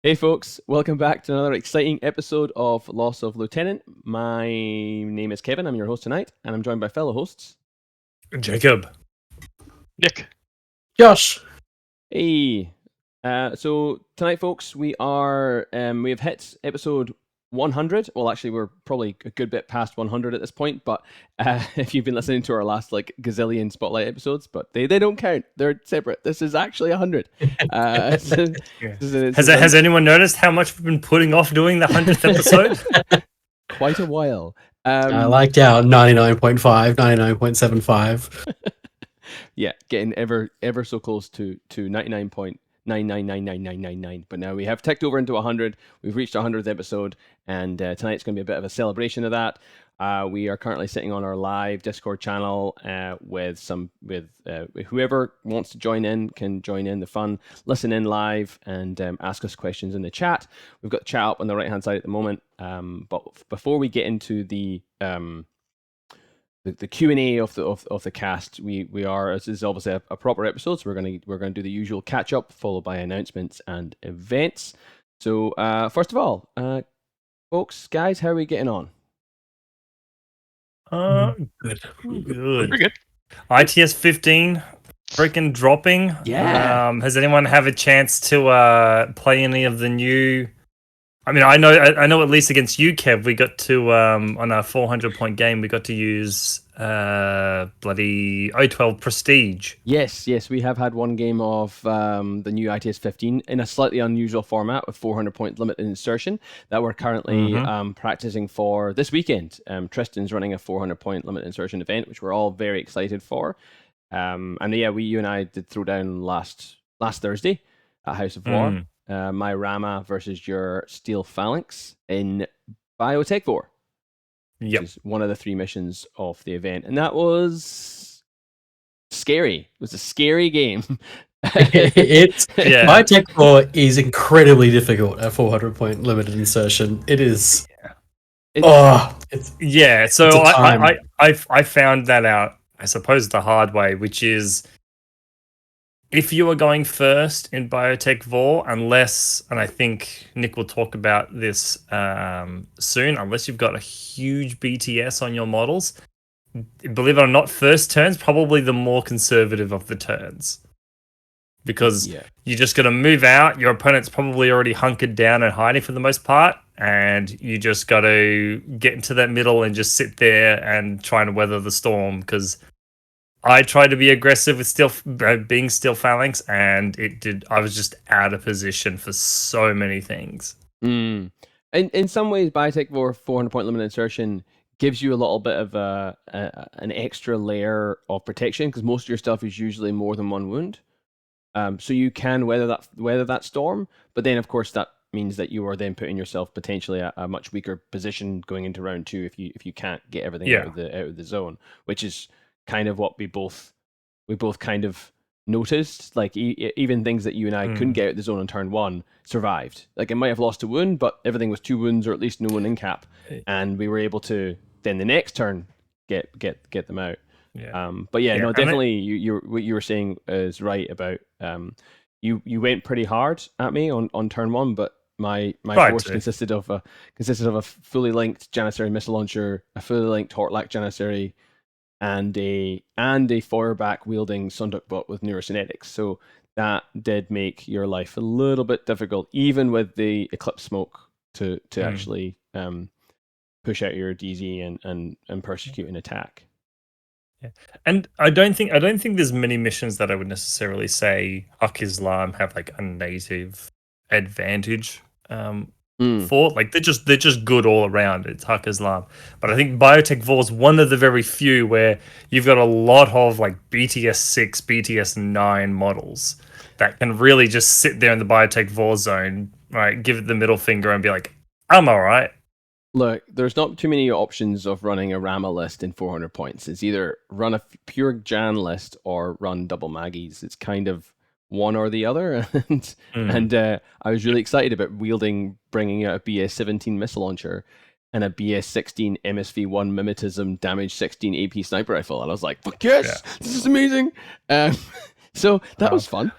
Hey folks, welcome back to another exciting episode of Loss of Lieutenant. My name is Kevin, I'm your host tonight, and I'm joined by fellow hosts. Jacob. Nick. Josh. Hey, so tonight folks, we have hit episode 100. Well, actually, we're probably a good bit past 100 at this point, but if you've been listening to our last gazillion Spotlight episodes, but they don't count. They're separate. This is actually 100. Has anyone noticed how much we've been putting off doing the 100th episode? Quite a while. I liked our 99.5, 99.75. Yeah, getting ever so close to 99.999999. But now we have ticked over into 100. We've reached our 100th episode, and tonight's going to be a bit of a celebration of that. We are currently sitting on our live Discord channel with whoever wants to join in can join in the fun, listen in live, and ask us questions in the chat. We've got the chat up on the right hand side at the moment. But before we get into the Q&A of the cast, we are, this is obviously a proper episode, so we're gonna do the usual catch up followed by announcements and events. So first of all, folks, guys, how are we getting on? Good. Pretty good. ITS 15 freaking dropping. Yeah. Has anyone have a chance to play any of the new? I mean, I know at least against you, Kev, we got to on our 400-point game, we got to use bloody O12 Prestige. Yes, we have had one game of the new ITS 15 in a slightly unusual format with 400-point limited insertion that we're currently practicing for this weekend. Tristan's running a 400-point limited insertion event, which we're all very excited for. And yeah, you and I did throw down last Thursday at House of War. My Rama versus your Steel Phalanx in Biotech War. Yep. Which is one of the 3 missions of the event. And that was scary. It was a scary game. My Tech 4 is incredibly difficult at 400-point limited insertion. It is. So I found that out, I suppose, the hard way, which is if you are going first in Biotech Vor, unless, and I think Nick will talk about this soon, unless you've got a huge BTS on your models, believe it or not, first turn's probably the more conservative of the turns. Because you're just going to move out, your opponent's probably already hunkered down and hiding for the most part, and you just got to get into that middle and just sit there and try and weather the storm, because I tried to be aggressive with being Steel Phalanx, and I was just out of position for so many things. In some ways, Biotech War 400-point limited insertion gives you a little bit of an extra layer of protection, because most of your stuff is usually more than 1 wound. So you can weather that storm, but then of course that means that you are then putting yourself potentially at a much weaker position going into round 2 if you can't get everything out of the zone, which is kind of what we both kind of noticed. Like even things that you and I couldn't get out of the zone on turn 1 survived. Like it might have lost a wound, but everything was 2 wounds or at least no one in cap, and we were able to then the next turn get them out. But no, definitely what you were saying is right about you went pretty hard at me on turn 1, but my force consisted of a fully linked Janissary missile launcher, a fully linked Hortlak Janissary, and a Feuerback wielding Sunduk bot with neurocynetics. So that did make your life a little bit difficult, even with the Eclipse Smoke to actually push out your DZ and persecute an attack. Yeah. And I don't think there's many missions that I would necessarily say Hak Islam have like a native advantage for. Like they're just good all around. It's Hak Islam. But I think Biotech Vor is one of the very few where you've got a lot of like BTS 6, BTS 9 models that can really just sit there in the Biotech Vor zone, right? Give it the middle finger and be like, I'm all right. Look, there's not too many options of running a Rama list in 400 points. It's either run a pure Jan list or run double Maggies. It's kind of one or the other. And I was really excited about bringing out a BS-17 missile launcher and a BS-16 MSV-1 Mimetism damage 16 AP sniper rifle. And I was like, fuck yes, this is amazing. So that was fun.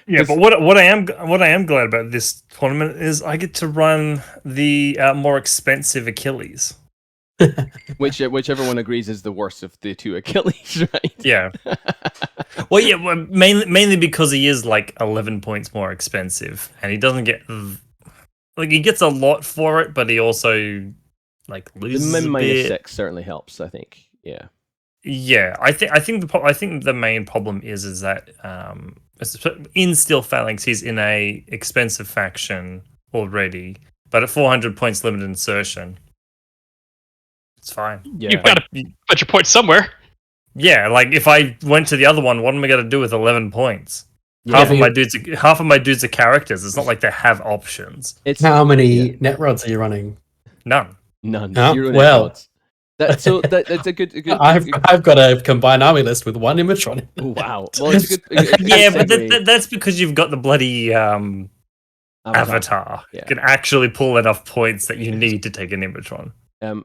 Yeah, but what I am glad about this tournament is I get to run the more expensive Achilles. Whichever one agrees is the worst of the two Achilles, right? Yeah. Well, yeah, mainly because he is like 11 points more expensive, and he doesn't get like he gets a lot for it, but he also like The loses a minus bit. 6 certainly helps, I think. Yeah. Yeah, I think the main problem is that in Steel Phalanx he's in a expensive faction already, but at 400 points limited insertion, it's fine. Yeah. You've got to put your points somewhere. Yeah, like if I went to the other one, what am I going to do with 11 points? Yeah. Half of my dudes are characters. It's not like they have options. It's How many net rods are you running? None. none. Oh, 0 net well. rods. That's a good. I've got a combined army list with one image on it. Oh wow. Well, it's a good. Yeah, but segue. that's because you've got the bloody avatar. Yeah. You can actually pull enough points that you need to take an image on.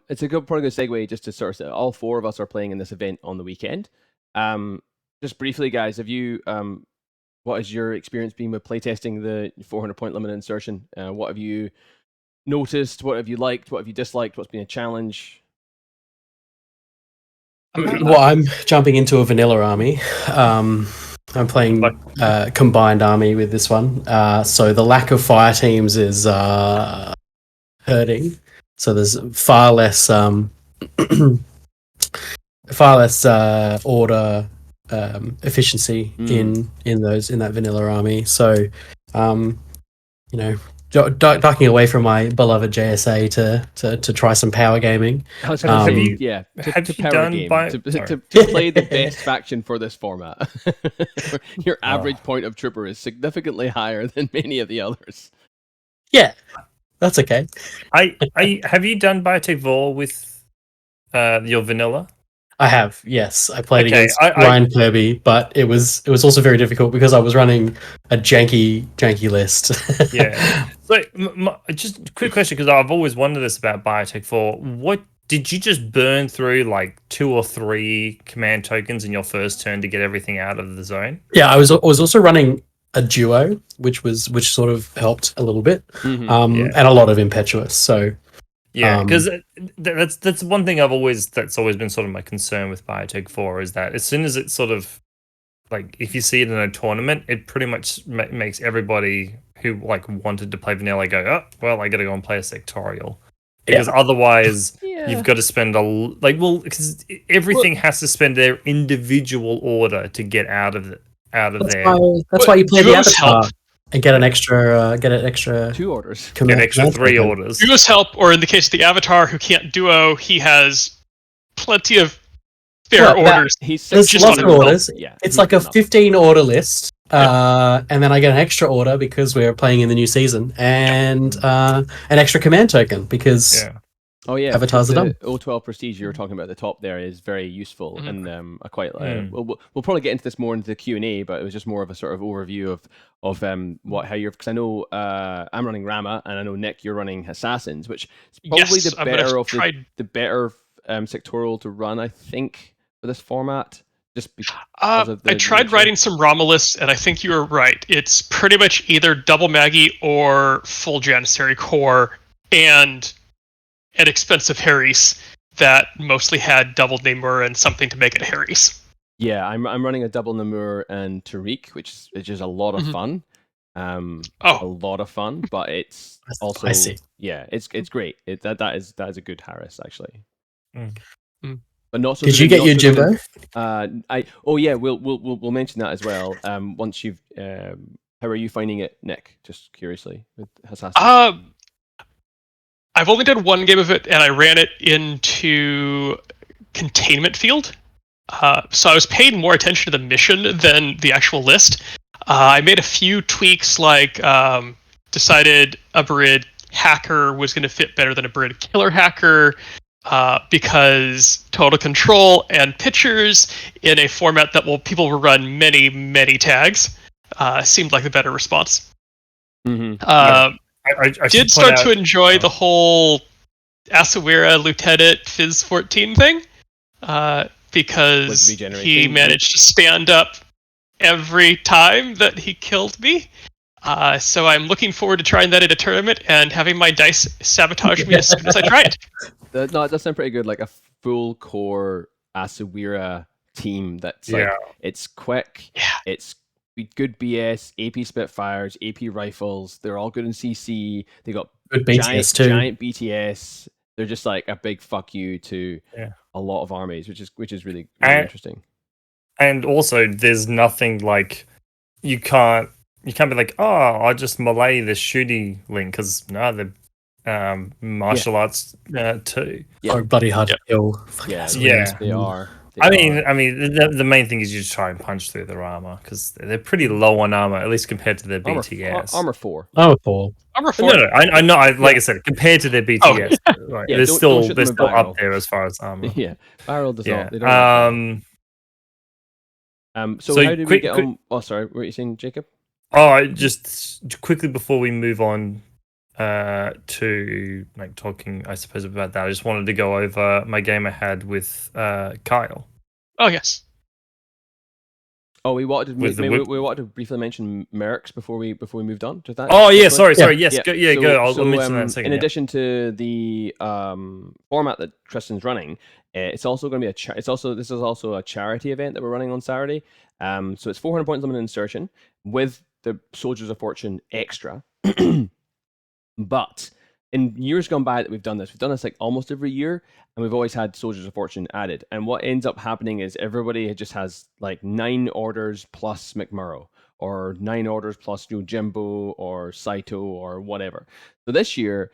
It's a probably good segue just to sort of all four of us are playing in this event on the weekend. Just briefly, guys, have you what has your experience been with playtesting the 400 point limited insertion? What have you noticed? What have you liked? What have you disliked? What's been a challenge? Well, I'm jumping into a vanilla army. I'm playing combined army with this one. So the lack of fire teams is hurting. So there's far less order efficiency in that vanilla army. So ducking away from my beloved JSA to try some power gaming. To play the best faction for this format. Your average point of trooper is significantly higher than many of the others. Yeah, that's okay. Have you done Biotech Vor with your vanilla? I have, yes. I played against Ryan Kirby, but it was also very difficult because I was running a janky list. Yeah. So, just a quick question, because I've always wondered this about Biotech 4. What did you just burn through, like 2 or 3 command tokens in your first turn to get everything out of the zone? Yeah, I was also running a duo, which sort of helped a little bit, and a lot of impetuous. So. Yeah, because that's one thing that's always been sort of my concern with Biotech 4 is that as soon as it's sort of like if you see it in a tournament, it pretty much makes everybody who like wanted to play vanilla go, oh well, I got to go and play a sectorial because otherwise you've got to spend because everything has to spend their individual order to get out of there. That's why you play the avatar. And get an extra 2 orders. Get extra 3 orders. Duos help, or in the case of the Avatar who can't duo, he has plenty of spare orders. There's lots of orders. Yeah, it's like a 15 order list. And then I get an extra order because we're playing in the new season, and an extra command token because avatars are done. O12 Prestige you were talking about at the top there is very useful, and I quite we'll probably get into this more into the Q&A, but it was just more of a sort of overview of how you're, because I know I'm running Rama and I know Nick you're running Assassins, which is probably the better sectorial to run, I think, for this format. Just because of the I tried writing some Rama lists, and I think you were right. It's pretty much either double Maggie or full Janissary core and an expensive Harry's that mostly had double Namur and something to make it Harry's. Yeah, I'm running a double Namur and Tariq, which is just a lot of fun. A lot of fun, but it's also it's great. That is a good Harris actually. But not so. Did you get your Jimbo? We'll mention that as well. Once you've how are you finding it, Nick? Just curiously with Assassin. I've only done one game of it, and I ran it into Containment Field. So I was paying more attention to the mission than the actual list. I made a few tweaks, like decided a Barid Hacker was going to fit better than a Barid Killer Hacker, because total control and pitchers in a format that people will run many tags seemed like the better response. I did start to enjoy the whole Asawira Lieutenant Fizz 14 thing, because he managed to stand up every time that he killed me. So I'm looking forward to trying that in a tournament and having my dice sabotage me as soon as I try it. No, it does sound pretty good. Like a full core ASOIAF team that's like, it's quick, it's good BS, AP Spitfires, AP rifles. They're all good in CC. They got good BTS too. Giant BTS. They're just like a big fuck you to a lot of armies, which is really interesting. And also, there's nothing like you can't be like, oh, I'll just melee the shooty link because they're martial arts too. Or bloody hard to kill. They are. I mean, the main thing is you just try and punch through their armor because they're pretty low on armor, at least compared to their BTS. Armor 4. Armor 4. Armor 4. No, I know. Like I said, compared to their BTS, they're still up there as far as armor. Yeah, barrel does not. They don't so how did we get on? Oh, sorry, what were you saying, Jacob? Oh, just quickly before we move on to like talking, I suppose, about that, I just wanted to go over my game I had with Kyle. Oh yes. Oh, we wanted to briefly mention Mercs before we moved on to that. Oh yeah, sorry. Yes, go. I'll mention that in a second. In addition to the format that Tristan's running, it's also going to be this is also a charity event that we're running on Saturday. So it's 400 points limited insertion with the Soldiers of Fortune extra. But in years gone by that we've done this like almost every year, and we've always had Soldiers of Fortune added. And what ends up happening is everybody just has like 9 orders plus McMurrow, or 9 orders plus Jimbo or Saito or whatever. So this year,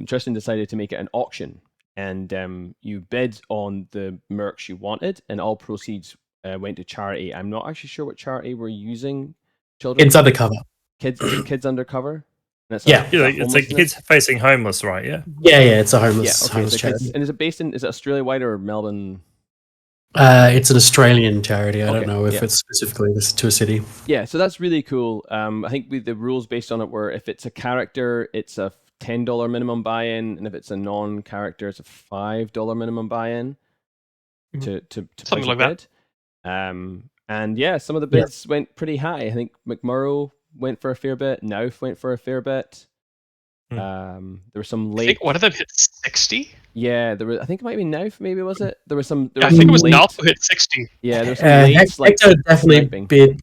Tristan decided to make it an auction, and you bid on the mercs you wanted, and all proceeds went to charity. I'm not actually sure what charity we're using. Kids Undercover. Kids Undercover. It's like kids facing homeless, right? Yeah, it's a homeless charity. And is it Australia wide or Melbourne? It's an Australian charity. I don't know if it's specifically to a city. Yeah, so that's really cool. I think the rules based on it were if it's a character, it's a $10 minimum buy-in, and if it's a non-character, it's a $5 minimum buy-in to something like that. And yeah, some of the bids went pretty high. I think McMurrow went for a fair bit. Nauf went for a fair bit. There were some late. I think one of them hit 60. Yeah, there was. I think it might be Nauf. Maybe was it? There was some. I think it was Nauf who hit 60. Yeah, there was some late. Hector definitely bid.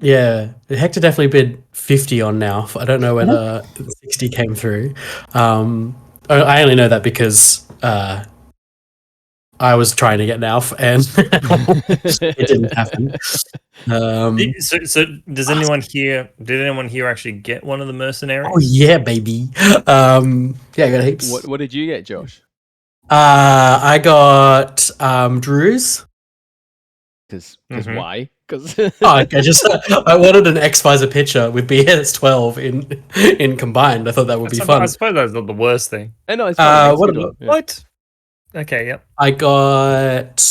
Yeah, Hector definitely bid 50 on Nauf. I don't know whether 60 came through. I only know that because I was trying to get Nauf and it didn't happen. So does anyone here? Did anyone here actually get one of the mercenaries? Oh yeah, baby. I got heaps. What did you get, Josh? I got Drew's. Because why? Because I wanted an X-Visor picture with BS12 in combined. I thought that would be fun. I suppose that's not the worst thing. I know. What? Okay, yep. I got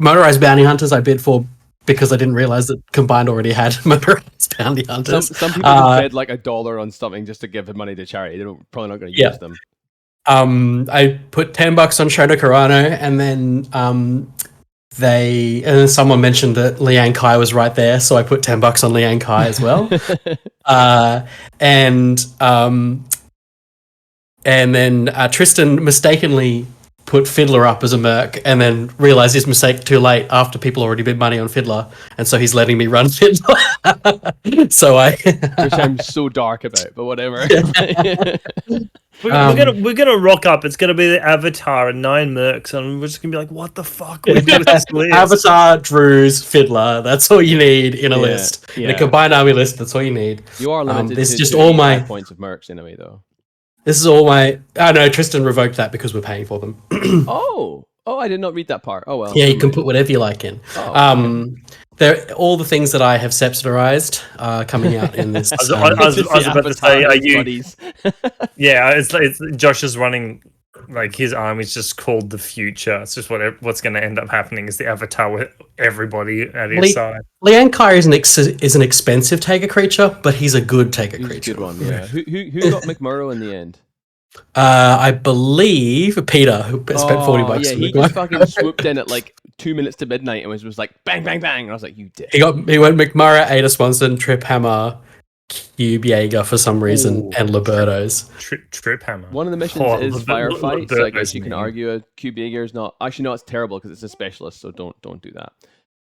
Motorized Bounty Hunters. I bid for because I didn't realize that combined already had Motorized Bounty Hunters. Some people bid like $1 on something just to give the money to charity. They're probably not going to use them. I put $10 on Shoto Carano, and then someone mentioned that Liang Kai was right there, so I put $10 on Liang Kai as well. And then Tristan mistakenly put Fiddler up as a merc, and then realized his mistake too late after people already bid money on Fiddler, and so he's letting me run Fiddler. Which I'm so dark about, but whatever. We're gonna rock up. It's gonna be the Avatar and 9 mercs, and we're just gonna be like, "What the fuck?" With this list? Avatar, Drews, Fiddler. That's all you need in a list. Yeah. In a combined army list, that's all you need. You are limited this to is just all my points of mercs anyway, though. This is all my. Oh no, Tristan revoked that because we're paying for them. Oh, I did not read that part. Oh well. Yeah, you can put whatever you like in. All the things that I have septorized are coming out in this. I was about to say, are you? Yeah, it's Josh is running. Like his army's just called the future. It's just what's going to end up happening is the Avatar with everybody at his side. Liang Kai is an expensive Taker creature, but he's a good Taker creature. Good one, yeah. Who got McMurrow in the end? I believe Peter, who spent $40. Yeah, he just fucking swooped in at like 2 minutes to midnight and was like bang, bang, bang. And I was like, you dick. He went McMurray, Ada Swanson, Trip Hammer, Cube Jaeger for some reason, and Libertos. Trip Hammer. One of the missions is firefight, so I guess you can argue a Cube Jaeger is not. Actually, no, it's terrible because it's a specialist, so don't do that.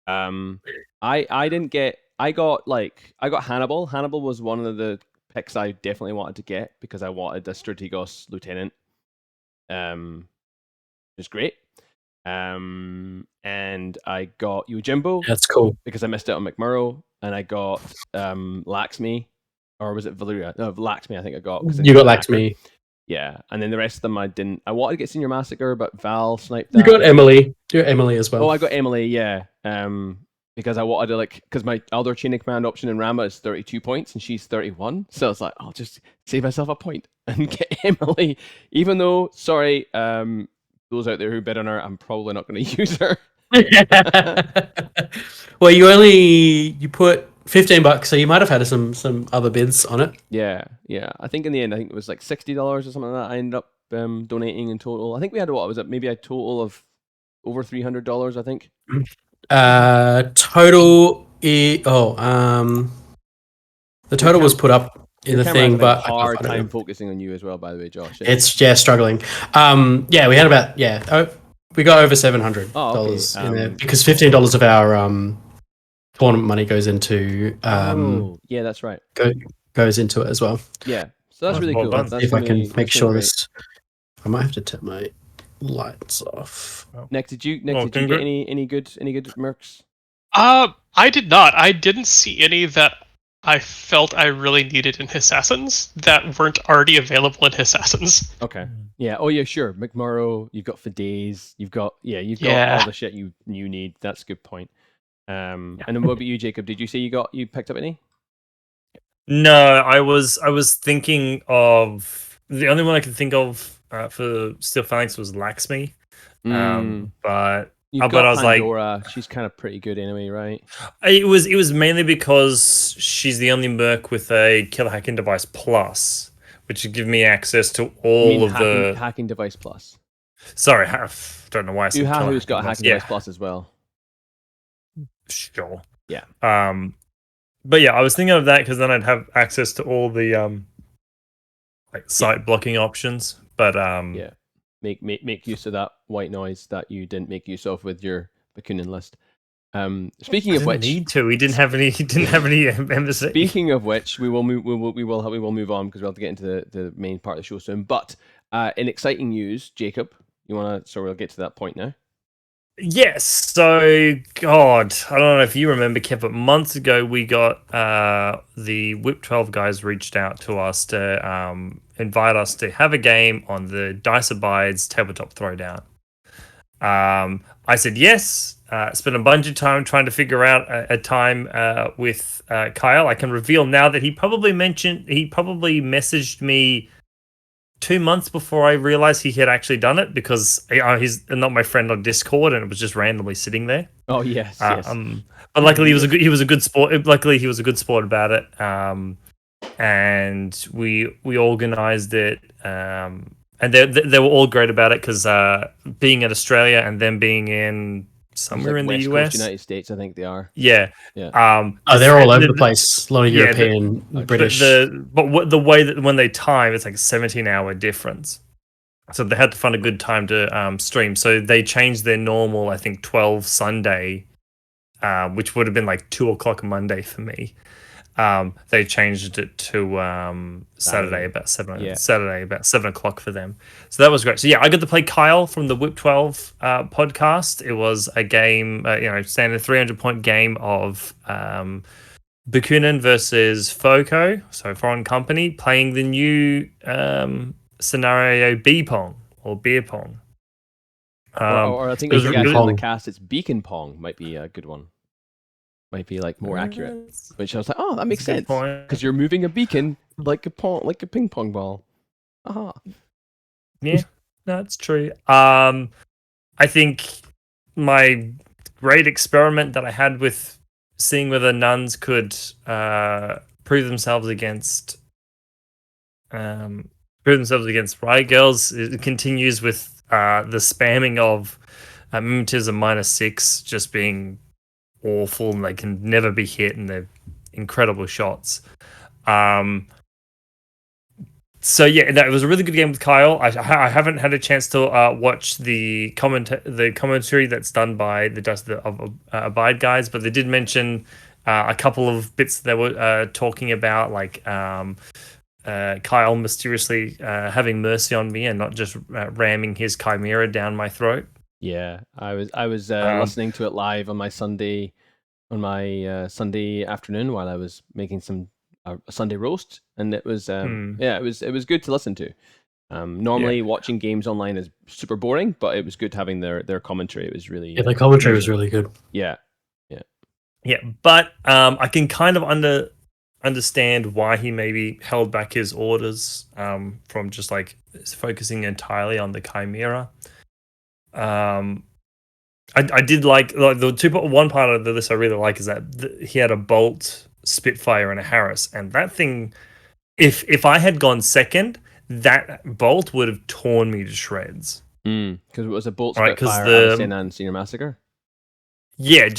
I didn't get. I got Hannibal. Hannibal was one of the picks I definitely wanted to get because I wanted a Strategos lieutenant. It was great. And I got Yojimbo. That's cool because I missed out on McMurrow, and I got Laxmi, or was it Valyria? No, Laxmi. I think I got. You got Laxmi. Yeah, and then the rest of them I didn't. I wanted to get Senior Massacre, but Val sniped that. You got Emily. You got Emily as well. Oh, I got Emily. Yeah. Because I wanted to because my Elder Chain of Command option in Rama is 32 points and she's 31, so it's like I'll just save myself a point and get Emily. Even though, sorry, those out there who bid on her, I'm probably not going to use her. Well, you put $15, so you might have had some other bids on it. Yeah. I think in the end, I think it was like $60 or something like that. I ended up donating in total. I think we had what was it? Maybe a total of over $300. I think. Total. The total was put up in the thing, but hard time focusing on you as well. By the way, Josh. It's struggling. Yeah, we had about we got over $700 in there because $15 of our tournament money goes into. Yeah, that's right. Goes into it as well. Yeah, so that's really cool. That's if I can make sure this, I might have to turn my lights off. Nick, did you get any good mercs? I did not. I didn't see any that I felt I really needed in Assassins that weren't already available in Assassins. Okay. Yeah. Oh yeah, sure. McMurrow, you've got for days. You've got all the shit you need. That's a good point. And then what about you, Jacob? Did you say you picked up any? No, I was thinking of the only one I could think of for Steel Phalanx was Laxmi. But I was Pandora. She's kind of pretty good anyway, right? It was mainly because she's the only merc with a killer hacking device plus, which would give me access to all of the hacking device plus. Sorry, don't know why I said who's got a hacking device plus as well. Sure. Yeah. But yeah, I was thinking of that because then I'd have access to all the site blocking options. But yeah, make use of that white noise that you didn't make use of with your Bakunin list. Speaking of which, need to. He didn't have any embassy. Speaking of which, we will move on because we'll have to get into the main part of the show soon. But in exciting news, Jacob, we'll get to that point now. Yes. So, God, I don't know if you remember, Kev, but months ago we got the Whip 12 guys reached out to us to invite us to have a game on the Dice Abides tabletop throwdown. I said yes. Spent a bunch of time trying to figure out a time with Kyle. I can reveal now that he probably messaged me 2 months before I realized he had actually done it because he's not my friend on Discord and it was just randomly sitting there. Oh yes. But luckily he was a good sport. Luckily he was a good sport about it. And we organized it. And they were all great about it because being in Australia and them being in somewhere in the US, United States, I think they are. Yeah. They're all over the place. A lot of European, British. But the way that when they time, it's like a 17-hour difference. So they had to find a good time to stream. So they changed their normal, I think, 12 Sunday, which would have been like 2:00 Monday for me. They changed it to Saturday about 7 o'clock for them. So that was great. So yeah, I got to play Kyle from the Whip 12 podcast. It was a game, standard 300-point game of Bakunin versus FOCO, so Foreign Company, playing the new scenario B-Pong or Beer Pong. Or I think it was on the cast. It's Beacon Pong might be a good one. Might be like more accurate, which I was like, oh, that makes sense because you're moving a beacon like a ping pong ball. Aha. Yeah, that's true. I think my great experiment that I had with seeing whether nuns could prove themselves against prove themselves against Riot Girls. It continues with the spamming of Mimetism -6 just being awful, and they can never be hit, and they're incredible shots. So yeah, that was a really good game with Kyle. I haven't had a chance to watch the commentary that's done by the Dust of Abide guys, but they did mention a couple of bits they were talking about, like Kyle mysteriously having mercy on me and not just ramming his chimera down my throat. Yeah, I was listening to it live on my Sunday afternoon while I was making some a Sunday roast, and it was it was good to listen to. Normally watching games online is super boring, but it was good having their commentary. It was really their commentary was really good. Yeah. But I can kind of understand why he maybe held back his orders from just like focusing entirely on the chimera. I did like the one part of the list I really like is that he had a Bolt, Spitfire, and a Harris, and that thing, if I had gone second, that Bolt would have torn me to shreds. Because it was a Bolt, right, Spitfire, and Senior Massacre. Yeah,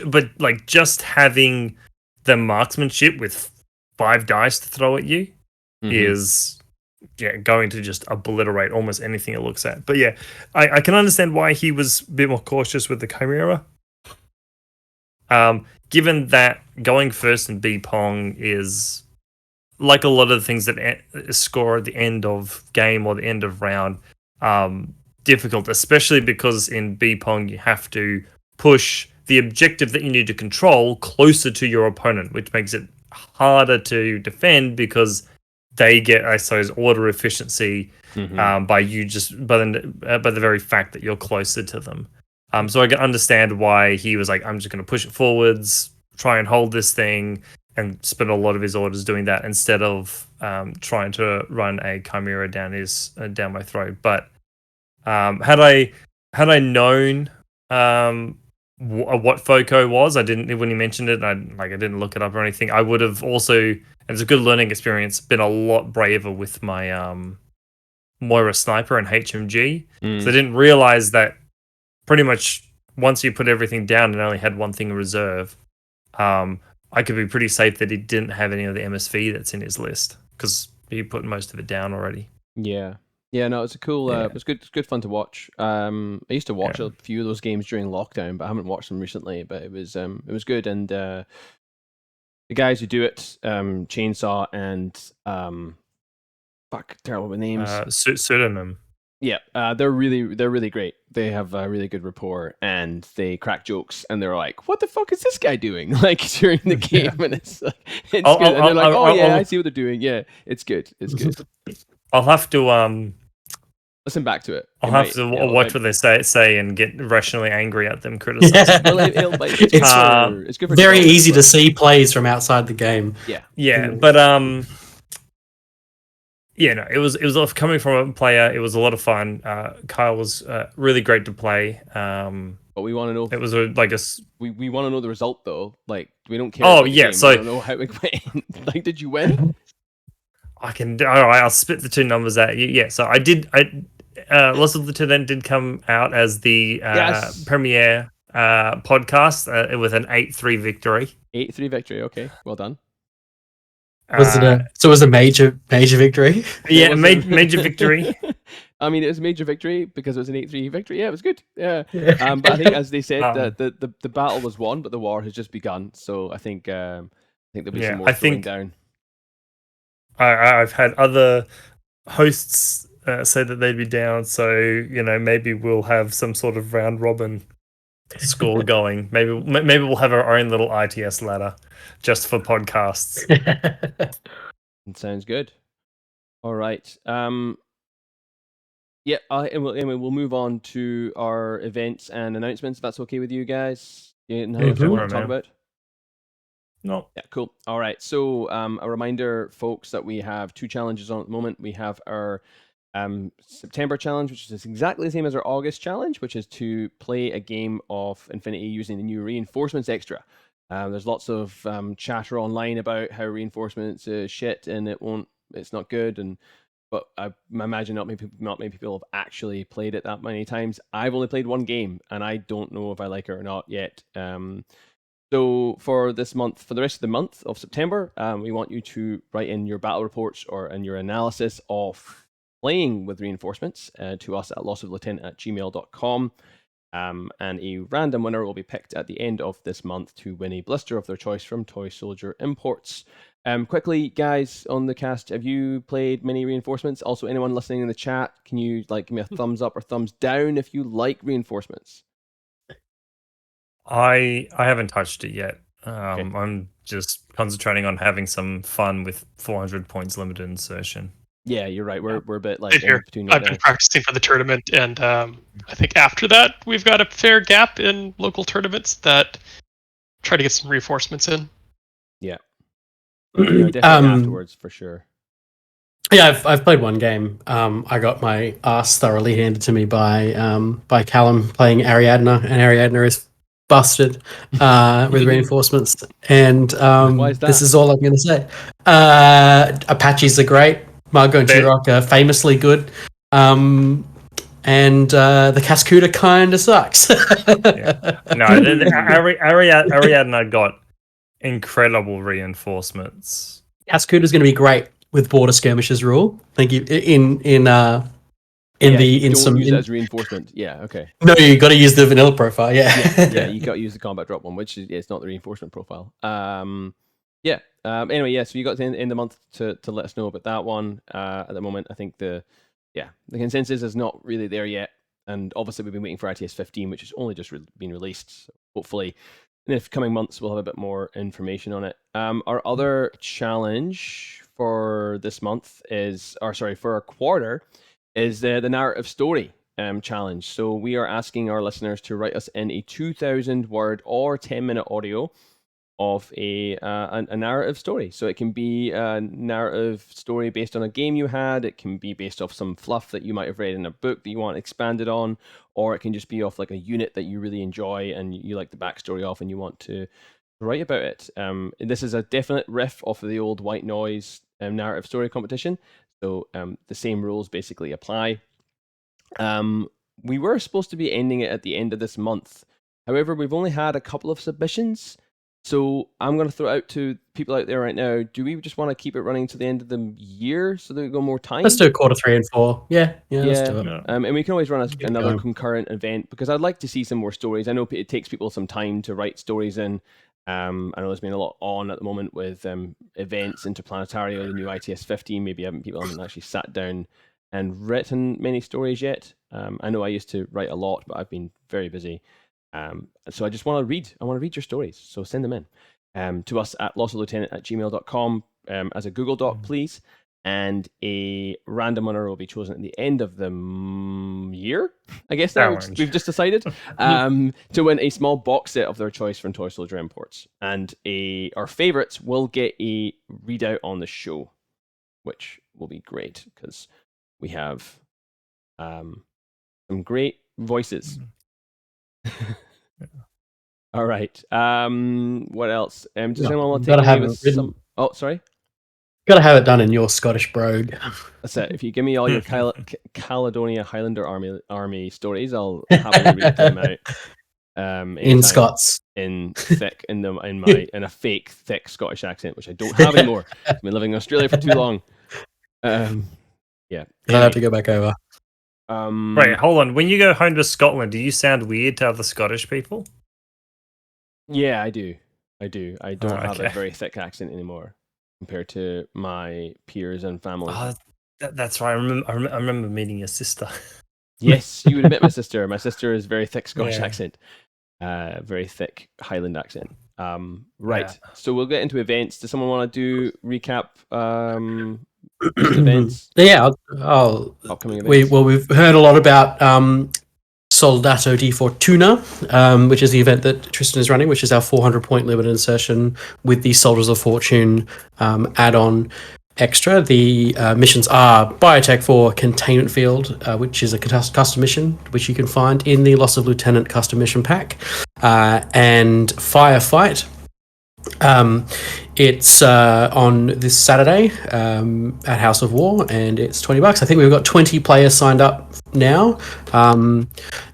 but like just having the marksmanship with 5 dice to throw at you is going to just obliterate almost anything it looks at. But yeah, I can understand why he was a bit more cautious with the Chimera. Given that going first in B-Pong is, like a lot of the things that score at the end of game or the end of round, difficult, especially because in B-Pong you have to push the objective that you need to control closer to your opponent, which makes it harder to defend because they get, I suppose, order efficiency by you just by the very fact that you're closer to them. So I can understand why he was like, I'm just going to push it forwards, try and hold this thing, and spend a lot of his orders doing that instead of trying to run a Chimera down my throat. But had I known what FOCO was, I didn't, when he mentioned it, I didn't look it up or anything. I would have also, and it's a good learning experience, been a lot braver with my Moira Sniper and HMG. So I didn't realize that pretty much once you put everything down and only had one thing in reserve, I could be pretty safe that he didn't have any of the MSV that's in his list because he put most of it down already. Yeah, no, it's a cool. It was good. It's good fun to watch. I used to watch a few of those games during lockdown, but I haven't watched them recently. But it was good, and the guys who do it, Chainsaw and terrible with names. Pseudonym. Yeah, they're really great. They have a really good rapport, and they crack jokes, and they're like, "What the fuck is this guy doing?" Like during the game, and it's like, good. And they're like, I see what they're doing. Yeah, it's good. It's good. I'll have to listen back to it. I'll have to watch what they say and get rationally angry at them, criticize. Well, it's good for very easy to see plays from outside the game. Yeah, but no, it was coming from a player. It was a lot of fun. Kyle was really great to play. But we want to know. It was we want to know the result though. Like we don't care. Oh yeah, so we don't know how it went. Like, did you win? I can. All right, I'll spit the two numbers at you. Yeah, so I did. Lost of the Lieutenant did come out as the premiere podcast with an 8-3 victory. 8-3 victory. Okay, well done. Was it a major victory? Yeah, major victory. I mean, it was a major victory because it was an 8-3 victory. Yeah, it was good. Yeah. But I think, as they said, the battle was won, but the war has just begun. So I think there'll be some more throwing down. I've had other hosts say that they'd be down, so maybe we'll have some sort of round robin score going. Maybe we'll have our own little ITS ladder just for podcasts. It sounds good. All right. And we'll move on to our events and announcements. If that's okay with you guys. You know what you want to talk about? No. Yeah, cool. All right. So a reminder, folks, that we have 2 challenges on at the moment. We have our September challenge, which is exactly the same as our August challenge, which is to play a game of Infinity using the new Reinforcements Extra. There's lots of chatter online about how Reinforcements is shit and it's not good, and but I imagine not many people have actually played it that many times. I've only played one game, and I don't know if I like it or not yet. So for this month, for the rest of the month of September, we want you to write in your battle reports or in your analysis of playing with reinforcements to us at lossoflieutenant@gmail.com. And a random winner will be picked at the end of this month to win a blister of their choice from Toy Soldier Imports. Quickly, guys, on the cast, have you played many reinforcements? Also, anyone listening in the chat, can you give me a thumbs up or thumbs down if you like reinforcements? I haven't touched it yet. Okay. I'm just concentrating on having some fun with 400 points limited insertion. Yeah, you're right. We're a bit like in between. I've been practicing for the tournament, and I think after that we've got a fair gap in local tournaments that try to get some reinforcements in. Yeah, definitely afterwards for sure. Yeah, I've played one game. I got my ass thoroughly handed to me by Callum playing Ariadna, and Ariadna is busted with reinforcements. And this is all I'm going to say. Apaches are great. Margot and Chirok are famously good. And the Cascuda kind of sucks. No, Ariadna got incredible reinforcements. Cascuda is going to be great with border skirmishes rule. Thank you. In some use it as reinforcement. Yeah, okay. No, you got to use the vanilla profile. Yeah, you got to use the combat drop one, which is it's not the reinforcement profile. Anyway, so you got to end the month to let us know about that one. At the moment, I think the consensus is not really there yet, and obviously we've been waiting for RTS 15, which has only just been released. So hopefully, in the coming months, we'll have a bit more information on it. Our other challenge for this month for our quarter is the narrative story challenge. So we are asking our listeners to write us in a 2,000-word or 10-minute audio of a narrative story. So it can be a narrative story based on a game you had. It can be based off some fluff that you might have read in a book that you want expanded on, or it can just be off like a unit that you really enjoy and you like the backstory of and you want to write about it. This is a definite riff off of the old White Noise narrative story competition. So the same rules basically apply. We were supposed to be ending it at the end of this month. However, we've only had a couple of submissions. So I'm going to throw it out to people out there right now. Do we just want to keep it running to the end of the year so that we go more time? Let's do quarter 3 and 4. Yeah, let's do it. And we can always run another concurrent event because I'd like to see some more stories. I know it takes people some time to write stories in. I know there's been a lot on at the moment with events, Interplanetario, the new ITS 15. Maybe people haven't actually sat down and written many stories yet. I know I used to write a lot, but I've been very busy. So I just want to read. I want to read your stories. So send them in to us at lossoflieutenant@gmail.com as a Google Doc, please. And a random winner will be chosen at the end of the year, I guess we've just decided, to win a small box set of their choice from Toy Soldier Imports. And our favorites will get a readout on the show, which will be great because we have some great voices. All right. What else? Does anyone want to take away with some? Oh, sorry. Got to have it done in your Scottish brogue. That's it. If you give me all your Caledonia Highlander army stories, I'll happily read them out. In Scots, in a fake thick Scottish accent, which I don't have anymore. I've been living in Australia for too long. Yeah. Anyway. I have to go back over. Right, hold on. When you go home to Scotland, do you sound weird to other Scottish people? Yeah, I do. I don't have a very thick accent anymore compared to my peers and family. That's right. I remember meeting your sister. Yes, you would have met my sister. My sister is very thick Scottish accent, very thick Highland accent. Right. Yeah. So we'll get into events. Does someone want to do recap events? Yeah, upcoming events. We've heard a lot about Soldato di Fortuna, which is the event that Tristan is running, which is our 400-point limited insertion with the Soldiers of Fortune add-on extra. The missions are Biotech 4 Containment Field, which is a custom mission, which you can find in the Loss of Lieutenant custom mission pack, and Firefight. It's on this Saturday at House of War, and it's $20. I think we've got 20 players signed up now,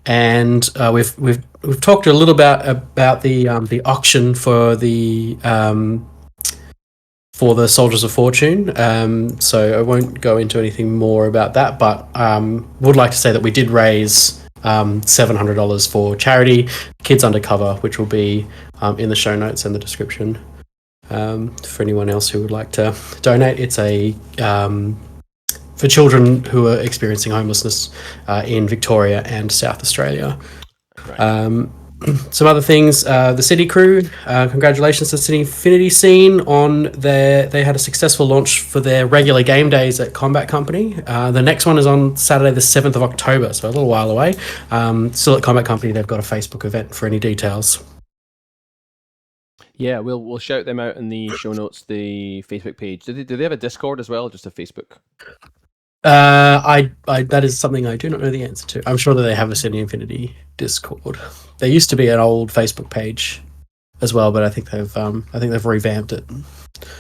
and we've talked a little about the auction for the Soldiers of Fortune. So I won't go into anything more about that, but would like to say that we did raise $700 for charity, Kids Undercover, which will be in the show notes and the description. For anyone else who would like to donate, it's for children who are experiencing homelessness in Victoria and South Australia. Right. Some other things, the City crew, congratulations to the City Infinity scene on they had a successful launch for their regular game days at Combat Company. The next one is on Saturday the 7th of October, so a little while away. Still at Combat Company, they've got a Facebook event for any details. Yeah, we'll shout them out in the show notes, the Facebook page. Do they have a Discord as well, or just a Facebook? I that is something I do not know the answer to. I'm sure that they have a City Infinity Discord. There used to be an old Facebook page as well, but I think they've revamped it.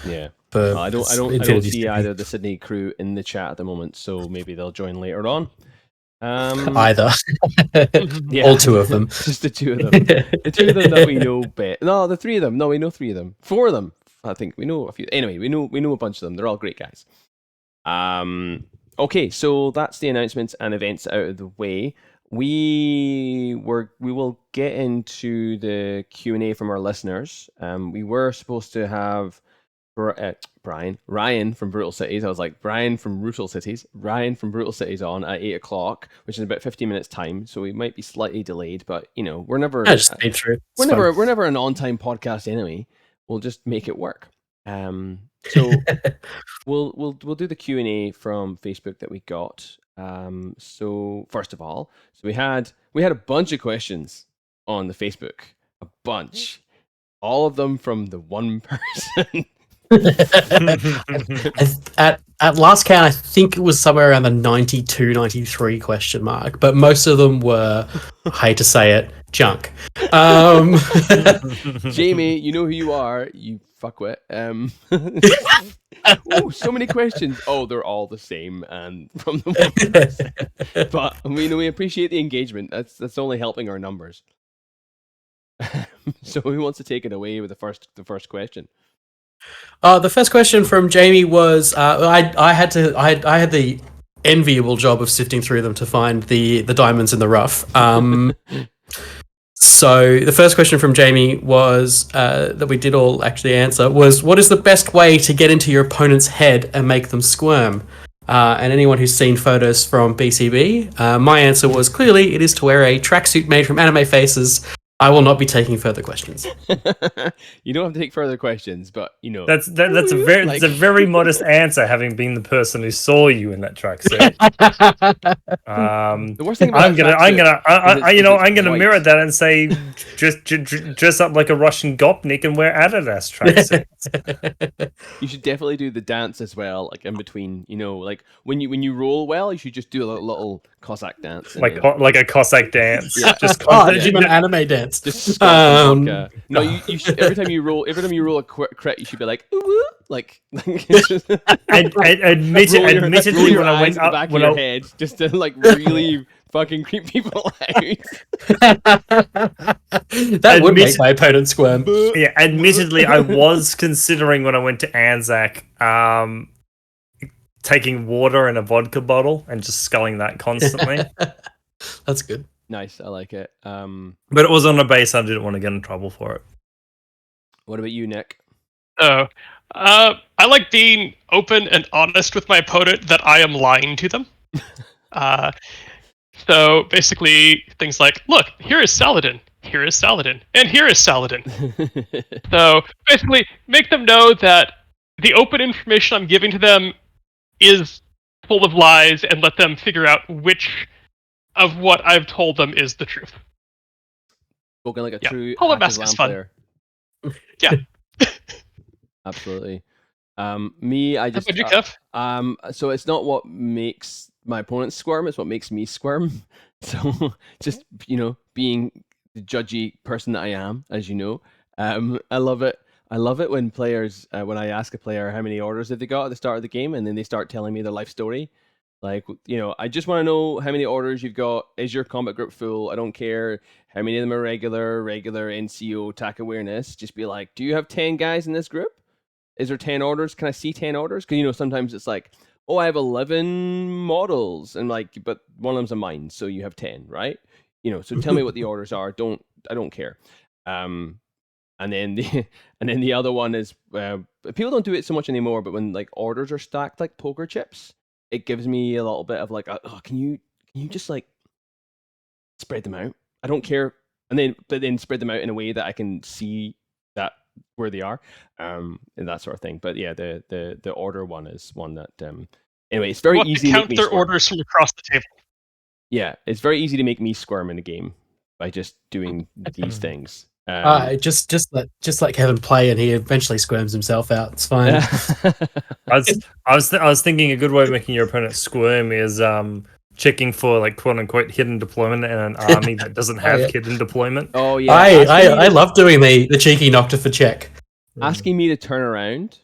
Yeah. I don't see either the Sydney crew in the chat at the moment, so maybe they'll join later on. Either. Yeah. All two of them. Just the two of them. The two of them that we know best. No, the three of them. No, we know three of them. Four of them. I think we know a few. Anyway, we know a bunch of them. They're all great guys. Okay, so that's the announcements and events out of the way. We will get into the Q&A from our listeners. We were supposed to have Ryan from Brutal Cities. I was like, Ryan from Brutal Cities on at 8 o'clock, which is about 15 minutes time. So we might be slightly delayed, but we're never we're never an on-time podcast anyway. We'll just make it work. So we'll do the Q&A from Facebook that we got. So first of all, we had a bunch of questions on the Facebook, a bunch, all of them from the one person. At last count, I think it was somewhere around the 92, 93 question mark, but most of them were, I hate to say it, junk. Jamie, you know who you are, you fuckwit. Oh, so many questions. Oh, they're all the same, and from the one person. But we appreciate the engagement. That's only helping our numbers. So who wants to take it away with the first question? The first question from Jamie was, I had the enviable job of sifting through them to find the diamonds in the rough. So the first question from Jamie was that we did all actually answer was, what is the best way to get into your opponent's head and make them squirm? And anyone who's seen photos from BCB, my answer was clearly it is to wear a tracksuit made from anime faces. I will not be taking further questions. You don't have to take further questions, but that's a very modest answer, having been the person who saw you in that tracksuit. The worst thing about I'm gonna mirror that and say, just dress up like a Russian gopnik and wear Adidas tracksuits. You should definitely do the dance as well, like in between. Like when you roll well, you should just do a little Cossack dance, like a Cossack dance. Yeah. Just an anime dance. Just no, you should, every time you roll a crit, you should be like, ooh, like admittedly roll your when I went eyes in the up back of your head, just to like really fucking creep people out. That would make my opponent squirm. Yeah, admittedly, I was considering when I went to Anzac, taking water in a vodka bottle and just sculling that constantly. That's good. Nice, I like it. But it was on a base I didn't want to get in trouble for it. What about you, Nick? I like being open and honest with my opponent that I am lying to them. So basically, things like, look, here is Saladin, and here is Saladin. So basically, make them know that the open information I'm giving to them is full of lies, and let them figure out which of what I've told them is the truth. Spoken like a true Holomask is fun. player. Yeah. Absolutely. Me, I just so it's not what makes my opponent squirm, it's what makes me squirm. So just being the judgy person that I am, as you know, I love it. I love it when players, when I ask a player how many orders have they got at the start of the game, and then they start telling me their life story. Like, I just want to know how many orders you've got. Is your combat group full? I don't care how many of them are regular, NCO, attack awareness. Just be like, do you have 10 guys in this group? Is there 10 orders? Can I see 10 orders? Because, sometimes it's like, oh, I have 11 models. And like, but one of them's a mine, so you have 10, right? So tell me what the orders are. I don't care. And then the other one is, people don't do it so much anymore, but when like orders are stacked like poker chips, it gives me a little bit of like, oh, can you just like spread them out? I don't care. But then spread them out in a way that I can see that where they are, and that sort of thing. But yeah, the order one is one that anyway, it's very easy to count their orders from across the table. Yeah, it's very easy to make me squirm in a game by just doing these things. Just let Kevin play, and he eventually squirms himself out. It's fine. I was thinking a good way of making your opponent squirm is checking for like quote unquote hidden deployment in an army that doesn't have hidden deployment. Oh yeah, I love doing the cheeky Nocta for check. Asking me to turn around,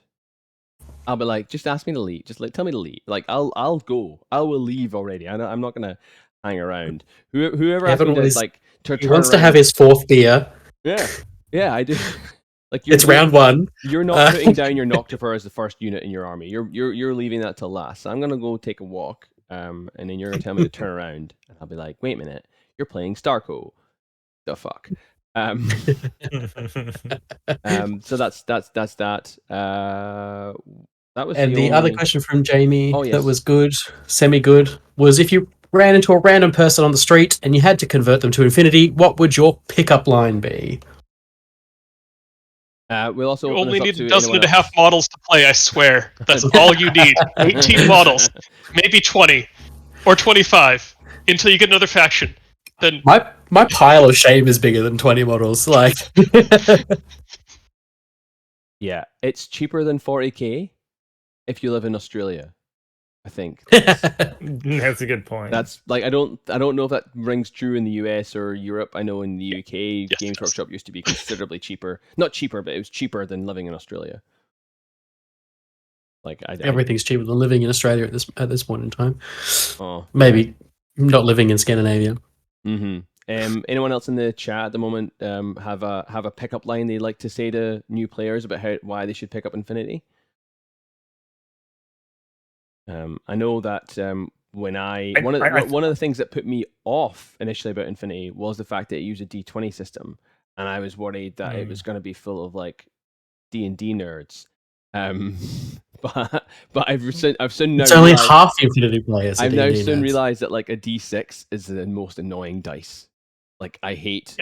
I'll be like, just ask me to leave. Just like tell me to leave. Like I'll go. I will leave already. I'm not gonna hang around. Whoever asks me to like to he wants to have his 4th beer. Yeah, I do. Like it's round 1. You're not putting down your Noctifer as the first unit in your army. You're leaving that till last. So I'm gonna go take a walk, and then you're gonna tell me to turn around, and I'll be like, wait a minute, you're playing Starco. The fuck. So that's that. That was. And the other question from Jamie that was good, semi-good, was if you ran into a random person on the street and you had to convert them to infinity, what would your pickup line be? We'll also you only need a dozen and a half models to play, I swear. That's all you need. 18 models, maybe 20 or 25 until you get another faction. Then my pile of shame is bigger than 20 models. Like, yeah, it's cheaper than 40k if you live in Australia. I think that's a good point. That's like I don't know if that rings true in the US or Europe. I know in the UK, Games Workshop used to be considerably cheaper. Not cheaper, but it was cheaper than living in Australia. Like everything's cheaper than living in Australia at this point in time. Oh, maybe not living in Scandinavia. Mm-hmm. Anyone else in the chat at the moment have a pickup line they'd like to say to new players about why they should pick up Infinity? I know that when one of the things that put me off initially about Infinity was the fact that it used a D20 system, and I was worried that it was going to be full of like D&D nerds. But I've soon now it's only half the Infinity players. I've now soon realized that like a D6 is the most annoying dice. Like I hate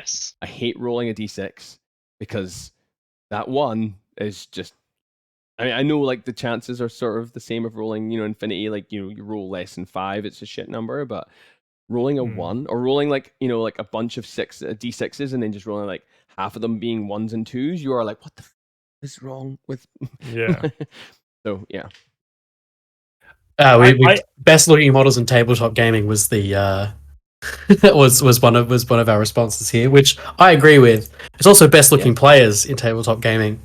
rolling a D6 because that one is just. I mean, I know like the chances are sort of the same of rolling, Infinity. Like you roll less than 5, it's a shit number. But rolling a 1 or rolling like like a bunch of D6s and then just rolling like half of them being 1s and 2s, you are like, what the is wrong with? Yeah. So yeah. Best looking models in tabletop gaming was the was one of our responses here, which I agree with. It's also best looking players in tabletop gaming.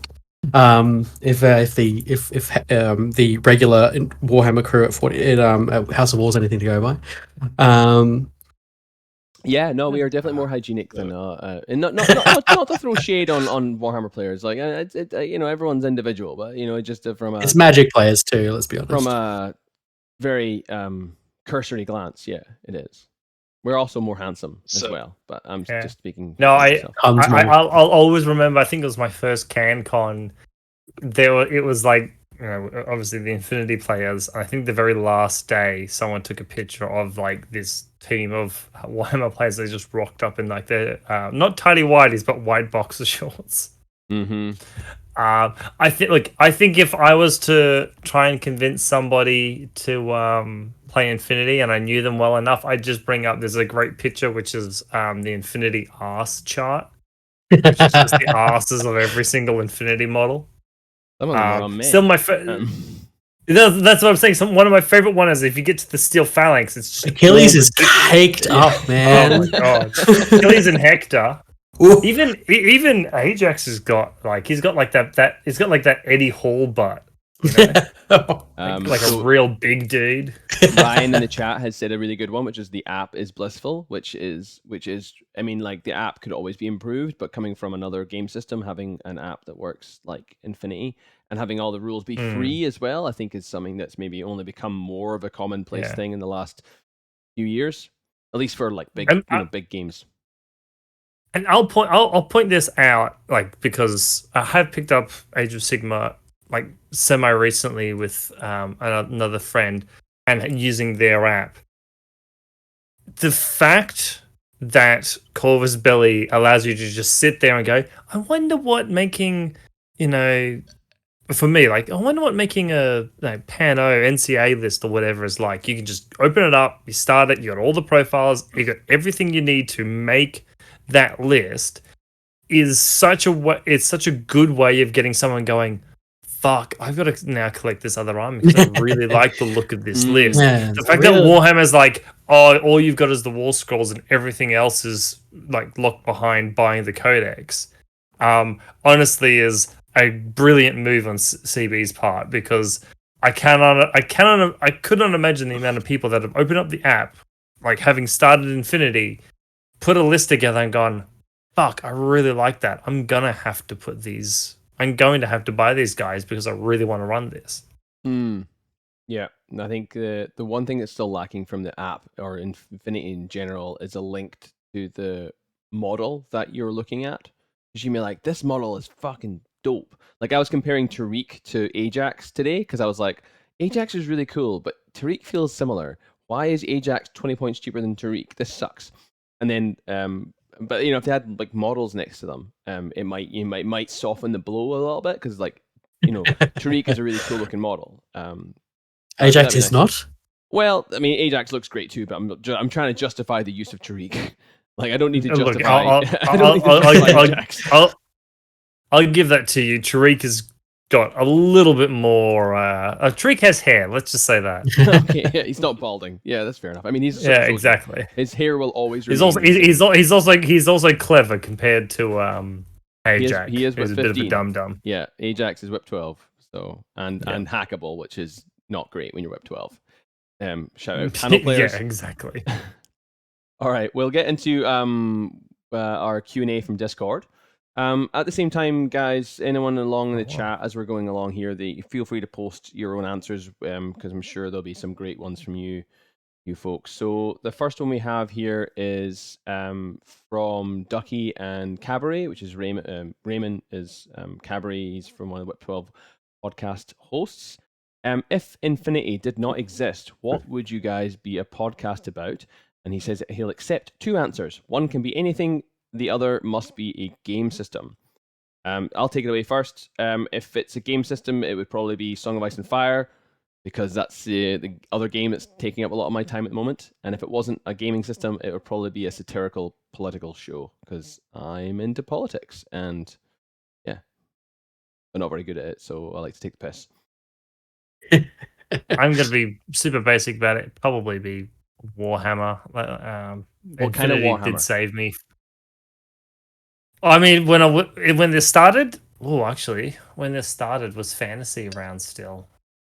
If the regular Warhammer crew at 40 at House of War is anything to go by. Yeah, no, we are definitely more hygienic than and not to throw shade on Warhammer players. Like everyone's individual, but just from it's Magic players too. Let's be honest. From a very cursory glance, yeah, it is. We're also more handsome as well, but I'm just speaking. No, I'll always remember. I think it was my first CanCon. It was like obviously the Infinity players. I think the very last day, someone took a picture of like this team of Warhammer players. They just rocked up in like their not tidy whities, but white boxer shorts. Mm-hmm. I think if I was to try and convince somebody to play Infinity and I knew them well enough, I'd just bring up. There's a great picture which is the Infinity arse chart, which is just the arses of every single Infinity model. Still my that's what I'm saying. One of my favorite ones is if you get to the Steel Phalanx, it's just Achilles is caked up, man. Oh my god, Achilles and Hector. Even Ajax has got like he's got like that Eddie Hall butt. You know? like a real big dude. Ryan in the chat has said a really good one, which is the app is blissful, which is I mean, like the app could always be improved, but coming from another game system, having an app that works like Infinity and having all the rules be free as well, I think is something that's maybe only become more of a commonplace thing in the last few years, at least for like big big games. And I'll point this out, like, because I have picked up Age of Sigmar like semi recently with another friend and using their app. The fact that Corvus Belli allows you to just sit there and go, I wonder what making, you know, for me, like, I wonder what making a Pano NCA list or whatever is like. You can just open it up, you start it, you got all the profiles, you got everything you need to make that list. Is such a good way of getting someone going, fuck, I've got to now collect this other army because I really like the look of this list. Yeah, the fact that Warhammer's like, oh, all you've got is the war scrolls and everything else is like locked behind buying the codex, honestly is a brilliant move on CB's part, because I could not imagine the amount of people that have opened up the app, like having started Infinity, put a list together and gone, fuck, I really like that. I'm going to have to buy these guys because I really want to run this. Yeah, I think the one thing that's still lacking from the app or Infinity in general is a link to the model that you're looking at. Because you may be like, this model is fucking dope. Like I was comparing Tariq to Ajax today because I was like, Ajax is really cool, but Tariq feels similar. Why is Ajax 20 points cheaper than Tariq? This sucks. And then but if they had like models next to them, it might soften the blow a little bit because like Tariq is a really cool looking model. Ajax is not. Well, I mean Ajax looks great too, but I'm trying to justify the use of Tariq. Like I don't need to justify. Ajax. I'll give that to you. Tariq has got a little bit more. Tariq has hair. Let's just say that. Okay, yeah, he's not balding. Yeah, that's fair enough. I mean, exactly. His hair will always. He's also clever compared to Ajax. He is who's a bit of a dum-dum. Yeah, Ajax is whip 12, so and hackable, which is not great when you're whip 12. Shout out panel players. Yeah, exactly. All right, we'll get into our Q&A from Discord. At the same time, guys, anyone along in the chat as we're going along here, feel free to post your own answers because I'm sure there'll be some great ones from you folks. So the first one we have here is from Ducky and Cabaret, which is Raymond. Raymond is Cabaret. He's from one of the Whip 12 podcast hosts. If Infinity did not exist, what would you guys be a podcast about? And he says he'll accept two answers. One can be anything. The other must be a game system. I'll take it away first. If it's a game system, it would probably be Song of Ice and Fire, because that's the other game that's taking up a lot of my time at the moment. And if it wasn't a gaming system, it would probably be a satirical political show, because I'm into politics and I'm not very good at it, so I like to take the piss. I'm going to be super basic about it. Probably be Warhammer. What kind of Warhammer? Did save me. I mean, when this started, when this started was fantasy round still.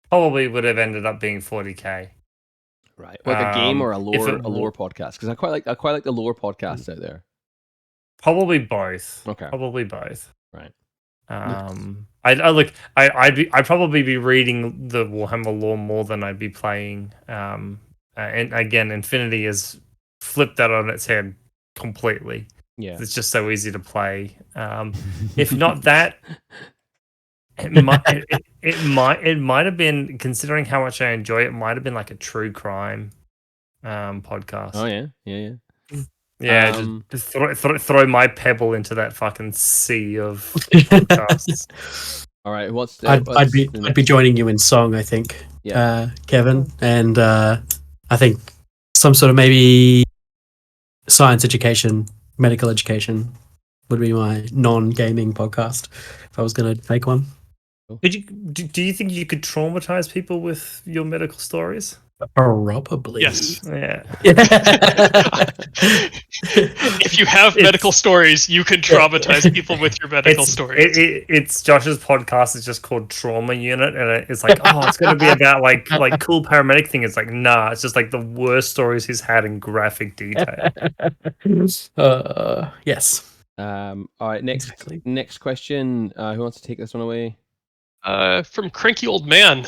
Probably would have ended up being 40k. Right, like a game or a lore podcast, because I quite like the lore podcasts out there. Probably both. Okay, probably both. Right. I'd probably be reading the Warhammer lore more than I'd be playing. And again, Infinity has flipped that on its head completely. Yeah, it's just so easy to play. If not that, it might have been, considering how much I enjoy it, might have been like a true crime podcast. Oh yeah. Yeah, just throw my pebble into that fucking sea of podcasts. All right, I'd be joining you in song, I think. Yeah, Kevin, and I think some sort of maybe science education, medical education would be my non-gaming podcast if I was going to make one. Do you think you could traumatize people with your medical stories? Probably. Yes. Yeah. If you have medical stories, you can traumatize people with your medical stories. It's Josh's podcast. It's just called Trauma Unit, and it's like, oh, it's going to be about like cool paramedic thing. It's like, nah, it's just like the worst stories he's had in graphic detail. Yes. All right. Next question. Who wants to take this one away? From Cranky Old Man.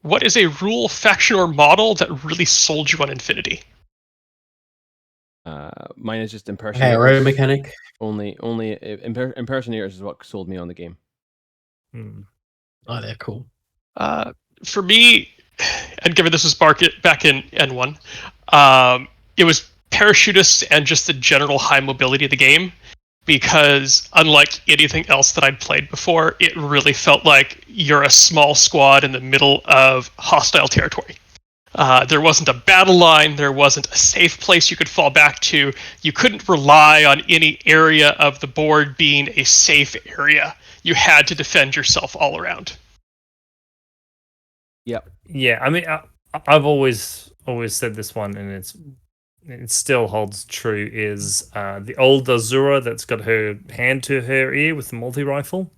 What is a rule, faction, or model that really sold you on Infinity? Mine is just impersonators. Arrow mechanic. Only impersonators is what sold me on the game. Oh, they're cool. For me, and given this was back in N1, it was parachutists and just the general high mobility of the game. Because unlike anything else that I'd played before, it really felt like you're a small squad in the middle of hostile territory. There wasn't a battle line, there wasn't a safe place you could fall back to. You couldn't rely on any area of the board being a safe area. You had to defend yourself all around. Yep. Yeah, I mean, I've always said this one, and it still holds true, is the old Azura that's got her hand to her ear with the multi-rifle,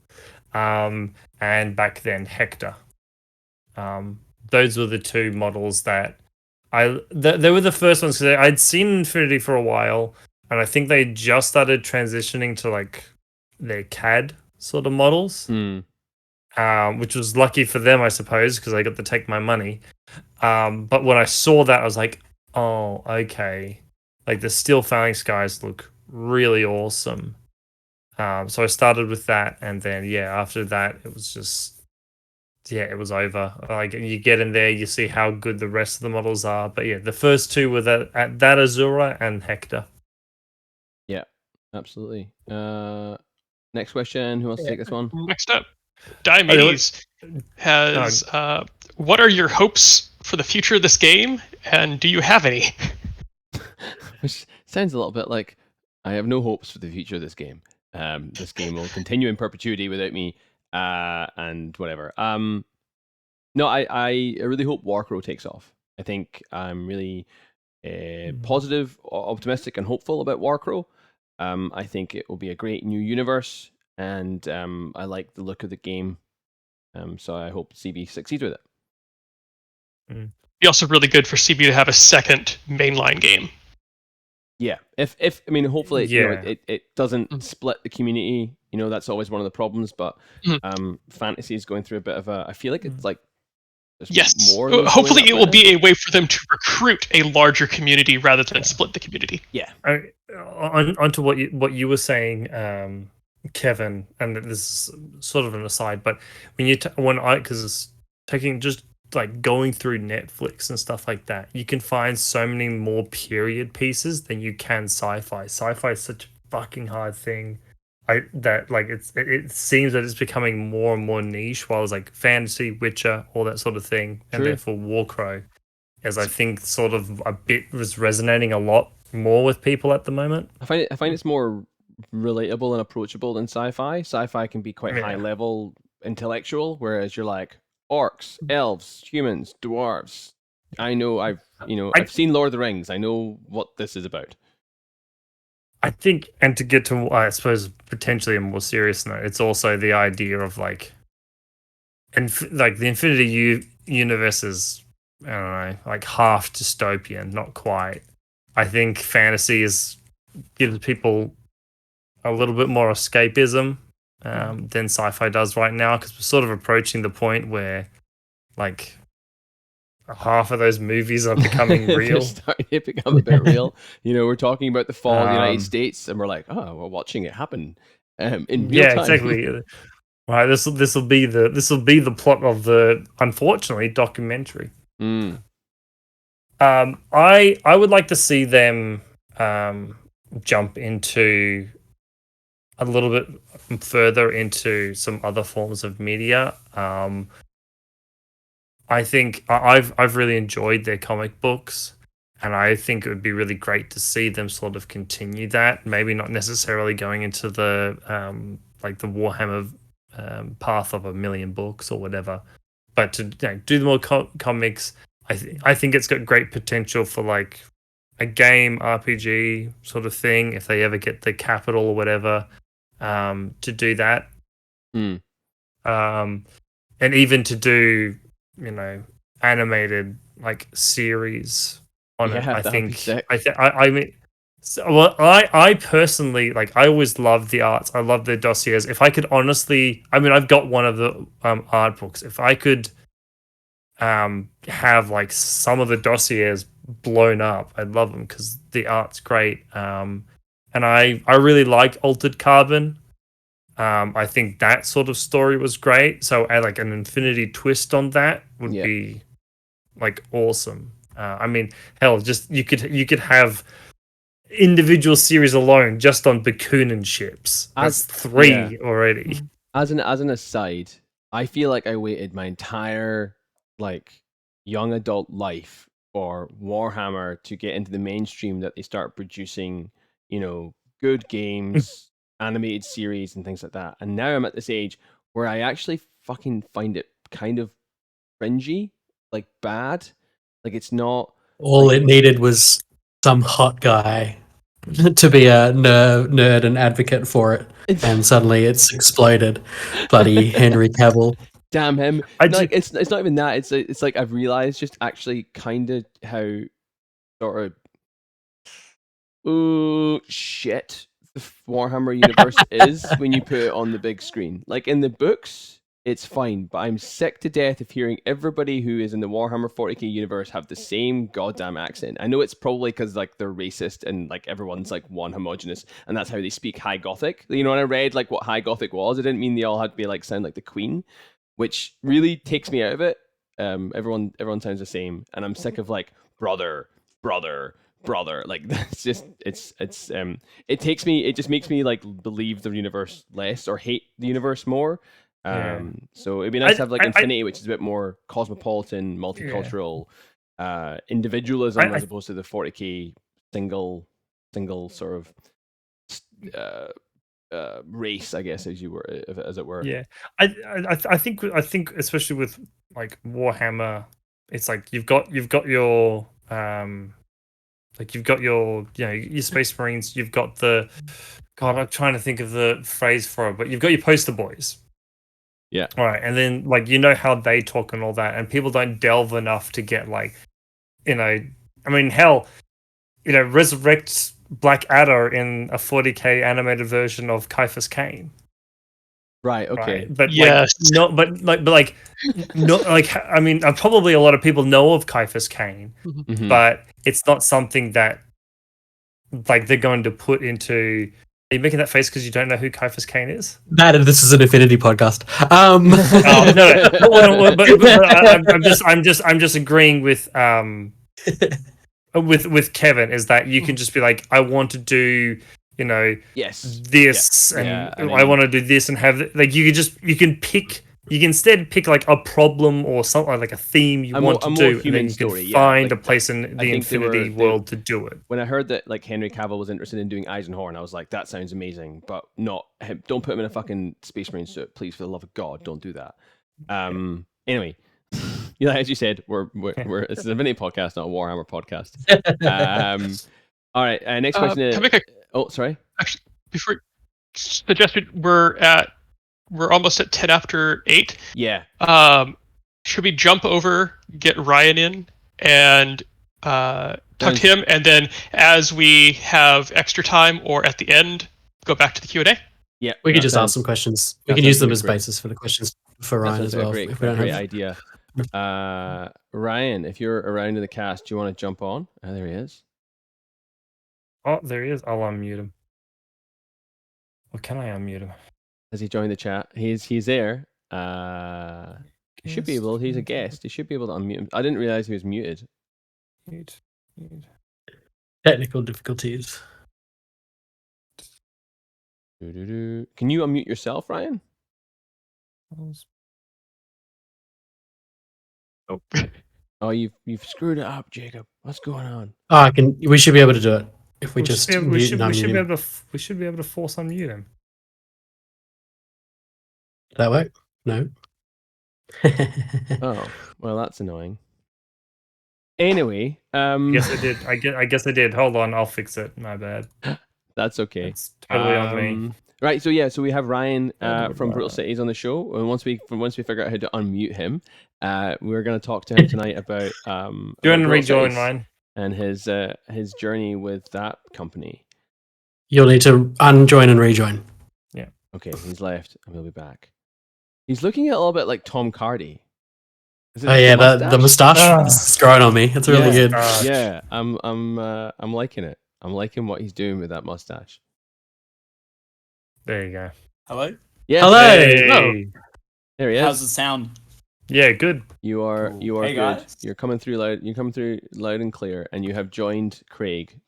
and back then Hector. Those were the two models that they were the first ones, because I'd seen Infinity for a while, and I think they just started transitioning to like their CAD sort of models, which was lucky for them, I suppose, because I got to take my money. But when I saw that, I was like, oh, okay. Like the Steel Phalanx guys look really awesome. So I started with that, and then after that it was just it was over. Like you get in there, you see how good the rest of the models are. But the first two were that Azura and Hector. Yeah, absolutely. Next question. Who wants to take this one? Next up, Diomedes has what are your hopes for the future of this game, and do you have any? Which sounds a little bit like I have no hopes for the future of this game. This game will continue in perpetuity without me, and whatever. No, I really hope Warcrow takes off. I think I'm really positive, optimistic, and hopeful about Warcrow. I think it will be a great new universe, and I like the look of the game. So I hope CB succeeds with it. It'd be also really good for CB to have a second mainline game. Yeah, if I mean, hopefully, it doesn't split the community. You know, that's always one of the problems. But fantasy is going through a bit of a. I feel like it's like more. Hopefully, it will be a way for them to recruit a larger community rather than split the community. Yeah. Onto what you were saying, Kevin, and this is sort of an aside, but when because it's taking just like going through Netflix and stuff like that, you can find so many more period pieces than you can sci-fi. Sci-fi is such a fucking hard thing. It seems that it's becoming more and more niche, while it's like fantasy, Witcher, all that sort of thing, and therefore Warcrow, as I think sort of a bit was resonating a lot more with people at the moment. I find it's more relatable and approachable than sci-fi. Sci-fi can be quite high level intellectual, whereas you're like orcs, elves, humans, dwarves. I've seen Lord of the Rings. I know what this is about. I think, and to get to, I suppose, potentially a more serious note, it's also the idea of like the Infinity universe is, I don't know, like half dystopian, not quite. I think fantasy gives people a little bit more escapism than sci-fi does right now, because we're sort of approaching the point where like half of those movies are becoming real. They're starting to become a bit real. You know, we're talking about the fall of the United States, and we're like, oh, we're watching it happen in real time. Exactly. Right. This will be the plot of the, unfortunately, documentary. I would like to see them jump into a little bit further into some other forms of media. I think I've really enjoyed their comic books, and I think it would be really great to see them sort of continue that. Maybe not necessarily going into the like the Warhammer path of 1 million books or whatever, but to do the more comics, I think it's got great potential for like a game RPG sort of thing if they ever get the capital or whatever to do that. And even to do, animated like series on it. I think. I mean, I personally like. I always loved the arts. I love the dossiers. If I could honestly, I've got one of the art books. If I could have like some of the dossiers blown up, I'd love them because the art's great. And I really like Altered Carbon. I think that sort of story was great. So like an infinity twist on that would be like awesome. Hell, just you could have individual series alone just on Bakunin ships. That's 3 already. As an aside, I feel like I waited my entire like young adult life for Warhammer to get into the mainstream that they start producing, good games. Animated series and things like that, and now I'm at this age where I actually fucking find it kind of cringy, like bad. Like it's not. All it needed was some hot guy to be a nerd and advocate for it, and suddenly it's exploded. Bloody Henry Cavill. Damn him! It's not even that. It's like I've realized just actually kind of how sort of shit the Warhammer universe is when you put it on the big screen. Like in the books, it's fine, but I'm sick to death of hearing everybody who is in the Warhammer 40k universe have the same goddamn accent. I know it's probably because like they're racist and like everyone's like one homogenous, and that's how they speak High Gothic. When I read like what High Gothic was, it didn't mean they all had to be like sound like the Queen, which really takes me out of it. Everyone sounds the same, and I'm sick of like brother. Like that's just it just makes me like believe the universe less or hate the universe more. So it'd be nice to have like Infinity, which is a bit more cosmopolitan, multicultural, individualism as opposed to the 40k single sort of race, I guess, as it were. Yeah, I think especially with like Warhammer, it's like you've got your like you've got your your Space Marines, you've got the I'm trying to think of the phrase for it, but you've got your poster boys. Yeah. All right, and then like how they talk and all that, and people don't delve enough to get like hell, resurrect Blackadder in a 40k animated version of Caiaphas Cain. Right. Okay. Right? But probably a lot of people know of Caiaphas Cain, but it's not something that like they're going to put into. Are you making that face because you don't know who Caiaphas Cain is? Matt, this is an Infinity podcast. But I'm just agreeing with Kevin is that you can just be like, I want to do this I want to do this and have like you can instead pick like a problem or something like a theme you want to do, and then you can find a place in the Infinity world to do it. When I heard that like Henry Cavill was interested in doing Eisenhorn, I was like, that sounds amazing, but not him. Don't put him in a fucking Space Marine suit, please, for the love of God, don't do that. Anyway, as you said, we're this is an Infinity podcast, not a Warhammer podcast. All right, next question. Sorry. Actually, before suggested, we're almost at 10 after 8. Yeah. Should we jump over, get Ryan in, and talk to him, and then as we have extra time or at the end, go back to the Q&A? Yeah, we could just ask some questions. We can use them as basis for the questions for Ryan as well. Great idea. Ryan, if you're around in the cast, do you want to jump on? There he is. Oh, there he is. I'll unmute him. Or can I unmute him? Has he joined the chat? He's there. He should be able. He's a guest. He should be able to unmute him. I didn't realize he was muted. Mute. Technical difficulties. Can you unmute yourself, Ryan? Oh, you've screwed it up, Jacob. What's going on? We should be able to do it if we just. We should be able to force unmute him. That work? No. Oh, well, that's annoying. Anyway, I guess I did. I guess I did. Hold on, I'll fix it. My bad. That's okay. It's totally on me. Right, so we have Ryan from Brutal Cities on the show, and once we figure out how to unmute him, we're going to talk to him tonight about Do you want to rejoin, Ryan? And his journey with that company. You'll need to unjoin and rejoin. Yeah. Okay, he's left, and we'll be back. He's looking a little bit like Tom Cardy. Oh yeah, the mustache is growing on me. It's really good. Yeah, I'm liking it. I'm liking what he's doing with that mustache. There you go. Hello? Yeah. Hello. Hey. Oh. There he is. How's the sound? Yeah, good. You are Cool. good. Guys. You're coming through loud and clear, and you have joined Craig.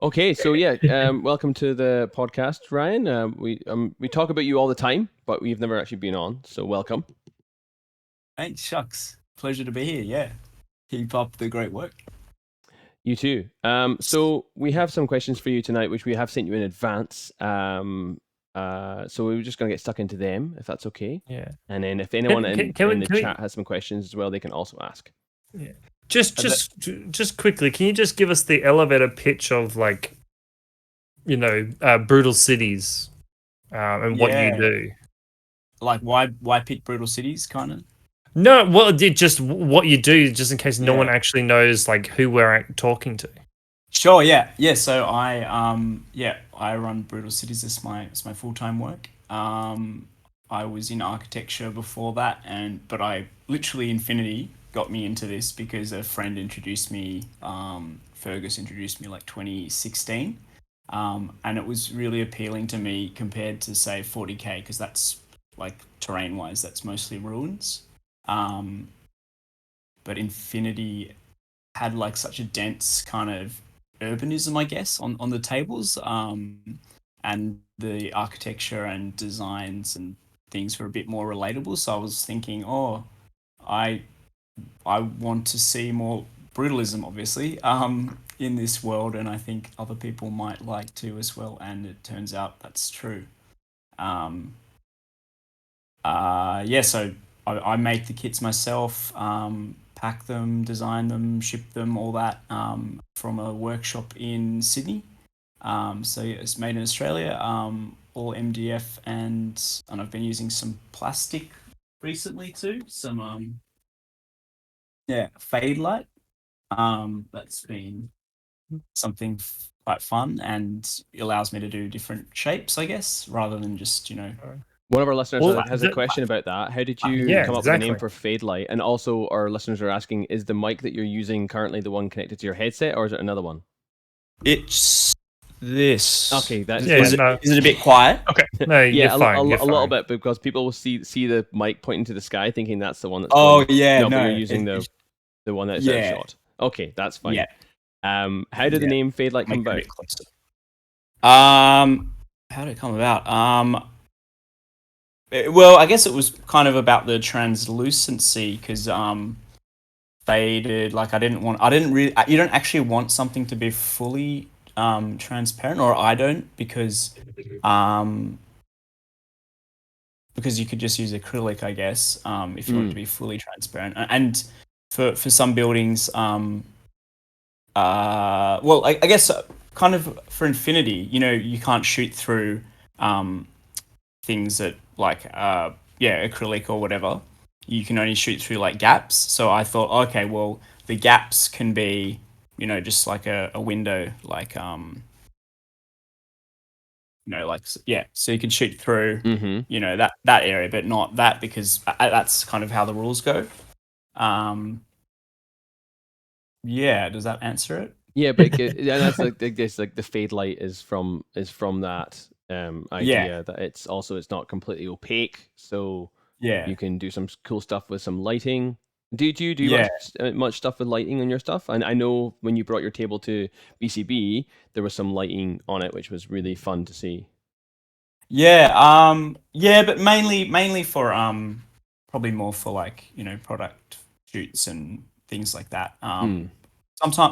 Okay, so yeah, welcome to the podcast, Ryan. We talk about you all the time, but we've never actually been on, so welcome. Hey, shucks. Pleasure to be here, yeah. Keep up the great work. You too. So we have some questions for you tonight, which we have sent you in advance. So we're just going to get stuck into them, if that's okay. Yeah. And then if anyone in the chat has some questions as well, they can also ask. Yeah. Just quickly, can you just give us the elevator pitch of Brutal Cities, and what you do? Like why pick Brutal Cities, kind of? No, well, just what you do, just in case no one actually knows who we're talking to. Sure, yeah. So I run Brutal Cities as my full-time work. I was in architecture before that, but I literally Infinity got me into this because a friend introduced me, Fergus introduced me 2016. And it was really appealing to me compared to say 40k, because that's terrain wise that's mostly ruins. But Infinity had such a dense kind of urbanism, I guess, on the tables, and the architecture and designs and things were a bit more relatable. So I was thinking, I want to see more brutalism, obviously, in this world, and I think other people might like to as well. And it turns out that's true. So I make the kits myself, pack them, design them, ship them, all that, from a workshop in Sydney. So yeah, it's made in Australia, all MDF, and I've been using some plastic recently too, some fade light. That's been something quite fun, and allows me to do different shapes, I guess, rather than just One of our listeners has a question about that. How did you come up with a name for Fade Light? And also, our listeners are asking, is the mic that you're using currently the one connected to your headset, or is it another one? It's this. Okay, that's is it a bit quiet? Okay, no, you're fine. A little bit, because people will see the mic pointing to the sky, thinking that's the one that's. But you're using the one that's out of shot. Okay, that's fine. Yeah. How did the name Fade Light come about? How did it come about? Well, I guess it was kind of about the translucency, because faded. You don't actually want something to be fully transparent, or I don't, because you could just use acrylic, I guess, if you want it to be fully transparent. And for some buildings, I guess kind of for Infinity, you can't shoot through things that acrylic or whatever. You can only shoot through gaps. So I thought, okay, well, the gaps can be, just a window, so you can shoot through, that area, but not that, because that's kind of how the rules go. Does that answer it? Yeah, but that's the Fade Light is from that idea that it's not completely opaque, so you can do some cool stuff with some lighting. Do you do much stuff with lighting on your stuff? And I know when you brought your table to BCB, there was some lighting on it, which was really fun to see. But mainly for probably more for product shoots and things like that.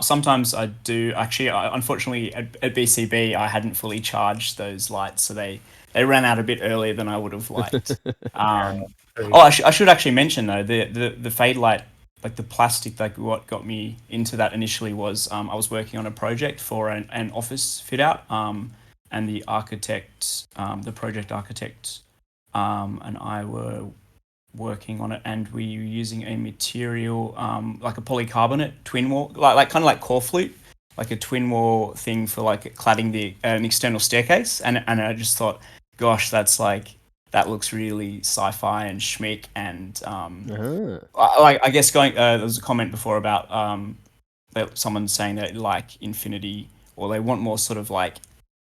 Sometimes I do. Actually, unfortunately, at BCB, I hadn't fully charged those lights, so they they ran out a bit earlier than I would have liked. I should actually mention though the fade light, like the plastic, like what got me into that initially was I was working on a project for an office fit out, and the architect, the project architect, and I were working on it, and we were using a material like a polycarbonate twin wall, like kind of like core flute, like a twin wall thing for like cladding an external staircase, and I just thought, gosh, that looks really sci-fi and schmick, and I guess there was a comment before about that someone saying that like Infinity, or they want more sort of like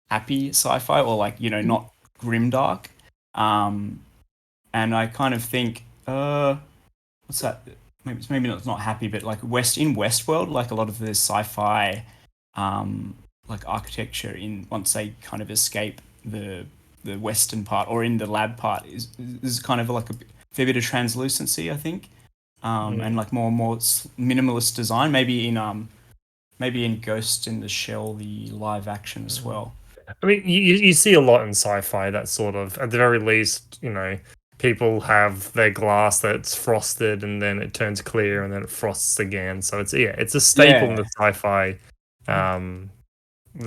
happy sci-fi, or like, you know, not grimdark. And I kind of think, what's that? Maybe not happy, but like in Westworld, like a lot of the sci-fi, like architecture once they kind of escape the western part, or in the lab part, is kind of like a fair bit of translucency, I think, and like more minimalist design. Maybe in Ghost in the Shell, the live action as well. I mean, you see a lot in sci-fi that sort of, at the very least, you know, people have their glass that's frosted and then it turns clear and then it frosts again. So it's a staple in the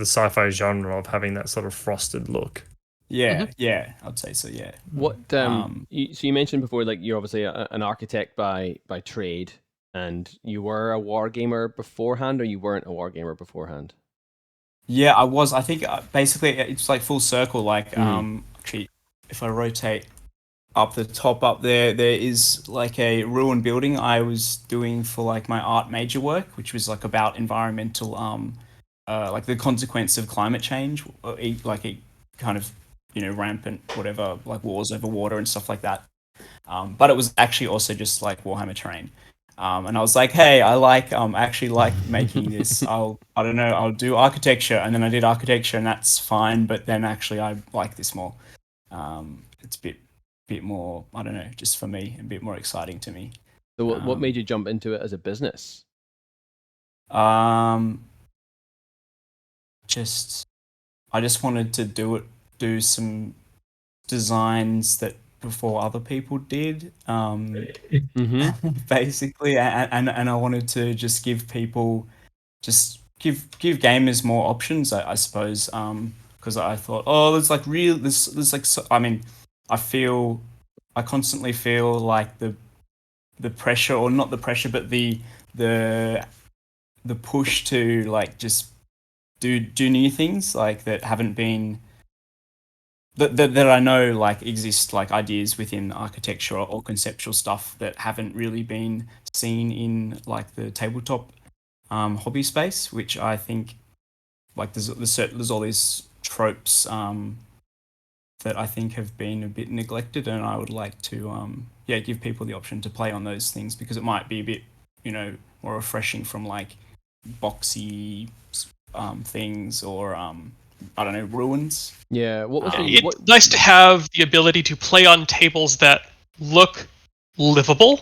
sci-fi genre of having that sort of frosted look. Yeah, I'd say so. Yeah. What so you mentioned before, like you're obviously an architect by trade, and you were a wargamer beforehand, or you weren't a wargamer beforehand? Yeah, I was. I think basically it's like full circle. Like actually, if I rotate up the top up there is like a ruined building I was doing for like my art major work, which was like about environmental like the consequence of climate change, like a kind of, you know, rampant whatever, like wars over water and stuff like that. But it was actually also just like Warhammer terrain. And I was like, hey, I actually like making this. I'll do architecture, and then I did architecture, and that's fine. But then actually, I like this more. It's a bit more, I don't know, just for me, a bit more exciting to me. So what made you jump into it as a business? I just wanted to do some designs that before other people did, basically, and I wanted to just give people, give gamers more options, I suppose, because I thought, there's like I mean, I constantly feel like the pressure, or not the pressure, but the push to like just do new things, like that haven't been that I know like exist, like ideas within architecture or conceptual stuff that haven't really been seen in like the tabletop hobby space, which I think like there's all these tropes that I think have been a bit neglected, and I would like to give people the option to play on those things, because it might be a bit, you know, more refreshing from like boxy things, or I don't know, ruins. Yeah, it's nice to have the ability to play on tables that look livable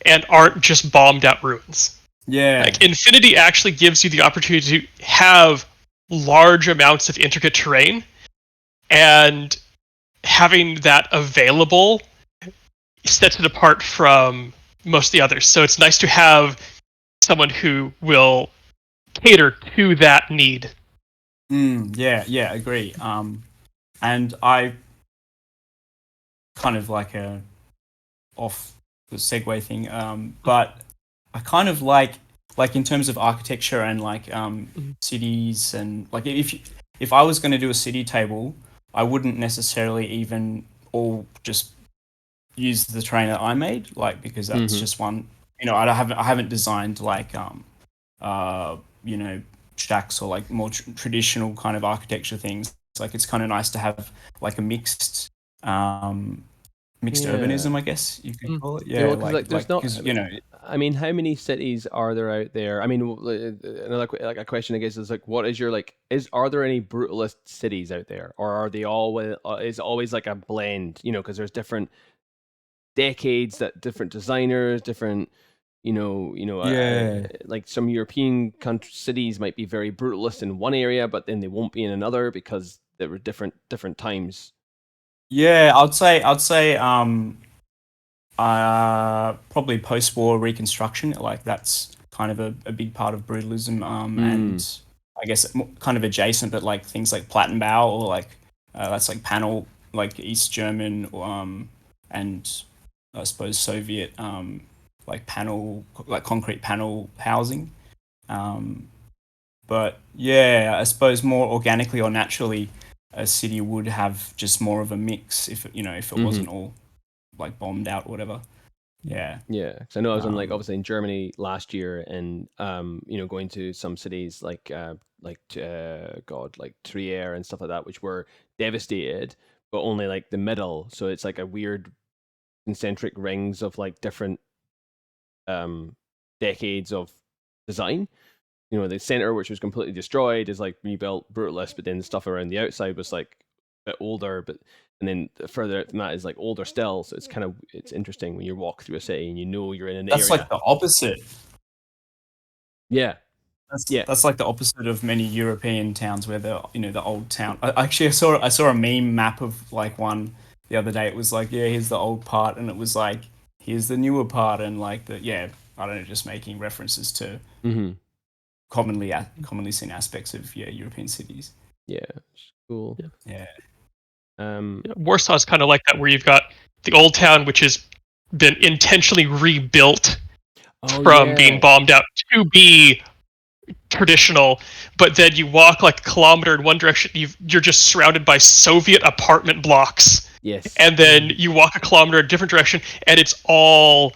and aren't just bombed out ruins. Yeah, like Infinity actually gives you the opportunity to have large amounts of intricate terrain, and having that available sets it apart from most of the others. So it's nice to have someone who will cater to that need. Yeah, agree. And I kind of like a off the segue thing, but I kind of like in terms of architecture and like cities, and like if I was going to do a city table, I wouldn't necessarily even all just use the terrain that I made, like, because that's just one. You know, I haven't designed like you know, shacks or like more traditional kind of architecture things. Like it's kind of nice to have like a mixed urbanism, I guess you could call it. Yeah, like there's not, you know, I mean, how many cities are there out there? I mean, another like a question I guess is like, what is your are there any brutalist cities out there, or are they all is always like a blend? You know, because there's different decades, that different designers, different. Like some European cities might be very brutalist in one area, but then they won't be in another because that were different times? Yeah, I'd say probably post-war reconstruction. Like that's kind of a big part of brutalism, and I guess kind of adjacent, but like things like Plattenbau or like that's like panel, like East German, and I suppose Soviet like panel, like concrete panel housing. But yeah, I suppose more organically or naturally, a city would have just more of a mix if it wasn't all like bombed out or whatever. Yeah. Yeah, because I know I was in like obviously in Germany last year, and going to some cities like Trier and stuff like that, which were devastated, but only like the middle. So it's like a weird concentric rings of like different decades of design. The center, which was completely destroyed, is like rebuilt brutalist, but then the stuff around the outside was like a bit older, and then further out than that is like older still. So it's interesting when you walk through a city and you're in an area. That's like the opposite. Yeah. That's like the opposite of many European towns where the old town. I saw a meme map of like one the other day. It was like, yeah, here's the old part, and it was like, here's the newer part, and like I don't know, just making references to commonly seen aspects of European cities. Yeah, cool. Yeah. Warsaw's kind of like that, where you've got the old town, which has been intentionally rebuilt from being bombed out to be traditional, but then you walk like a kilometer in one direction, you're just surrounded by Soviet apartment blocks. Yes. And then you walk a kilometer in a different direction, and it's all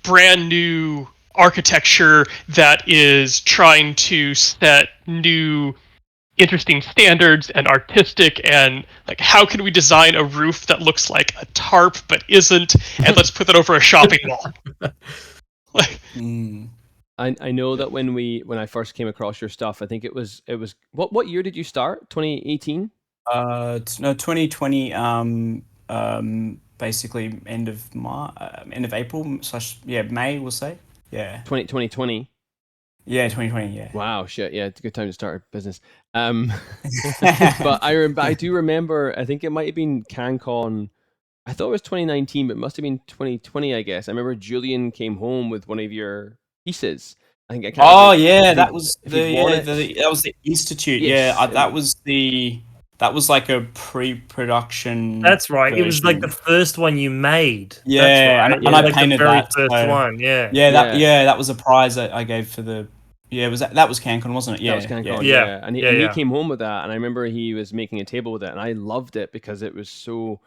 brand new architecture that is trying to set new interesting standards and artistic, and like, how can we design a roof that looks like a tarp but isn't, and let's put that over a shopping mall. I know that when I first came across your stuff, I think it was what year did you start? 2018? No, 2020. Basically end of April / May, we'll say. Yeah. 2020. Yeah, 2020. Yeah. Wow, shit. Yeah, it's a good time to start a business. But I do remember. I think it might have been CanCon. I thought it was 2019, but it must have been 2020. I guess I remember Julian came home with one of your pieces. I think. That was the Institute. Yes. Yeah, that was like a pre-production. That's right. version. It was like the first one you made. Yeah, that's right. and I painted the very that first one. Yeah. That was a prize that I gave for the. Yeah, that was CanCon, wasn't it? Yeah, that was CanCon. Yeah. And he came home with that, and I remember he was making a table with it, and I loved it because it was so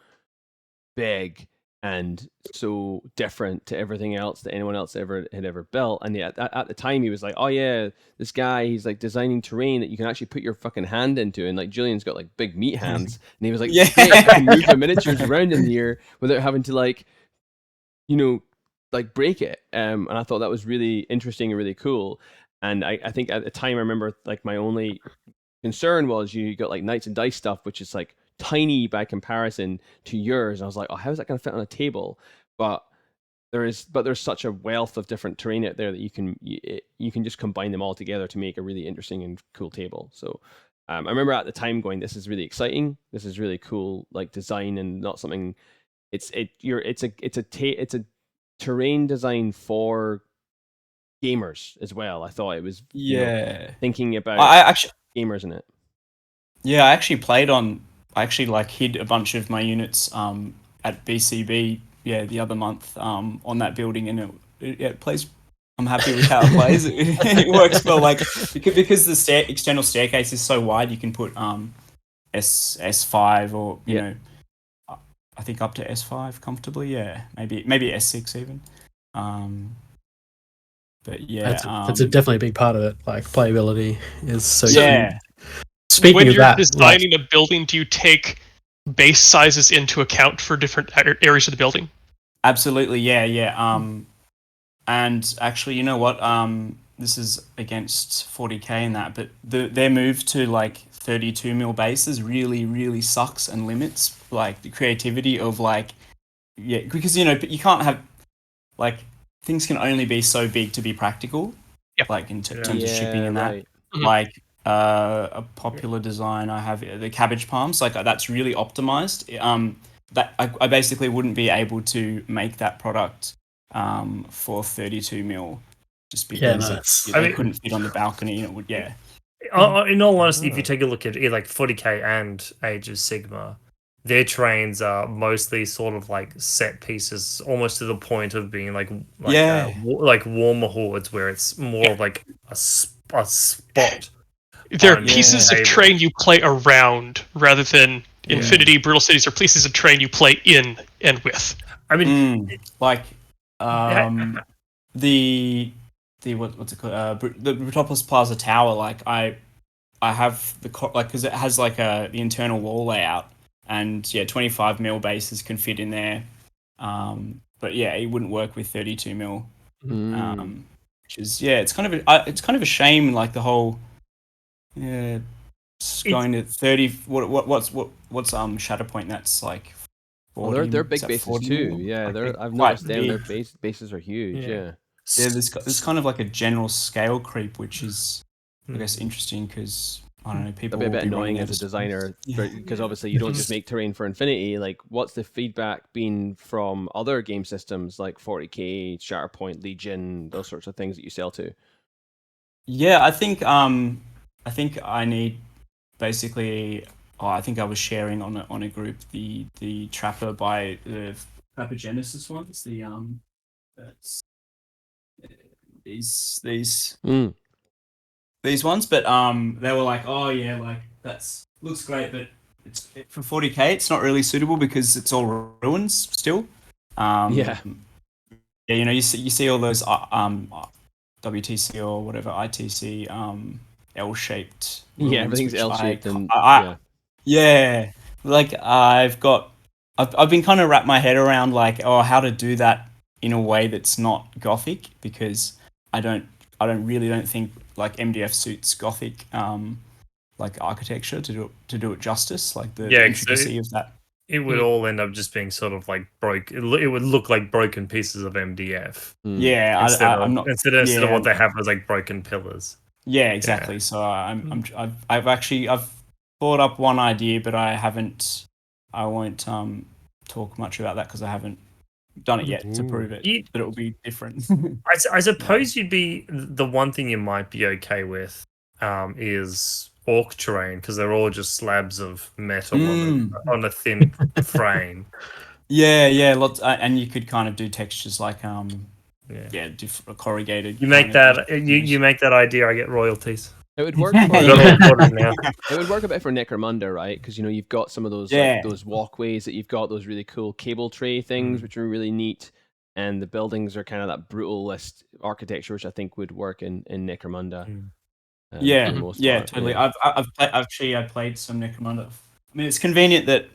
big and so different to everything else that anyone else had ever built. And yet at the time he was like, oh yeah, this guy, he's like designing terrain that you can actually put your fucking hand into, and like Julian's got like big meat hands, and he was like, great, I can move the miniatures around in here without having to like break it. And I thought that was really interesting and really cool. And I think at the time I remember like my only concern was you got like Knights and Dice stuff, which is like tiny by comparison to yours. And I was like, oh, how is that going to fit on a table? But there's such a wealth of different terrain out there that you can just combine them all together to make a really interesting and cool table. So I remember at the time going, this is really exciting. This is really cool, like design, and not something. It's a terrain design for gamers as well. I thought it was thinking about gamers in it. Yeah, I actually like hid a bunch of my units at BCB the other month on that building, and it plays. I'm happy with how it plays. It works well, like because the external staircase is so wide, you can put S5 or you know, I think up to S5 comfortably. Yeah, maybe S6 even. But yeah, that's definitely a big part of it. Like playability is so. Yeah. Speaking when of you're that, designing a building, do you take base sizes into account for different areas of the building? Absolutely, yeah. And actually, you know what? This is against 40k and that, but their move to like 32 mil bases really, really sucks and limits like the creativity of like, because but you can't have like things can only be so big to be practical. Yeah. Like in terms of shipping and that. Right. Like a popular design I have, the cabbage palms. Like that's really optimized. That I basically wouldn't be able to make that product for 32 mil, just because it couldn't fit on the balcony. And it would, In all honesty, if you take a look at like 40k and Age of Sigma, their trains are mostly sort of like set pieces, almost to the point of being like warmer hordes, where it's more of like a spot. They're pieces of terrain you play around, rather than Infinity Brutal Cities are pieces of terrain you play in and with. I mean, the what's it called? The Metropolis Plaza Tower. Like I have because it has like the internal wall layout, and 25 mil bases can fit in there. But it wouldn't work with 32 mil. Which is it's kind of a shame. Like the whole going to 30. What's Shatterpoint? That's like 40, well, they're big bases too. Mil? Yeah, I've noticed their bases are huge. Yeah, there's kind of like a general scale creep, which is I guess interesting because I don't know, people that'd be a bit will annoying as a designer because obviously you don't just make terrain for Infinity. Like, what's the feedback been from other game systems like 40k, Shatterpoint, Legion, those sorts of things that you sell to? Yeah, I think I need basically. I think I was sharing on a group the Trapper by the Trapper Genesis ones. The that's these ones, but they were like, oh yeah, like that's looks great, but it's for 40k it's not really suitable because it's all ruins still. You know, you see all those WTC or whatever ITC L-shaped ruins, everything's L-shaped and like I've been kind of wrapped my head around like how to do that in a way that's not gothic, because I don't think like MDF suits gothic like architecture to do it justice, like the intricacy of that. It would all end up just being sort of like broke. It would look like broken pieces of MDF. Yeah, instead of what they have as like broken pillars. Yeah, exactly. Yeah. So I've thought up one idea, but I won't talk much about that because I haven't done it yet to prove it that it will be different. I suppose you'd be the one thing you might be okay with is orc terrain, because they're all just slabs of metal on a thin frame. Yeah, lots, and you could kind of do textures like corrugated. You make that you make that idea, I get royalties. It would work. It would work a bit for Necromunda, right? Because you've got some of those those walkways that you've got, those really cool cable tray things, which are really neat, and the buildings are kind of that brutalist architecture, which I think would work in Necromunda. Totally. Yeah. I've played some Necromunda. I mean, it's convenient that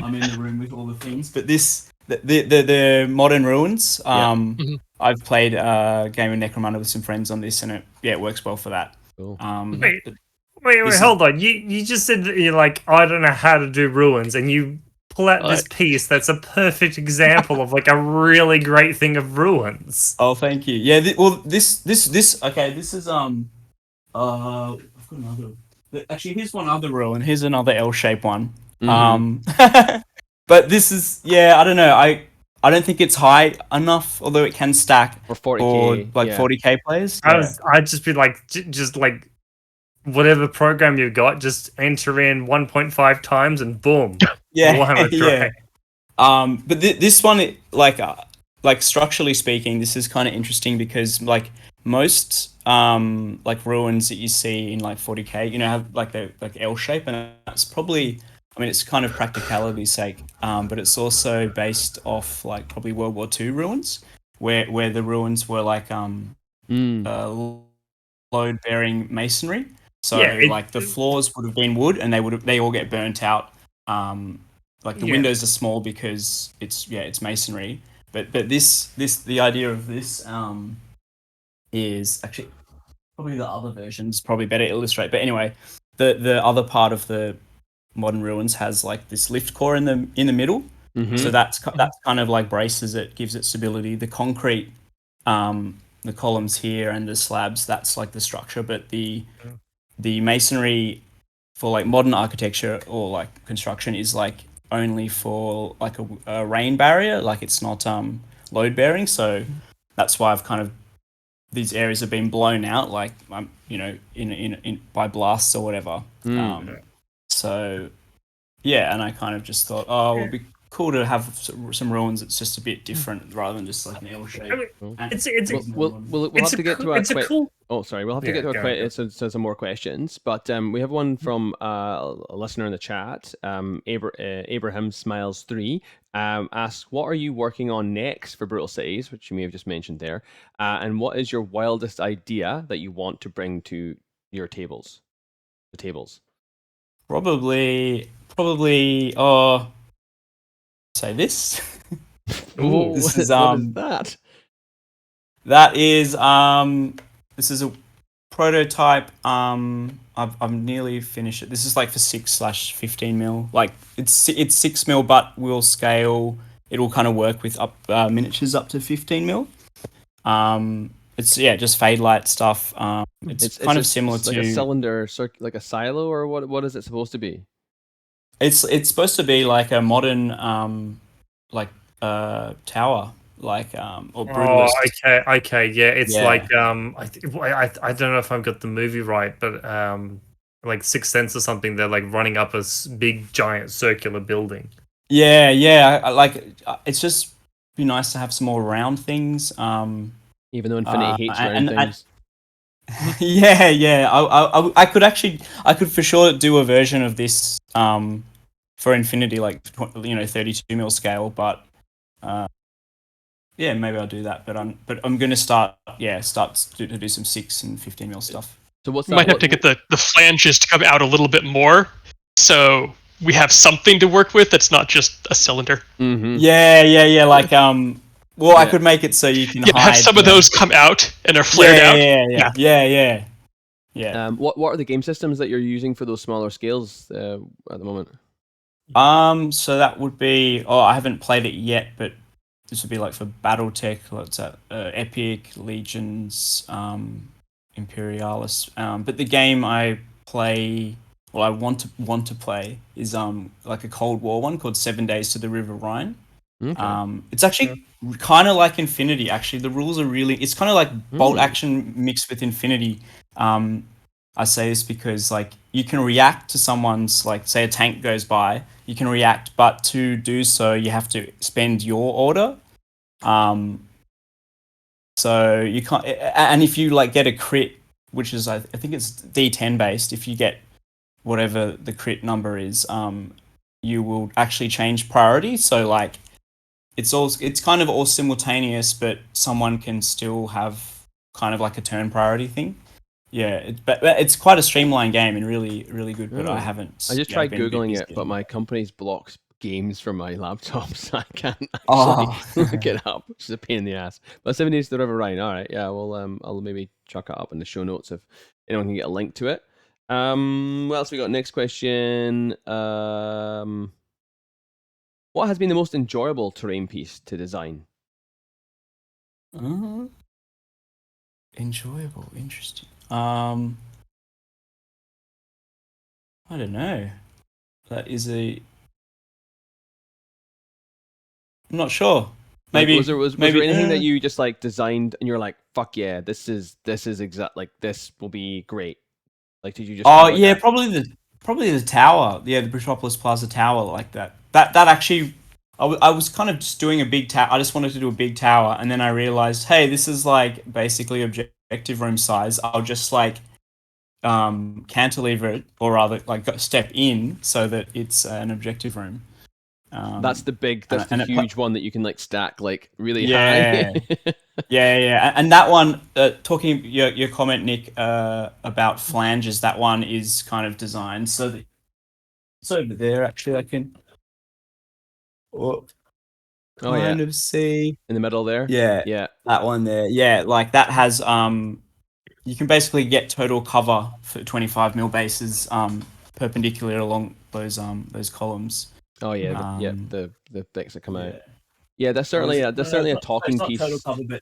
I'm in the room with all the things, but the modern ruins. I've played a game of Necromunda with some friends on this, and it works well for that. Cool. Wait, hold on. You just said that you're like, I don't know how to do ruins, and you pull out this piece that's a perfect example of like a really great thing of ruins. Oh, thank you. Yeah. This is I've got another. Actually, here's one other ruin. Here's another L-shaped one. But this is I don't know. I don't think it's high enough, although it can stack for 40k, 40k players. I'd just be like, just like whatever program you got, just enter in 1.5 times and boom. Yeah. But this one, like structurally speaking, this is kind of interesting because like most like ruins that you see in like 40k, have like the L shape, and that's probably. I mean, it's kind of practicality's sake, but it's also based off like probably World War II ruins, where the ruins were like load-bearing masonry. So like the floors would have been wood, and they all get burnt out. Like the windows are small because it's masonry. But the idea of this is actually probably the other versions probably better illustrate. But anyway, the other part of the modern ruins has like this lift core in the middle, so that's kind of like braces it, gives it stability. The concrete, the columns here and the slabs, that's like the structure, but the the masonry for like modern architecture or like construction is like only for like a rain barrier, like it's not load bearing. So that's why I've kind of these areas have been blown out, like you know, in by blasts or whatever. So yeah, and I kind of just thought, oh, it would be cool to have some ruins that's just a bit different rather than just like an L shape. We'll have to get to some more questions, but we have one from a listener in the chat. Abraham Smiles 3 asks, what are you working on next for Brutal Cities, which you may have just mentioned there, and what is your wildest idea that you want to bring to your tables? The tables. Probably. Say this. Ooh, this is what is that? That is this is a prototype. I've nearly finished it. This is like for 6/15 mil. Like it's 6 mil, but we'll scale. It'll kind of work with miniatures up to 15 mil. It's just fade light stuff. It's kind of similar to like a cylinder, like a silo, or what is it supposed to be? It's supposed to be like a modern tower, like or brutalist. Okay, yeah. It's like I don't know if I've got the movie right, but like Sixth Sense or something. They're like running up a big giant circular building. Yeah. I like it's just be nice to have some more round things. Even though Infinity hates round things. Yeah. I could for sure do a version of this for Infinity, like 32 mil scale, but maybe I'll do that. But I'm gonna start to do some 6 and 15 mil stuff. So what's that? You might have to get the flanges to come out a little bit more, so we have something to work with that's not just a cylinder. Mm-hmm. Yeah. Like I could make it so you can hide. Have some of those come out and are flared out. Yeah. What are the game systems that you're using for those smaller scales at the moment? So that would be. Oh, I haven't played it yet, but this would be like for BattleTech. What's that? Epic, Legions, Imperialis. But the game I play, well, I want to play is like a Cold War one called 7 Days to the River Rhine. Okay. It's actually kind of like Infinity. Actually, the rules are really. It's kind of like bolt action mixed with Infinity. I say this because like you can react to someone's, like, say a tank goes by, you can react, but to do so you have to spend your order. So you can't, and if you like get a crit, which is I think it's D10 based, if you get whatever the crit number is, you will actually change priority. So like it's kind of all simultaneous, but someone can still have kind of like a turn priority thing. Yeah, but it's quite a streamlined game and really, really good. But I haven't. I just tried Googling it, but my company's blocks games from my laptop, so I can't actually look it up, which is a pain in the ass. But 7 Days to the River Rhine. All right, yeah. Well, I'll maybe chuck it up in the show notes if anyone can get a link to it. What else we got? Next question. What has been the most enjoyable terrain piece to design? Enjoyable, interesting. I don't know. That is I'm not sure. Maybe was there anything that you just like designed and you're like, fuck yeah, this is exact, like this will be great. Like, did you just? Oh yeah, probably the tower. Yeah, the Metropolis Plaza Tower, like that. That actually, I was kind of just doing a big tower. I just wanted to do a big tower, and then I realized, hey, this is like basically objective room size. I'll just like cantilever it, or rather like step in so that it's an objective room. That's the huge one that you can like stack like really high. yeah. And that one, talking your comment, Nick, about flanges, that one is kind of designed so that it's over there. Actually, I can kind of see in the middle there. Yeah, that one there. Yeah, like that has you can basically get total cover for 25 mil bases perpendicular along those columns. Oh yeah, the things that come out. Yeah, that's certainly a talking piece. Not total cover, but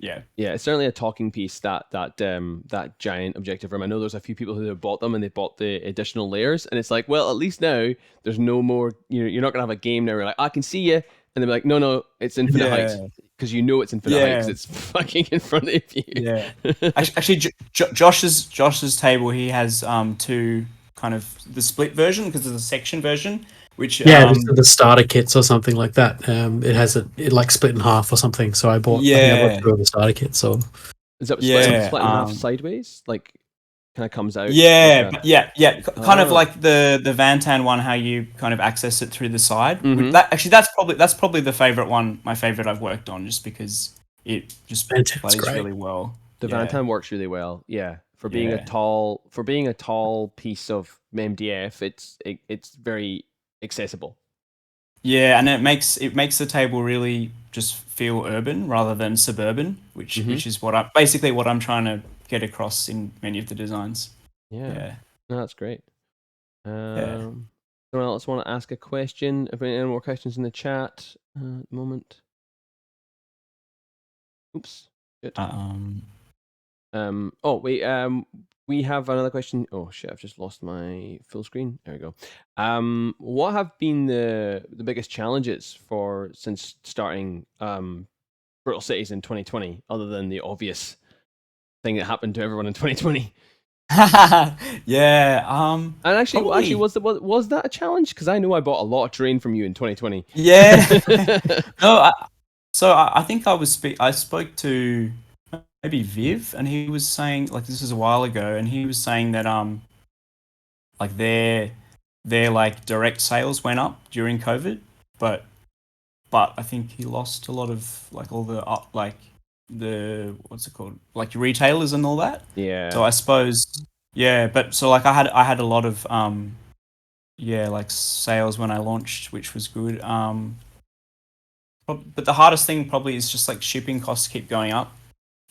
Yeah. Yeah, it's certainly a talking piece, that giant objective room. I know there's a few people who have bought them and they bought the additional layers, and it's like, well, at least now there's no more. You're not gonna have a game now where you're like, I can see you, and they're like, no, it's infinite height, because you know it's infinite height because it's fucking in front of you. Yeah. Actually, Josh's table, he has two kind of the split version because there's a section version. Which, the starter kits or something like that. It has it like split in half or something. So I bought two of the starter kits. So is that split in half sideways? Like kind of comes out. Yeah, kind of like the Vantan one, how you kind of access it through the side. Mm-hmm. That's probably the favorite one, my favorite I've worked on, just because it just plays really well. The Vantan works really well. Yeah. For being a tall piece of MDF, it's very accessible. Yeah, and it makes the table really just feel urban rather than suburban, which is what I'm trying to get across in many of the designs. Yeah. No, that's great. Someone else want to ask a question? If any more questions in the chat at the moment? Oops. Good. We have another question. Oh shit, I've just lost my full screen. There we go. What have been the biggest challenges since starting Brutal Cities in 2020, other than the obvious thing that happened to everyone in 2020? Yeah. And actually, was that a challenge? Because I know I bought a lot of terrain from you in 2020. Yeah. No. I think I spoke to maybe Viv, and he was saying, like, this was a while ago, and he was saying that like their like direct sales went up during COVID, but I think he lost a lot of like all the like the what's it called, like retailers and all that. Yeah. So I suppose but so like I had a lot of like sales when I launched, which was good. But the hardest thing probably is just like shipping costs keep going up.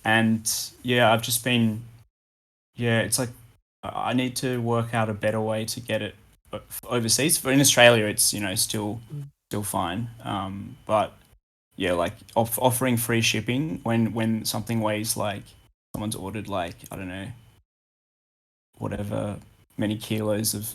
And I've just been, it's like I need to work out a better way to get it overseas. For in Australia, it's still fine. But like offering free shipping when something weighs like someone's ordered like I don't know, whatever many kilos of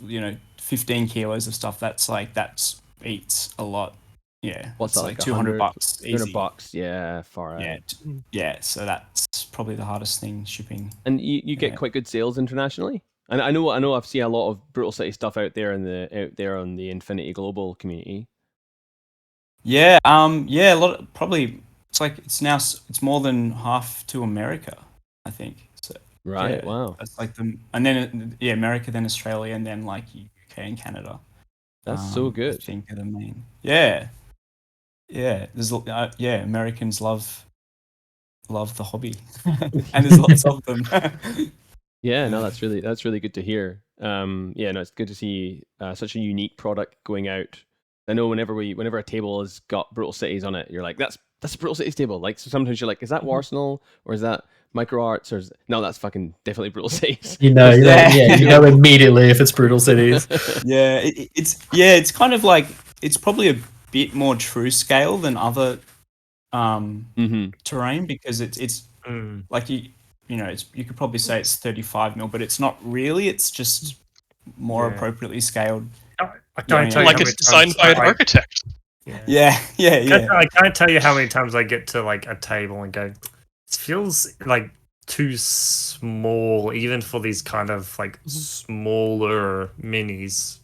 15 kilos of stuff. That's eats a lot. Yeah, what's that, like $200? $200, yeah, far out. Yeah. So that's probably the hardest thing, shipping. And you get quite good sales internationally. And I know I've seen a lot of Brutal City stuff out there on the Infinity Global community. Yeah, a lot of, probably it's more than half to America, I think. So, right, wow. That's like and then America, then Australia, and then like UK and Canada. That's so good. I think are the main. Yeah. There's Americans love the hobby, and there's lots of them. Yeah, no, that's really good to hear. It's good to see such a unique product going out. I know whenever a table has got Brutal Cities on it, you're like, that's a Brutal Cities table. Like, so sometimes you're like, is that Warsenal or is that Micro Arts or no, that's fucking definitely Brutal Cities. You know immediately if it's Brutal Cities. It's kind of like, it's probably a bit more true scale than other terrain, because it's like you could probably say it's 35 mil, but it's not really. It's just more appropriately scaled. I can't tell you like it's designed by an architect. Yeah. I can't tell you how many times I get to like a table and go, it feels like too small, even for these kind of like smaller minis.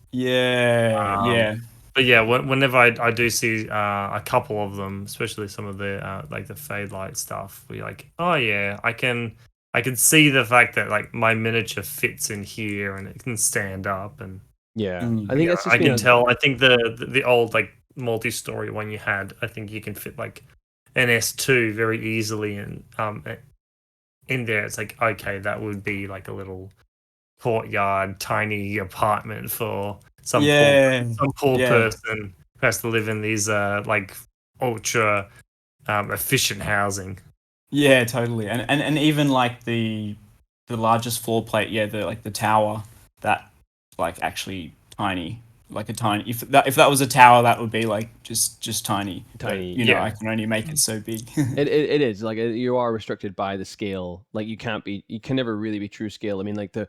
But whenever I do see a couple of them, especially some of the like the Fade Light stuff, we're like, oh yeah, I can see the fact that like my miniature fits in here and it can stand up, and I think that's just I can tell. I think the old like multi-story one you had, I think you can fit like an S2 very easily, and in there it's like, okay, that would be like a little courtyard, tiny apartment for some poor person who has to live in these like ultra efficient housing. Yeah, totally. And even like the largest floor plate, the tower, that like actually tiny. like a tiny. If that was a tower, that would be like just tiny. Tiny. But, I can only make it so big. It is like you are restricted by the scale. Like you can never really be true scale. I mean, like the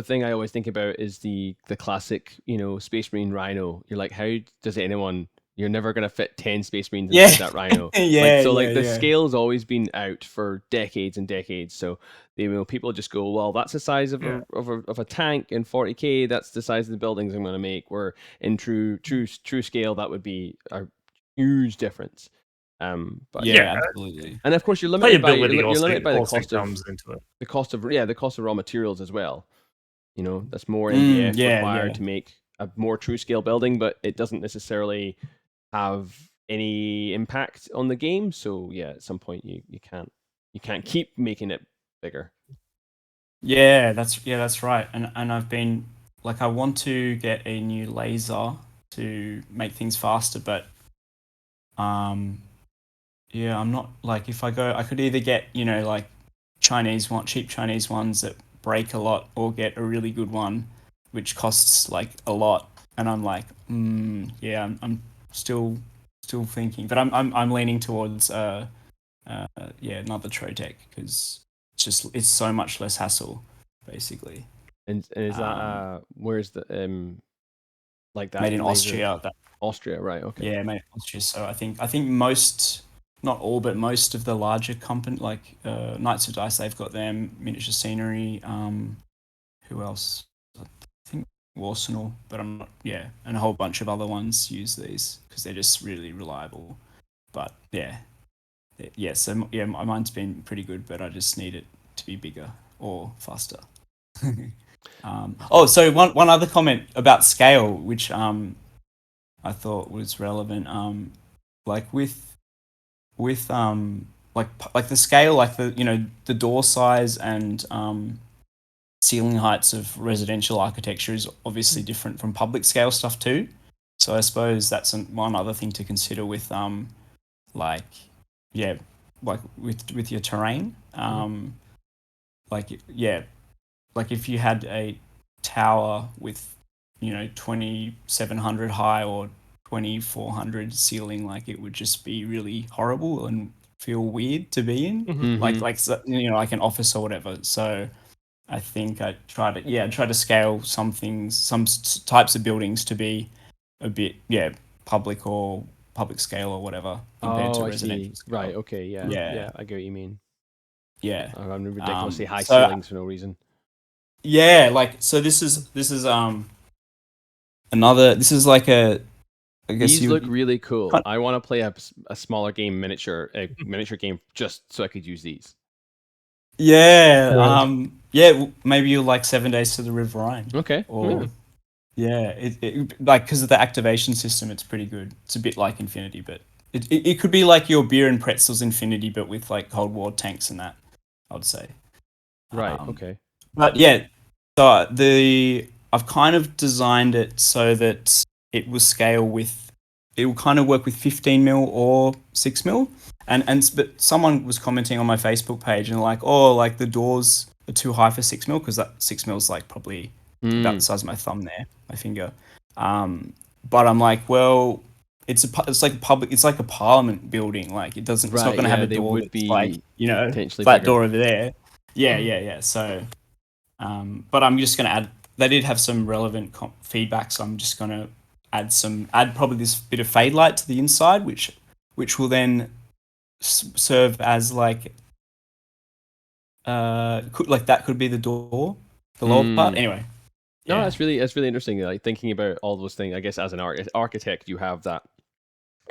thing I always think about is the classic, Space Marine Rhino. You're like, how does anyone? You're never gonna fit 10 Space Marines inside that Rhino. The scale's always been out for decades and decades. So people just go, well, that's the size of a tank in 40k. That's the size of the buildings I'm gonna make. Where in true scale, that would be a huge difference. But absolutely. And of course, you're limited by the cost of raw materials as well. That's more MDF required to make a more true scale building, but it doesn't necessarily have any impact on the game. So at some point you can't keep making it bigger. That's right. And I've been like, I want to get a new laser to make things faster, but I'm not like, if I go, I could either get like cheap Chinese ones that break a lot, or get a really good one which costs like a lot. And I'm like, I'm still thinking, but I'm leaning towards another Trotec, because it's so much less hassle, basically. And is that where's the like that made in laser? Austria? Austria, right? Okay. Yeah, made in Austria. So I think most, not all, but most of the larger company, like Knights of Dice, they've got them. Miniature Scenery. Who else? I think Arsenal, but I'm not. Yeah, and a whole bunch of other ones use these because they're just really reliable. But so mine's been pretty good, but I just need it to be bigger or faster. So one other comment about scale, which I thought was relevant. Like with like the scale, like the door size and ceiling heights of residential architecture is obviously different from public scale stuff too. So I suppose that's one other thing to consider with with your terrain. Like if you had a tower with 2,700 high or 2,400 ceiling, like it would just be really horrible and feel weird to be in. Mm-hmm. Like an office or whatever. So I think I try to scale some things, some types of buildings to be a bit public scale or whatever compared to residential scale. Right, okay, yeah, I get what you mean. Yeah, I'm ridiculously high ceilings for no reason. Yeah, like, so this is another. This is like a. I guess these look really cool. I want to play a smaller game, miniature game, just so I could use these. Yeah. Maybe you'll like 7 Days to the River Rhine. Okay. Or it like, because of the activation system, it's pretty good. It's a bit like Infinity, but it could be like your Beer and Pretzels Infinity, but with like Cold War tanks and that, I would say. Right. Okay. But yeah, so I've kind of designed it so that it will scale with, it will kind of work with 15 mil or 6 mil. But someone was commenting on my Facebook page and like, like the doors are too high for 6 mil, because that 6 mil is like probably about the size of my thumb there, my finger. But I'm like, well, it's like a parliament building. Like it's not going to have a door that's like, flat door over there. Yeah. So, but I'm just going to add. They did have some relevant feedback, so I'm just going to add probably this bit of fade light to the inside, which will then serve as like that could be the door, the lower part. Anyway. No, that's really interesting. Like thinking about all those things. I guess as an architect, you have that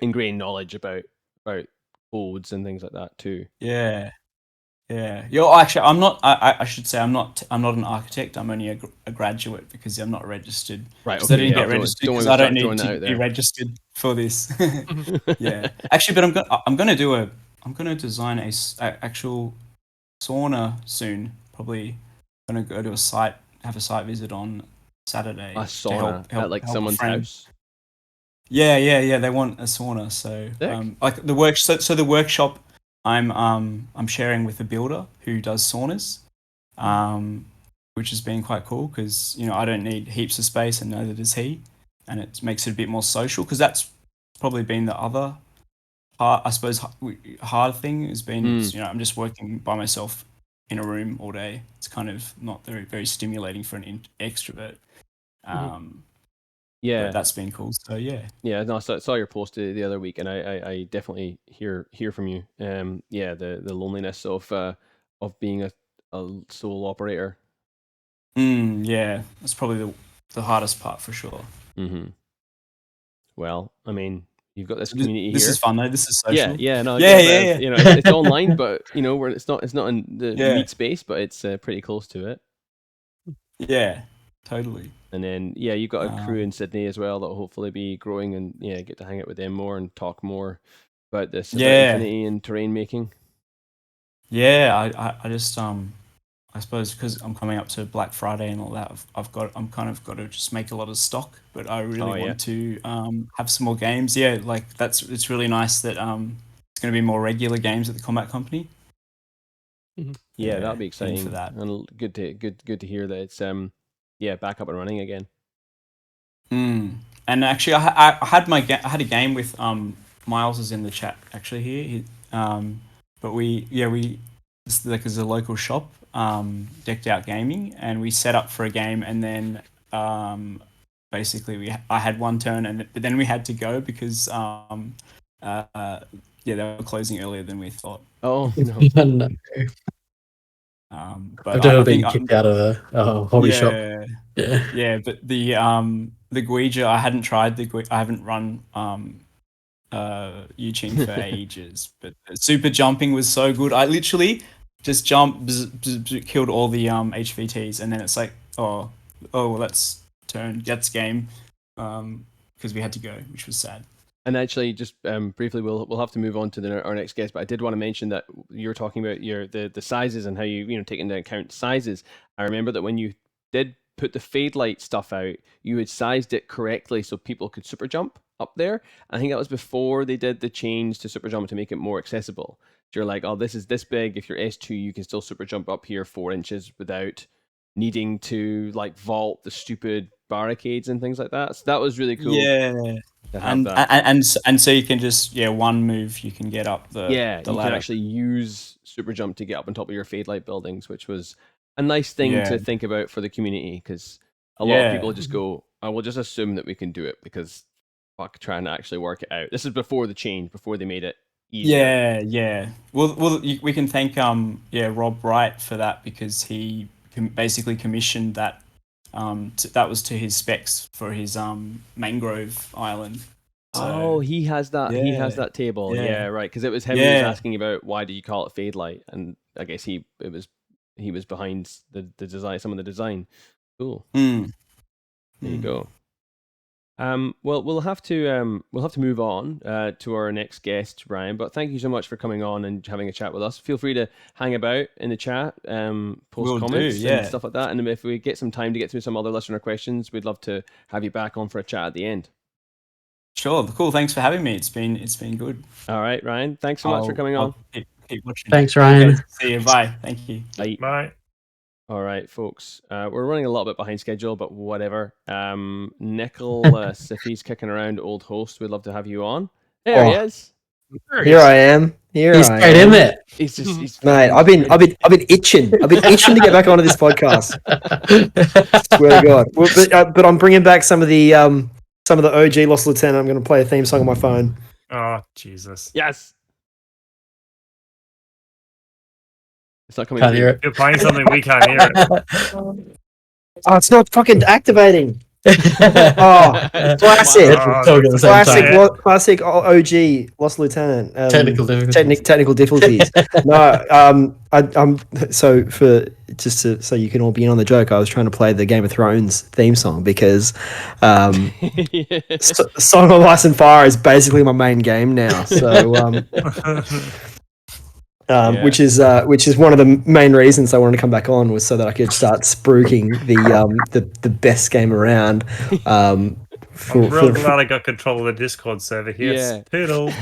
ingrained knowledge about codes and things like that too. Yeah. Actually, I'm not. I should say I'm not an architect. I'm only a graduate, because I'm not registered. Right. Okay. I didn't get registered because I don't need to be registered for this. Yeah. Actually, but I'm gonna design a actual sauna soon. Probably gonna go to have a site visit on Saturday. A sauna at like someone's house. Yeah. They want a sauna, so like the work. So the workshop I'm sharing with a builder who does saunas, which has been quite cool, because I don't need heaps of space and neither does he. and it makes it a bit more social, because that's probably been the other hard, I suppose, hard thing has been, I'm just working by myself in a room all day. It's kind of not very, very stimulating for an extrovert. But that's been cool. So yeah. No, I saw your post the other week, and I definitely hear from you. The loneliness of being a sole operator. Yeah, that's probably the hardest part for sure. Well, I mean, you've got this community this here. Is fun though. This is social. Yeah. Yeah. It's online, but it's not in the meat space, but it's pretty close to it. Yeah, totally. And then you've got a crew in Sydney as well that will hopefully be growing, and get to hang out with them more and talk more about this Infinity and terrain making. Yeah, I just I suppose because I'm coming up to Black Friday and all that, I'm kind of got to just make a lot of stock, but I really want to have some more games. Yeah, like it's really nice that it's going to be more regular games at the Combat Company. Yeah, that'll be exciting for that. And good to hear that it's back up and running again. And actually, I had a game with Miles is in the chat actually here. But there's a local shop, Decked Out Gaming, and we set up for a game, and then basically I had one turn, but then we had to go because they were closing earlier than we thought. Oh no. No. But I've never been kicked out of a hobby shop. Yeah, but the Guija, I hadn't tried I haven't run Yuching for ages, but super jumping was so good. I literally just jumped, killed all the HVTs, and then it's like, well, that's game, because we had to go, which was sad. And actually, just briefly, we'll have to move on to our next guest. But I did want to mention that you were talking about the sizes and how you take into account sizes. I remember that when you did put the fade light stuff out, you had sized it correctly so people could super jump up there. I think that was before they did the change to super jump to make it more accessible. So you're like, oh, this is this big. If you're S2, you can still super jump up here 4 inches without needing to like vault the stupid barricades and things like that. So that was really cool. Yeah. And so you can just one move you can get up the ladder. You can actually use super jump to get up on top of your fade light buildings, which was a nice thing to think about for the community, because a lot of people just go, I will just assume that we can do it because fuck trying to actually work it out. This is before the change, before they made it easier. Yeah. Well, we can thank Rob Wright for that, because he basically commissioned that. That was to his specs for his mangrove island. So, he has that. He has that table. Yeah, right. Because it was him who was asking about why do you call it fade light, and I guess he was behind the design, some of the design. Cool. There you go. Well, we'll have to move on to our next guest, Ryan. But thank you so much for coming on and having a chat with us. Feel free to hang about in the chat, post comments and stuff like that. And if we get some time to get through some other listener questions, we'd love to have you back on for a chat at the end. Sure, cool. Thanks for having me. It's been good. All right, Ryan. Thanks so much for coming on. Keep watching. Thanks, Ryan. Okay, see you. Bye. Thank you. Bye. All right, folks. We're running a little bit behind schedule, but whatever. Nicholas, if he's kicking around, old host, we'd love to have you on. There he is. Here I am. He's straight in there. He's mate. I've been itching. I've been itching to get back onto this podcast. Swear to God. But I'm bringing back some of the OG Lost Lieutenant. I'm going to play a theme song on my phone. Oh Jesus! Yes. It's not coming. Can't hear it. You're playing something we can't hear it. Oh, it's not fucking activating. Oh, classic. Classic OG Lost Lieutenant. Technical difficulties. Technical difficulties. No, I'm so so you can all be in on the joke. I was trying to play the Game of Thrones theme song because Song of Ice and Fire is basically my main game now. So which is one of the main reasons I wanted to come back on, was so that I could start spruiking the best game around. I'm real glad I got control of the Discord server here. Yeah. Poodle.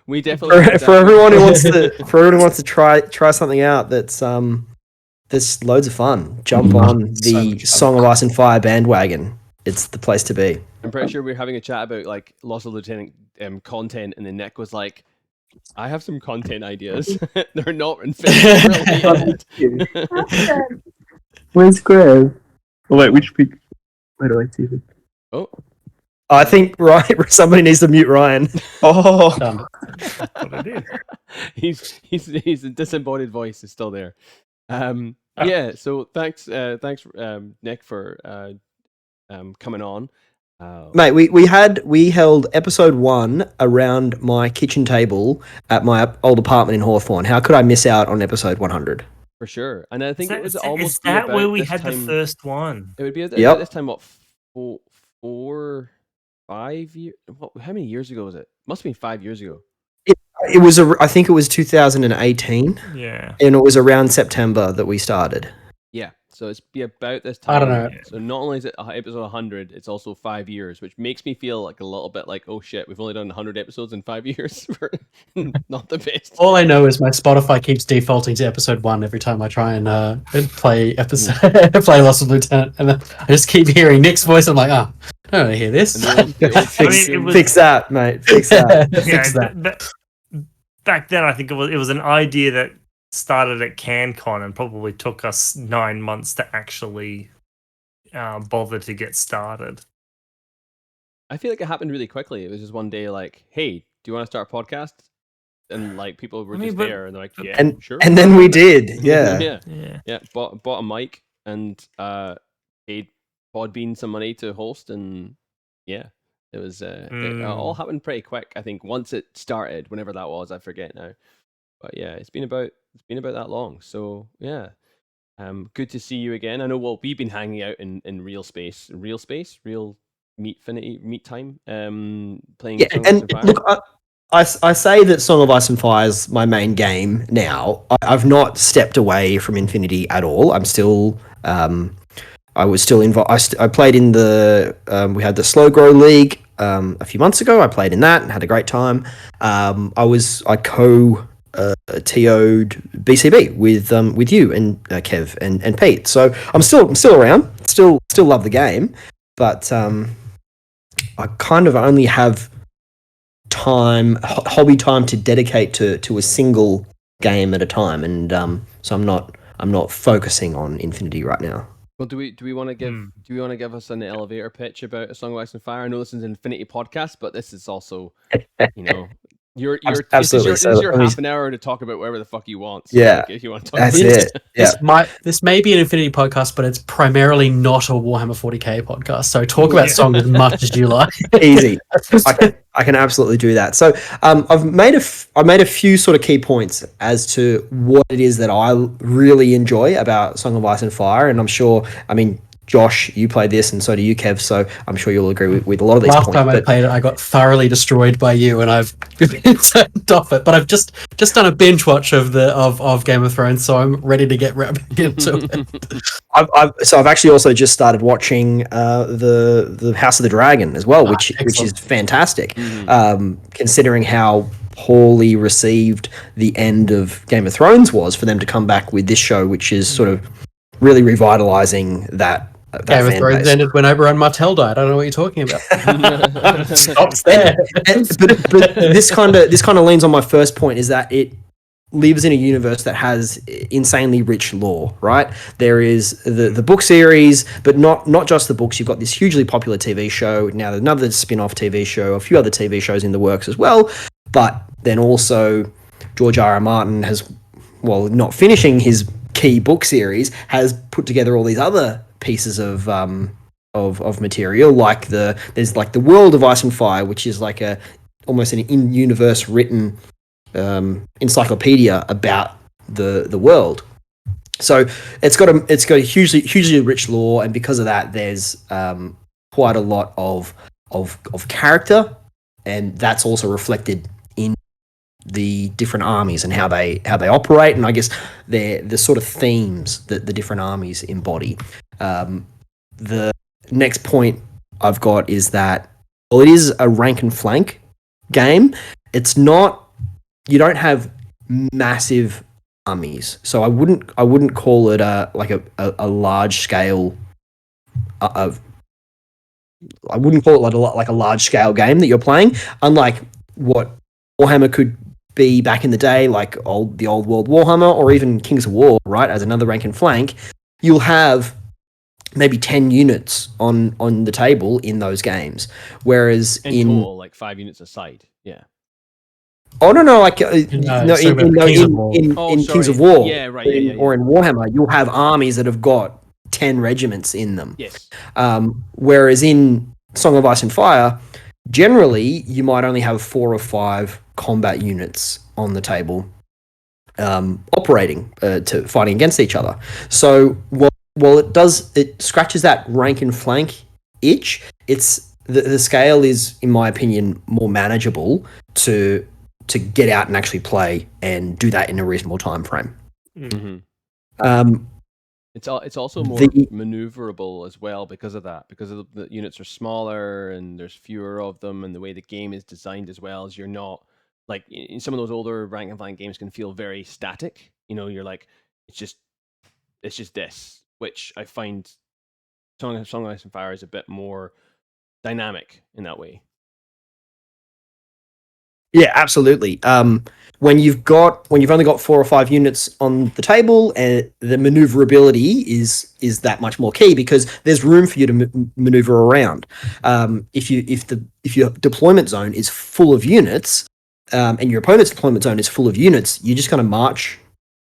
We definitely for everyone who wants to try something out that's loads of fun. Jump on the Song of Ice and Fire bandwagon. it's the place to be. I'm pretty sure we were having a chat about like Lost of Lieutenant content, and then Nick was like, I have some content ideas. They're not related. Where's Graham? Oh wait, which pick? Where do I see it? Oh, I think somebody needs to mute Ryan. Oh, What I did. He's a disembodied voice is still there. Yeah. So thanks, Nick, for coming on. Mate, we held episode 1 around my kitchen table at my old apartment in Hawthorne. How could I miss out on episode 100? For sure, and I think it was almost. Is that where we this had the time- first one? It would be at Yep. this time. What 4, 5 years? How many years ago was it? Must have been 5 years ago. It was I think it was 2018, Yeah. and it was around September that we started. Yeah, so it's be about this time. I don't know. So not only is it episode 100, it's also 5 years, which makes me feel like a little bit like, oh shit, we've only done 100 episodes in 5 years. Not the best. All I know is my Spotify keeps defaulting to episode 1 every time I try and play play Lost of Lieutenant, and then I just keep hearing Nick's voice. I'm like, oh, I don't want to hear this. Fix that, mate. Fix that. Fix that. Back then, I think it was an idea that started at CanCon and probably took us 9 months to actually bother to get started. I feel like it happened really quickly. It was just one day like, hey, do you want to start a podcast? And like people were just there and they're like, yeah, sure. And then we did. Yeah. Yeah. Bought a mic and paid Podbean some money to host, and yeah, it was it all happened pretty quick. I think once it started, whenever that was, I forget now. But yeah, it's been about that long. So yeah, good to see you again. I know we've been hanging out in real meet time, playing. Yeah, and look, I say that Song of Ice and Fire is my main game now. I've not stepped away from Infinity at all. I'm still. I was still involved. I played in the. We had the Slow Grow League a few months ago. I played in that and had a great time. I TO'd BCB with you and Kev and Pete. So I'm still around. Still love the game, but I kind of only have hobby time to dedicate to a single game at a time, and so I'm not focusing on Infinity right now. Well, do we want to give us an elevator pitch about A Song of Ice and Fire? I know this is an Infinity podcast, but this is also, absolutely. This is your half an hour to talk about whatever the fuck you want. So yeah, if you want to talk that's about it. Yeah. This may be an Infinity podcast, but it's primarily not a Warhammer 40k podcast. So talk about Song as much as you like. Easy. I can absolutely do that. So I've made a few sort of key points as to what it is that I really enjoy about Song of Ice and Fire, and I'm sure, Josh, you played this, and so do you, Kev. So I'm sure you'll agree with a lot of these points. Last time I played it, I got thoroughly destroyed by you, and I've been turned off it. But I've just done a binge watch of Game of Thrones, so I'm ready to get right into it. I've actually also just started watching the House of the Dragon as well, which is fantastic, considering how poorly received the end of Game of Thrones was. For them to come back with this show, which is sort of really revitalizing that. Game of Thrones ended when Oberyn Martell died. I don't know what you're talking about. Stops there. But this kind of leans on my first point, is that it lives in a universe that has insanely rich lore, right? There is the book series, but not just the books. You've got this hugely popular TV show, now another spin-off TV show, a few other TV shows in the works as well. But then also George R.R. Martin has, not finishing his key book series, has put together all these other pieces of material, like there's the World of Ice and Fire, which is like almost an in-universe written encyclopedia about the world. So it's got a hugely rich lore, and because of that, there's quite a lot of character, and that's also reflected in the different armies and how they operate, and I guess the sort of themes that the different armies embody. The next point I've got is that it is a rank and flank game. It's not, you don't have massive armies, so I wouldn't call it a large scale of I wouldn't call it like a large scale game that you're playing, unlike what Warhammer could be back in the day, like the old world Warhammer, or even Kings of War, right? As another rank and flank, you'll have maybe 10 units on the table in those games, whereas in total, like 5 units a side. Yeah. Oh no! Like in Kings of War, yeah, right, or in Warhammer, you'll have armies that have got 10 regiments in them. Yes. Whereas in Song of Ice and Fire, generally you might only have 4 or 5 combat units on the table, operating to fighting against each other. So while it scratches that rank and flank itch, it's the scale is, in my opinion, more manageable to get out and actually play and do that in a reasonable time frame. Mm-hmm. It's also more maneuverable as well because of that, because the units are smaller and there's fewer of them, and the way the game is designed as well, is you're not like in some of those older rank and flank games can feel very static. You're like it's just this, which I find Song of Ice and Fire is a bit more dynamic in that way. Yeah, absolutely. When you've only got 4 or 5 units on the table, and the maneuverability is that much more key, because there's room for you to maneuver around. If your deployment zone is full of units, and your opponent's deployment zone is full of units, you're just going to march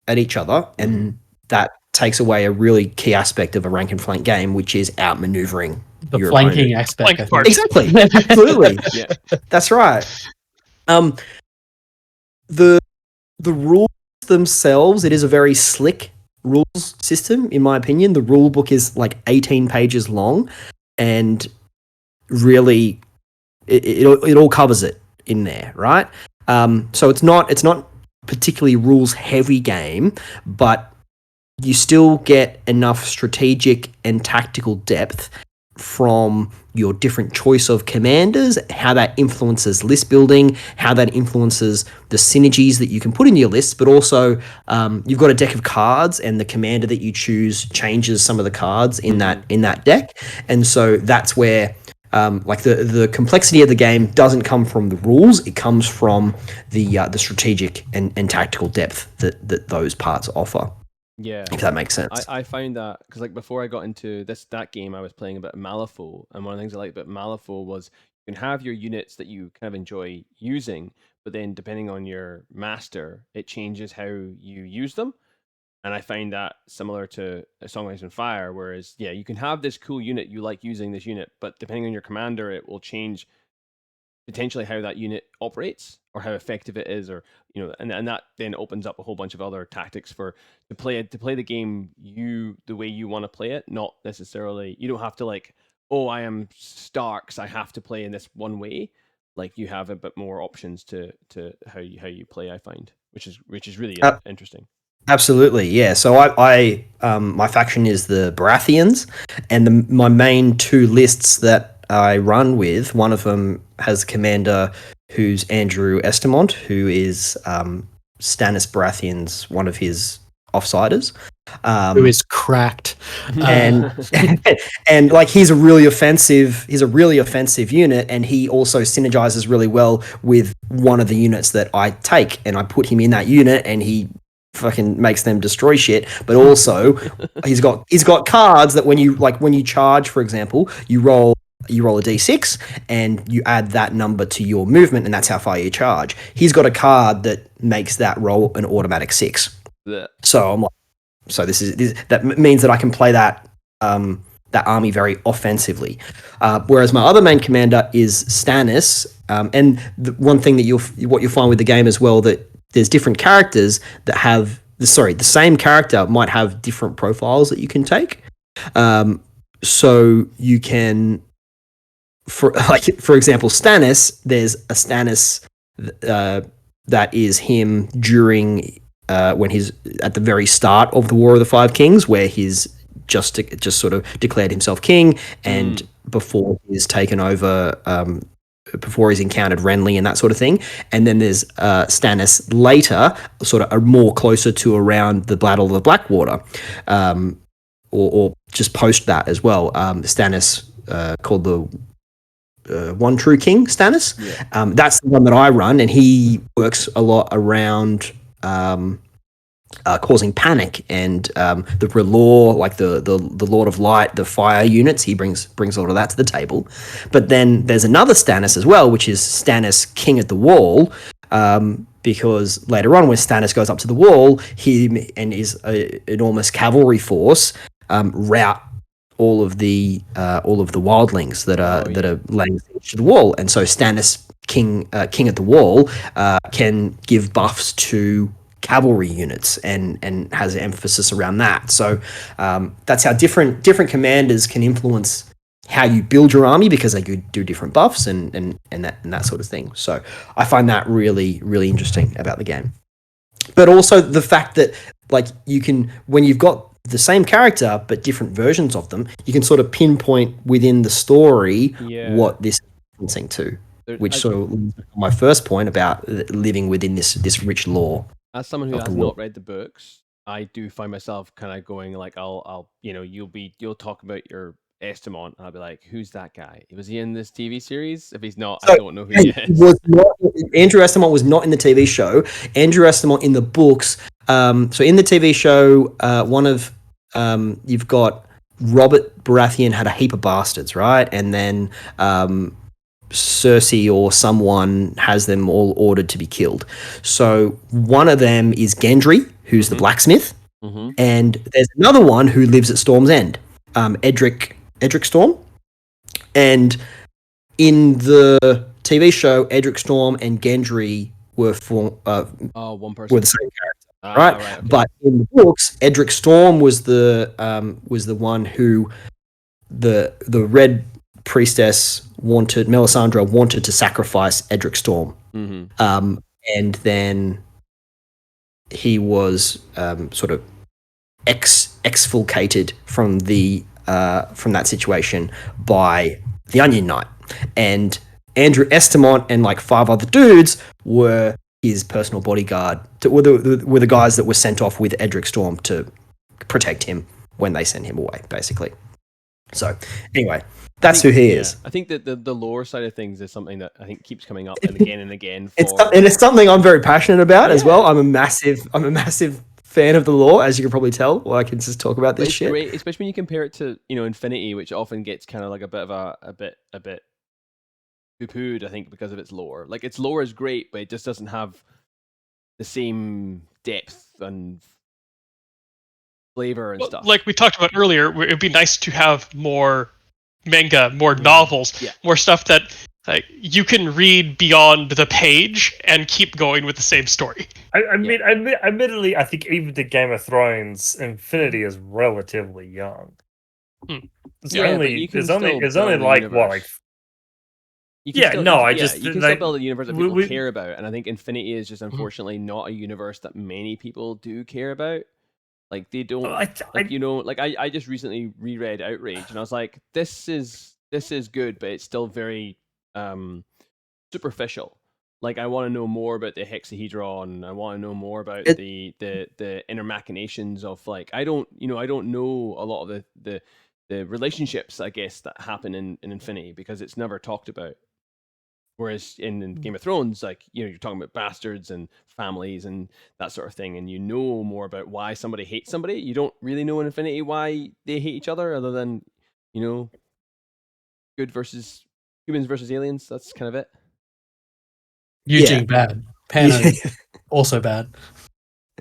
at each other, and that takes away a really key aspect of a rank and flank game, which is outmaneuvering the flanking aspect. Exactly, absolutely. Yeah, that's right. The rules themselves, it is a very slick rules system, in my opinion. The rule book is like 18 pages long, and really it all covers it in there, right? So it's not particularly rules heavy game, but you still get enough strategic and tactical depth from your different choice of commanders, how that influences list building, how that influences the synergies that you can put in your lists, but also you've got a deck of cards, and the commander that you choose changes some of the cards in that deck. And so that's where like the complexity of the game doesn't come from the rules, it comes from the strategic and tactical depth that those parts offer. Yeah, if that makes sense. I find that because like before I got into that game, I was playing a bit of Malifaux, and one of the things I liked about Malifaux was you can have your units that you kind of enjoy using, but then depending on your master, it changes how you use them. And I find that similar to Song of Ice and Fire, whereas you can have this cool unit, you like using this unit, but depending on your commander, it will change potentially how that unit operates or how effective it is, or and that then opens up a whole bunch of other tactics to play the game the way you want to play it. Not necessarily, you don't have to like, oh, I am Starks, I have to play in this one way. Like you have a bit more options to how you play, I find, which is really interesting. Absolutely, yeah. So I my faction is the Baratheons, and my main 2 lists that I run with, one of them has a commander who's Andrew Estamont, who is Stannis Baratheon's one of his offsiders. Who is cracked. And and like he's a really offensive unit, and he also synergizes really well with one of the units that I take, and I put him in that unit, and he fucking makes them destroy shit. But also he's got cards that when you charge, for example, you roll a d6 and you add that number to your movement, and that's how far you charge. He's got a card that makes that roll an automatic 6. Yeah. So I'm like, that means that I can play that army very offensively. Whereas my other main commander is Stannis, and the one thing that what you'll find with the game as well, that there's different characters that have the same character might have different profiles that you can take. So you can, for example, Stannis, there's a Stannis that is him during when he's at the very start of the War of the Five Kings, where he's just sort of declared himself king, and before he's taken over, before he's encountered Renly and that sort of thing. And then there's Stannis later, sort of more closer to around the Battle of the Blackwater, or just post that as well. Stannis called the One True King Stannis. Yeah. That's the one that I run, and he works a lot around causing panic and the Relore, like the Lord of Light, the fire units. He brings a lot of that to the table. But then there's another Stannis as well, which is Stannis King at the Wall. Because later on, when Stannis goes up to the wall, he and his enormous cavalry force rout all of the wildlings that are laying siege to the wall. And so Stannis King at the Wall can give buffs to cavalry units and has an emphasis around that. So that's how different commanders can influence how you build your army, because they do different buffs and that sort of thing. So I find that really, really interesting about the game. But also the fact that, like, you can, when you've got the same character but different versions of them, you can sort of pinpoint within the story what this is referencing to, which sort of leads to my first point about living within this rich lore. As someone who has not read the books, I do find myself kind of going like, I'll you'll talk about your Estamont, and I'll be like, who's that guy? Was he in this TV series? If he's not, I don't know who he is. Andrew Estamont was not in the TV show. Andrew Estamont in the books. So in the TV show, you've got Robert Baratheon had a heap of bastards, right? And then Cersei or someone has them all ordered to be killed. So one of them is Gendry, who's the blacksmith, and there's another one who lives at Storm's End, Edric Storm. And in the TV show, Edric Storm and Gendry were one person, were the same character, right? Okay. But in the books, Edric Storm was the one who the Red Priestess Melisandre wanted to sacrifice Edric Storm, and then he was sort of exfiltrated from that situation by the Onion Knight, and Andrew Estamont and like 5 other dudes were his personal bodyguard. Were the guys that were sent off with Edric Storm to protect him when they sent him away, basically. So anyway, that's who he is. I think that the lore side of things is something that I think keeps coming up and again. It's something I'm very passionate about as well. I'm a massive fan of the lore, as you can probably tell. Well, I can just talk about this shit. Great, especially when you compare it to Infinity, which often gets kind of like a bit poo-pooed, I think, because of its lore. Like, its lore is great, but it just doesn't have the same depth and flavor and stuff. Like we talked about earlier, it'd be nice to have more manga, more novels, more stuff that like you can read beyond the page and keep going with the same story. Admittedly, I think even the Game of Thrones Infinity is relatively young. It's only like what, like. You can still build a universe that people care about, and I think Infinity is just unfortunately not a universe that many people do care about. Like, they don't, I just recently reread Outrage, and I was like, this is good, but it's still very superficial. Like, I want to know more about the hexahedron. I want to know more about the inner machinations of, like, I don't know a lot of the relationships, I guess, that happen in Infinity, because it's never talked about. Whereas in Game of Thrones, like, you're talking about bastards and families and that sort of thing, and you know more about why somebody hates somebody. You don't really know in Infinity why they hate each other, other than, good versus humans versus aliens. That's kind of it. Eugene bad. Pano also bad.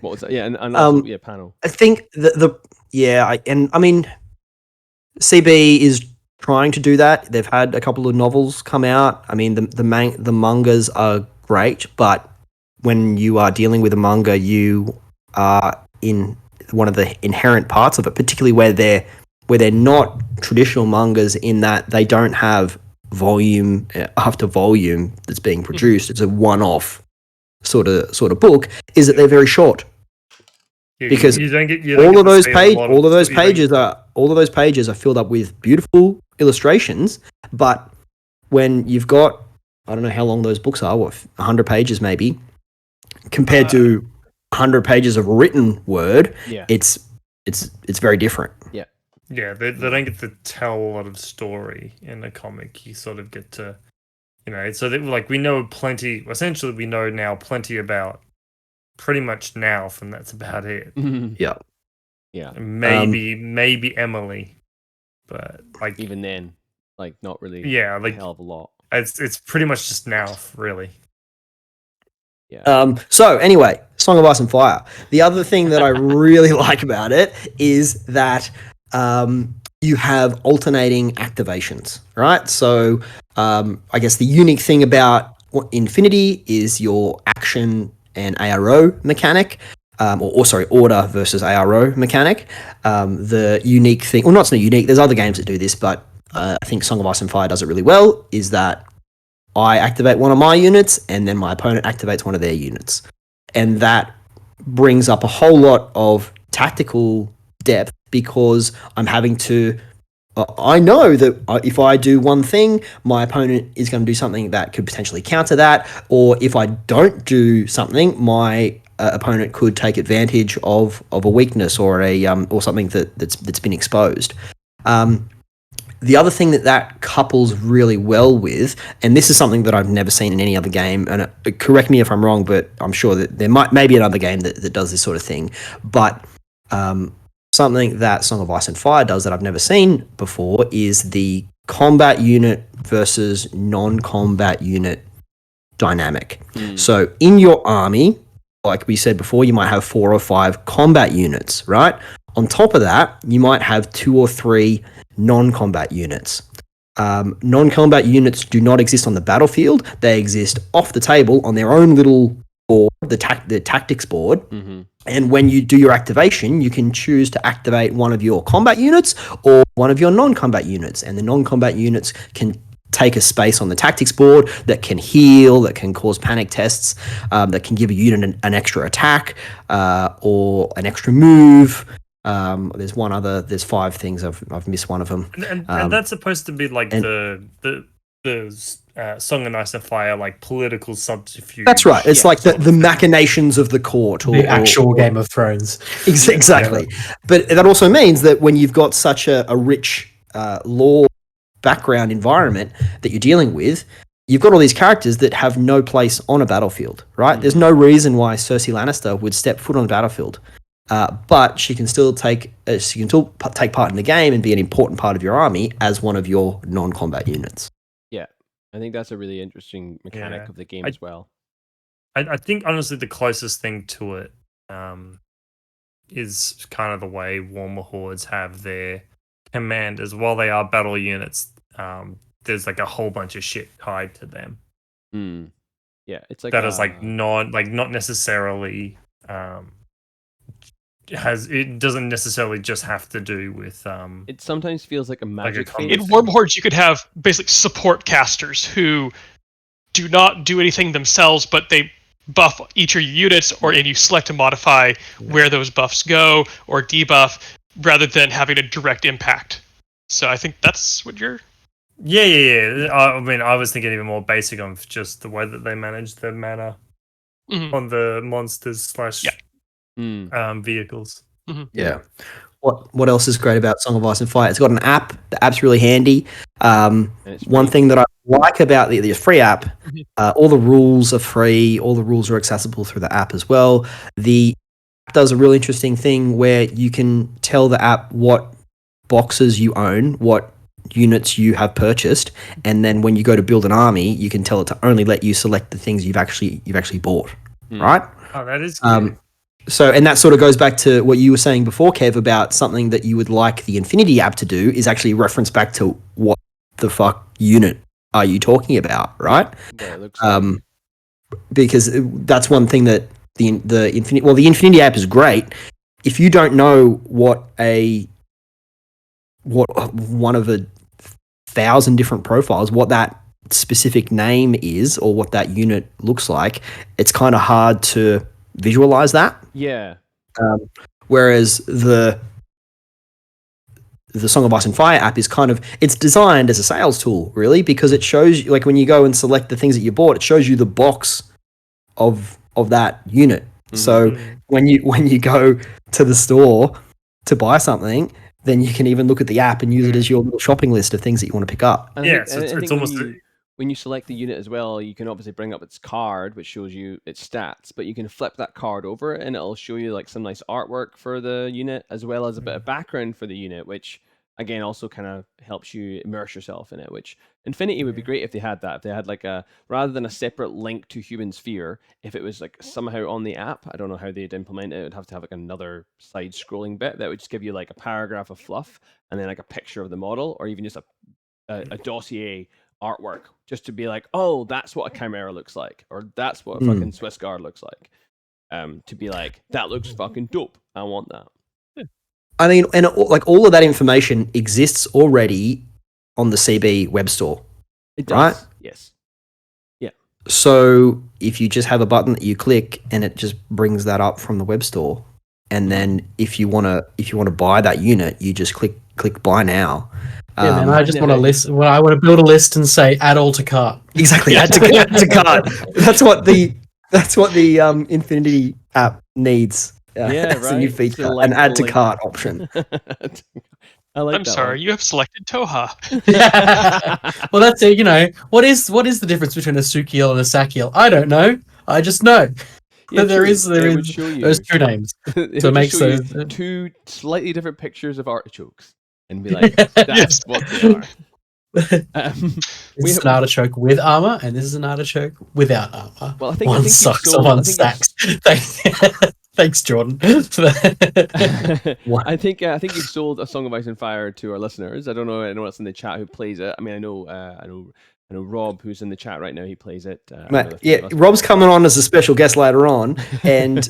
What was that? Yeah, and also, Pano. I think I mean, CB is trying to do that. They've had a couple of novels come out. I mean, the mangas are great, but when you are dealing with a manga, you are in one of the inherent parts of it, particularly where they're not traditional mangas, in that they don't have volume after volume that's being produced. It's a one-off sort of book. Is that they're very short. Because all of those pages are filled up with beautiful illustrations, but when you've got, I don't know how long those books are, 100 pages maybe, compared to 100 pages of written word, it's very different. Yeah. Yeah, they don't get to tell a lot of story in a comic. You sort of get to, so that, like, we know plenty. Essentially, we know now plenty about pretty much now from that's about it. Yeah. Yeah. Maybe Emily, but like even then, like not really. Yeah, like a hell of a lot. It's pretty much just now, really. Yeah. So anyway, Song of Ice and Fire. The other thing that I really like about it is that you have alternating activations, right? So I guess the unique thing about Infinity is your action and ARO mechanic. Order versus ARO mechanic. The unique thing, well, not so unique, there's other games that do this, but I think Song of Ice and Fire does it really well, is that I activate one of my units and then my opponent activates one of their units. And that brings up a whole lot of tactical depth because I'm having to... I know that if I do one thing, my opponent is going to do something that could potentially counter that, or if I don't do something, my opponent could take advantage of a weakness or or something that's been exposed. The other thing that couples really well with, and this is something that I've never seen in any other game, and correct me if I'm wrong, but I'm sure that there may be another game that does this sort of thing, but something that Song of Ice and Fire does that I've never seen before is the combat unit versus non-combat unit dynamic. So in your army, like we said before, you might have 4 or 5 combat units, right? On top of that, you might have 2 or 3 non-combat units. Non-combat units do not exist on the battlefield. They exist off the table on their own little board, the tactics board. And when you do your activation, you can choose to activate one of your combat units or one of your non-combat units. And the non-combat units can take a space on the tactics board that can heal, that can cause panic tests, that can give a unit an extra attack or an extra move. There's 5 things. I've missed one of them. And that's supposed to be like the Song of Ice and Fire, like political subterfuge. That's right. It's like the machinations of the court, or the actual Game of Thrones. Exactly. But that also means that when you've got such a rich lore background environment that you're dealing with, you've got all these characters that have no place on a battlefield, right? There's no reason why Cersei Lannister would step foot on a battlefield. But she can still take part in the game and be an important part of your army as one of your non-combat units. Yeah, I think that's a really interesting mechanic of the game as well. I think honestly the closest thing to it is kind of the way Warmer Hordes have their commanders. While they are battle units, there's like a whole bunch of shit tied to them. Yeah, it's like that is like not necessarily. It doesn't necessarily just have to do with it sometimes feels like a magic thing. In Warm Hordes you could have basic support casters who do not do anything themselves, but they buff each of your units, and you select to modify where those buffs go or debuff rather than having a direct impact. So I think that's what you're... Yeah. I mean, I was thinking even more basic of just the way that they manage the mana on the monsters / vehicles. Yeah. What else is great about Song of Ice and Fire? It's got an app. The app's really handy. One thing that I like about the free app, all the rules are free. All the rules are accessible through the app as well. The app does a really interesting thing where you can tell the app what boxes you own, what units you have purchased, and then when you go to build an army, you can tell it to only let you select the things you've actually bought. Right? Oh, that is good. So, and that sort of goes back to what you were saying before, Kev, about something that you would like the Infinity app to do is actually reference back to what the fuck unit are you talking about, right? Yeah, it looks because that's one thing that the Infinity app is great. If you don't know what one of 1,000 different profiles, what that specific name is or what that unit looks like, it's kind of hard to visualize that. Yeah. Whereas the Song of Ice and Fire app is it's designed as a sales tool, really, because it shows you, like when you go and select the things that you bought, it shows you the box of that unit. So when you go to the store to buy something, then you can even look at the app and use it as your little shopping list of things that you want to pick up. So it's almost when you select the unit as well, you can obviously bring up its card, which shows you its stats, but you can flip that card over and it'll show you like some nice artwork for the unit as well as a bit of background for the unit, which again also kind of helps you immerse yourself in it, which Infinity would be great if they had that. If they had like rather than a separate link to Human Sphere, if it was like somehow on the app, I don't know how they'd implement it. It would have to have like another side scrolling bit that would just give you like a paragraph of fluff and then like a picture of the model, or even just a dossier artwork, just to be like, oh, that's what a Chimera looks like, or that's what a fucking Swiss Guard looks like. To be like, that looks fucking dope. I want that. I mean, and like all of that information exists already on the CB web store. It does. Right? Yes. Yeah. So if you just have a button that you click and it just brings that up from the web store, and then if you want to buy that unit, you just click buy now. Yeah, man, I just want to list. Well, I want to build a list and say add all to cart. Exactly, add to cart. That's what the Infinity app needs. Right. A new feature, an add to cart option. I'm sorry, you have selected Toha. Well, that's it. You know, what is the difference between a Sukiel and a Sakiel? I don't know. I just know. Yeah, there is those two names. So it makes those two slightly different pictures of artichokes and be like, that's what they are. This is an artichoke with armor, and this is an artichoke without armor. Well, I think one sucks and one stacks. Thanks, Jordan. I think you've sold A Song of Ice and Fire to our listeners. I don't know anyone else in the chat who plays it. I mean, I know Rob, who's in the chat right now. He plays it. Rob's coming on as a special guest later on, and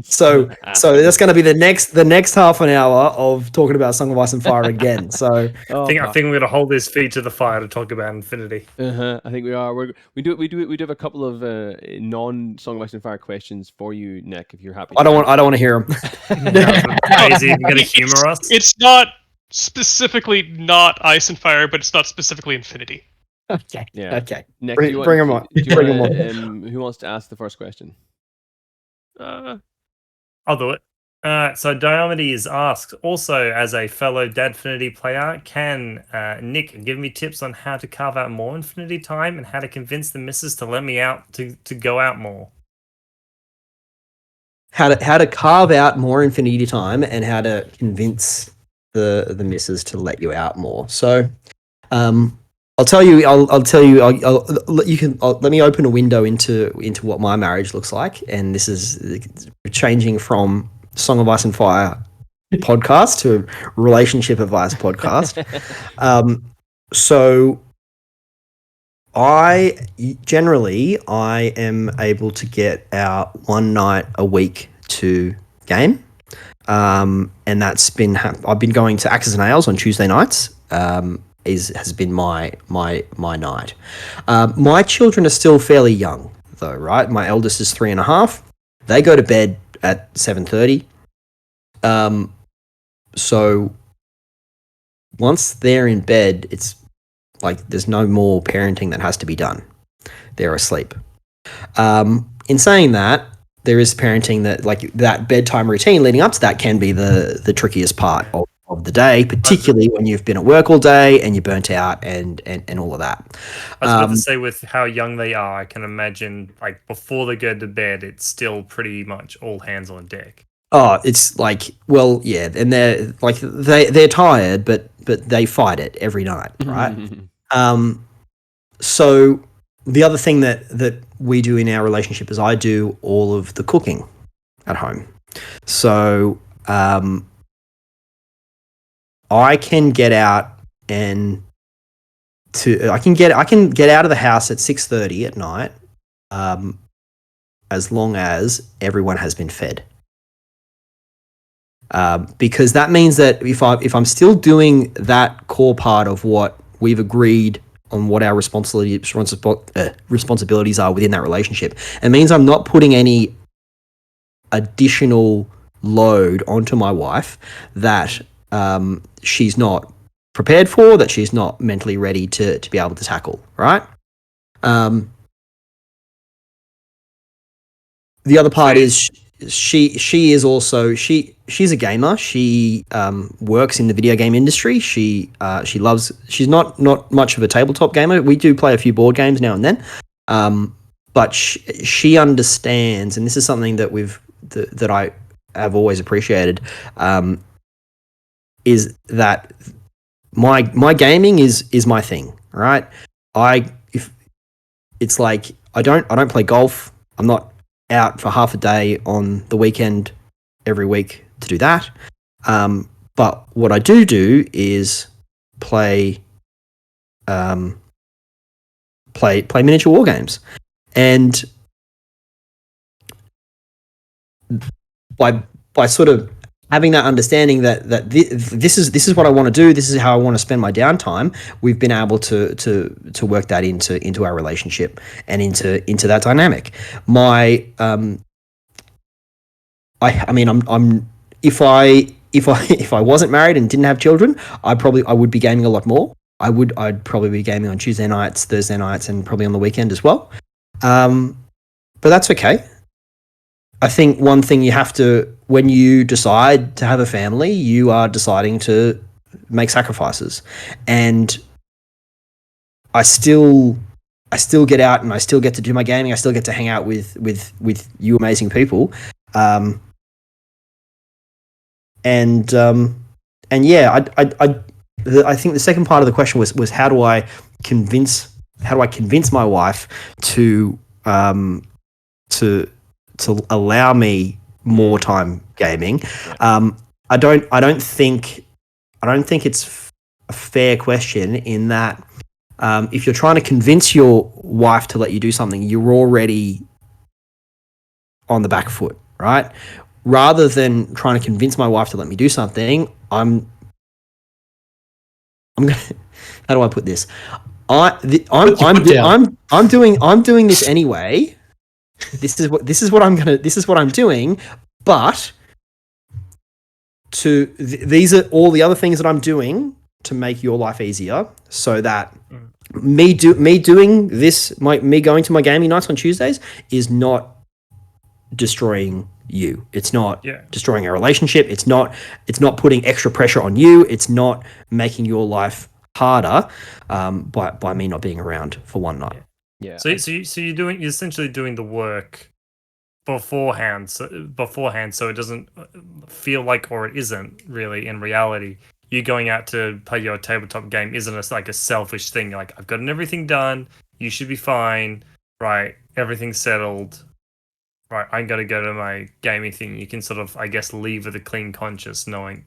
so that's going to be the next half an hour of talking about Song of Ice and Fire again. So I think we're going to hold his feet to the fire to talk about Infinity. I think we are. We do have a couple of non Song of Ice and Fire questions for you, Nick. If you're happy. I don't want to hear them. Is he going to humor us? It's not specifically not Ice and Fire, but it's not specifically Infinity. Okay. Yeah. Okay. Nick, bring him on. Who wants to ask the first question? I'll do it. So Diomedes asks, also as a fellow Dadfinity player, can Nick give me tips on how to carve out more Infinity time and how to convince the missus to let me out to go out more? How to carve out more Infinity time and how to convince the missus to let you out more. So, I'll tell you. Let me open a window into what my marriage looks like, and this is changing from Song of Ice and Fire podcast to Relationship Advice podcast. So, I am able to get out one night a week to game, and that's been I've been going to Axes and Ales on Tuesday nights. Has been my night. My children are still fairly young, though, right? My eldest is 3.5. They go to bed at 7:30. So once they're in bed, it's like there's no more parenting that has to be done. They're asleep. In saying that, there is parenting that, like that bedtime routine leading up to that, can be the trickiest part of the day, particularly when you've been at work all day and you're burnt out and all of that. I was about to say, with how young they are, I can imagine like before they go to bed, it's still pretty much all hands on deck. Oh, it's like, well, yeah, and they're like they're tired, but they fight it every night, right? So the other thing that we do in our relationship is I do all of the cooking at home. So I can get out I can get out of the house at 6:30 at night, as long as everyone has been fed. Because that means that if I'm still doing that core part of what we've agreed on what our responsibilities are within that relationship, it means I'm not putting any additional load onto my wife that she's not prepared for, that she's not mentally ready to be able to tackle, right? The other part is she is also she's a gamer. She works in the video game industry. She's not much of a tabletop gamer. We do play a few board games now and then, but she understands, and this is something that that I have always appreciated, is that my gaming is my thing, right? If it's like I don't play golf. I'm not out for half a day on the weekend every week to do that. But what I do is play miniature war games, and by sort of having that understanding that this is what I want to do, this is how I want to spend my downtime, we've been able to work that into our relationship and into that dynamic. If I wasn't married and didn't have children, I would be gaming a lot more. I'd probably be gaming on Tuesday nights, Thursday nights, and probably on the weekend as well. But that's okay. I think one thing you have to, when you decide to have a family, you are deciding to make sacrifices. And I still get out and I still get to do my gaming. I still get to hang out with you amazing people. And yeah, I think the second part of the question was how do I convince my wife to allow me more time gaming. I don't think it's a fair question in that if you're trying to convince your wife to let you do something, you're already on the back foot, right? Rather than trying to convince my wife to let me do something, I'm gonna. How do I put this? I'm doing this anyway. This is what I'm doing, but these are all the other things that I'm doing to make your life easier, so that me doing this, me going to my gaming nights on Tuesdays is not destroying you. It's not destroying our relationship. It's not putting extra pressure on you. It's not making your life harder by me not being around for one night. Yeah. So you're essentially doing the work beforehand, so it doesn't feel like, or it isn't really in reality. You going out to play your tabletop game isn't like a selfish thing. You're like, I've gotten everything done. You should be fine, right? Everything's settled, right? I'm gonna go to my gaming thing. You can sort of, I guess, leave with a clean conscience, knowing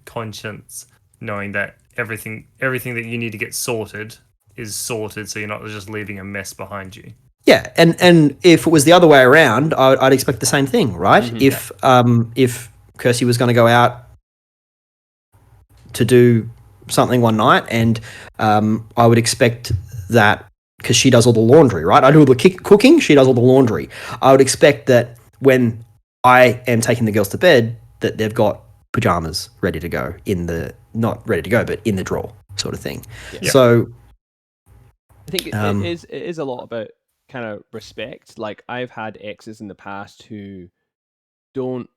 that everything that you need to get sorted is sorted, so you're not just leaving a mess behind you. Yeah, and if it was the other way around, I'd expect the same thing, right? Mm-hmm. If Kirsty was going to go out to do something one night, and I would expect that, because she does all the laundry, right? I do all the cooking, she does all the laundry. I would expect that when I am taking the girls to bed, that they've got pajamas ready to go not ready to go, but in the drawer, sort of thing. Yeah. So I think it is a lot about kind of respect. Like, I've had exes in the past who don't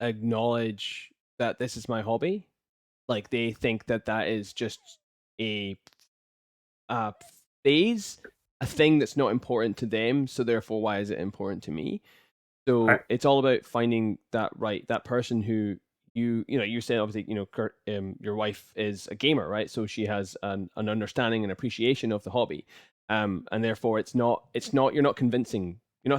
acknowledge that this is my hobby. Like, they think that is just a phase, a thing that's not important to them, so therefore why is it important to me? So it's all about finding that person who you said, obviously, Kurt, your wife is a gamer, right? So she has an understanding and appreciation of the hobby, and therefore it's not you're not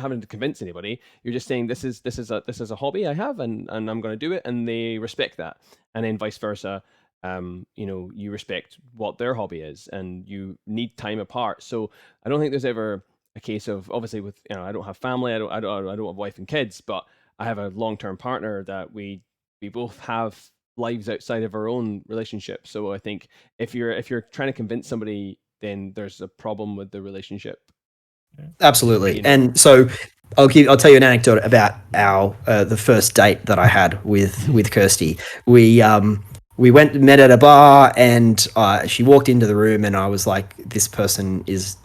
having to convince anybody. You're just saying this is a hobby I have, and I'm going to do it, and they respect that, and then vice versa. You respect what their hobby is, and you need time apart. So I don't think there's ever a case of, obviously, with I don't have family, I don't have wife and kids, but I have a long-term partner that we both have lives outside of our own relationship. So I think if you're trying to convince somebody, then there's a problem with the relationship. Absolutely. And so I'll tell you an anecdote about our the first date that I had with Kirsty. We met at a bar, and she walked into the room, and I was like, this person is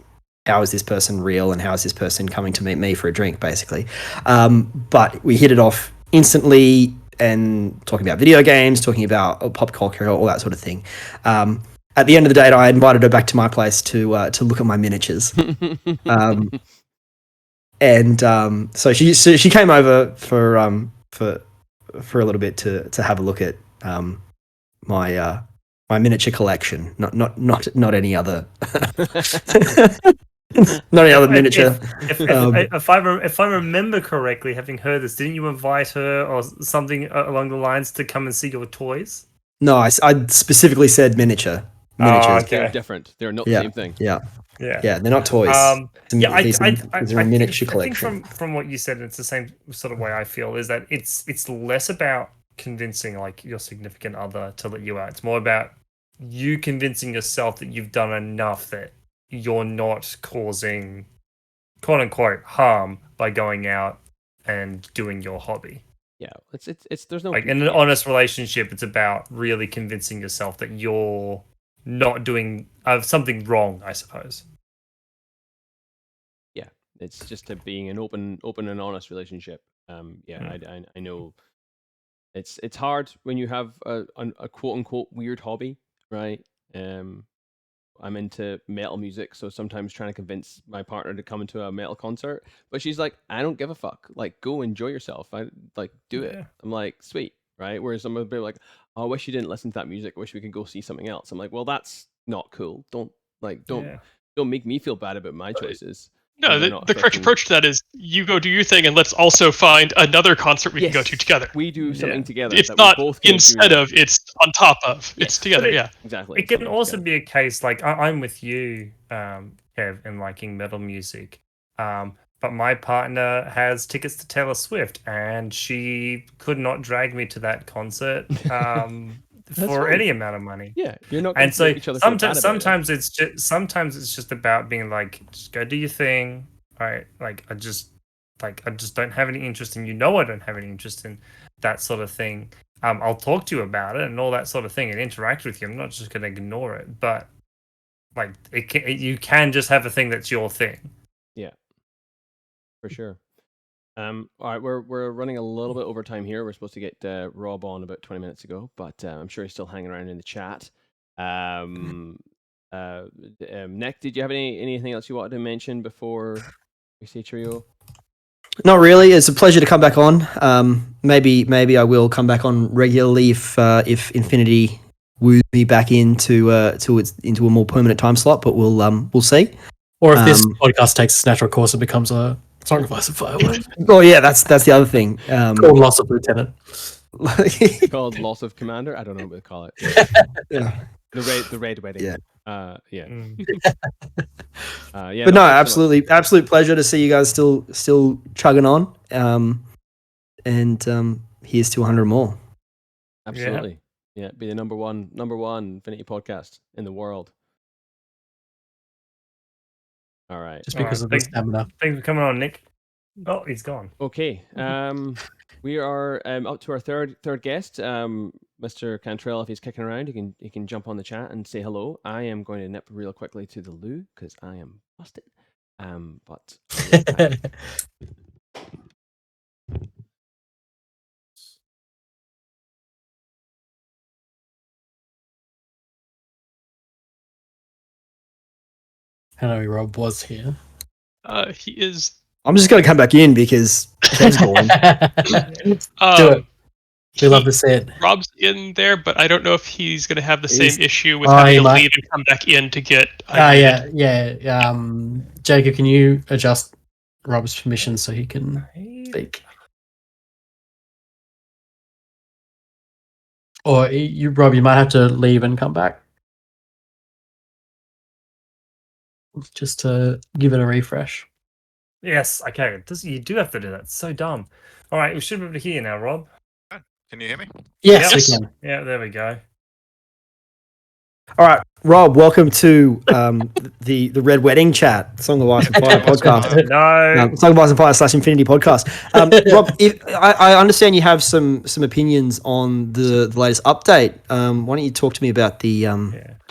how is this person real and how is this person coming to meet me for a drink, basically. But we hit it off instantly and talking about video games, talking about pop culture, all that sort of thing. At the end of the day, I invited her back to my place to look at my miniatures. So she came over for a little bit to have a look at my miniature collection, not any other not any other miniature. If I remember correctly, having heard this, didn't you invite her or something along the lines to come and see your toys? No, I specifically said miniatures. Okay. They're different. They're not the same thing. Yeah, they're not toys. These are a miniature collection. I think from what you said, it's the same sort of way I feel. Is that it's less about convincing like your significant other to let you out. It's more about you convincing yourself that you've done enough that you're not causing quote unquote harm by going out and doing your hobby. Yeah, it's there's no like in an honest relationship. It's about really convincing yourself that you're not doing something wrong, I suppose. Yeah, it's just being an open and honest relationship. I know it's hard when you have a quote unquote weird hobby, right? I'm into metal music, so sometimes trying to convince my partner to come into a metal concert, but she's like, I don't give a fuck. Like, go enjoy yourself. I like do it. I'm like, sweet, right? Whereas some of them are like, oh, I wish you didn't listen to that music. I wish we could go see something else. I'm like, well, that's not cool. Don't make me feel bad about my choices. No, the correct approach to that is you go do your thing, and let's also find another concert we can go to together. We do something together. It's not instead of, it's on top of. It's together, exactly. It can also be a case, like, I'm with you, Kev, in liking metal music. But my partner has tickets to Taylor Swift, and she could not drag me to that concert for any amount of money. Yeah, you're not. And so sometimes it's just about being like, just go do your thing. Right? Like I just don't have any interest in. I don't have any interest in that sort of thing. I'll talk to you about it and all that sort of thing and interact with you. I'm not just going to ignore it, but like you can just have a thing that's your thing. Yeah. For sure. All right, we're running a little bit over time here. We're supposed to get Rob on about 20 minutes ago, but I'm sure he's still hanging around in the chat. Nick, did you have anything else you wanted to mention before we say cheerio? Not really. It's a pleasure to come back on. Maybe I will come back on regularly if Infinity woos me back into a more permanent time slot. But we'll see. Or if this podcast takes its natural course, it becomes a Sacrifice of Firewood. Oh yeah, that's the other thing. Called Loss of Lieutenant. Called Loss of Commander. I don't know what to call it. Yeah. The Red Wedding. Yeah. But no, absolute pleasure to see you guys still chugging on. And here's to 100 more. Absolutely. Yeah, be the number one Infinity podcast in the world. All right. Just because of the stamina. Thanks for coming on, Nick. Oh, he's gone. Okay. We are up to our third guest, Mr. Cantrell. If he's kicking around, he can jump on the chat and say hello. I am going to nip real quickly to the loo because I am busted. But Hello, Rob was here. He is. I'm just going to come back in because Ken's gone. Do it. We love to see it. Rob's in there, but I don't know if he's going to have the same issue with having to leave and come back in to get. Yeah. Jacob, can you adjust Rob's permission so he can speak? Or Rob, you might have to leave and come back. Just to give it a refresh. Yes, okay. You do have to do that. It's so dumb. All right, we should be able to hear you now, Rob. Can you hear me? Yes, we can. Yeah, there we go. All right, Rob, welcome to the Red Wedding Chat, Song of Ice and Fire podcast. No. Song of Ice and Fire / Infinity podcast. Rob, I understand you have some opinions on the latest update. Why don't you talk to me about the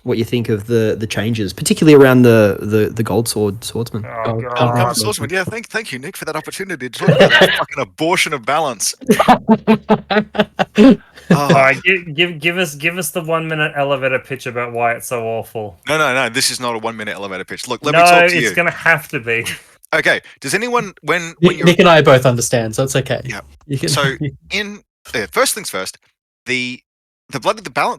what you think of the changes, particularly around the Gold Swordsman? Oh, God. Swordsman. Yeah, thank you, Nick, for that opportunity to talk about that fucking abortion of balance. All right, give us the 1 minute elevator pitch about why it's so awful. No. This is not a 1 minute elevator pitch. Look, let me talk to you. No, it's gonna have to be. Okay. Does anyone when Nick and I both understand, so it's okay. Yeah. So first things first, the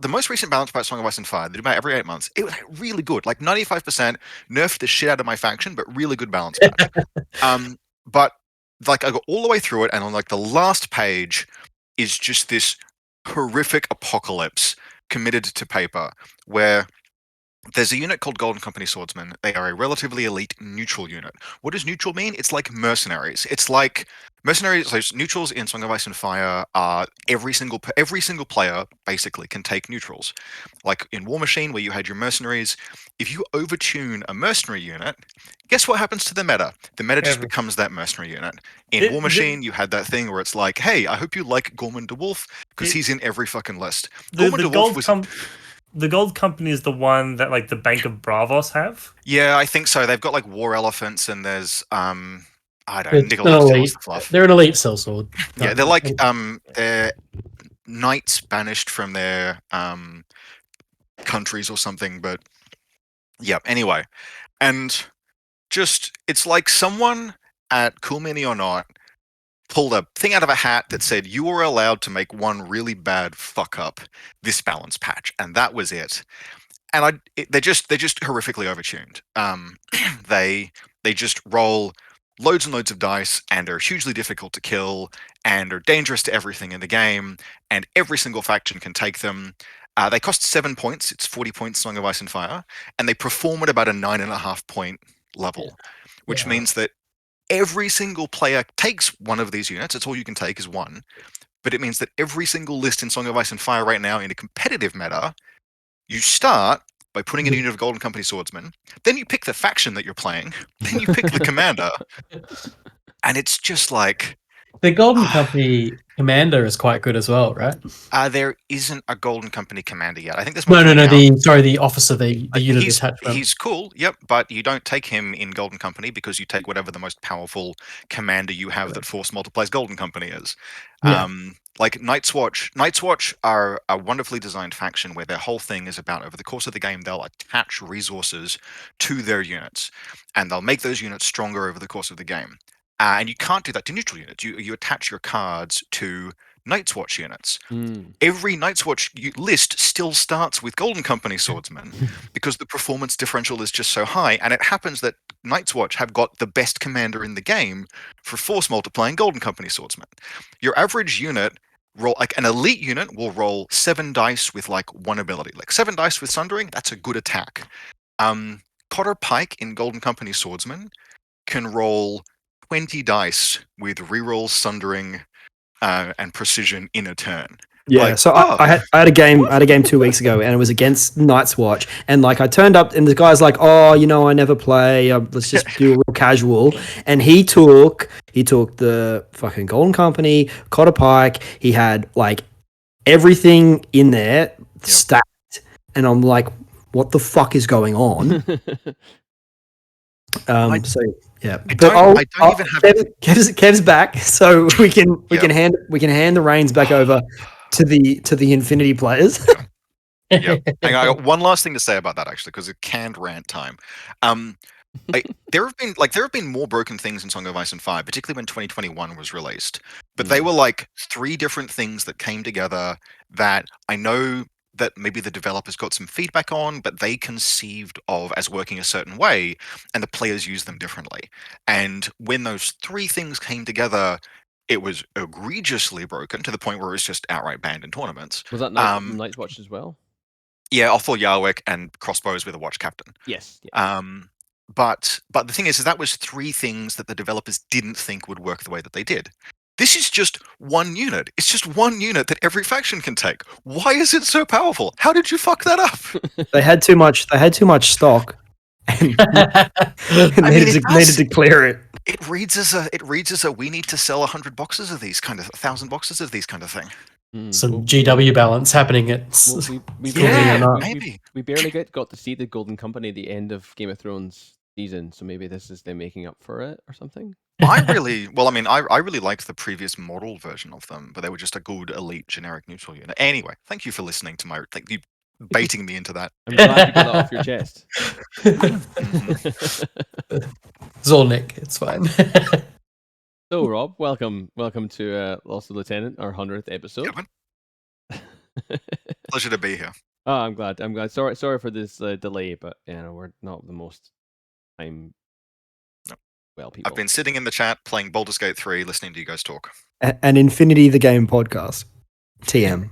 most recent balance patch Song of Ice and Fire, they do about every 8 months. It was really good, like 95%. Nerfed the shit out of my faction, but really good balance patch. But like I got all the way through it, and on like the last page is just this horrific apocalypse committed to paper, where there's a unit called Golden Company Swordsmen. They are a relatively elite neutral unit. What does neutral mean? It's like mercenaries. It's like mercenaries. So neutrals in Song of Ice and Fire are every single player basically can take neutrals. Like in War Machine, where you had your mercenaries. If you overtune a mercenary unit, guess what happens to the meta? The meta just becomes that mercenary unit. In War Machine, you had that thing where it's like, hey, I hope you like Gorman DeWolf because he's in every fucking list. The Gold Company is the one that like the Bank of Bravos have. Yeah, I think so. They've got like war elephants, and there's I don't know. They're an elite sellsword. Yeah, they're like they're knights banished from their countries or something. But yeah, anyway, and just it's like someone at Cool Mini or Not pulled a thing out of a hat that said you were allowed to make one really bad fuck up this balance patch, and that was it. And they're just horrifically overtuned. They just roll loads and loads of dice and are hugely difficult to kill and are dangerous to everything in the game, and every single faction can take them. They cost 7 points. It's 40 points Song of Ice and Fire, and they perform at about a 9.5 point level, which means that every single player takes one of these units. It's all you can take is one. But it means that every single list in Song of Ice and Fire right now in a competitive meta, you start by putting in a unit of Golden Company Swordsmen. Then you pick the faction that you're playing. Then you pick the commander. And it's just like... The Golden Company commander is quite good as well, right? There isn't a Golden Company commander yet. I think there's no. The officer, the unit attachment. He's cool, yep, but you don't take him in Golden Company because you take whatever the most powerful commander you have that force multiplies Golden Company is. Yeah. Like Night's Watch. Night's Watch are a wonderfully designed faction where their whole thing is about over the course of the game they'll attach resources to their units, and they'll make those units stronger over the course of the game. And you can't do that to neutral units. You attach your cards to Night's Watch units. Every Night's Watch list still starts with Golden Company Swordsmen because the performance differential is just so high. And it happens that Night's Watch have got the best commander in the game for force multiplying Golden Company Swordsmen. Your average unit like an elite unit will roll 7 dice with like one ability. Like 7 dice with Sundering, that's a good attack. Cotter Pike in Golden Company Swordsman can roll 20 dice with rerolls, Sundering, and precision in a turn. Yeah, like, so I had a game 2 weeks ago, and it was against Night's Watch, and like I turned up, and the guy's like, "Oh, I never play. Let's just do a real casual." And he took the fucking Golden Company, Cotter Pike. He had like everything in there stacked, and I'm like, "What the fuck is going on?" So yeah, but Kev's back, so we can hand the reins back over to the Infinity players. Yeah, I got one last thing to say about that actually, because it canned rant time. There have been more broken things in Song of Ice and Fire, particularly when 2021 was released. But they were like 3 different things that came together that I know that maybe the developers got some feedback on, but they conceived of as working a certain way, and the players used them differently. And when those 3 things came together, it was egregiously broken to the point where it was just outright banned in tournaments. Was that Night's Watch as well? Yeah, Othel Yarwick and crossbows with a watch captain. Yes. Yeah. But the thing is that was 3 things that the developers didn't think would work the way that they did. this is just one unit. It's just one unit that every faction can take. Why is it so powerful? How did you fuck that up? They had too much stock, and needed to clear it. It reads as a we need to sell 100 boxes of these kind of 1,000 boxes of these kind of thing. Some GW balance happening at maybe we barely got to see the Golden Company at the end of Game of Thrones season, so maybe this is them making up for it or something. I really liked the previous model version of them, but they were just a good elite generic neutral unit. Anyway, thank you for listening to my thank you baiting me into that. I'm glad you got that off your chest. Zornik, it's fine. So, Rob, welcome to Lost Lieutenant, our 100th episode. Pleasure to be here. Oh, I'm glad. Sorry for this delay, but we're not the most time. No. Well, people. I've been sitting in the chat playing Baldur's Gate 3, listening to you guys talk. An Infinity the Game podcast. TM.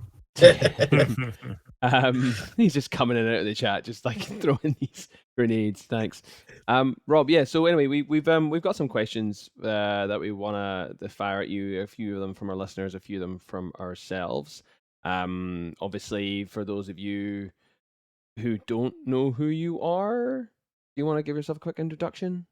He's just coming in and out of the chat, just like throwing these grenades. Thanks, Rob. Yeah. So anyway, we've got some questions that we want to fire at you. A few of them from our listeners, a few of them from ourselves. Obviously, for those of you who don't know who you are, do you want to give yourself a quick introduction?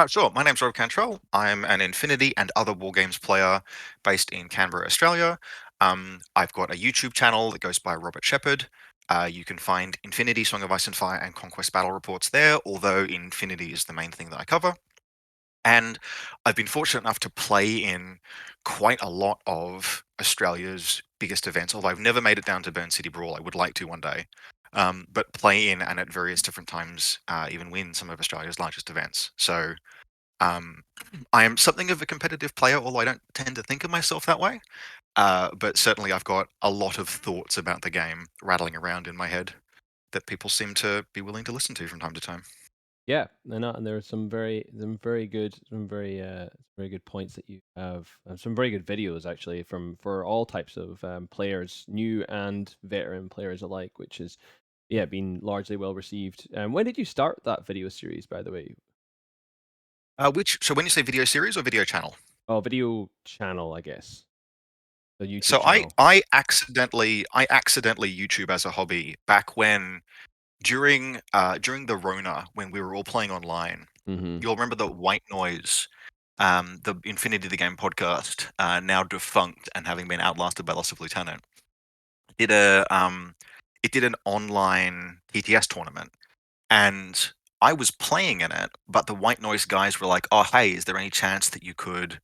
Sure. My name's Rob Cantrell. I'm an Infinity and other wargames player based in Canberra, Australia. I've got a YouTube channel that goes by Robert Shepherd. You can find Infinity, Song of Ice and Fire, and Conquest Battle reports there, although Infinity is the main thing that I cover. And I've been fortunate enough to play in quite a lot of Australia's biggest events, although I've never made it down to Burn City Brawl. I would like to one day. But play in and at various different times even win some of Australia's largest events. So I am something of a competitive player, although I don't tend to think of myself that way. But certainly Very got a lot of thoughts about the game rattling around in my head that people seem to be willing to listen to from time to time. Yeah, and there are some very good points that you have. Some very good videos actually for all types of players, new and veteran players alike, which is been largely well received. When did you start that video series, by the way? So when you say video series or video channel? Oh, video channel, I guess. The YouTube So channel. I accidentally YouTube as a hobby back when during the Rona when we were all playing online. Mm-hmm. You'll remember the White Noise, the Infinity the Game podcast, now defunct and having been outlasted by Loss of Lieutenant. It did an online TTS tournament, and I was playing in it, but the White Noise guys were like, "Oh, hey, is there any chance that you could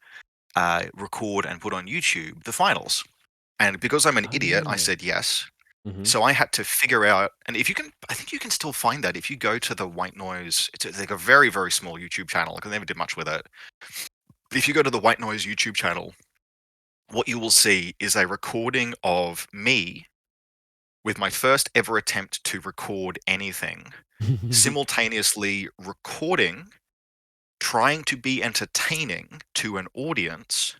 record and put on YouTube the finals?" And because I'm an idiot, I said yes. Mm-hmm. So I had to figure out, and I think you can still find that if you go to the White Noise. It's like a very, very small YouTube channel. I never did much with it. But if you go to the White Noise YouTube channel, what you will see is a recording of me with my first ever attempt to record anything, simultaneously recording, trying to be entertaining to an audience,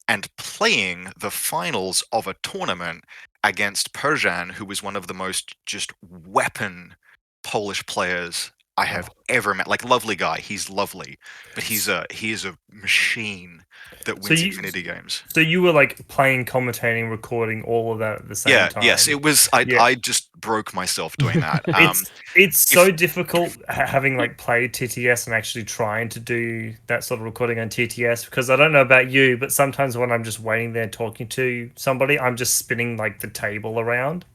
and playing the finals of a tournament against Persian, who was one of the most just weapon Polish players I have ever met. Like, lovely guy, he's lovely, but he is a machine that wins Infinity games. So you were like playing, commentating, recording all of that at the same time. Yes, it was. I just broke myself doing that. It's so difficult having like played TTS and actually trying to do that sort of recording on TTS, because I don't know about you, but sometimes when I'm just waiting there talking to somebody, I'm just spinning like the table around.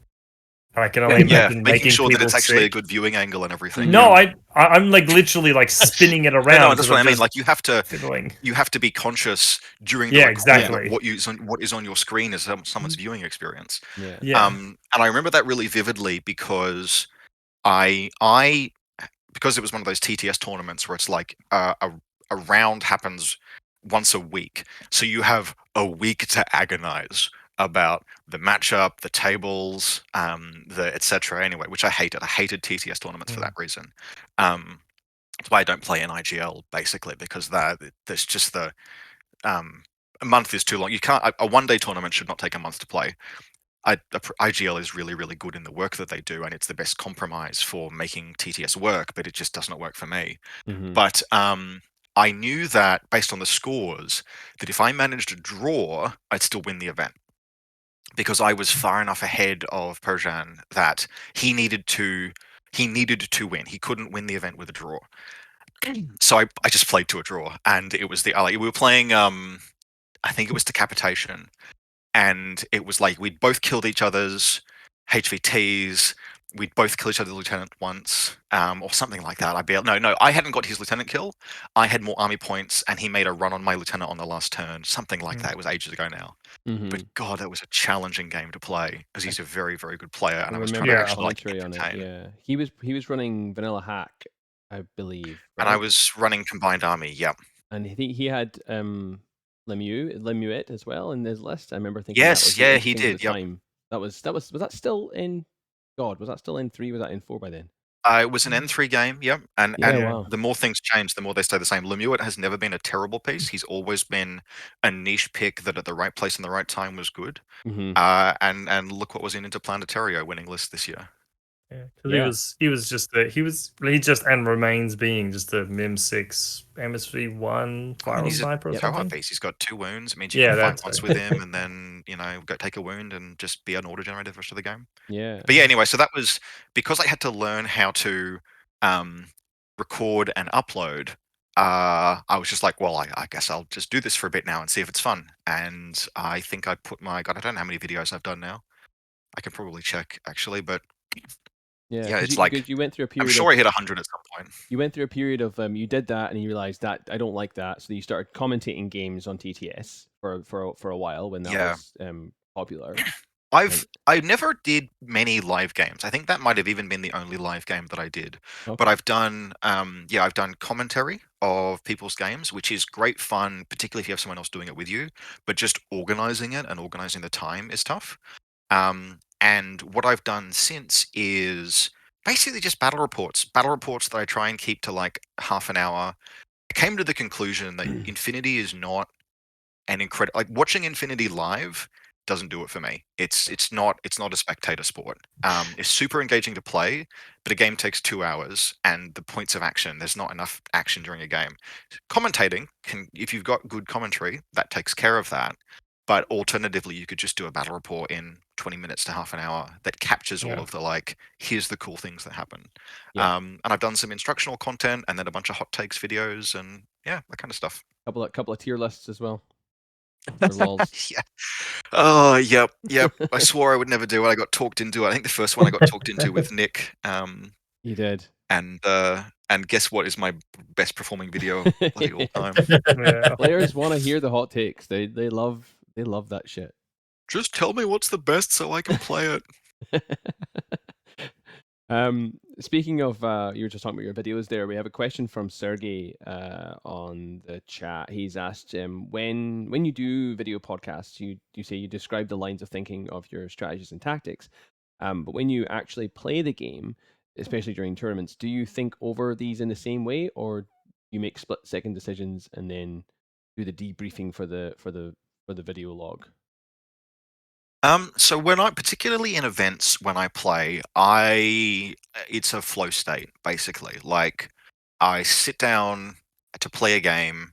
I can only imagine making sure that it's actually sick. a good viewing angle and everything. No, I'm like literally like spinning it around. No, that's what I mean. Like you have to be conscious during the exactly what is on your screen is someone's viewing experience. Yeah. And I remember that really vividly because because it was one of those TTS tournaments where it's like a round happens once a week, so you have a week to agonize about the matchup, the tables, the etc. Anyway, which I hated. I hated TTS tournaments for that reason. That's why I don't play in IGL basically, because there's just a month is too long. You can't. A one-day tournament should not take a month to play. IGL is really, really good in the work that they do, and it's the best compromise for making TTS work, but it just does not work for me. Mm-hmm. But I knew that based on the scores, that if I managed a draw, I'd still win the event. Because I was far enough ahead of Persian that he needed to win. He couldn't win the event with a draw. So I just played to a draw, and it was we were playing I think it was Decapitation, and it was like we'd both killed each other's HVTs. We'd both killed each other's lieutenant once, or something like that. I hadn't got his lieutenant kill. I had more army points, and he made a run on my lieutenant on the last turn. Something like that. It was ages ago now. Mm-hmm. But God, that was a challenging game to play because he's a very, very good player, and I was trying remember to actually like on it. Yeah, he was running vanilla hack, I believe, and I was running combined army. Yep. and he had Lemuet as well in his list. I remember thinking, yes, that was he did. Yep. Time. Was that still in? God, was that still in 3? Was that in 4 by then? It was an N3 game, yep. And wow. The more things change, the more they stay the same. Lemuet has never been a terrible piece. He's always been a niche pick that at the right place and the right time was good. Mm-hmm. And look what was in Interplanetario winning list this year. Yeah, because he was just and remains being just a Mim 6 MS1 viral sniper or something. Piece. He's got 2 wounds. It means you can fight once with him, and then go take a wound and just be an auto generator the rest of the game. Yeah. But yeah, anyway, so that was because I had to learn how to record and upload. I was just like, well, I guess I'll just do this for a bit now and see if it's fun. And I think I put God, I don't know how many videos I've done now. I can probably check actually, but yeah, it's like you went through a period. I'm sure I hit 100 at some point. You went through a period of you did that and you realized that I don't like that, so you started commentating games on TTS for a while when that was popular. I never did many live games. I think that might have even been the only live game that I did. Okay. But I've done I've done commentary of people's games, which is great fun, particularly if you have someone else doing it with you. But just organizing it and organizing the time is tough. And what I've done since is basically just battle reports that I try and keep to like half an hour. I came to the conclusion that Infinity is not an incredible, like watching Infinity live doesn't do it for me. It's not a spectator sport. It's super engaging to play, but a game takes 2 hours, and the points of action, there's not enough action during a game. Commentating if you've got good commentary, that takes care of that. But alternatively, you could just do a battle report in 20 minutes to half an hour that captures all of the here's the cool things that happen. Yeah. And I've done some instructional content and then a bunch of hot takes videos and that kind of stuff. Couple of tier lists as well. Yeah. Oh, yep. I swore I would never do it. I got talked into it. I think the first one I got talked into with Nick. You did. And guess what is my best performing video of all time? Players want to hear the hot takes. They love that shit. Just tell me what's the best so I can play it. Speaking of, you were just talking about your videos there. We have a question from Sergey on the chat. He's asked, when you do video podcasts, you say you describe the lines of thinking of your strategies and tactics, but when you actually play the game, especially during tournaments, do you think over these in the same way, or you make split-second decisions and then do the debriefing for the video log? So when particularly in events when I play, it's a flow state basically. Like I sit down to play a game,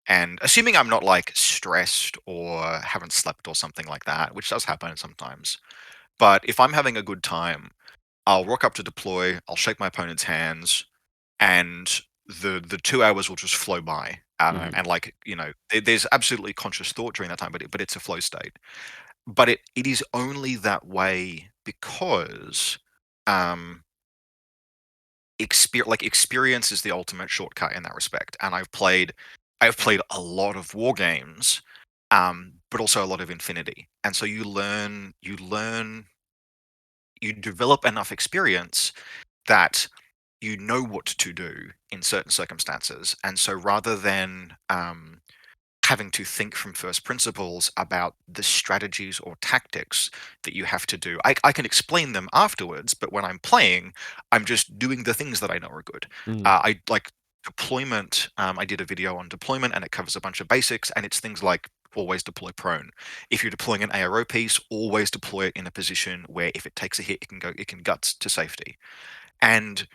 and assuming I'm not like stressed or haven't slept or something like that, which does happen sometimes. But if I'm having a good time, I'll rock up to deploy, I'll shake my opponent's hands, and the 2 hours will just flow by. And there's absolutely conscious thought during that time, but it's a flow state. But it is only that way because experience is the ultimate shortcut in that respect. And I've played a lot of war games, but also a lot of Infinity. And so you develop enough experience that you know what to do in certain circumstances. And so rather than having to think from first principles about the strategies or tactics that you have to do, I can explain them afterwards, but when I'm playing, I'm just doing the things that I know are good. I like deployment. I did a video on deployment, and it covers a bunch of basics, and it's things like always deploy prone. If you're deploying an ARO piece, always deploy it in a position where if it takes a hit, it can guts to safety. And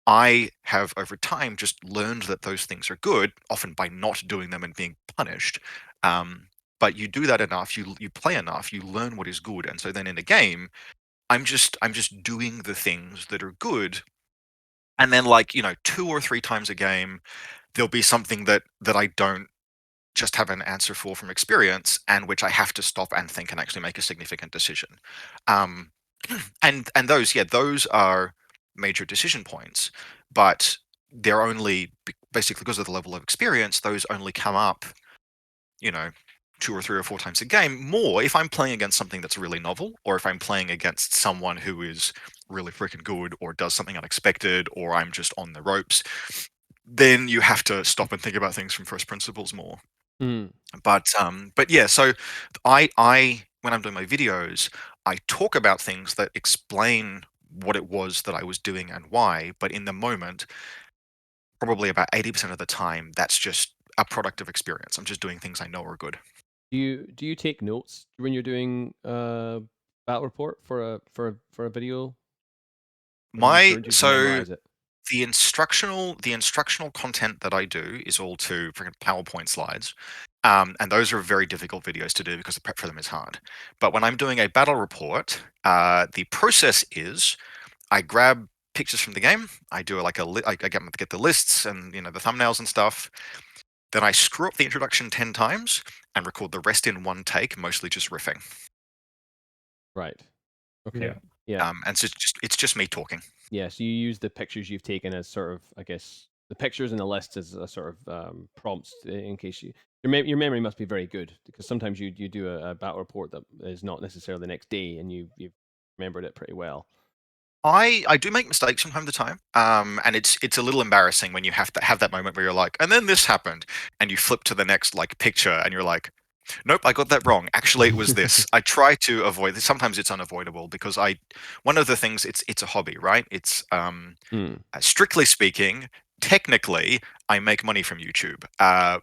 I have over time just learned that those things are good, often by not doing them and being punished. But you do that enough, you play enough, you learn what is good, and so then in a game, I'm just doing the things that are good, and then like 2 or 3 times a game, there'll be something that I don't just have an answer for from experience, and which I have to stop and think and actually make a significant decision. Um, and those are major decision points, but they're only basically because of the level of experience. Those only come up, you know, 2 or 3 or 4 times a game. More if I'm playing against something that's really novel, or if I'm playing against someone who is really freaking good, or does something unexpected, or I'm just on the ropes. Then you have to stop and think about things from first principles more. But yeah, so I when I'm doing my videos, I talk about things that explain what it was that I was doing and why. But in the moment, probably about 80% of the time, that's just a product of experience. I'm just doing things I know are good. Do you take notes when you're doing battle report for a video? So memorize it? the instructional content that I do is all to freaking PowerPoint slides. And those are very difficult videos to do because the prep for them is hard. But when I'm doing a battle report, the process is I grab pictures from the game. I do like I get the lists and the thumbnails and stuff. Then I screw up the introduction 10 times and record the rest in one take, mostly just riffing. Right. Okay. Yeah. And so it's just me talking. Yeah. So you use the pictures you've taken as sort of, I guess, the pictures and the list as a sort of prompts in case your memory must be very good, because sometimes you do a battle report that is not necessarily the next day and you've remembered it pretty well. I do make mistakes from time to time, and it's a little embarrassing when you have to have that moment where you're like, and then this happened, and you flip to the next like picture, and you're like, nope, I got that wrong. Actually, it was this. I try to avoid this. Sometimes it's unavoidable because one of the things it's a hobby, right? It's strictly speaking, technically, I make money from YouTube,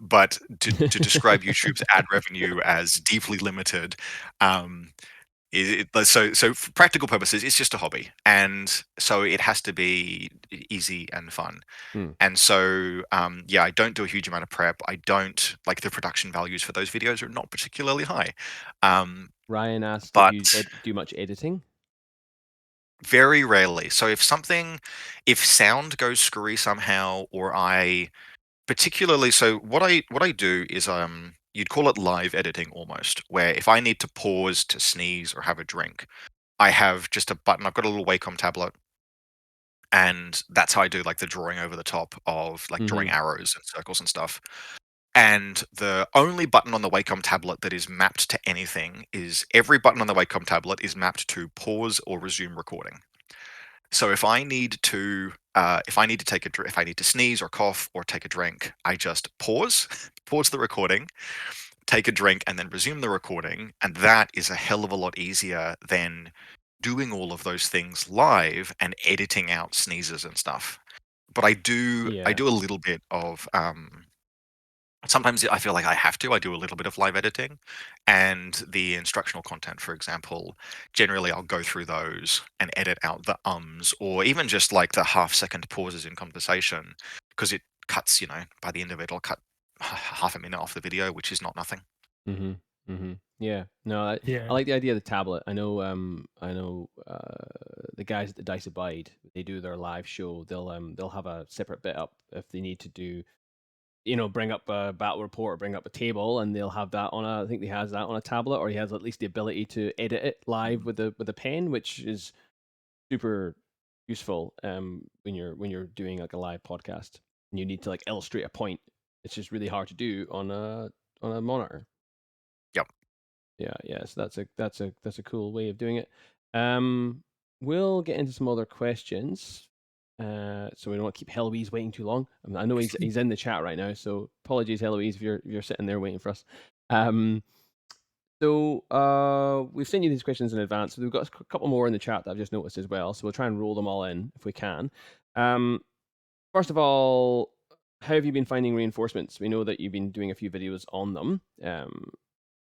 but to describe YouTube's ad revenue as deeply limited. So for practical purposes, it's just a hobby, and so it has to be easy and fun. And so yeah, I don't do a huge amount of prep. I don't like the production values for those videos are not particularly high. Ryan asked, but if you do much editing? Very rarely. So if sound goes screwy somehow, or particularly, so what I do is you'd call it live editing almost, where if I need to pause to sneeze or have a drink, I have just a button. I've got a little Wacom tablet, and that's how I do like the drawing over the top of like drawing arrows and circles and stuff. And the only button on the Wacom tablet that is mapped to anything is every button on the Wacom tablet is mapped to pause or resume recording. So if I need to if I need to sneeze or cough or take a drink, I just pause the recording, take a drink, and then resume the recording. And that is a hell of a lot easier than doing all of those things live and editing out sneezes and stuff. But I do a little bit of sometimes I feel like I have to. I do a little bit of live editing, and the instructional content, for example, generally I'll go through those and edit out the ums, or even just like the half-second pauses in conversation, because it cuts. By the end of it, I'll cut half a minute off the video, which is not nothing. Yeah. No, I like the idea of the tablet. I know the guys at the Dice Abide, they do their live show. They'll have a separate bit up if they need to do, bring up a battle report or bring up a table, and they'll have that I think he has that on a tablet, or he has at least the ability to edit it live with a pen, which is super useful when you're doing like a live podcast and you need to like illustrate a point. It's just really hard to do on a monitor. Yep. Yeah. So that's a cool way of doing it. We'll get into some other questions. So we don't want to keep HellLois waiting too long. I know he's in the chat right now, so apologies, HellLois, if you're sitting there waiting for us. So we've sent you these questions in advance. So we've got a couple more in the chat that I've just noticed as well. So we'll try and roll them all in if we can. First of all, how have you been finding reinforcements? We know that you've been doing a few videos on them.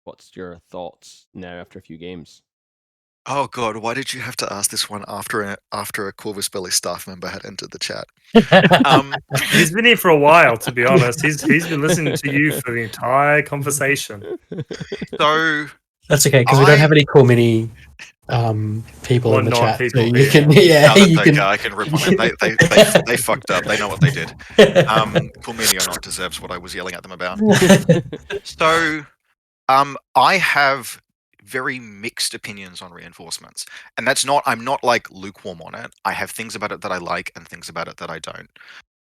What's your thoughts now after a few games? Oh god, why did you have to ask this one after a Corvus Belli staff member had entered the chat? He's been here for a while, to be honest. He's been listening to you for the entire conversation. So that's okay because we don't have any cool mini people Or in the chat. So non-people. you can, no, that's you okay. can. I can rip on it. They fucked up. They know what they did. Coolmenio not deserves what I was yelling at them about. So, I have very mixed opinions on reinforcements, and that's not. I'm not like lukewarm on it. I have things about it that I like and things about it that I don't.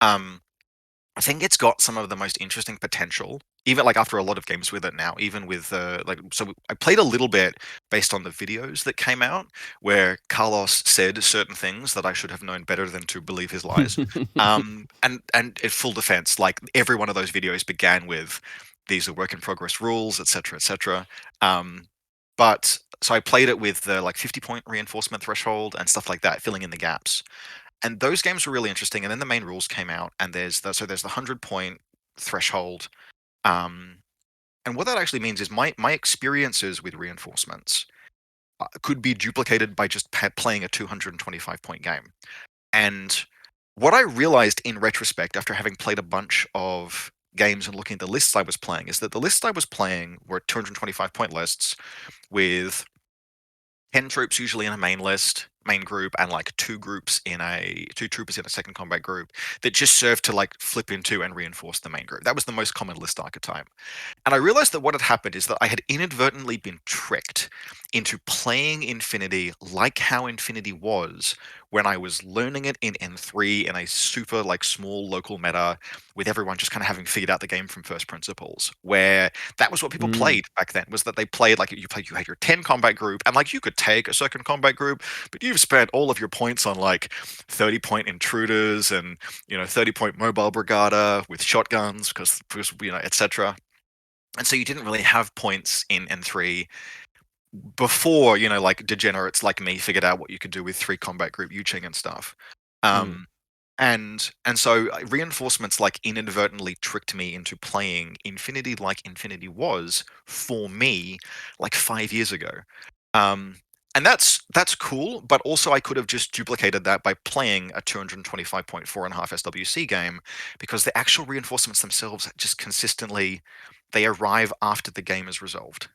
I think it's got some of the most interesting potential, even like after a lot of games with it now, even with so I played a little bit based on the videos that came out where Carlos said certain things that I should have known better than to believe his lies. And in full defense, like every one of those videos began with these are work in progress rules, etc., etc. But so I played it with the like 50-point reinforcement threshold and stuff like that, filling in the gaps. And those games were really interesting. And then the main rules came out, and there's the 100-point threshold. And what that actually means is my experiences with reinforcements could be duplicated by just playing a 225-point game. And what I realized in retrospect, after having played a bunch of games and looking at the lists I was playing, is that the lists I was playing were 225-point lists with 10 troops usually in a main group, and like two troopers in a second combat group that just served to like flip into and reinforce the main group. That was the most common list archetype. And I realized that what had happened is that I had inadvertently been tricked into playing Infinity like how Infinity was when I was learning it in N3 in a super like small local meta with everyone just kind of having figured out the game from first principles, where that was what people played back then, was that they played like you had your 10 combat group, and like you could take a second combat group, but you've spent all of your points on like 30-point intruders and 30-point mobile brigada with shotguns because etc. And so you didn't really have points in N3 before, like degenerates like me figured out what you could do with 3 combat group Yuching and stuff. And so reinforcements like inadvertently tricked me into playing Infinity like Infinity was for me like 5 years ago. And that's cool, but also I could have just duplicated that by playing a 225.4.5 SWC game, because the actual reinforcements themselves just consistently, they arrive after the game is resolved.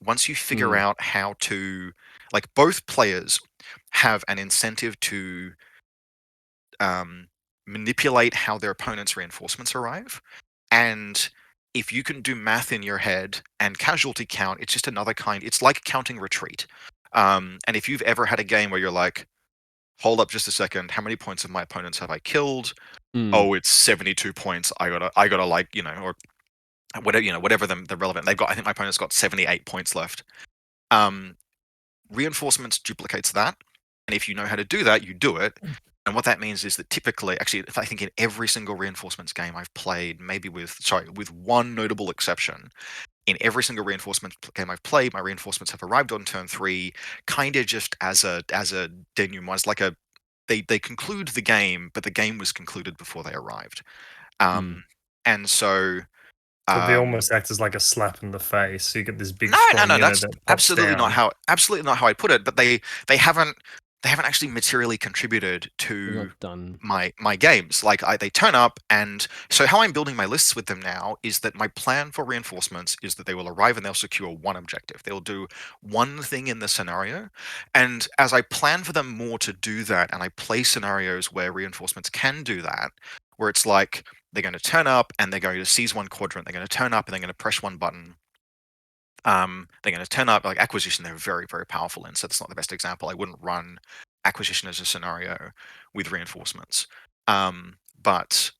Once you figure out how to, like, both players have an incentive to manipulate how their opponent's reinforcements arrive, and if you can do math in your head and casualty count, it's just another kind. It's like counting retreat. And if you've ever had a game where you're like, hold up just a second, how many points of my opponents have I killed? Oh, it's 72 points. I gotta like, or whatever, whatever the relevant. I think my opponent's got 78 points left. Reinforcements duplicates that. And if you know how to do that, you do it. And what that means is that typically, actually, I think in every single reinforcements game I've played, maybe with one notable exception, in every single reinforcement game I've played, my reinforcements have arrived on turn 3, kind of just as a denouement, like they conclude the game, but the game was concluded before they arrived. And so they almost act as like a slap in the face. So you get this big no, that's that absolutely down. absolutely not how I put it. But they haven't actually materially contributed to my games. Like they turn up, and so how I'm building my lists with them now is that my plan for reinforcements is that they will arrive and they'll secure one objective. They'll do one thing in the scenario, and as I plan for them more to do that, and I play scenarios where reinforcements can do that, where it's like they're going to turn up and they're going to seize one quadrant. They're going to turn up and they're going to press one button. They're going to turn up, like acquisition. They're very, very powerful in. So that's not the best example. I wouldn't run acquisition as a scenario with reinforcements. But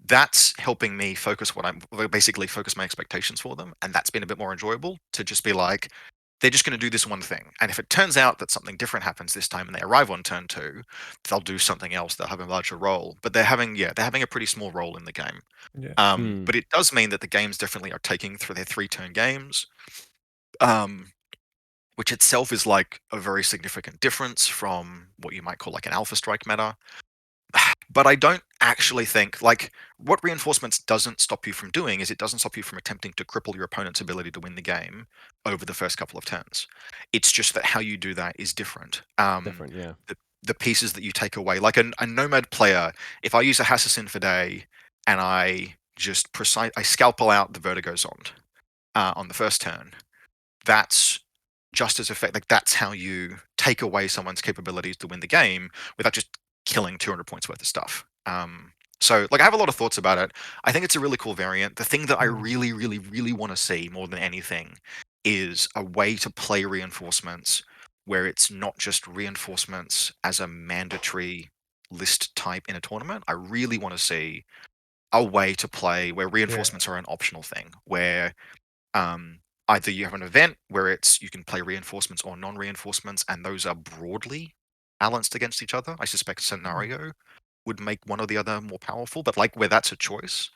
that's helping me focus focus my expectations for them, and that's been a bit more enjoyable to just be like, they're just going to do this one thing, and if it turns out that something different happens this time and they arrive on turn 2, they'll do something else. They'll have a larger role, but they're having a pretty small role in the game. But it does mean that the games definitely are taking through their 3-turn games, which itself is like a very significant difference from what you might call like an Alpha Strike meta. But I don't actually think, like, what reinforcements doesn't stop you from doing is it doesn't stop you from attempting to cripple your opponent's ability to win the game over the first couple of turns. It's just that how you do that is different. Different, yeah. The pieces that you take away, like a nomad player, if I use a Assassin for Day and I just I scalpel out the Vertigo Zond on the first turn, that's just as effective. Like, that's how you take away someone's capabilities to win the game without just killing 200 points worth of stuff. So, like, I have a lot of thoughts about it. I think it's a really cool variant. The thing that I really, really, really want to see more than anything is a way to play reinforcements where it's not just reinforcements as a mandatory list type in a tournament. I really want to see a way to play where reinforcements are an optional thing, where either you have an event where it's you can play reinforcements or non-reinforcements, and those are broadly balanced against each other. I suspect scenario would make one or the other more powerful, but like where that's a choice.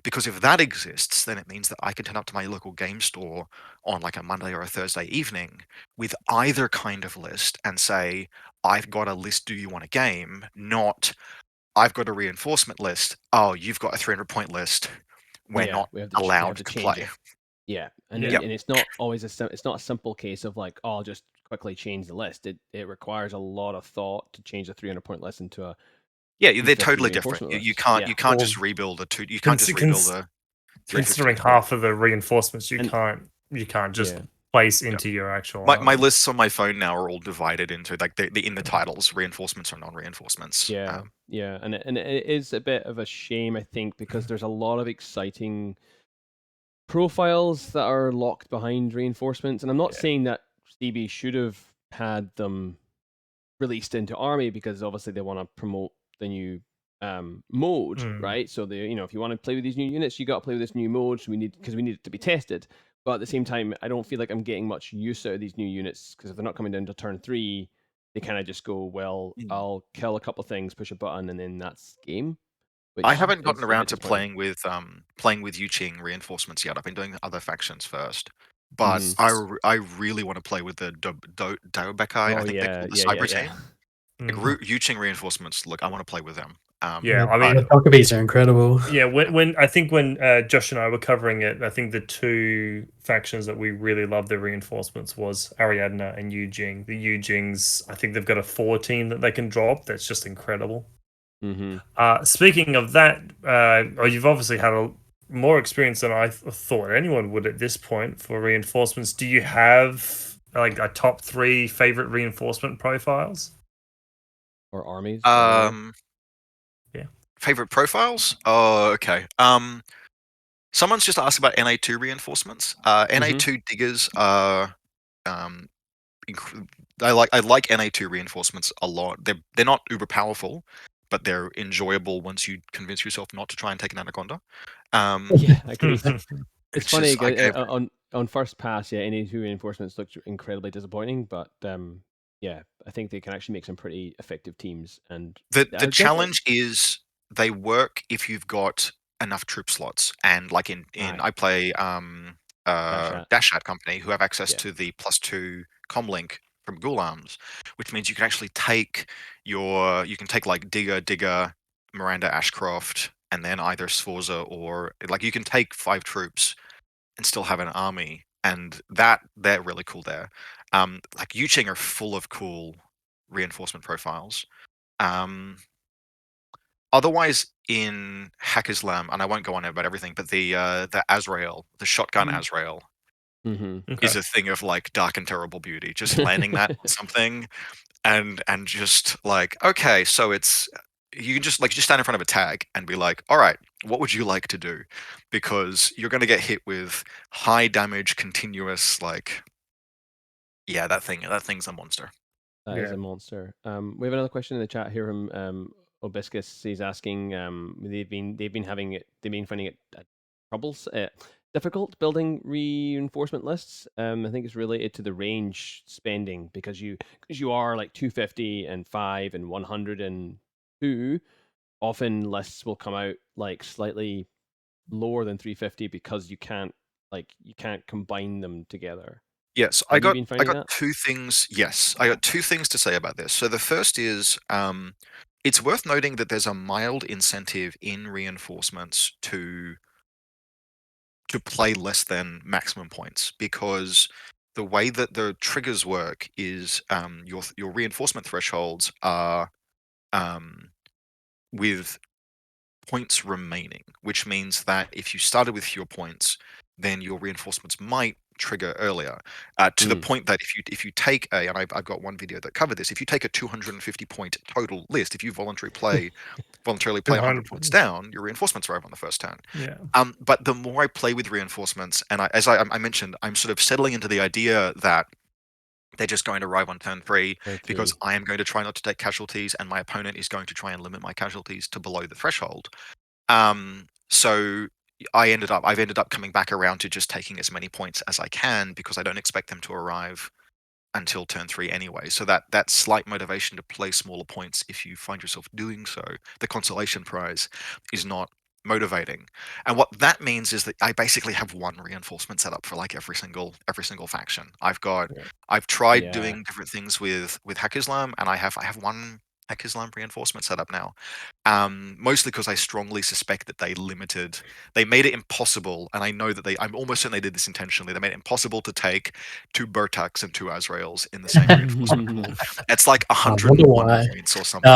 Because if that exists, then it means that I can turn up to my local game store on like a Monday or a Thursday evening with either kind of list and say, I've got a list, do you want a game? Not, I've got a reinforcement list. Oh, you've got a 300-point list. We're not allowed to play. Yeah, and it's not always it's not a simple case of like, oh, I'll just quickly change the list. It requires a lot of thought to change a 300-point list into a they're totally different. You can't just rebuild a two. You can't just rebuild a. Considering half of the reinforcements, you can't just place into your actual. My lists on my phone now are all divided into like in the titles, reinforcements or non-reinforcements. Yeah, and it is a bit of a shame, I think, because there's a lot of exciting profiles that are locked behind reinforcements, and I'm not saying that CB should have had them released into Army because obviously they want to promote the new mode, right? So if you want to play with these new units, you got to play with this new mode. So we need it to be tested. But at the same time, I don't feel like I'm getting much use out of these new units because if they're not coming down to turn 3, they kind of just go, well, I'll kill a couple of things, push a button, and then that's game. I haven't gotten around to playing with Yuching reinforcements yet. I've been doing other factions first, but I really want to play with the Daobekai. I think they're called the Cyber team. Yuching reinforcements. Look, I want to play with them. I mean, the Huckabees are incredible. Yeah, when Josh and I were covering it, I think the two factions that we really loved their reinforcements was Ariadna and Yujing. The Yujings, I think they've got a 4 team that they can drop. That's just incredible. Speaking of that, you've obviously had more experience than I thought anyone would at this point for reinforcements. Do you have like a top 3 favorite reinforcement profiles or armies? Favorite profiles? Oh, okay. Someone's just asked about NA2 reinforcements. NA2 diggers are I like NA2 reinforcements a lot. They're not uber powerful, but they're enjoyable once you convince yourself not to try and take an anaconda. Yeah, I agree. It's funny on first pass, NA2 reinforcements looked incredibly disappointing, but I think they can actually make some pretty effective teams. And the challenge is they work if you've got enough troop slots, and like in I play Dashat company who have access to the +2 comlink from Ghoul Arms, which means you can actually take like Digger, Miranda Ashcroft, and then either Sforza or like you can take 5 troops and still have an army, and they're really cool there. Like Yuching are full of cool reinforcement profiles. Otherwise, in Hackislam, and I won't go on about everything, but the Azrael, the shotgun Azrael, is a thing of like dark and terrible beauty. Just landing that on something, and just like, okay, so it's you can just stand in front of a tag and be like, all right, what would you like to do? Because you're going to get hit with high damage, continuous that thing's a monster. That is a monster. We have another question in the chat here from Obiscus. He's asking, they've been finding it troubles, difficult building reinforcement lists. I think it's related to the range spending because you are like 250 and 5 and 102. Often lists will come out like slightly lower than 350 because you can't combine them together. Yes, I got 2 things. Yes, I got 2 things to say about this. So the first is it's worth noting that there's a mild incentive in reinforcements to play less than maximum points, because the way that the triggers work is your reinforcement thresholds are with points remaining, which means that if you started with fewer points, then your reinforcements might trigger earlier, to the point that if you take and I've got one video that covered this, if you take a 250 point total list, if you voluntarily play 100 points down, your reinforcements arrive on the first turn. Yeah. But the more I play with reinforcements, and as I mentioned, I'm sort of settling into the idea that they're just going to arrive on turn 3 because I am going to try not to take casualties, and my opponent is going to try and limit my casualties to below the threshold. So I've ended up coming back around to just taking as many points as I can, because I don't expect them to arrive until turn 3 anyway. So that slight motivation to play smaller points, if you find yourself doing so, the consolation prize, is not motivating. And what that means is that I basically have one reinforcement set up for like every single faction. I've tried doing different things with Hack Islam, and I have one Hack Islam reinforcement set up now. Mostly because I strongly suspect that they made it impossible, and I know that I'm almost certain they did this intentionally. They made it impossible to take 2 Bertaks and 2 Azraels in the same reinforcement pool. It's like 101 points or something.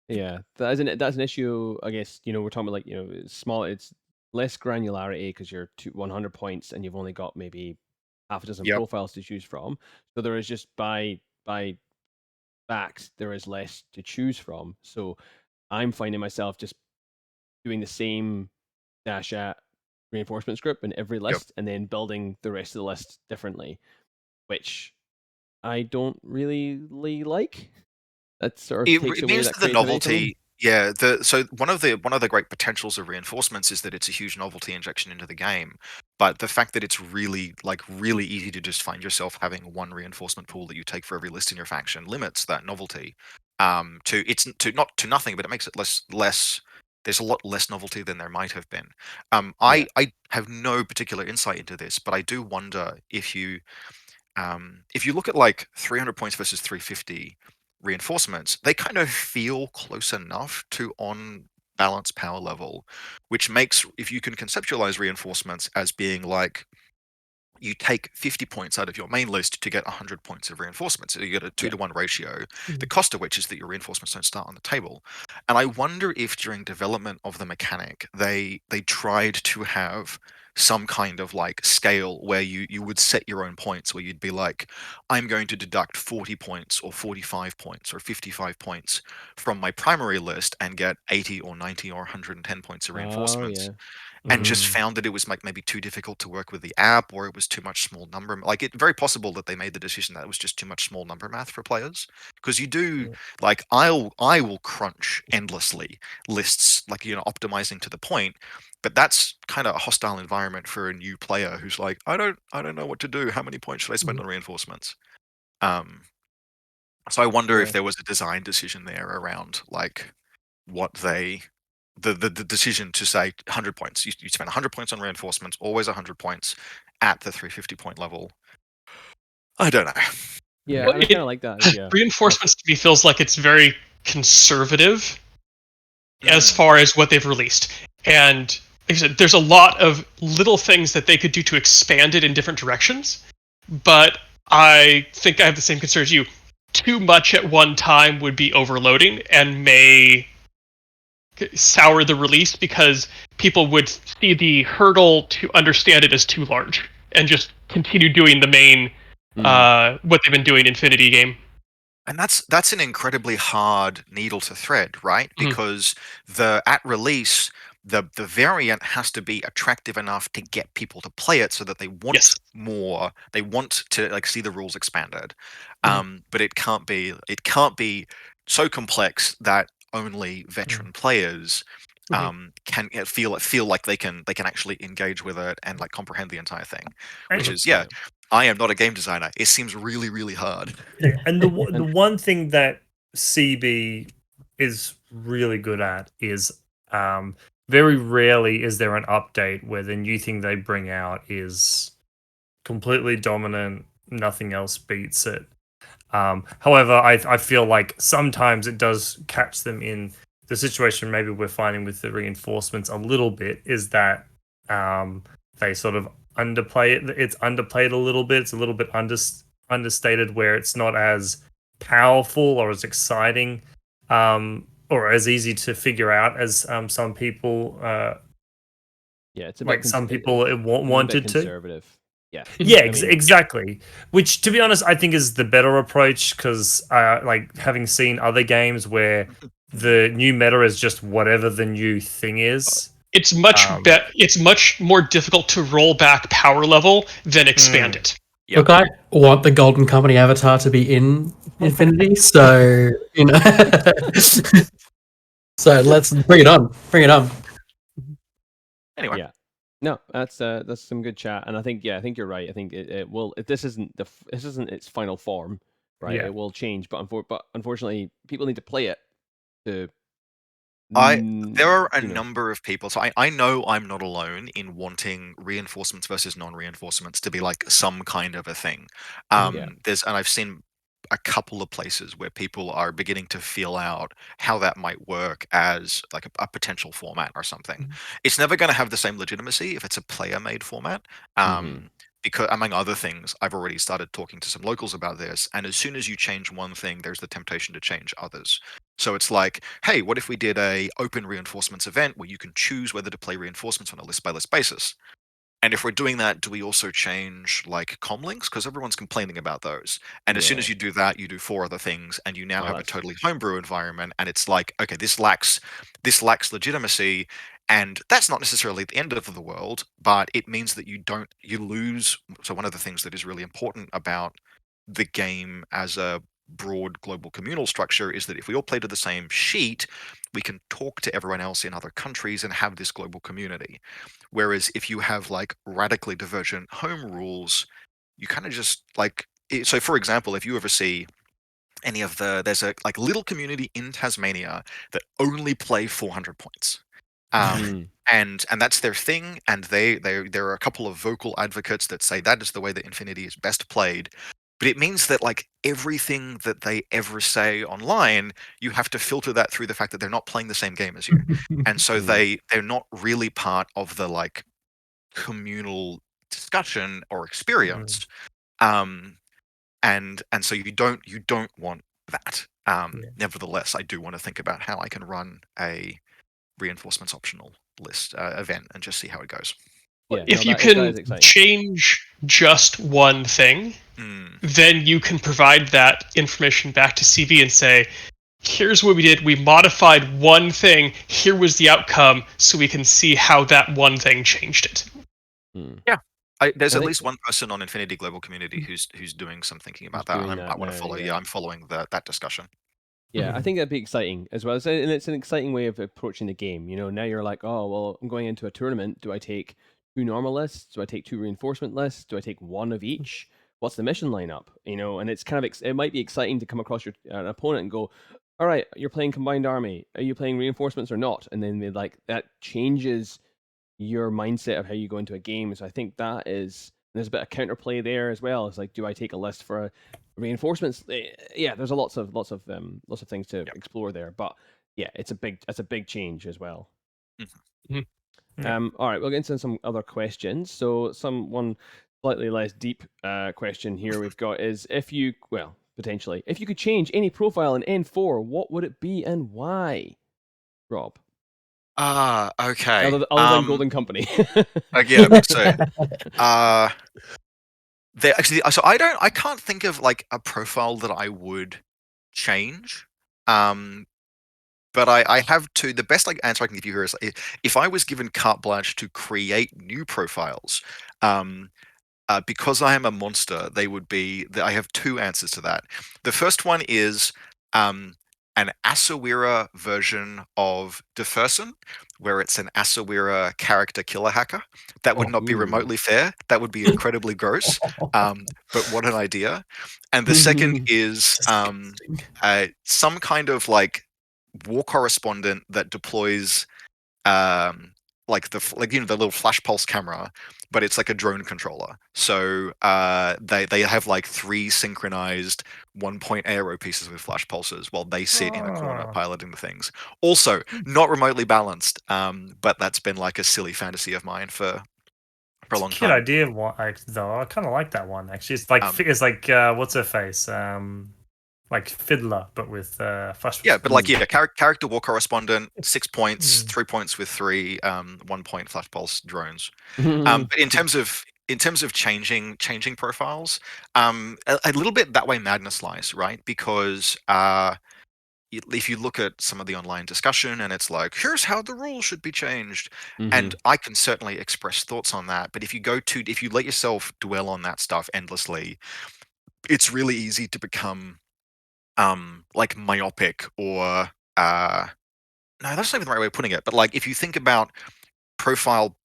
Yeah. That's an issue. I guess we're talking about, like, it's less granularity because you're 100 points and you've only got maybe half a dozen profiles to choose from. So there is just by backs, there is less to choose from. So I'm finding myself just doing the same dash at reinforcement script in every list, and then building the rest of the list differently, which I don't really like. That sort of takes away that the novelty. Yeah, so one of the great potentials of reinforcements is that it's a huge novelty injection into the game. But the fact that it's really easy to just find yourself having one reinforcement pool that you take for every list in your faction limits that novelty to nothing, but it makes it less. There's a lot less novelty than there might have been. I have no particular insight into this, but I do wonder if you look at like 300 points versus 350 reinforcements, they kind of feel close enough to on balance power level, which makes, if you can conceptualize reinforcements as being like, you take 50 points out of your main list to get 100 points of reinforcements. So you get a 2-to-1 ratio, the cost of which is that your reinforcements don't start on the table. And I wonder if during development of the mechanic, they tried to have some kind of like scale where you would set your own points, where you'd be like, I'm going to deduct 40 points or 45 points or 55 points from my primary list and get 80 or 90 or 110 points of reinforcements. And just found that it was like maybe too difficult to work with the app, or it was too much small number. Like, it's very possible that they made the decision that it was just too much small number math for players. Because you do, like, I will crunch endlessly lists, like, optimizing to the point. But that's kind of a hostile environment for a new player who's like, I don't know what to do. How many points should I spend on reinforcements? So I wonder if there was a design decision there around like what they. The decision to say 100 points. You spend 100 points on reinforcements, always 100 points at the 350 point level. I don't know. Yeah, I kind of like that. Yeah. Reinforcements to me feels like it's very conservative as far as what they've released. And like I said, there's a lot of little things that they could do to expand it in different directions. But I think I have the same concern as you. Too much at one time would be overloading and may sour the release, because people would see the hurdle to understand it as too large and just continue doing the main what they've been doing Infinity game. And that's an incredibly hard needle to thread, right? Because at release, the variant has to be attractive enough to get people to play it, so that they want more. They want to like see the rules expanded. But it can't be so complex that only veteran players can feel like they can actually engage with it and like comprehend the entire thing. Which is I am not a game designer. It seems really, really hard. And the one thing that CB is really good at is very rarely is there an update where the new thing they bring out is completely dominant, nothing else beats it. However, I feel like sometimes it does catch them in the situation maybe we're finding with the reinforcements a little bit, is that they sort of underplay it. It's underplayed a little bit. It's a little bit understated, where it's not as powerful or as exciting or as easy to figure out as some people it's a like bit some people a wanted bit to. conservative. Yeah, Yeah, I mean, exactly. Which, to be honest, I think is the better approach, because like having seen other games where the new meta is just whatever the new thing is. It's much It's much more difficult to roll back power level than expand it. Yep. Look, I want the Golden Company avatar to be in Infinity, so you know. So let's bring it on. Bring it on. Anyway. Yeah. No, that's some good chat, and I think you're right. I think it will. This isn't its final form, right? Yeah. It will change, but unfortunately, people need to play it to. There are a number of people, so I know I'm not alone in wanting reinforcements versus non-reinforcements to be like some kind of a thing. And I've seen a couple of places where people are beginning to feel out how that might work as like a potential format or something. It's never going to have the same legitimacy if it's a player-made format. Because, among other things, I've already started talking to some locals about this, and as soon as you change one thing, there's the temptation to change others. So it's like, hey, what if we did a open reinforcements event where you can choose whether to play reinforcements on a list-by-list basis? And if we're doing that, do we also change like comlinks? Because everyone's complaining about those. And as soon as you do that, you do 4 other things, and you now have a totally homebrew environment. And it's like, okay, this lacks legitimacy, and that's not necessarily the end of the world, but it means that you lose. So one of the things that is really important about the game as a broad global communal structure is that if we all play to the same sheet, we can talk to everyone else in other countries and have this global community. Whereas if you have like radically divergent home rules, you kind of just like so for example, if you ever see any of there's a like little community in Tasmania that only play 400 points. And that's their thing, and there are a couple of vocal advocates that say that is the way that Infinity is best played. But it means that like everything that they ever say online, you have to filter that through the fact that they're not playing the same game as you. And so they're not really part of the like communal discussion or experience. And so you don't want that. Nevertheless, I do want to think about how I can run a reinforcements optional list event and just see how it goes. If you can change just one thing, then you can provide that information back to CV and say, here's what we did. We modified one thing. Here was the outcome, so we can see how that one thing changed it. Yeah. There's at least one person on Infinity Global Community who's doing some thinking about that. And I want to follow. I'm following that discussion. Yeah, I think that'd be exciting as well. And it's an exciting way of approaching the game. You know, now you're like, oh, well, I'm going into a tournament. Do I take 2 normal lists? Do I take 2 reinforcement lists? Do I take 1 of each? What's the mission lineup? You know, and it's kind of it might be exciting to come across your an opponent and go, all right, you're playing combined army. Are you playing reinforcements or not? And then that changes your mindset of how you go into a game. So I think there's a bit of counterplay there as well. It's like, do I take a list for reinforcements? Yeah, there's lots of things to explore there. But yeah, it's a big change as well. All right, we'll get into some other questions. So one slightly less deep question here we've got is if you could change any profile in N4, what would it be and why? Rob. Okay. Other than Golden Company. Yeah. So, I can't think of like a profile that I would change. But I have two. The best answer I can give you here is if I was given carte blanche to create new profiles, because I am a monster, they would be. I have 2 answers to that. The first one is an ASOIAF version of Deferson, where it's an ASOIAF character killer hacker. That would not be remotely fair. That would be incredibly gross. But what an idea. And the second is some kind of like war correspondent that deploys like the little flash pulse camera, but it's like a drone controller. So they have like 3 synchronized 1-point aero pieces with flash pulses while they sit in a corner piloting the things. Also, not remotely balanced, but that's been like a silly fantasy of mine for a long cute time. idea, though. I kind of like that one actually. It's like what's her face? Like Fiddler, but with flash. Yeah, but like character war correspondent, 6 points, 3 points with 3 1 point flash pulse drones. But in terms of changing profiles, a little bit that way madness lies, right? Because if you look at some of the online discussion and it's like, here's how the rules should be changed, and I can certainly express thoughts on that, but if you let yourself dwell on that stuff endlessly, it's really easy to become like myopic or no, that's not even the right way of putting it, but like if you think about profile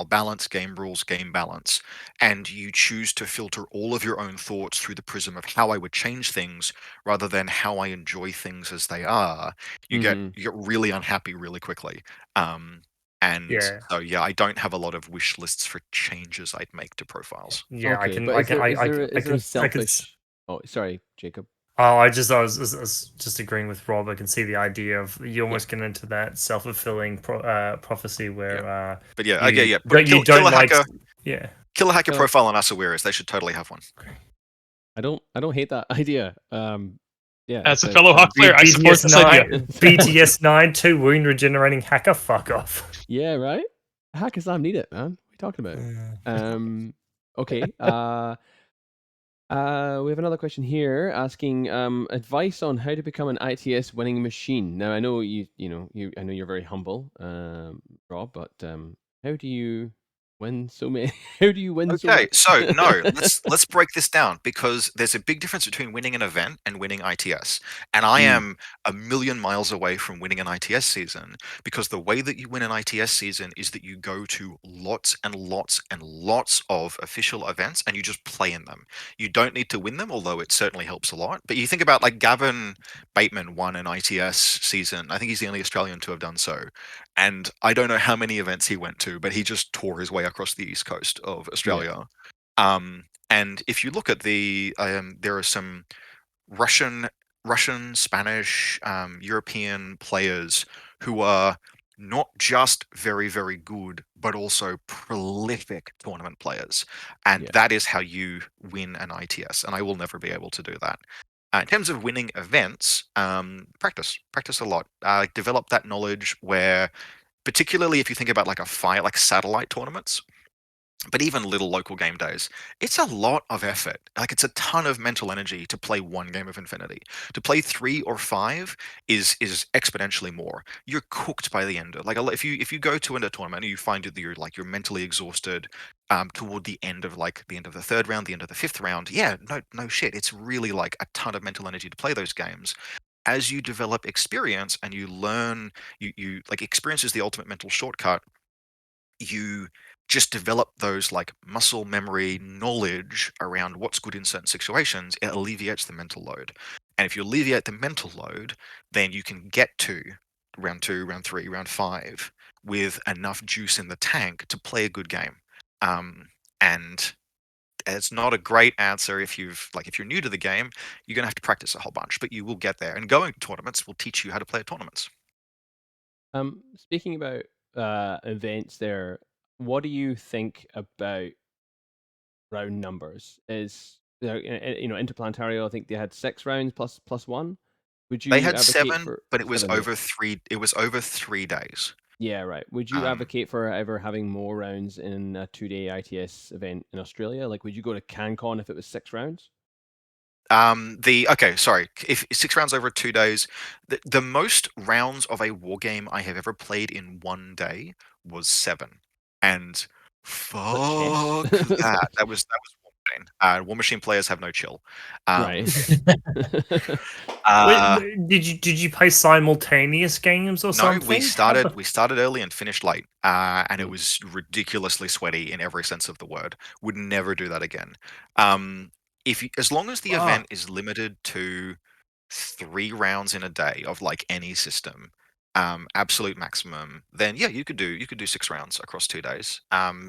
balance, game rules, game balance, and you choose to filter all of your own thoughts through the prism of how I would change things rather than how I enjoy things as they are, you get really unhappy really quickly. And so I don't have a lot of wish lists for changes I'd make to profiles. Yeah, okay, I but can. Is there a selfish? Oh, sorry, Jacob. Oh, I was just agreeing with Rob. I can see the idea of you almost get into that self-fulfilling prophecy where. But yeah, you don't like. Killer hacker profile on ASOIAF. They should totally have one. I don't hate that idea. Yeah. As a fellow Hawk player, I support this idea. BTS 9, 2 wound regenerating hacker. Fuck off. Yeah, right. Hackers need it, man. What are you talking about? Okay. We have another question here asking advice on how to become an ITS winning machine. Now I know I know you're very humble, Rob, but how do you win so many? How do you win so many? Okay, so no, let's break this down, because there's a big difference between winning an event and winning ITS. And I am a million miles away from winning an ITS season, because the way that you win an ITS season is that you go to lots and lots and lots of official events and you just play in them. You don't need to win them, although it certainly helps a lot. But you think about like Gavin Bateman won an ITS season. I think he's the only Australian to have done so. And I don't know how many events he went to, but he just tore his way across the east coast of Australia. And if you look at there are some Russian, Spanish, European players who are not just very, very good, but also prolific tournament players. And that is how you win an ITS. And I will never be able to do that. In terms of winning events, practice a lot. Develop that knowledge where, particularly if you think about like like satellite tournaments, but even little local game days, it's a lot of effort. Like it's a ton of mental energy to play one game of Infinity. To play 3 or 5 is exponentially more. You're cooked by the end. Like if you go to a tournament and you find that you're mentally exhausted toward the end of the end of the 3rd round, the end of the 5th round. Yeah, no shit. It's really like a ton of mental energy to play those games. As you develop experience and you learn, you like, experience is the ultimate mental shortcut. You just develop those like muscle memory knowledge around what's good in certain situations. It alleviates the mental load. And if you alleviate the mental load, then you can get to round 2, round 3, round 5 with enough juice in the tank to play a good game. And it's not a great answer if you're new to the game. You're gonna have to practice a whole bunch, but you will get there. And going to tournaments will teach you how to play tournaments. Speaking about events, there, what do you think about round numbers? Is Interplanetario, I think they had 6 rounds plus 1. Would you? They had 7, but it was over 3. It was over 3 days. Yeah, right. Would you advocate for ever having more rounds in a 2-day ITS event in Australia? Like, would you go to CanCon if it was 6 rounds? If 6 rounds over 2 days, the most rounds of a war game I have ever played in one day was 7, and fuck that. That was War Machine. War Machine players have no chill. Right. Did you play simultaneous games or something? No, we started early and finished late, and it was ridiculously sweaty in every sense of the word. Would never do that again. As long as the event is limited to 3 rounds in a day of like any system, absolute maximum, then yeah, you could do 6 rounds across 2 days,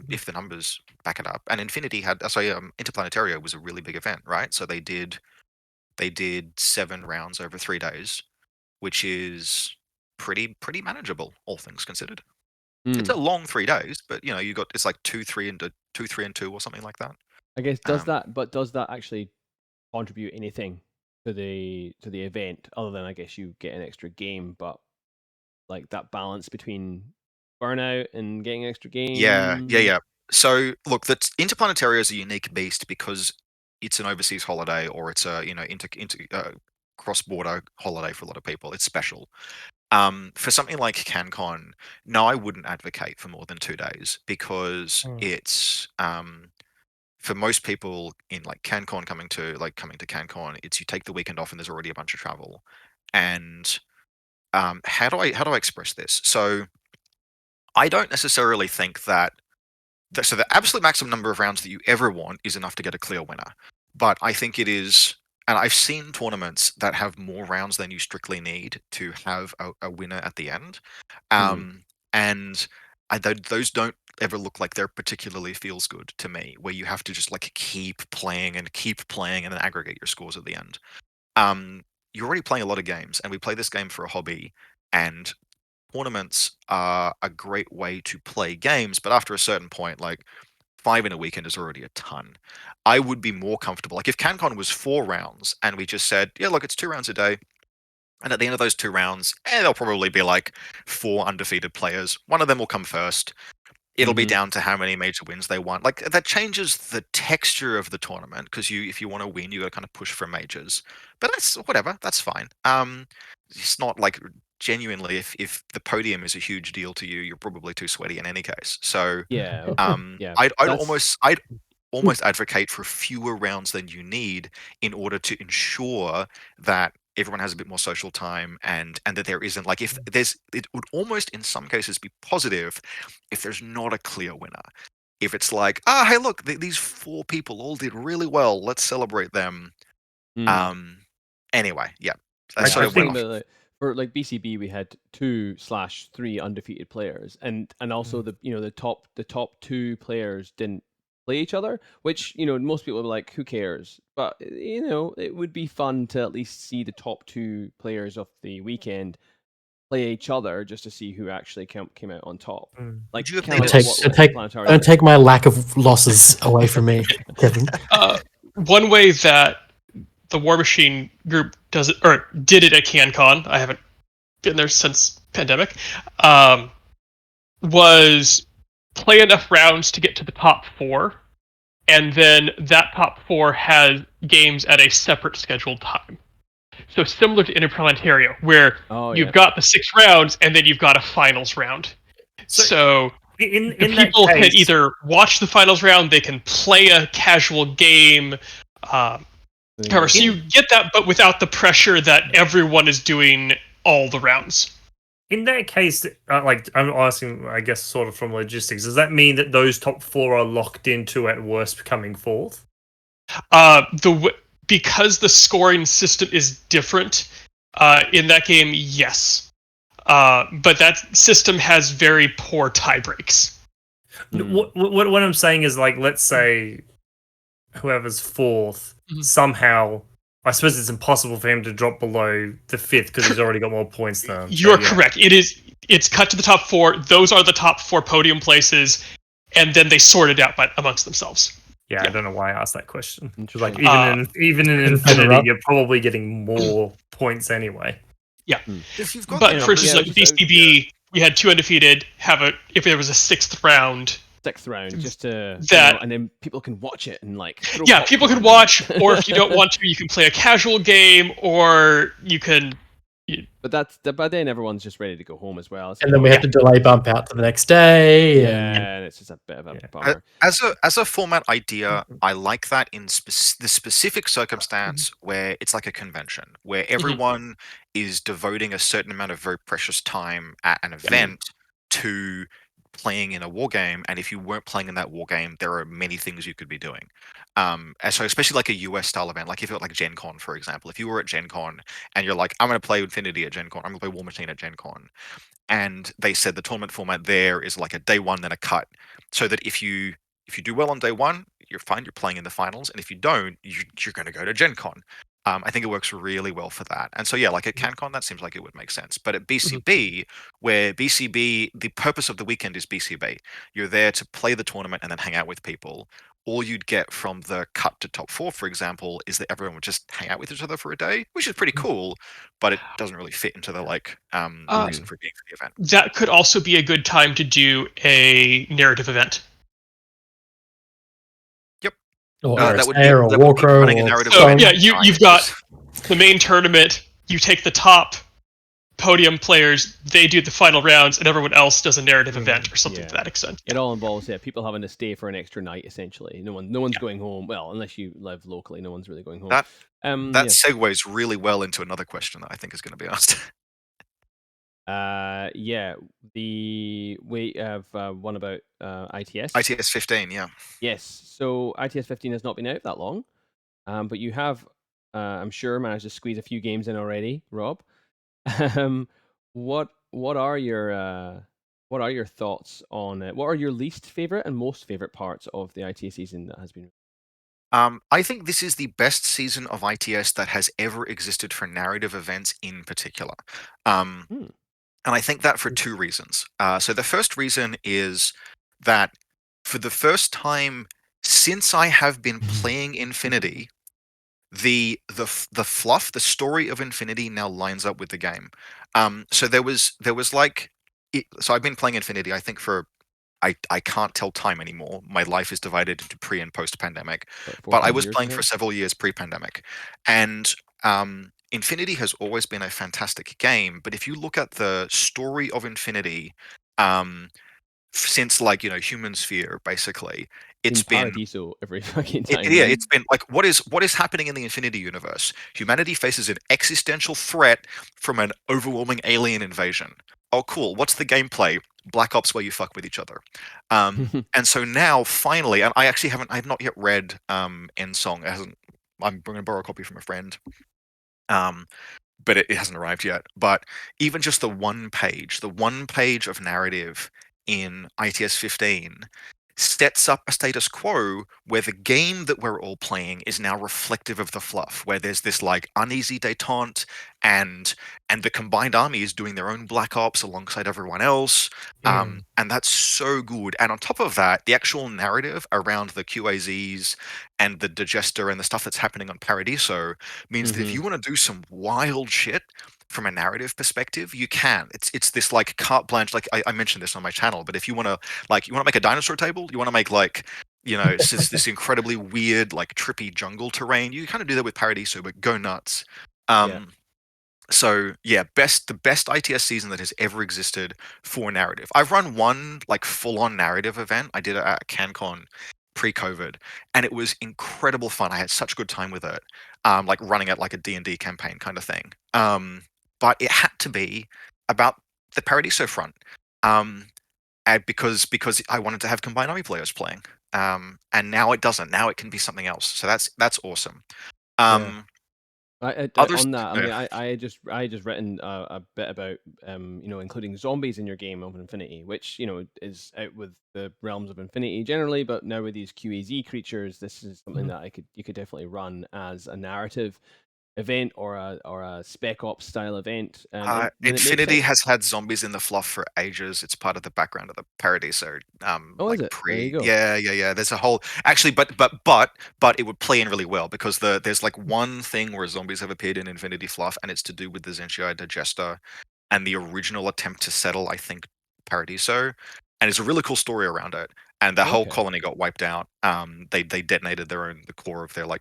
if the numbers back it up. And Infinity had Interplanetario was a really big event, right? So they did 7 rounds over 3 days, which is pretty manageable, all things considered. It's a long 3 days, but you know, it's like 2, 3, and 2, 3, and 2, or something like that. I guess does that actually contribute anything to the event other than I guess you get an extra game, but like that balance between burnout and getting an extra game? Yeah. So look, Interplanetario is a unique beast because it's an overseas holiday, or it's a cross-border holiday for a lot of people. It's special. For something like CanCon, no, I wouldn't advocate for more than 2 days because it's for most people in like CanCon coming to CanCon, it's you take the weekend off and there's already a bunch of travel. And how do I express this? So I don't necessarily think that so the absolute maximum number of rounds that you ever want is enough to get a clear winner. But I think it is, and I've seen tournaments that have more rounds than you strictly need to have a winner at the end. And those don't ever look like they're particularly feels good to me, where you have to just like keep playing and then aggregate your scores at the end. You're already playing a lot of games, and we play this game for a hobby, and tournaments are a great way to play games, but after a certain point, like 5 in a weekend is already a ton. I would be more comfortable. Like if CanCon was 4 rounds and we just said, yeah, look, it's 2 rounds a day. And at the end of those 2 rounds, there'll probably be like 4 undefeated players. One of them will come first. It'll be down to how many major wins they want. Like that changes the texture of the tournament because if you want to win, you got to kind of push for majors. But that's whatever. That's fine. It's not like genuinely if the podium is a huge deal to you, you're probably too sweaty in any case. So yeah, I'd almost advocate for fewer rounds than you need in order to ensure that everyone has a bit more social time and that there isn't like it would almost in some cases be positive if there's not a clear winner. If it's like, hey, look, these 4 people all did really well, let's celebrate them. Anyway, yeah. I think that for like BCB we had 2/3 undefeated players, and also the top 2 players didn't play each other, which most people are like, who cares? But it would be fun to at least see the top 2 players of the weekend play each other just to see who actually came out on top. Like, don't take my lack of losses away from me, Kevin. One way that the War Machine group does it, or did it at CanCon, I haven't been there since pandemic, was play enough rounds to get to the top 4, and then that top 4 has games at a separate scheduled time. So similar to Interplanetario, where you've got the 6 rounds and then you've got a finals round. So in people that case, can either watch the finals round, they can play a casual game. So you get that, but without the pressure that everyone is doing all the rounds. In that case, like I'm asking, I guess, sort of from logistics, does that mean that those top 4 are locked into at worst coming 4th? Because the scoring system is different in that game, yes. But that system has very poor tie breaks. What I'm saying is, like, let's say whoever's 4th somehow, I suppose it's impossible for him to drop below the 5th because he's already got more points than him. You're correct. It's cut to the top 4. Those are the top 4 podium places, and then they sort it out amongst themselves. Yeah, I don't know why I asked that question. Like even in Infinity, you're probably getting more points anyway. Yeah, but for instance, like BCB, we had 2 undefeated. If there was a 6th round, just to and then people can watch it and like people can watch, or if you don't want to, you can play a casual game, or you can. But by then everyone's just ready to go home as well. And then we have to delay bump out to the next day. And it's just a bit of a bummer. As a format idea, I like that in the specific circumstance where it's like a convention, where everyone is devoting a certain amount of very precious time at an event to playing in a war game, and if you weren't playing in that war game, there are many things you could be doing. And so especially like a US style event, like if you're like Gen Con, for example, if you were at Gen Con and you're like, I'm going to play Infinity at Gen Con, I'm going to play War Machine at Gen Con, and they said the tournament format there is like a day one, then a cut, so that if you do well on day one, you're fine, you're playing in the finals, and if you don't, you're going to go to Gen Con. I think it works really well for that. And so, yeah, like at CanCon, that seems like it would make sense. But at BCB, where BCB, the purpose of the weekend is BCB. You're there to play the tournament and then hang out with people. All you'd get from the cut to top 4, for example, is that everyone would just hang out with each other for a day, which is pretty cool, but it doesn't really fit into the reason for being for the event. That could also be a good time to do a narrative event. Or that would or Warcrow. Running a narrative So event. yeah, you've got the main tournament. You take the top podium players, they do the final rounds, and everyone else does a narrative event or something to that extent. It all involves people having to stay for an extra night. Essentially, no one's going home. Well, unless you live locally, no one's really going home. That segues really well into another question that I think is going to be asked. We have one about ITS. ITS 15, yeah. Yes. So ITS 15 has not been out that long, but you have, I'm sure, managed to squeeze a few games in already, Rob. What are your thoughts on it? What are your least favorite and most favorite parts of the ITS season that has been? I think this is the best season of ITS that has ever existed for narrative events in particular. And I think that for two reasons. So the first reason is that for the first time since I have been playing Infinity, the fluff, the story of Infinity now lines up with the game. So there was like, so I've been playing Infinity, I think for I can't tell time anymore. My life is divided into pre and post pandemic, but I was playing for several years pre-pandemic, and Infinity has always been a fantastic game, but if you look at the story of Infinity, since like Human Sphere, basically, it's been Paradiso every fucking time. It's been like what is happening in the Infinity universe? Humanity faces an existential threat from an overwhelming alien invasion. Oh, cool. What's the gameplay? Black Ops where you fuck with each other. And so now, finally, and I have not yet read End Song. I'm going to borrow a copy from a friend. But it hasn't arrived yet. But even just the one page of narrative in ITS 15 sets up a status quo where the game that we're all playing is now reflective of the fluff, where there's this like uneasy detente and the combined army is doing their own Black Ops alongside everyone else. And that's so good. And on top of that, the actual narrative around the QAZs and the Digester and the stuff that's happening on Paradiso means that if you want to do some wild shit from a narrative perspective, you can. It's this like carte blanche. Like I mentioned this on my channel, but if you want to make a dinosaur table, you want to make like this incredibly weird like trippy jungle terrain, you kind of do that with Paradiso, but go nuts. So yeah, the best ITS season that has ever existed for narrative. I've run one like full-on narrative event. I did it at CanCon pre-COVID, and it was incredible fun. I had such a good time with it, like running it like a D&D campaign kind of thing. But it had to be about the Paradiso front, because I wanted to have combined army players playing, and now it doesn't. Now it can be something else. So that's awesome. I just written a bit about including zombies in your game of Infinity, which is out with the realms of Infinity generally, but now with these QAZ creatures, this is something that you could definitely run as a narrative event or a Spec Ops style event. Infinity has had zombies in the fluff for ages. It's part of the background of the Paradiso. Is it? There you go. Yeah. There's a whole but it would play in really well because there's like one thing where zombies have appeared in Infinity fluff, and it's to do with the Zenshai Digester and the original attempt to settle, I think, Paradiso, and it's a really cool story around it. And the whole colony got wiped out. They detonated the core of their like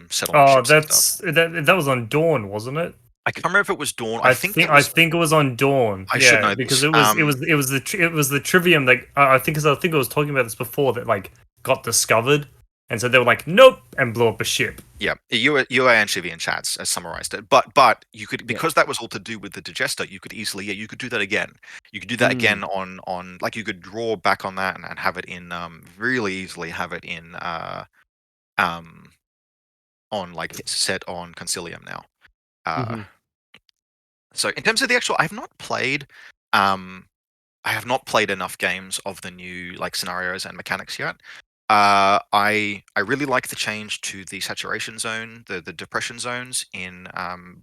settlement. That was on Dawn, wasn't it? I can't remember if it was Dawn. I think it was on Dawn. I should know because this. it was the trivium that I think I was talking about this before that like got discovered And so they were like, nope, and blew up a ship. Yeah, UA and Chivian chats has summarized it, but you could, because that was all to do with the digester, you could easily, you could do that again. You could do that again on like, you could draw back on that and have it in really easily have it in on like set on Concilium now. So in terms of the actual, I have not played enough games of the new like scenarios and mechanics yet. I really like the change to the saturation zone, the depression zones in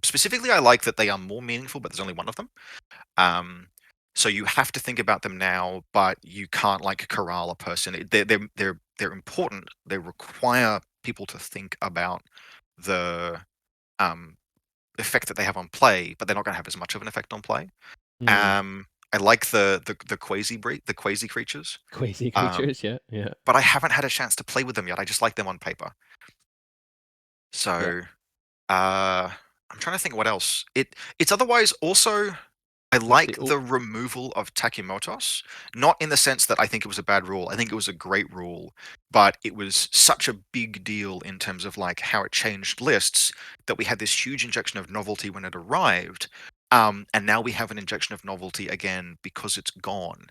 specifically. I like that they are more meaningful, but there's only one of them. So you have to think about them now, but you can't like corral a person. They're important. They require people to think about the effect that they have on play, but they're not going to have as much of an effect on play. I like the quasi creatures. Quasi creatures, yeah. But I haven't had a chance to play with them yet. I just like them on paper. So, I'm trying to think what else. It's otherwise also. I like the removal of Takumotos, not in the sense that I think it was a bad rule. I think it was a great rule, but it was such a big deal in terms of like how it changed lists that we had this huge injection of novelty when it arrived, and now we have an injection of novelty again because it's gone.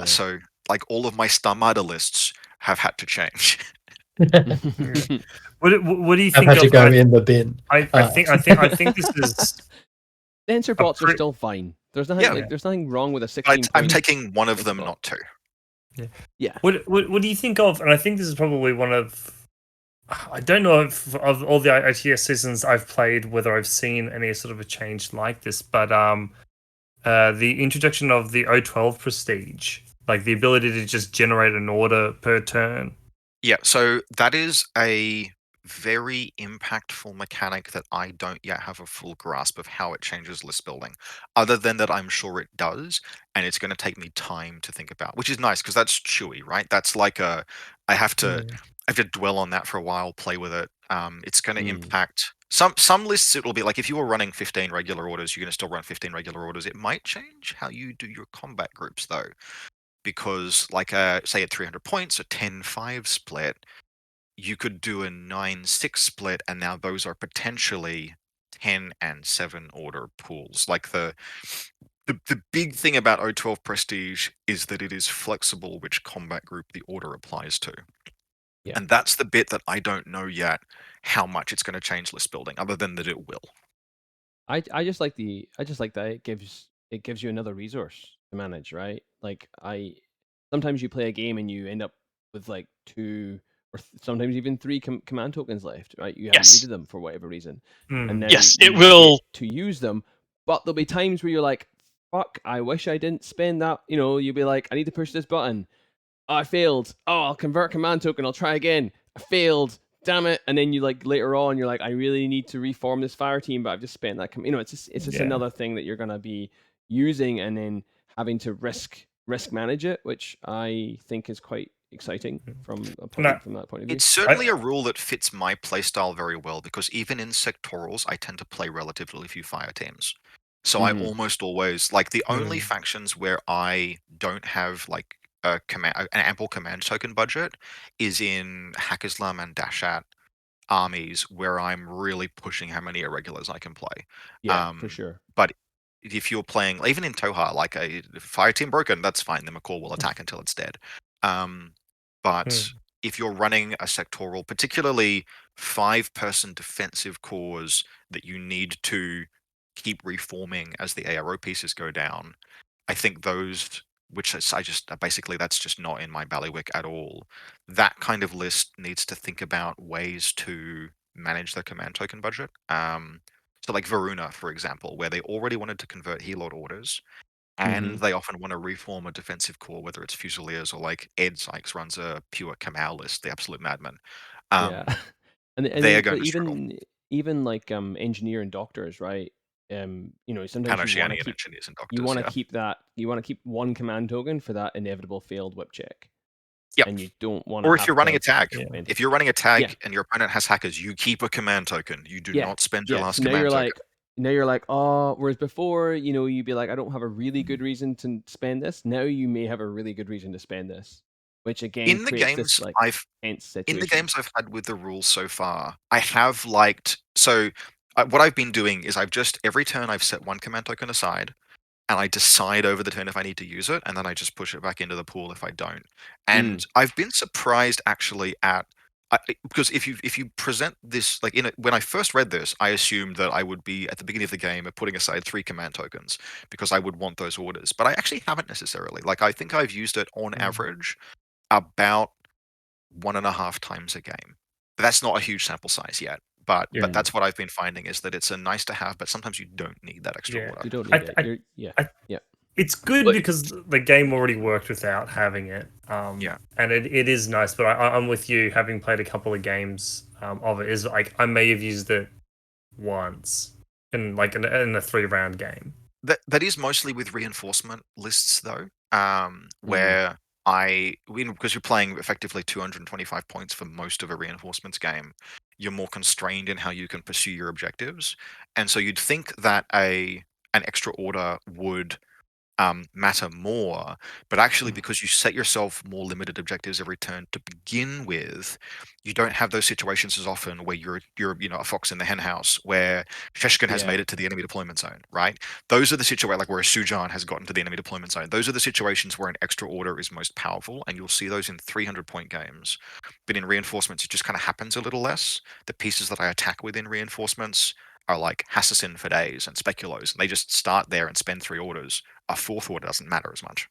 So like all of my Starmada lists have had to change. What do you think? I've had to go in the bin. I think this is. Denser bots are still fine. There's nothing there's nothing wrong with a 16. I'm taking one of them, not two. Yeah. What do you think of? And I think this is probably one of. I don't know if of all the ITS seasons I've played whether I've seen any sort of a change like this, but the introduction of the O12 prestige, like the ability to just generate an order per turn. Yeah, so that is a very impactful mechanic that I don't yet have a full grasp of how it changes list building, other than that I'm sure it does, and it's going to take me time to think about, which is nice because that's chewy, right? That's like I have to dwell on that for a while, play with it. It's going to impact some lists. It will be like if you were running 15 regular orders, you're going to still run 15 regular orders. It might change how you do your combat groups though, because like say at 300 points, a 10-5 split, you could do a 9-6 split, and now those are potentially 10 and 7 order pools. Like the big thing about O12 Prestige is that it is flexible which combat group the order applies to. Yeah. And that's the bit that I don't know yet how much it's going to change list building, other than that it will. I just like that it gives you another resource to manage, right? Like sometimes you play a game and you end up with like 2 or sometimes even 3 command tokens left, right? You haven't needed them for whatever reason, and then it will to use them. But there'll be times where you're like, "Fuck! I wish I didn't spend that." You know, you'll be like, "I need to push this button. Oh, I failed. Oh, I'll convert command token. I'll try again. I failed. Damn it!" And then you like later on, you're like, "I really need to reform this fire team, but I've just spent that." It's just another thing that you're gonna be using, and then having to risk manage it, which I think is quite exciting from that point of view. It's certainly a rule that fits my playstyle very well, because even in sectorals, I tend to play relatively few fire teams. So I almost always like the only factions where I don't have like an ample command token budget is in Hackislam and Dashat armies, where I'm really pushing how many irregulars I can play. Yeah, for sure. But if you're playing, even in Toha, like a fire team broken, that's fine. The McCall will attack until it's dead. But if you're running a sectoral, particularly 5-person defensive cores that you need to keep reforming as the ARO pieces go down, I think those, which I just basically that's just not in my bailiwick at all. That kind of list needs to think about ways to manage their command token budget. So like Varuna, for example, where they already wanted to convert Helot orders, and they often want to reform a defensive core, whether it's Fusiliers or like Ed Sykes runs a pure Kamau list, the absolute madman. Yeah, and they are going to struggle. Even like engineer and doctors, right? Sometimes you want to keep that. You want to keep one command token for that inevitable failed whip check. Yep. And you don't want to. Or if you're running a tag, if you're running a tag and your opponent has hackers, you keep a command token. You do not spend your last command token. Now you're like, oh, whereas before, you'd be like, I don't have a really good reason to spend this. Now you may have a really good reason to spend this. which again in the creates games this like tense situation. in the games I've had with the rules so far, I have liked what I've been doing is I've just every turn I've set one command token aside, and I decide over the turn if I need to use it, and then I just push it back into the pool if I don't. And I've been surprised actually at because if you present this like when I first read this, I assumed that I would be at the beginning of the game putting aside 3 command tokens because I would want those orders, but I actually haven't necessarily. Like I think I've used it on average about 1.5 times a game. But that's not a huge sample size yet. But that's what I've been finding is that it's a nice to have, but sometimes you don't need that extra order. You don't need it. Yeah. It's good because the game already worked without having it. And it is nice, but I'm with you. Having played a couple of games of it, is like I may have used it once in like in a 3-round game. That is mostly with reinforcement lists though, where because you're playing effectively 225 points for most of a reinforcements game, you're more constrained in how you can pursue your objectives, and so you'd think that an extra order would matter more, but actually because you set yourself more limited objectives every turn to begin with, you don't have those situations as often where you're a fox in the hen house where Sheshkin has made it to the enemy deployment zone, right? Those are the situations like where Sujan has gotten to the enemy deployment zone. Those are the situations where an extra order is most powerful, and you'll see those in 300-point games. But in reinforcements, it just kind of happens a little less. The pieces that I attack with in reinforcements are like Assassin for days and Speculos, and they just start there and spend 3 orders. A 4th order doesn't matter as much.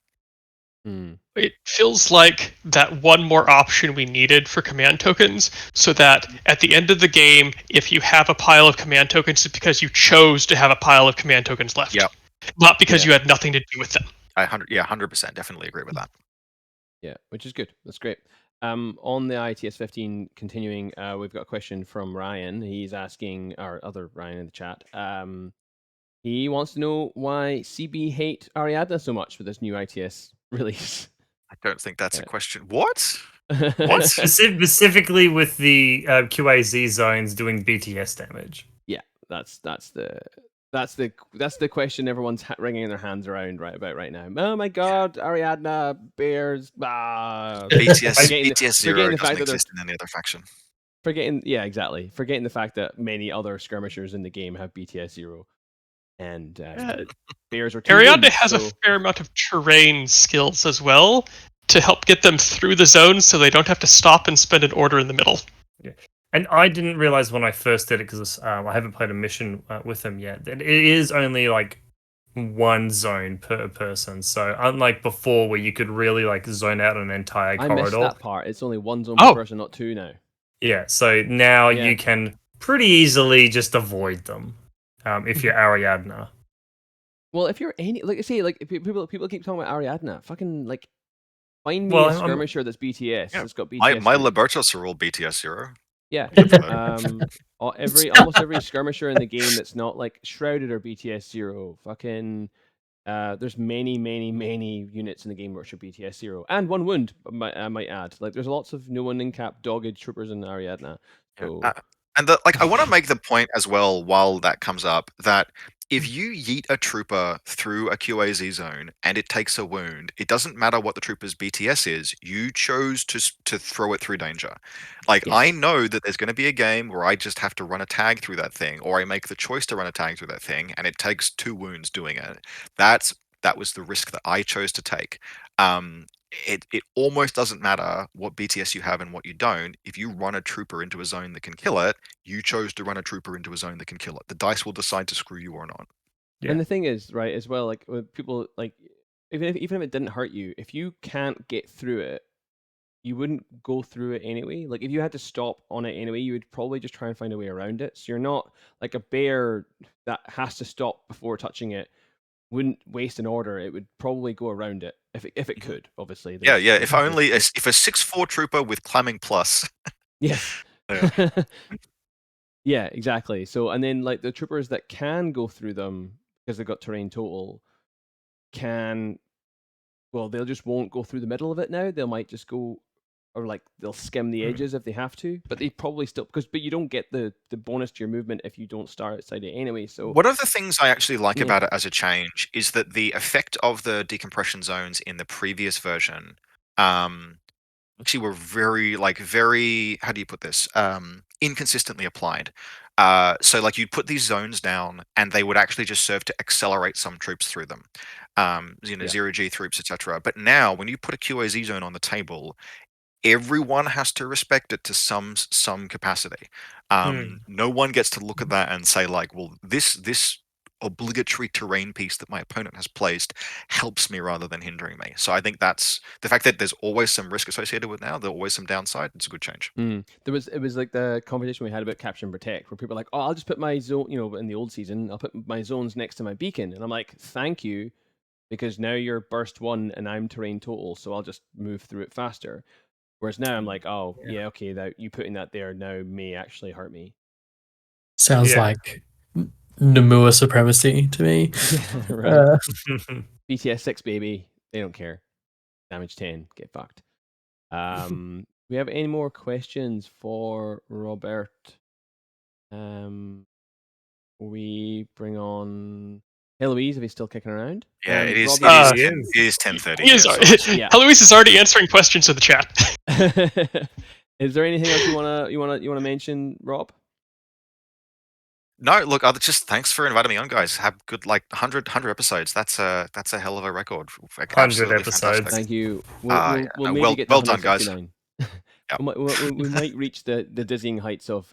It feels like that one more option we needed for command tokens, so that at the end of the game, if you have a pile of command tokens, it's because you chose to have a pile of command tokens left. Yep. Not because you had nothing to do with them. 100% definitely agree with that. Yeah, which is good. That's great. On the ITS 15, continuing, we've got a question from Ryan. He's asking, our other Ryan in the chat, he wants to know why CB hate Ariadna so much with this new ITS release. I don't think that's a question. What? What? Specifically with the QAZ zones doing BTS damage. Yeah, that's the question everyone's wringing their hands around right now. Oh my god, Ariadna, bears, BTS 0 doesn't exist in any other faction. Forgetting the fact that many other skirmishers in the game have BTS 0. And bears are too Ariadna good, has a fair amount of terrain skills as well to help get them through the zone so they don't have to stop and spend an order in the middle. Yeah. And I didn't realize when I first did it, because I haven't played a mission with them yet, that it is only like one zone per person. So unlike before where you could really like zone out an entire corridor. I missed that part. It's only one zone per person, not 2 now. Yeah, so now you can pretty easily just avoid them. If you're Ariadna. Well, if you're people keep talking about Ariadna, fucking like find me a skirmisher that's BTS. That's got BTS. My Libertos are all BTS 0. Yeah. Almost every skirmisher in the game that's not like Shrouded or BTS 0. Fucking there's many units in the game which are BTS 0. And 1 wound, I might add. Like there's lots of no one in cap dogged troopers in Ariadna. So and I want to make the point as well while that comes up that if you yeet a trooper through a QAZ zone and it takes a wound, it doesn't matter what the trooper's BTS is. You chose to throw it through danger. I know that there's going to be a game where I just have to run a tag through that thing, or I make the choice to run a tag through that thing, and it takes 2 wounds doing it. That was the risk that I chose to take. It almost doesn't matter what BTS you have and what you don't. If you run a trooper into a zone that can kill it, you chose to run a trooper into a zone that can kill it. The dice will decide to screw you or not. Yeah. And the thing is, right, as well, like with people, like even if it didn't hurt you, if you can't get through it, you wouldn't go through it anyway. Like if you had to stop on it anyway, you would probably just try and find a way around it. So you're not like a bear that has to stop before touching it. Wouldn't waste an order. It would probably go around it if it could, obviously. Yeah. If a 6/4 trooper with climbing plus. Yes. Yeah, exactly. So and then like the troopers that can go through them because they've got terrain total they'll just won't go through the middle of it now. They might just go, or like they'll skim the edges if they have to, but they probably still but you don't get the bonus to your movement if you don't start outside it anyway. So one of the things I actually like about it as a change is that the effect of the decompression zones in the previous version actually were very how do you put this, inconsistently applied. So like you'd put these zones down and they would actually just serve to accelerate some troops through them, zero G troops, etc. But now when you put a QAZ zone on the table, everyone has to respect it to some capacity. No one gets to look at that and say like, well, this obligatory terrain piece that my opponent has placed helps me rather than hindering me. So I think that's the fact that there's always some risk associated with now. There's always some downside. It's a good change. It was like the conversation we had about capture and protect, where people are like, oh, I'll just put my zone, in the old season, I'll put my zones next to my beacon, and I'm like, thank you, because now you're burst 1 and I'm terrain total, so I'll just move through it faster. Whereas now I'm like, oh yeah, okay, that you putting that there now may actually hurt me. Sounds like Namua supremacy to me. Right. BTS 6, baby. They don't care. Damage 10. Get fucked. We have any more questions for Robert? We bring on HellLois if he's still kicking around. Yeah, it is. Robert, It is 10:30. HellLois is already answering questions in the chat. Is there anything else you wanna mention, Rob? No, look, just thanks for inviting me on, guys. Have good 100 episodes. That's a hell of a record. 100 episodes. Fantastic. Thank you. We'll maybe get to well done, guys. We might reach the dizzying heights of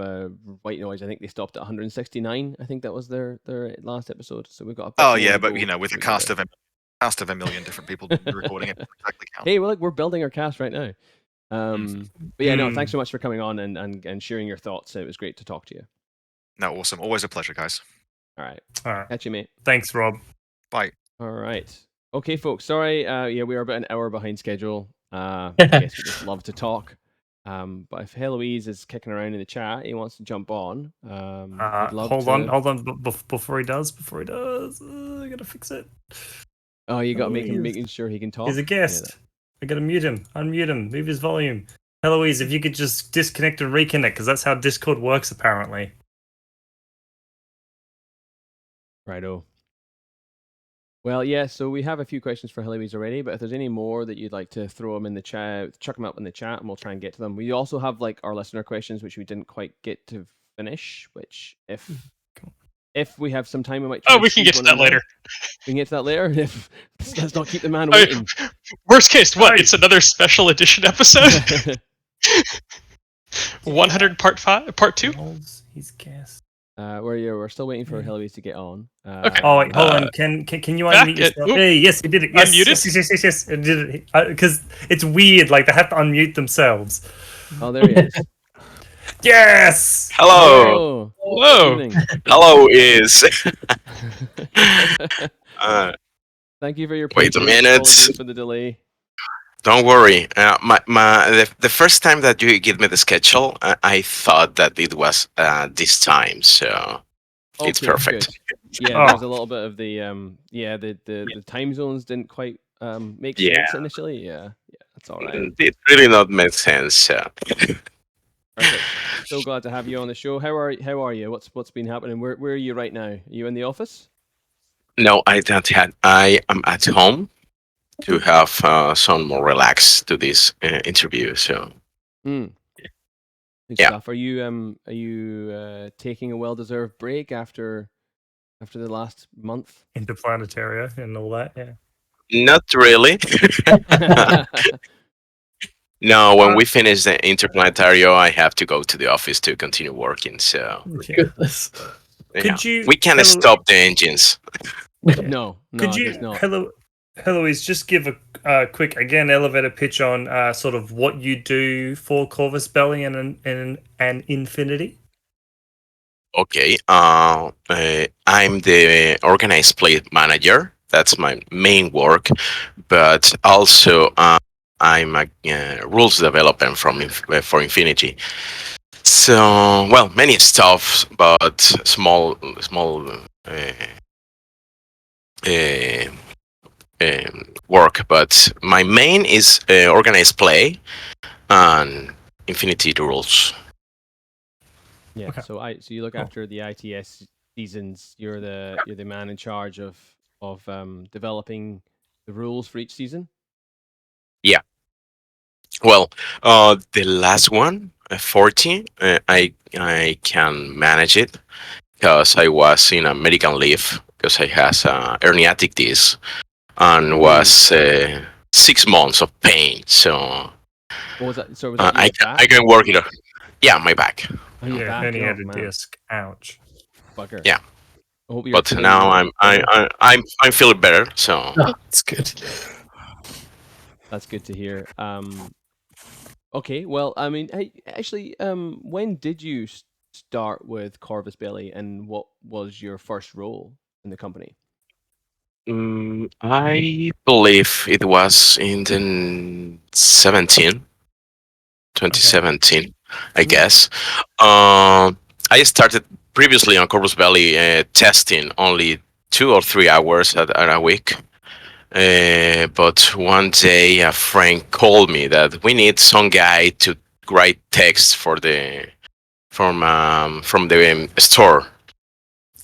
White Noise. I think they stopped at 169. I think that was their last episode. So we've got a bit more but with a cast of a million different people recording it, exactly count. Hey, we're building our cast right now. But yeah, no, thanks so much for coming on and sharing your thoughts. It was great to talk to you. No, awesome. Always a pleasure, guys. All right. Catch you, mate. Thanks, Rob. Bye. All right. Okay, folks. Sorry. We are about an hour behind schedule. I guess we just love to talk. But if HellLois is kicking around in the chat, he wants to jump on. Hold on. Before he does, I gotta fix it. Oh, you gotta making sure he can talk. He's a guest. I gotta mute him, unmute him, move his volume. HellLois, if you could just disconnect and reconnect, because that's how Discord works, apparently. Righto. Well, yeah, so we have a few questions for HellLois already, but if there's any more that you'd like to throw them in the chat, chuck them up in the chat and we'll try and get to them. We also have our listener questions, which we didn't quite get to finish, which if we have some time, we might try we can get to that later. We can get to that later. Let's not keep the man waiting. Worst case, it's another special edition episode? 100 part 2? He's guest. We're still waiting for HellLois to get on. Okay. Oh wait, hold on. Can you unmute yourself? Hey, yes, you did it. Yes, unmuted? Yes. I did it. Because it's weird. Like they have to unmute themselves. Oh, there he is. Yes. Hello. Whoa. Hello is. Thank you for your. Wait a minute. For the delay. Don't worry. The first time that you give me the schedule, I thought that it was this time, so it's perfect. Good. Yeah, there's a little bit of the time zones didn't quite make sense initially. Yeah, that's all right. It really not make sense. So. Perfect. So glad to have you on the show. How are you? What's been happening? Where are you right now? Are you in the office? No, I don't have. I am at home to have some more relax to this interview. So, Good stuff. Are you taking a well-deserved break after the last month? Interplanetaria and all that. Yeah. Not really. No, when we finish the Interplanetario, I have to go to the office to continue working. So, goodness. We can't stop the engines. No, could you, HellLois, just give a quick elevator pitch on sort of what you do for Corvus, Belli, and Infinity? Okay, I'm the organized play manager. That's my main work, but also I'm a rules developer for Infinity. So, many stuff, but small work. But my main is organized play and Infinity rules. Yeah. Okay. So you look after the ITS seasons. You're the man in charge of developing the rules for each season. Yeah. Well, the last one, 40, I can manage it because I was in a medical leave because I has a herniatic disc and was 6 months of pain. So What was that? So was that your I can work it. Yeah, my back. Oh, your back. herniated man. disc. Ouch. Bugger. Yeah. I hope you're But feeling now better. I'm feeling better. So That's good. That's good to hear. Okay, well, I mean, hey, actually, when did you start with Corvus Belli, and what was your first role in the company? I believe it was in the 2017, I guess. I started previously on Corvus Belli testing only 2 or 3 hours at a week. But one day a friend called me that we need some guy to write text for the from the store.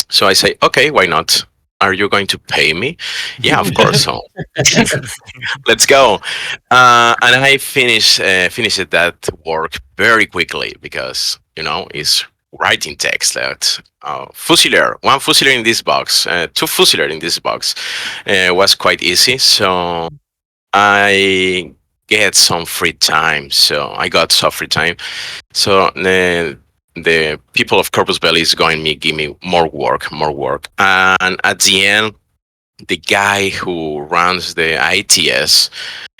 So I say, okay, why not? Are you going to pay me? Yeah, of course. So let's go. And I finished that work very quickly because it's writing text that one Fusilier in this box, two Fusilier in this box was quite easy. So I get some free time. So I got some free time. So the people of Corpus Belli is going to give me more work. And at the end, the guy who runs the ITS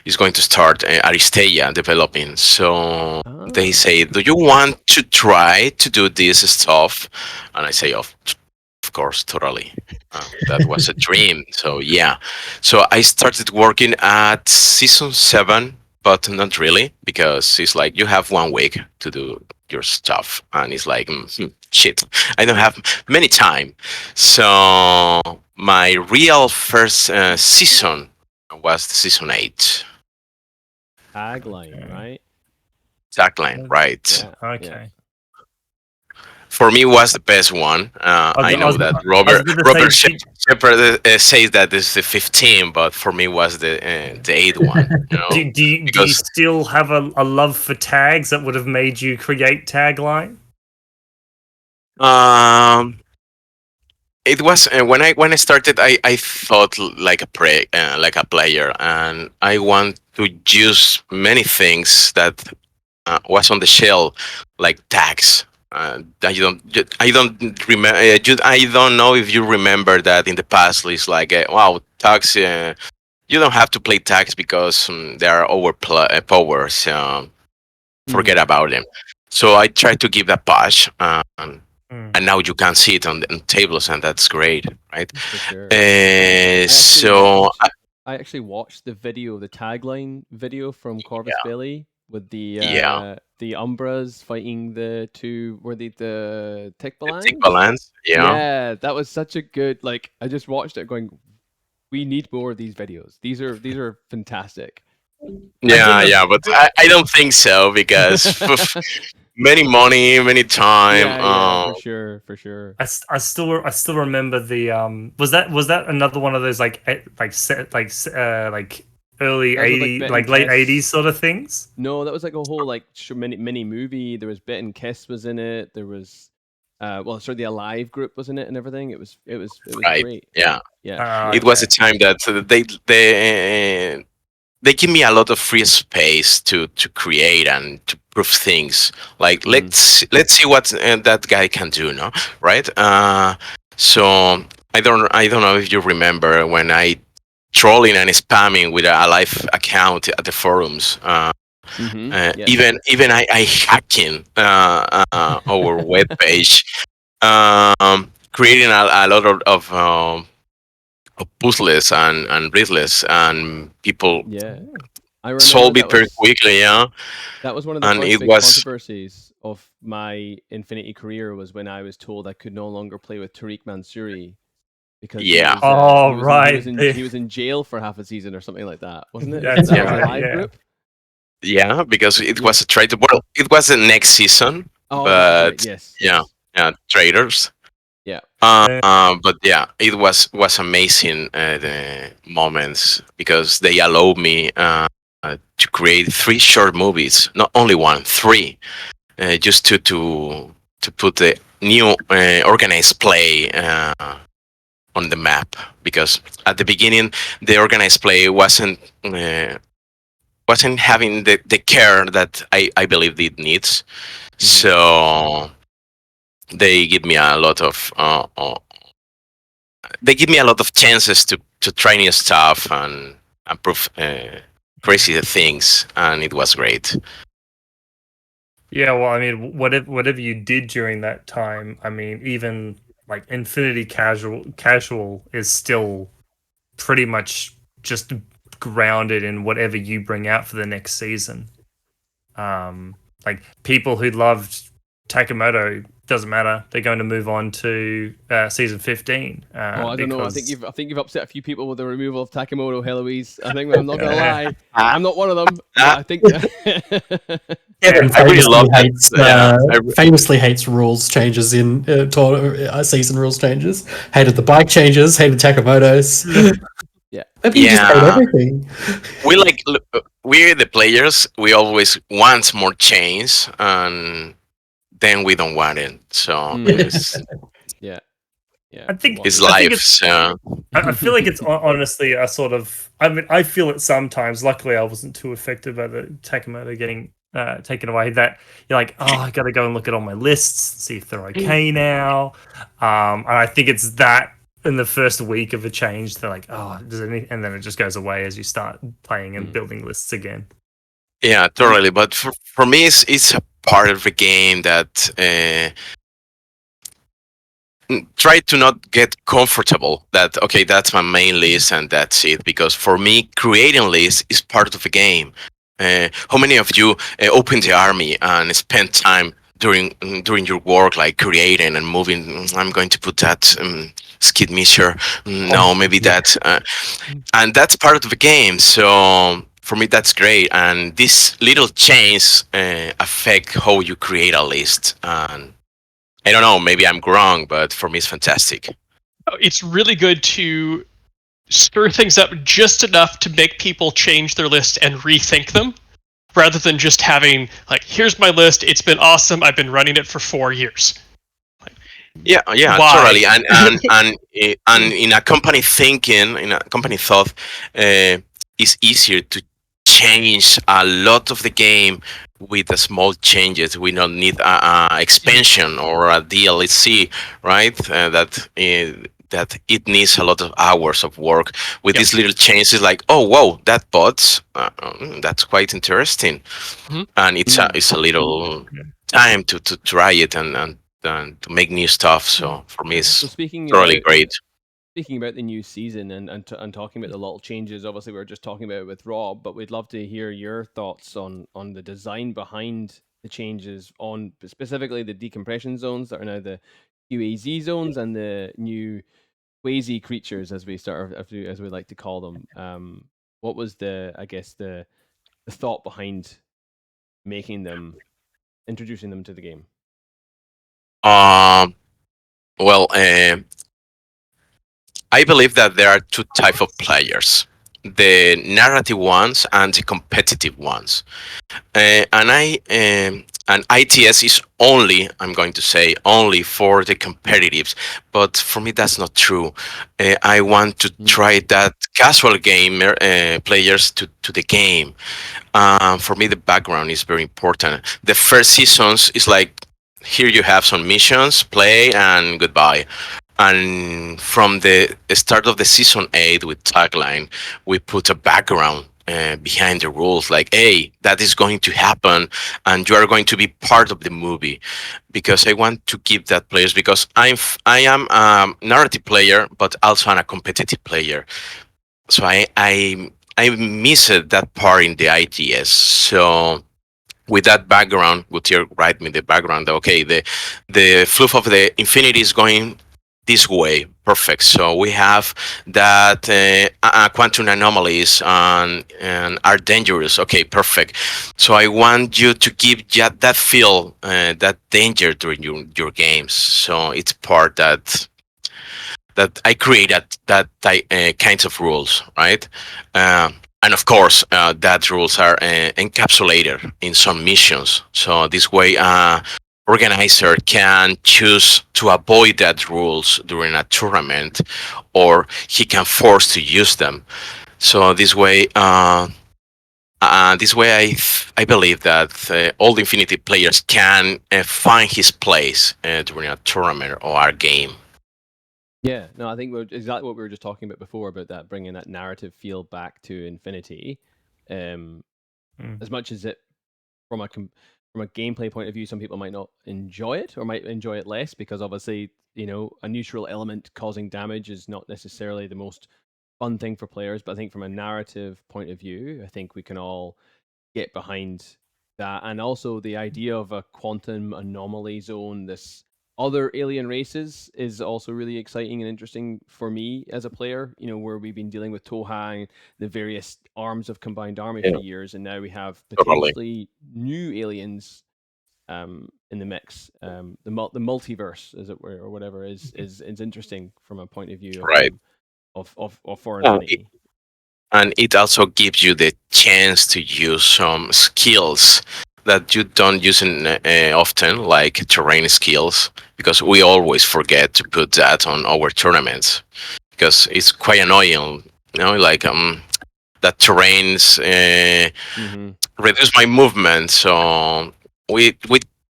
is going to start Aristeia developing. So they say, do you want to try to do this stuff? And I say, of course, totally. That was a dream. So yeah. So I started working at season 7, but not really, because it's like you have 1 week to do your stuff, and it's like shit. I don't have many time. So my real first season was the season 8. Tagline, right? Tagline, right? Yeah, Okay. yeah. For me, was the best one. I know that Robert Shepard says that this is the 15, but for me was the 8th one. Do you still have a love for tags that would have made you create Tagline? It was when I started. I thought like a player, and I want to use many things that was on the shell, like tags. I don't remember. I don't know if you remember that in the past. It's like wow, tags. You don't have to play tags because they are overpowered. So forget about them. So I tried to give that push. And now you can see it on tables, and that's great, right? For sure. I actually watched the tagline video from Corvus Belli with the Umbras fighting the two, were they the Tikbalans? Tikbalans, yeah. That was such a good, like, I just watched it going, we need more of these videos. These are fantastic. Yeah, but I don't think so, because many money, many time. Yeah, for sure. I still remember the was that another one of those like early 80s, like late 80s sort of things? No, that was like a whole like mini movie. There was Bit and Kiss was in it. There was the Alive group was in it and everything. It was right. Great. Yeah. It was a time that they give me a lot of free space to create and to prove things. Like let's see what that guy can do, no? Right? So I don't know if you remember when I trolling and spamming with a live account at the forums. Even I hacking our web page, creating a lot of puzzles and breathless, and people solve it very quickly. Yeah, that was one of the first big controversies of my Infinity career, was when I was told I could no longer play with Tariq Mansouri because he was in jail for half a season or something like that, wasn't it? That's that was a live group. Yeah, because it was a trade. Well, it was the next season, but traders. Yeah. But yeah, it was amazing the moments, because they allowed me to create 3 short movies, not only 1, 3, just to put the new organized play on the map. Because at the beginning, the organized play wasn't having the care that I believe it needs. So they give me a lot of chances to try new stuff and prove crazy things, and it was great. Yeah, well, I mean, whatever you did during that time, I mean, even like Infinity Casual is still pretty much just grounded in whatever you bring out for the next season. Like people who loved Takemoto, doesn't matter. They're going to move on to season 15. I don't know. I think you've upset a few people with the removal of Takemoto, HellLois. I think I'm not gonna lie. I'm not one of them. I think. Kevin famously hates rules changes in season rules changes. Hated the bike changes. Hated Takemoto's. Yeah. Maybe you just hate everything. We're the players. We always want more change, and then we don't want it. So yeah. I think it's life. I feel like it's honestly a sort of. I mean, I feel it sometimes. Luckily, I wasn't too affected by the Takemoto getting taken away. That you're like, oh, I got to go and look at all my lists, see if they're okay now. And I think it's that in the first week of a change, they're like, oh, and then it just goes away as you start playing and building lists again. Yeah, totally. But for me, it's a part of the game that try to not get comfortable that, okay, that's my main list and that's it. Because for me, creating lists is part of the game. How many of you open the army and spend time during your work, like creating and moving? I'm going to put that skid measure. No, maybe that. And that's part of the game. So for me, that's great. And these little changes affect how you create a list. And I don't know, maybe I'm wrong, but for me, it's fantastic. It's really good to stir things up just enough to make people change their list and rethink them, rather than just having, like, here's my list, it's been awesome, I've been running it for 4 years. Yeah, totally. And in a company thinking, in a company thought, it's easier to change a lot of the game with the small changes. We don't need a expansion or a DLC, right? That it needs a lot of hours of work. With these little changes, like, oh, whoa, that bot's that's quite interesting, and it's a little time to try it and to make new stuff. So for me, it's really great. Speaking about the new season and talking about the little changes, obviously we were just talking about it with Rob, but we'd love to hear your thoughts on the design behind the changes, on specifically the decompression zones that are now the QAZ zones and the new quasi creatures, as we like to call them. What was the thought behind introducing them to the game? Well, I believe that there are 2 types of players: the narrative ones and the competitive ones. And ITS is only, I'm going to say, only for the competitives. But for me, that's not true. I want to try that casual gamer players to the game. For me, the background is very important. The first seasons is like, here you have some missions, play, and goodbye. And from the start of the season 8 with tagline, we put a background behind the rules, like, hey, that is going to happen and you are going to be part of the movie. Because I want to give that players, because I am a narrative player but also a competitive player. So I missed that part in the ITS. So with that background, Gutier write me the background. Okay, the fluff of the Infinity is going this way. Perfect. So we have that quantum anomalies and are dangerous. Okay, perfect. So I want you to give that feel, that danger during your games. So it's part that I create that kinds of rules, right? And of course, that rules are encapsulated in some missions. So this way, organizer can choose to avoid that rules during a tournament, or he can force to use them. So this way, I believe that all Infinity players can find his place during a tournament or a game. Yeah, no, I think we're exactly what we were just talking about before, about that bringing that narrative feel back to Infinity. As much as it, from a gameplay point of view, some people might not enjoy it or might enjoy it less, because obviously, a neutral element causing damage is not necessarily the most fun thing for players. But I think from a narrative point of view, I think we can all get behind that. And also the idea of a quantum anomaly zone, this other alien races, is also really exciting and interesting for me as a player, where we've been dealing with Toha and the various arms of Combined Army for years, and now we have potentially new aliens in the mix. The multiverse, as it were, or whatever, is interesting from a point of view of for Infinity. And it also gives you the chance to use some skills that you don't use often, like terrain skills, because we always forget to put that on our tournaments, because it's quite annoying, like that terrains reduce my movement, so we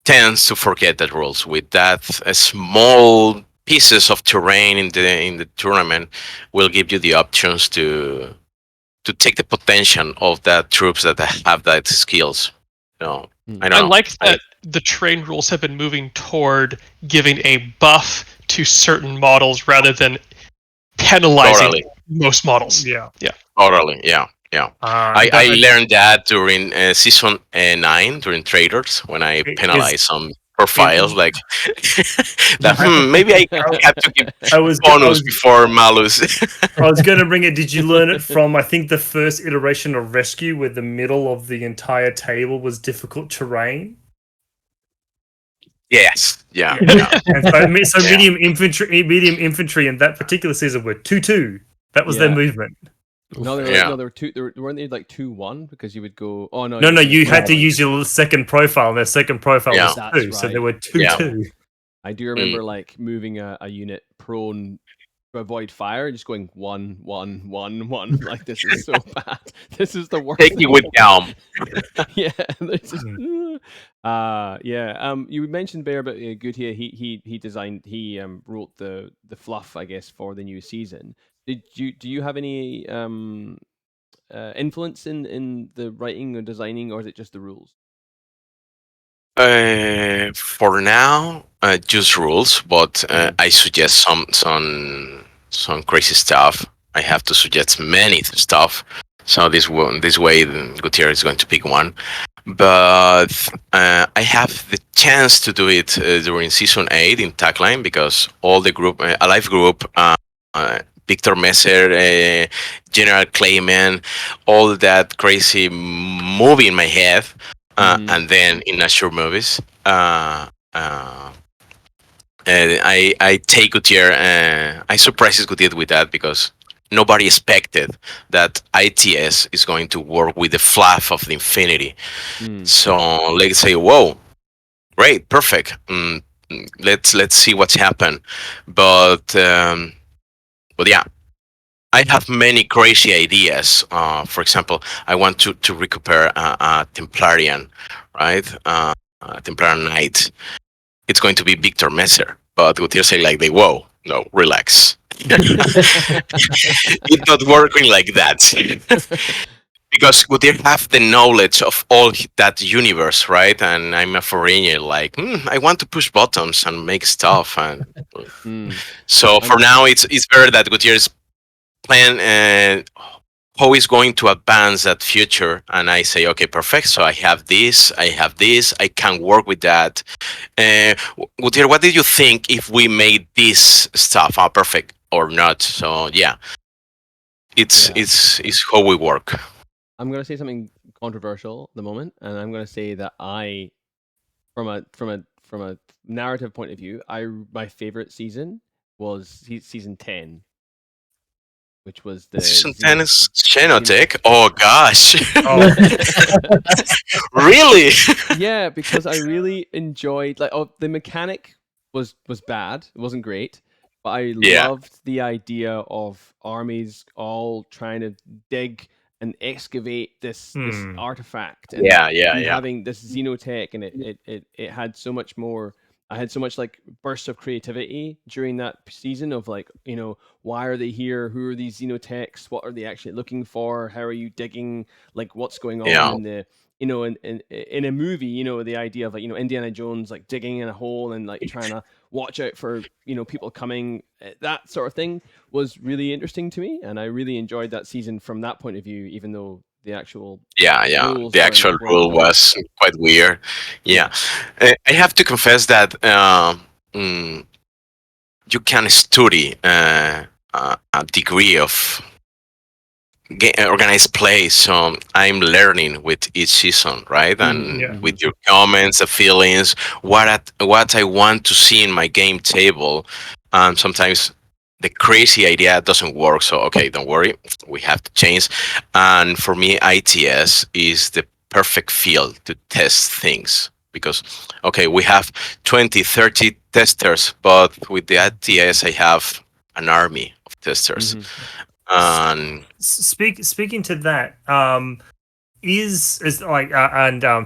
tend to forget that rules. With that, small pieces of terrain in the tournament will give you the options to take the potential of that troops that have that skills. I like that the terrain rules have been moving toward giving a buff to certain models rather than penalizing most models. Yeah. Totally. Yeah. I learned that during season 9 during traders, when I penalized some profiles like that. Maybe I have to give bonus before malus. I was going to bring it. Did you learn it from, I think, the first iteration of Rescue, where the middle of the entire table was difficult terrain? Yes. Yeah. And so medium infantry in that particular season were 2-2. That was their movement. No, there were two. Weren't they like 2-1, because you would go? Oh no! No, you had to use your second profile, and their second profile was 2, right. So there were 2-2. I do remember like moving a unit prone to avoid fire, just going 1-1-1-1. Like, this is so bad. This is the worst. Take it with calm. Yeah. You mentioned Bear, but Gutierrez, he designed, he wrote the fluff, I guess, for the new season. Do you have any influence in the writing or designing, or is it just the rules? For now, just rules, but I suggest some crazy stuff. I have to suggest many stuff. So this way, Gutierrez is going to pick one. But I have the chance to do it during season 8 in Tagline, because all the group, Alive group, Victor Messer, General Clayman, all that crazy movie in my head, and then in Azure movies, I take Gutierrez, I surprise Gutierrez with that, because nobody expected that ITS is going to work with the fluff of the Infinity. So let's say, whoa, great, perfect. Let's see what's happened. But yeah, I have many crazy ideas. For example, I want to recuperate a Templarian, right? Templarian Knight. It's going to be Victor Messer, but Gutierrez say like, whoa, no, relax. It's not working like that. Because Gutierrez have the knowledge of all that universe, right? And I'm a foreigner, like, I want to push buttons and make stuff. And so for now, it's better that Gutierrez plan how is going to advance that future, and I say, okay, perfect. So I have this, I can work with that. Gutierrez, what did you think if we made this stuff perfect or not? So yeah, it's how we work. I'm gonna say something controversial at the moment, and I'm gonna say that from a narrative point of view, my favorite season was season 10. which was the Season 10 is Xenotech. Oh gosh. Oh. Really? Yeah, because I really enjoyed the mechanic was bad. It wasn't great, but I loved the idea of armies all trying to dig and excavate this artifact, and having this xenotech, and it had so much more. I had so much like bursts of creativity during that season of like, why are they here? Who are these xenotechs? What are they actually looking for? How are you digging? Like, what's going on in the in a movie, the idea of like, Indiana Jones like digging in a hole and like trying to watch out for people coming, that sort of thing was really interesting to me, and I really enjoyed that season from that point of view, even though the actual the actual rule was quite weird. I have to confess that you can study a degree of organized play, so I'm learning with each season, right? And with your comments, the feelings, what I want to see in my game table, and sometimes the crazy idea doesn't work, so okay, don't worry, we have to change. And for me, ITS is the perfect field to test things, because okay, we have 20-30 testers, but with the ITS I have an army of testers. And speaking to that, is like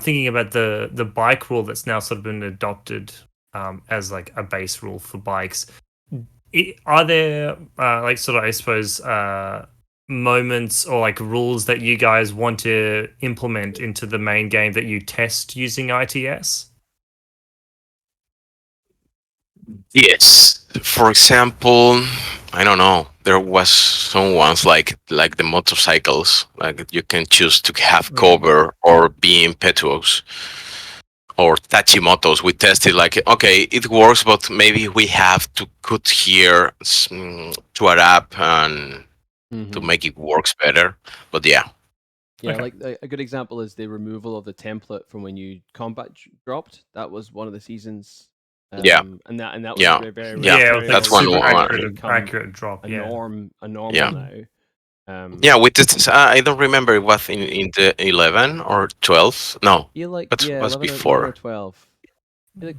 thinking about the bike rule that's now sort of been adopted as like a base rule for bikes. Are there like sort of, I suppose, moments or like rules that you guys want to implement into the main game that you test using ITS? Yes. For example, I don't know. There was some ones like the motorcycles. Like you can choose to have cover or be impetuous, or Tachimotos. We tested like, okay, it works, but maybe we have to put here to adapt and to make it works better. But yeah, like a good example is the removal of the template from when you combat dropped. That was one of the seasons. And that was very that's one accurate drop. A normal now. Yeah, with this, I don't remember it was in the 11 or 12. No, it was before 11 or 12.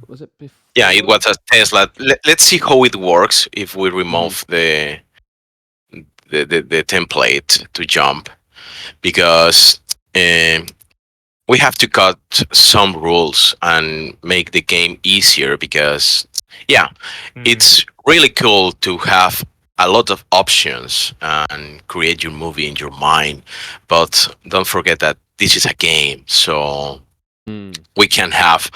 Was it before? Yeah, it was a Tesla. Let's see how it works if we remove the template to jump, because we have to cut some rules and make the game easier, because it's really cool to have a lot of options and create your movie in your mind, but don't forget that this is a game, so we can have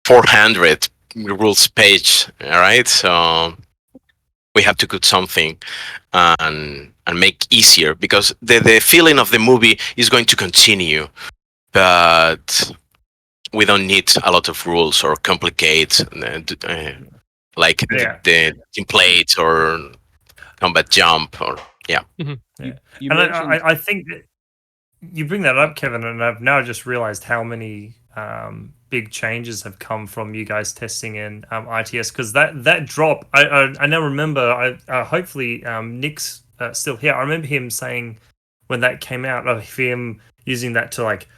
400 rules page, all right? So we have to cut something and make easier, because the feeling of the movie is going to continue, but we don't need a lot of rules or complicate like the template or combat jump or You and I think that you bring that up, Kevin, and I've now just realized how many big changes have come from you guys testing in ITS, because that drop, I now remember. Hopefully Nick's still here. I remember him saying when that came out of him using that to like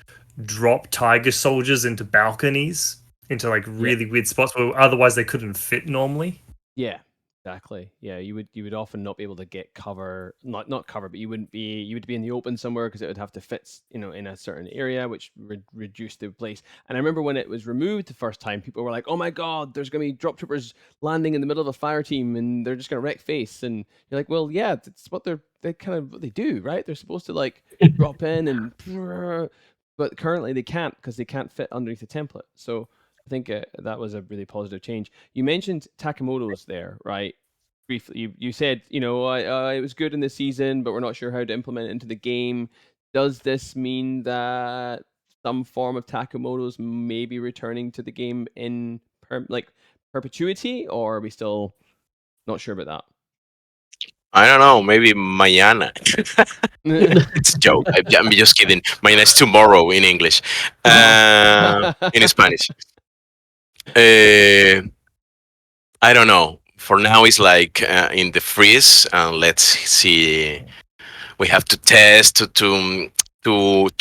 drop tiger soldiers into balconies, into like really weird spots where otherwise they couldn't fit normally. Yeah, exactly. Yeah, you would often not be able to get cover, not cover, but you would be in the open somewhere, because it would have to fit, in a certain area, which would reduce the place. And I remember when it was removed the first time, people were like, "Oh my god, there's gonna be drop troopers landing in the middle of a fire team, and they're just gonna wreck face." And you're like, "Well, yeah, that's what they do, right? They're supposed to like drop in and." But currently they can't, because they can't fit underneath the template. So I think that was a really positive change. You mentioned Takamoto's there, right? Briefly, you said, it was good in the season, but we're not sure how to implement it into the game. Does this mean that some form of Takamoto's may be returning to the game in perpetuity, or are we still not sure about that? I don't know, maybe mañana. It's a joke. I'm just kidding. Mañana is tomorrow in English. In Spanish. I don't know. For now, it's like in the freeze. Let's see we have to test to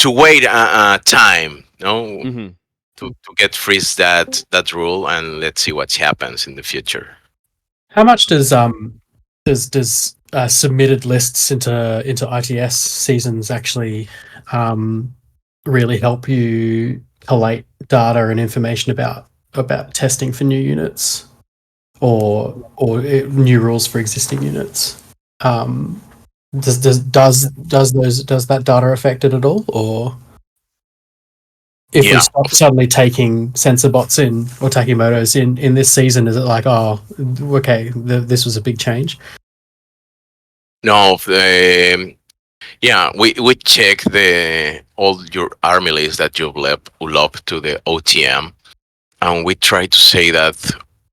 wait time, Mm-hmm. to get freeze that rule, and let's see what happens in the future. How much does submitted lists into ITS seasons actually really help you collate data and information about testing for new units or new rules for existing units? Does that data affect it at all, or if we stop suddenly taking sensor bots in or Takimotos in this season, is it like, oh, okay, this was a big change? No, we check all your army lists that you've up to the OTM, and we try to say that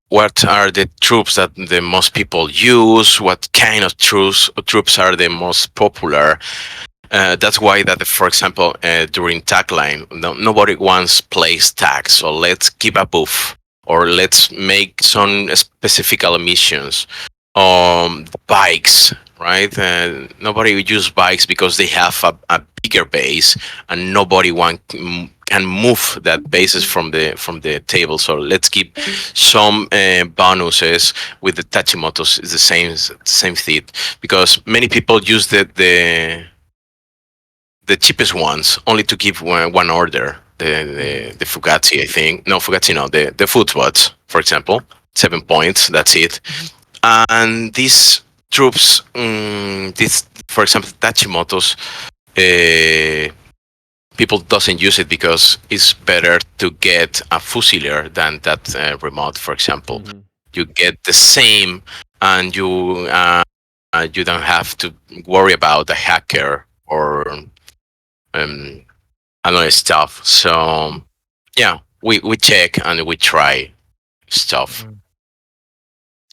what are the troops that the most people use, what kind of troops are the most popular. That's why that, for example, during tagline, nobody wants place tag, so let's keep a buff, or let's make some specific missions. Bikes, right? Nobody would use bikes because they have a bigger base, and nobody can move that bases from the table. So let's keep some bonuses with the Tachimotos. Is the same thing, because many people use the cheapest ones only to give one order. The Fugazzi, I think. No, Fugazzi, no. The Footbots, for example, 7 points. That's it. And these troops, for example, Tachimotos, people doesn't use it because it's better to get a Fusilier than that remote, for example. Mm-hmm. You get the same, and you don't have to worry about a hacker or another stuff. So yeah, we check and we try stuff.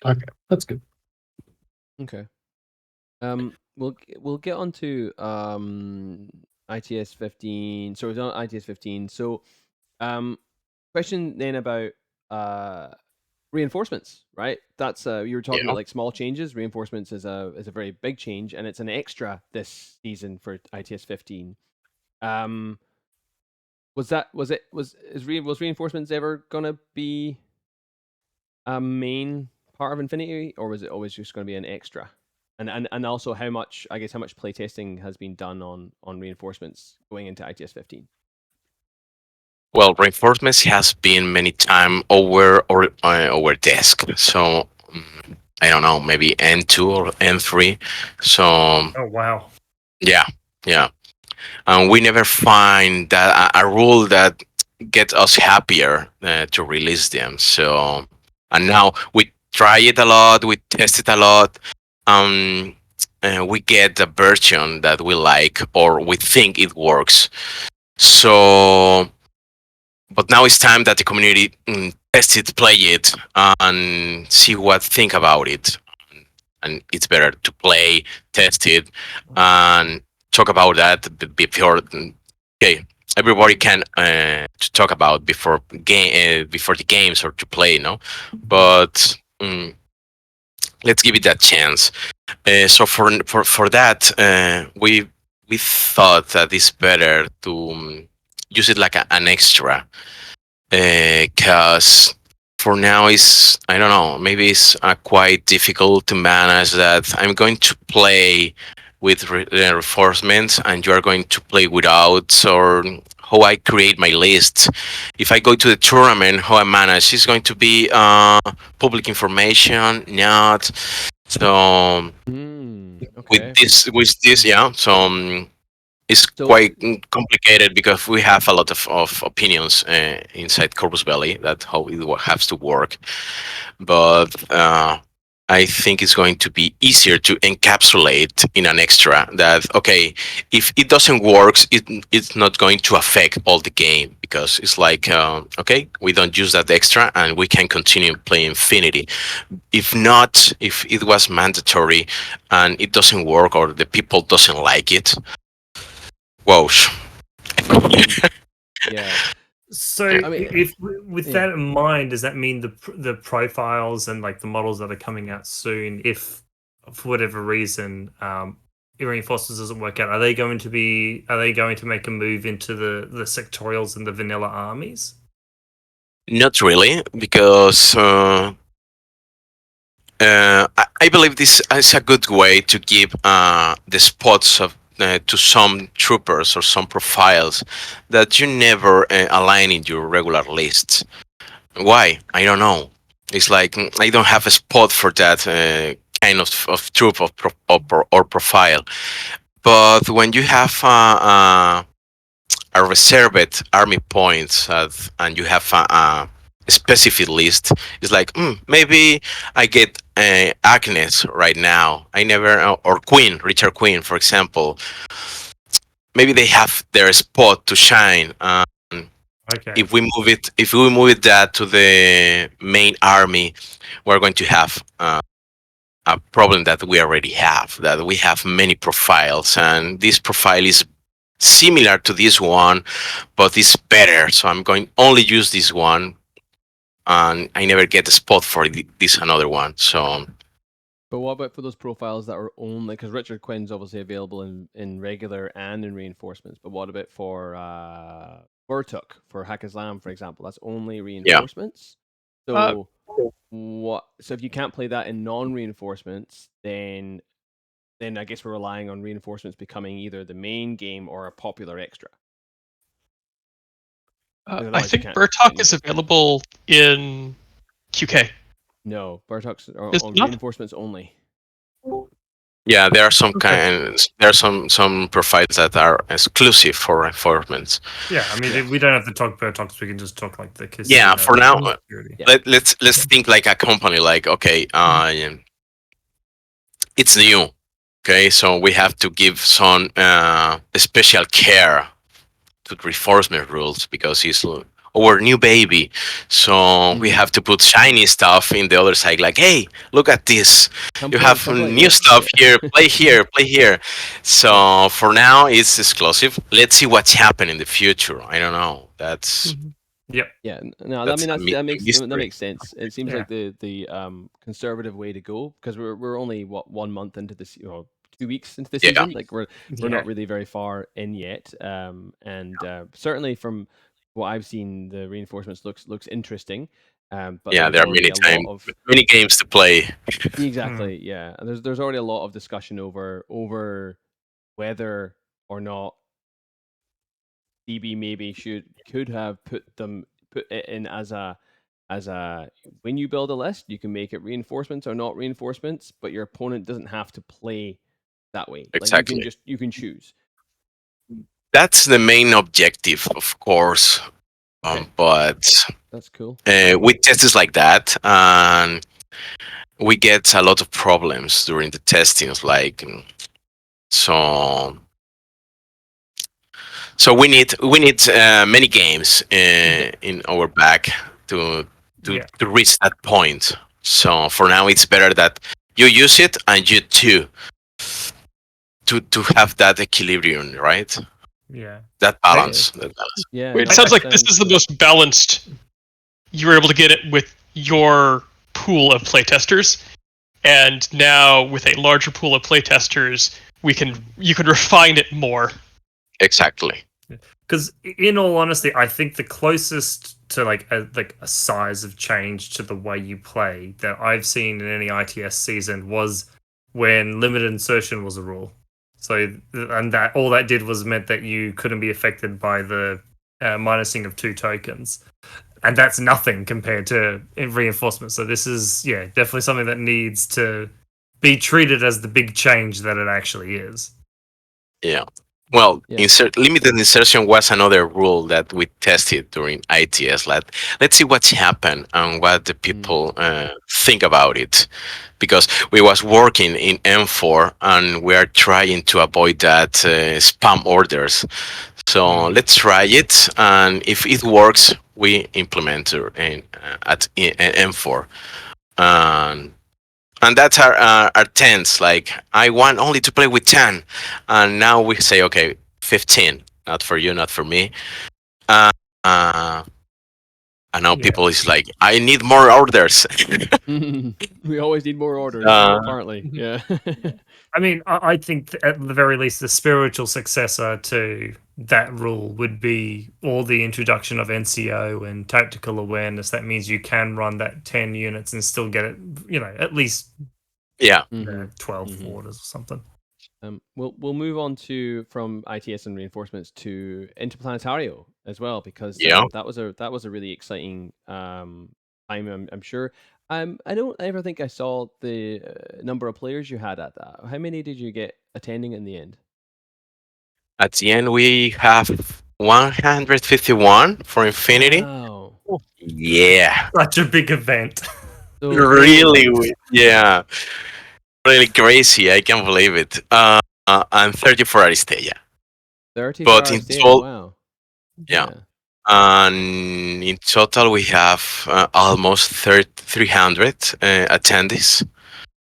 Okay, that's good. Okay. We'll get on to ITS 15. So we're on ITS 15. So question then about reinforcements, right? That's you were talking about like small changes. Reinforcements is a very big change, and it's an extra this season for ITS 15. Was reinforcements ever gonna be a main part of Infinity, or was it always just going to be an extra? And also how much playtesting has been done on reinforcements going into ITS 15? Well, reinforcements has been many times over desk. So I don't know, maybe N2 or N3. So oh wow, yeah, and we never find that a rule that gets us happier to release them. So and now we try it a lot, we test it a lot, and we get the version that we like or we think it works. So, but now it's time that the community test it, play it, and see what think about it. And it's better to play, test it, and talk about that before. Okay, everybody can to talk about before the games or to play, no. But let's give it that chance. So for that, we thought that it's better to use it like an extra, because for now is, I don't know, maybe it's quite difficult to manage that. I'm going to play with reinforcements and you are going to play without, or how I create my list. If I go to the tournament, how I manage is going to be public information, not. So okay. with this, yeah. So it's quite complicated because we have a lot of opinions inside Corvus Belli that how it has to work. But I think it's going to be easier to encapsulate in an extra that, okay, if it doesn't work, it's not going to affect all the game, because it's like, okay, we don't use that extra and we can continue playing Infinity. If not, if it was mandatory and it doesn't work or the people doesn't like it, whoa. Yeah. So, if with that in mind, does that mean the profiles and like the models that are coming out soon, if for whatever reason reinforcements doesn't work out, are they going to make a move into the sectorials and the vanilla armies? Not really, because I believe this is a good way to give the spots of to some troopers or some profiles that you never align in your regular lists. Why? I don't know. It's like I don't have a spot for that kind of troop or profile. But when you have a reserved army points and you have a specific list, it's like maybe I get Agnes right now. I never or Queen, Richard Queen, for example. Maybe they have their spot to shine. Okay. If we move it that to the main army, we're going to have a problem that we already have. That we have many profiles, and this profile is similar to this one, but it's better. So I'm going only use this one, and I never get a spot for this another one. So. But what about for those profiles that are only, because Richard Quinn's obviously available in regular and in reinforcements, but what about for Burtuk, for Hakazlam, for example? That's only reinforcements. Yeah. So So if you can't play that in non-reinforcements, then I guess we're relying on reinforcements becoming either the main game or a popular extra. I think Burtuk is available in QK. No, Burtuk's on reinforcements only. Yeah, there are some some profiles that are exclusive for reinforcements. Yeah, I mean we don't have to talk Burtoks. We can just talk like the casino. Yeah, for now, let's think like a company. Like okay, it's new. Okay, so we have to give some special care to reinforcement rules because he's our new baby. So we have to put shiny stuff in the other side. Like, hey, look at this. You have new stuff here. Play here. Play here. So for now, it's exclusive. Let's see what's happening in the future. I don't know. That's. Yep. Yeah. No, that makes sense. It seems like the conservative way to go because we're only 1 month into this, 2 weeks into the season. Like we're not really very far in yet. And certainly from what I've seen, the reinforcements looks interesting. But yeah, there are many games to play. Exactly. Yeah, and there's already a lot of discussion over whether or not DB maybe could have put it in as a when you build a list, you can make it reinforcements or not reinforcements, but your opponent doesn't have to play that way. Exactly. Like you can choose. That's the main objective, of course. But that's cool. We test like that, and we get a lot of problems during the testings. Like so we need many games in our back to reach that point. So for now, it's better that you use it and you too to have that equilibrium, right? Yeah. That balance. Yeah. It sounds like this is the most balanced you were able to get it with your pool of playtesters, and now with a larger pool of playtesters, you can refine it more. Exactly. Because in all honesty, I think the closest to like a size of change to the way you play that I've seen in any ITS season was when limited insertion was a rule. So, and that all that did was meant that you couldn't be affected by the minusing of 2 tokens. And that's nothing compared to reinforcement. So this is, definitely something that needs to be treated as the big change that it actually is. Yeah. Well, limited insertion was another rule that we tested during ITS. Let's see what's happened and what the people think about it. Because we was working in M4 and we are trying to avoid that spam orders. So let's try it, and if it works, we implement it at M4. And that's our 10s. Like, I want only to play with 10. And now we say, okay, 15. Not for you, not for me. And now people is like, I need more orders. We always need more orders, apparently. Yeah. I mean, I think at the very least, the spiritual successor to that rule would be all the introduction of NCO and tactical awareness. That means you can run that 10 units and still get it, at least 12 orders or something. We'll move on from ITS and reinforcements to Interplanetario as well, because that was a really exciting time. I'm sure. I don't ever think I saw the number of players you had at that. How many did you get attending in the end? At the end, we have 151 for Infinity. Wow. Yeah. Such a big event. So Really, yeah. Really crazy. I can't believe it. And 30 for Aristeia. 30 but for in Aristeia, total, wow. Yeah. And in total, we have almost 300 attendees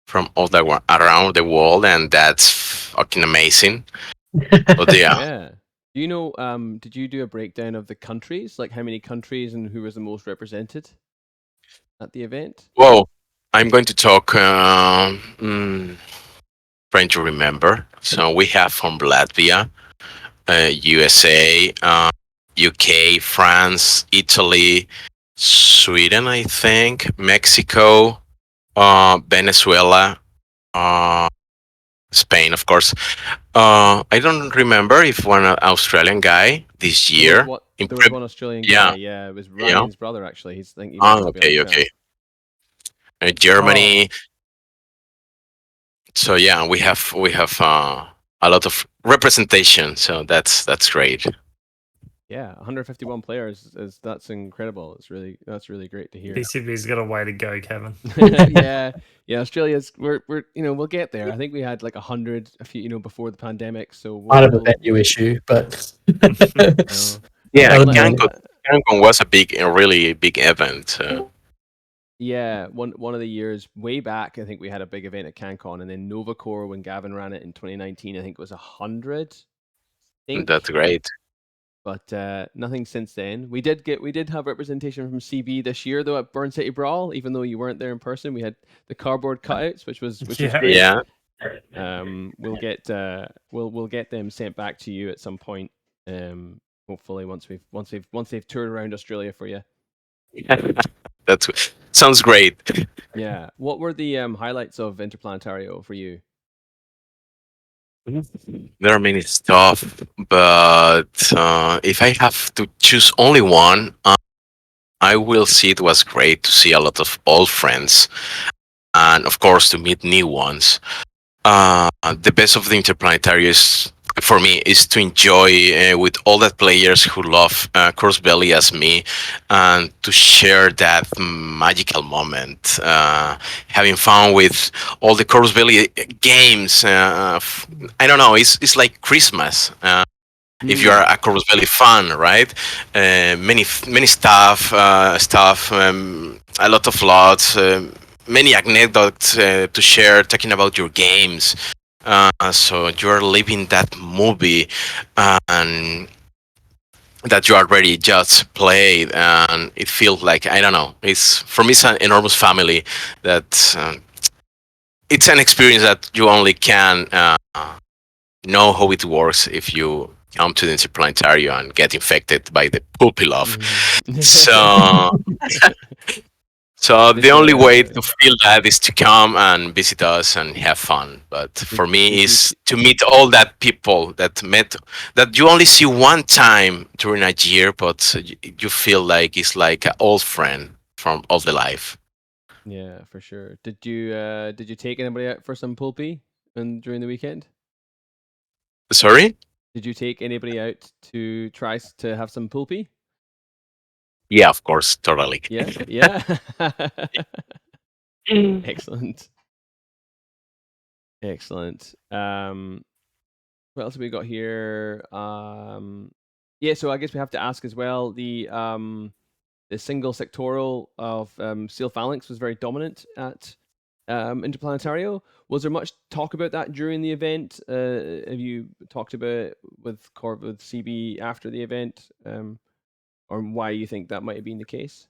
from around the world, and that's fucking amazing. But Yeah. Do you know? Did you do a breakdown of the countries, like how many countries and who was the most represented at the event? Well, I'm going to talk. Trying to remember. So we have from Latvia, USA, UK, France, Italy, Sweden, I think, Mexico, Venezuela, Spain, of course. I don't remember if one Australian guy this year. There was one Australian guy. Yeah, it was Ryan's brother actually. He's thinking. Okay. Germany. So yeah, we have a lot of representation. So that's great. Yeah, 151 players that's incredible. That's really great to hear. BCB's got a way to go, Kevin. yeah. Australia's we're we'll get there. I think we had like 100 a few before the pandemic. So kind of a venue issue, but yeah, Cancun was a really big event. Yeah, one of the years way back, I think we had a big event at CanCon, and then Novacore when Gavin ran it in 2019, I think it was 100. That's great. But nothing since then. We did have representation from CB this year though at Burn City Brawl, even though you weren't there in person. We had the cardboard cutouts, which was great. Yeah. We'll get them sent back to you at some point. Hopefully once they've toured around Australia for you. That sounds great. Yeah. What were the highlights of Interplanetario for you? There are many stuff, but if I have to choose only one, I will say it was great to see a lot of old friends, and of course to meet new ones. The best of the Interplanetario is, for me, is to enjoy with all the players who love Corvus Belli as me, and to share that magical moment, having fun with all the Corvus Belli games. I don't know, it's like Christmas. If you are a Corvus Belli fan, right? Many stuff, a lot of lots, many anecdotes to share, talking about your games. So you're living that movie and that you already just played, and it feels like, I don't know, for me it's an enormous family that it's an experience that you only can know how it works if you come to the Interplanetario and get infected by the poopy love. So the only way to feel that is to come and visit us and have fun. But for me, is to meet all that people that you only see one time during a year, but you feel like it's like an old friend from all the life. Yeah, for sure. Did you take anybody out for some pulpy during the weekend? Sorry? Did you take anybody out to try to have some pulpy? Yeah, of course, totally. Yeah. Excellent. What else have we got here? Yeah, so I guess we have to ask as well. The single sectoral of Seal Phalanx was very dominant at Interplanetario. Was there much talk about that during the event? Have you talked about it with CB after the event? Or why you think that might have been the case?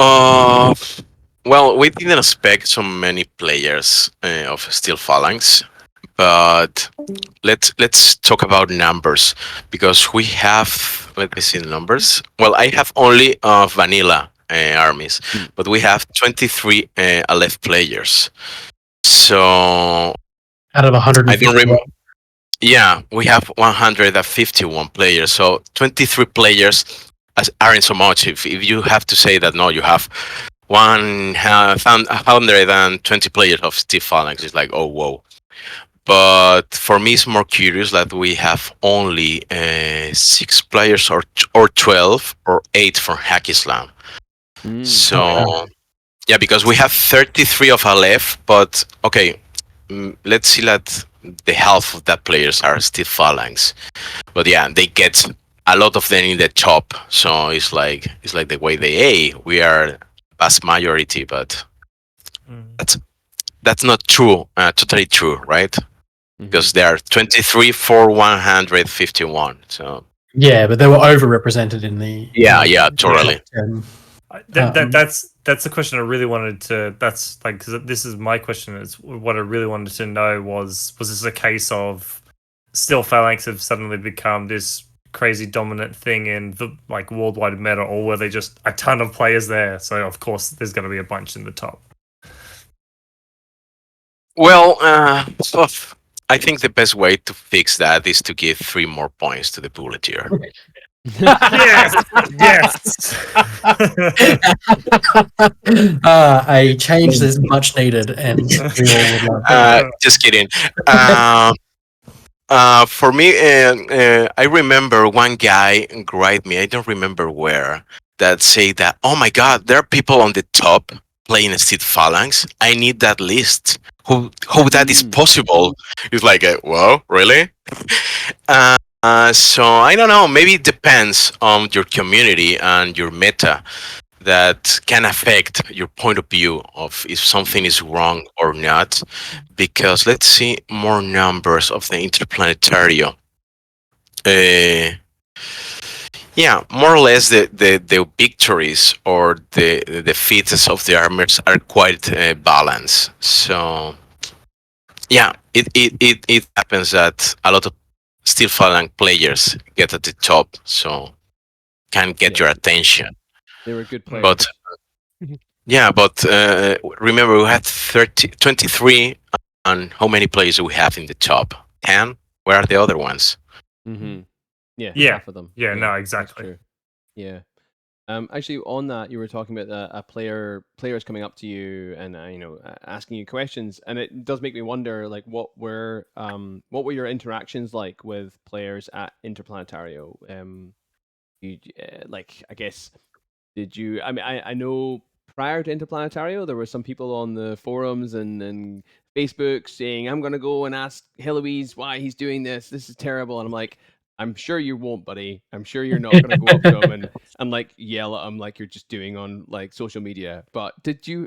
Uh, well, we didn't expect so many players of Steel Phalanx, but let's talk about numbers because we have, let me see the numbers. Well, I have only vanilla armies, but we have 23 Aleph players. So Out of I 150. don't remember. Yeah, we have 151 players. So 23 players aren't so much. If you have to say that, no, you have 120 players of Steel Phalanx, it's like, oh, whoa. But for me, it's more curious that we have only 6 players or 12 or 8 from Hack Islam. So, yeah, because we have 33 of Aleph, but okay, let's see that the half of that players are still Phalanx. But yeah, they get a lot of them in the top. So it's like the way we are vast majority, but that's not true, totally true, right? Because there are 23 for 151. So yeah, but they were overrepresented in the totally. That's the question I really wanted to. That's like, because this is my question. Is what I really wanted to know was this a case of Steel Phalanx have suddenly become this crazy dominant thing in the like worldwide meta, or were they just a ton of players there? So of course there's going to be a bunch in the top. Well, I think the best way to fix that is to give 3 more points to the bulleteer. Yes, yes. A change is much needed, and we all would love it. Just kidding. For me, I remember one guy write me. I don't remember where that say that. Oh my God, there are people on the top playing Steel Phalanx. I need that list. How that is possible? It's like, whoa, really? So I don't know. Maybe it depends on your community and your meta that can affect your point of view of if something is wrong or not. Because let's see more numbers of the Interplanetario. Yeah, more or less the victories or the defeats of the armies are quite balanced. So yeah, it happens that a lot of Steel Phalanx players get at the top, so can get your attention. They were good players. But yeah, but remember we had 23, and how many players do we have in the top? 10? Where are the other ones? Yeah, half of them. Yeah, no, exactly. Yeah. Actually, on that, you were talking about a players coming up to you and asking you questions, and it does make me wonder, like, what were your interactions like with players at Interplanetario? Like, I guess, did you? I mean, I know prior to Interplanetario, there were some people on the forums and Facebook saying, "I'm gonna go and ask HellLois why he's doing this. This is terrible," and I'm like, I'm sure you won't, buddy. I'm sure you're not gonna go up to him and like yell at him like you're just doing on like social media. But did you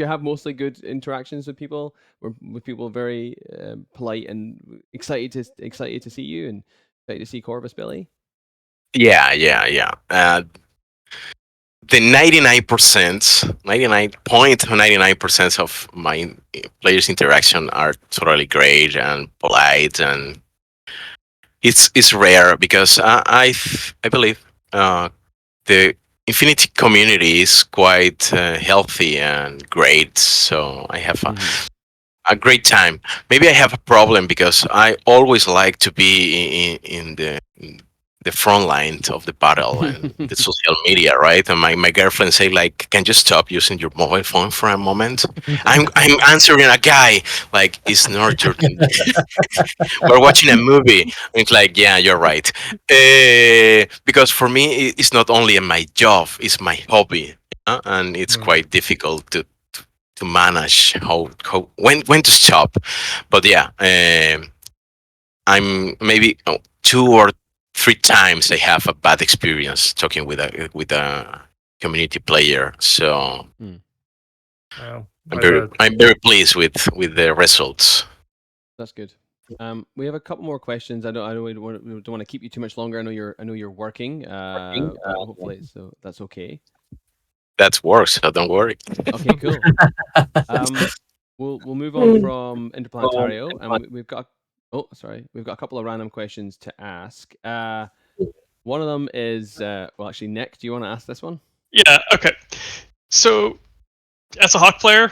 have mostly good interactions with people? Were people very polite and excited to see you and excited to see Corvus, Belli? Yeah. The 99.99% of my players' interaction are totally great and polite, and it's rare because I believe the Infinity community is quite healthy and great. So I have a great time. Maybe I have a problem because I always like to be in the front line of the battle and the social media, right? And my girlfriend say like, "Can you stop using your mobile phone for a moment? I'm answering a guy. Like, it's not your. We're watching a movie." It's like, yeah, you're right. Because for me, it's not only my job; it's my hobby, and it's quite difficult to manage when to stop. But yeah, I'm maybe 2 or 3 times I have a bad experience talking with a community player. So Wow. I'm very pleased with the results. That's good. We have a couple more questions. I don't want to keep you too much longer. I know you're working. Hopefully, so that's okay. That works, so don't worry. Okay, cool. We'll move on from Interplanetario, and we've got we've got a couple of random questions to ask. One of them is well, actually, Nick, do you want to ask this one? Yeah. Okay. So, as a Hawk player,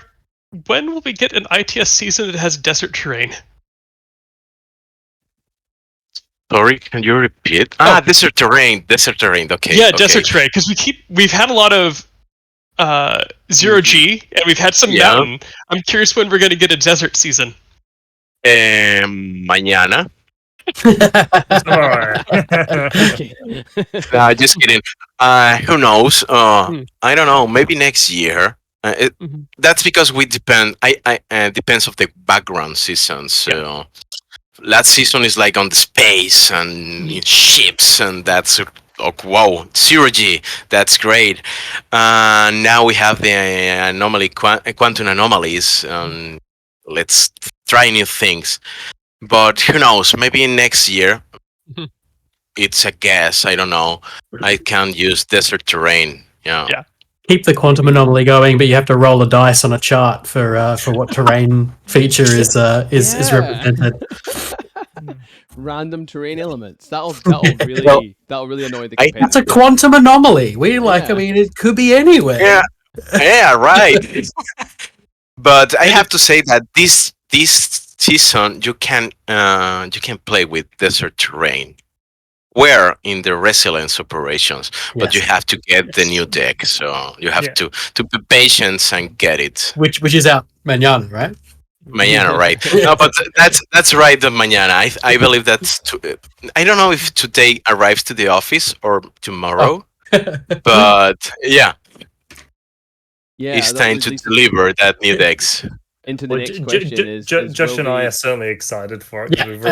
when will we get an ITS season that has desert terrain? Sorry, can you repeat? Desert terrain. Okay. Yeah, okay. desert terrain, because we've had a lot of 0G, and we've had some mountain. I'm curious when we're going to get a desert season. Mañana. No, just kidding. Who knows? I don't know. Maybe next year. That's because we depend. I depends of the background season. So last season is like on the space and in ships, and that's wow, 0G. That's great. Now we have the quantum anomalies. Let's try new things. But who knows? Maybe next year. It's a guess. I don't know. I can't use desert terrain. Yeah. Keep the quantum anomaly going, but you have to roll a dice on a chart for what terrain feature is represented. Random terrain elements. That'll really annoy the competitors. That's a quantum anomaly. I mean, it could be anywhere. Yeah, right. But I have to say that this season you can play with desert terrain. Where in the resilience operations, but you have to get the new deck, so you have to be patient and get it. Which is out mañana, right? Mañana, right? No, but that's right. The mañana. I believe that's. I don't know if today arrives to the office or tomorrow, but yeah, it's time to deliver that new decks. Into the next question is Josh and I are certainly excited for it. We've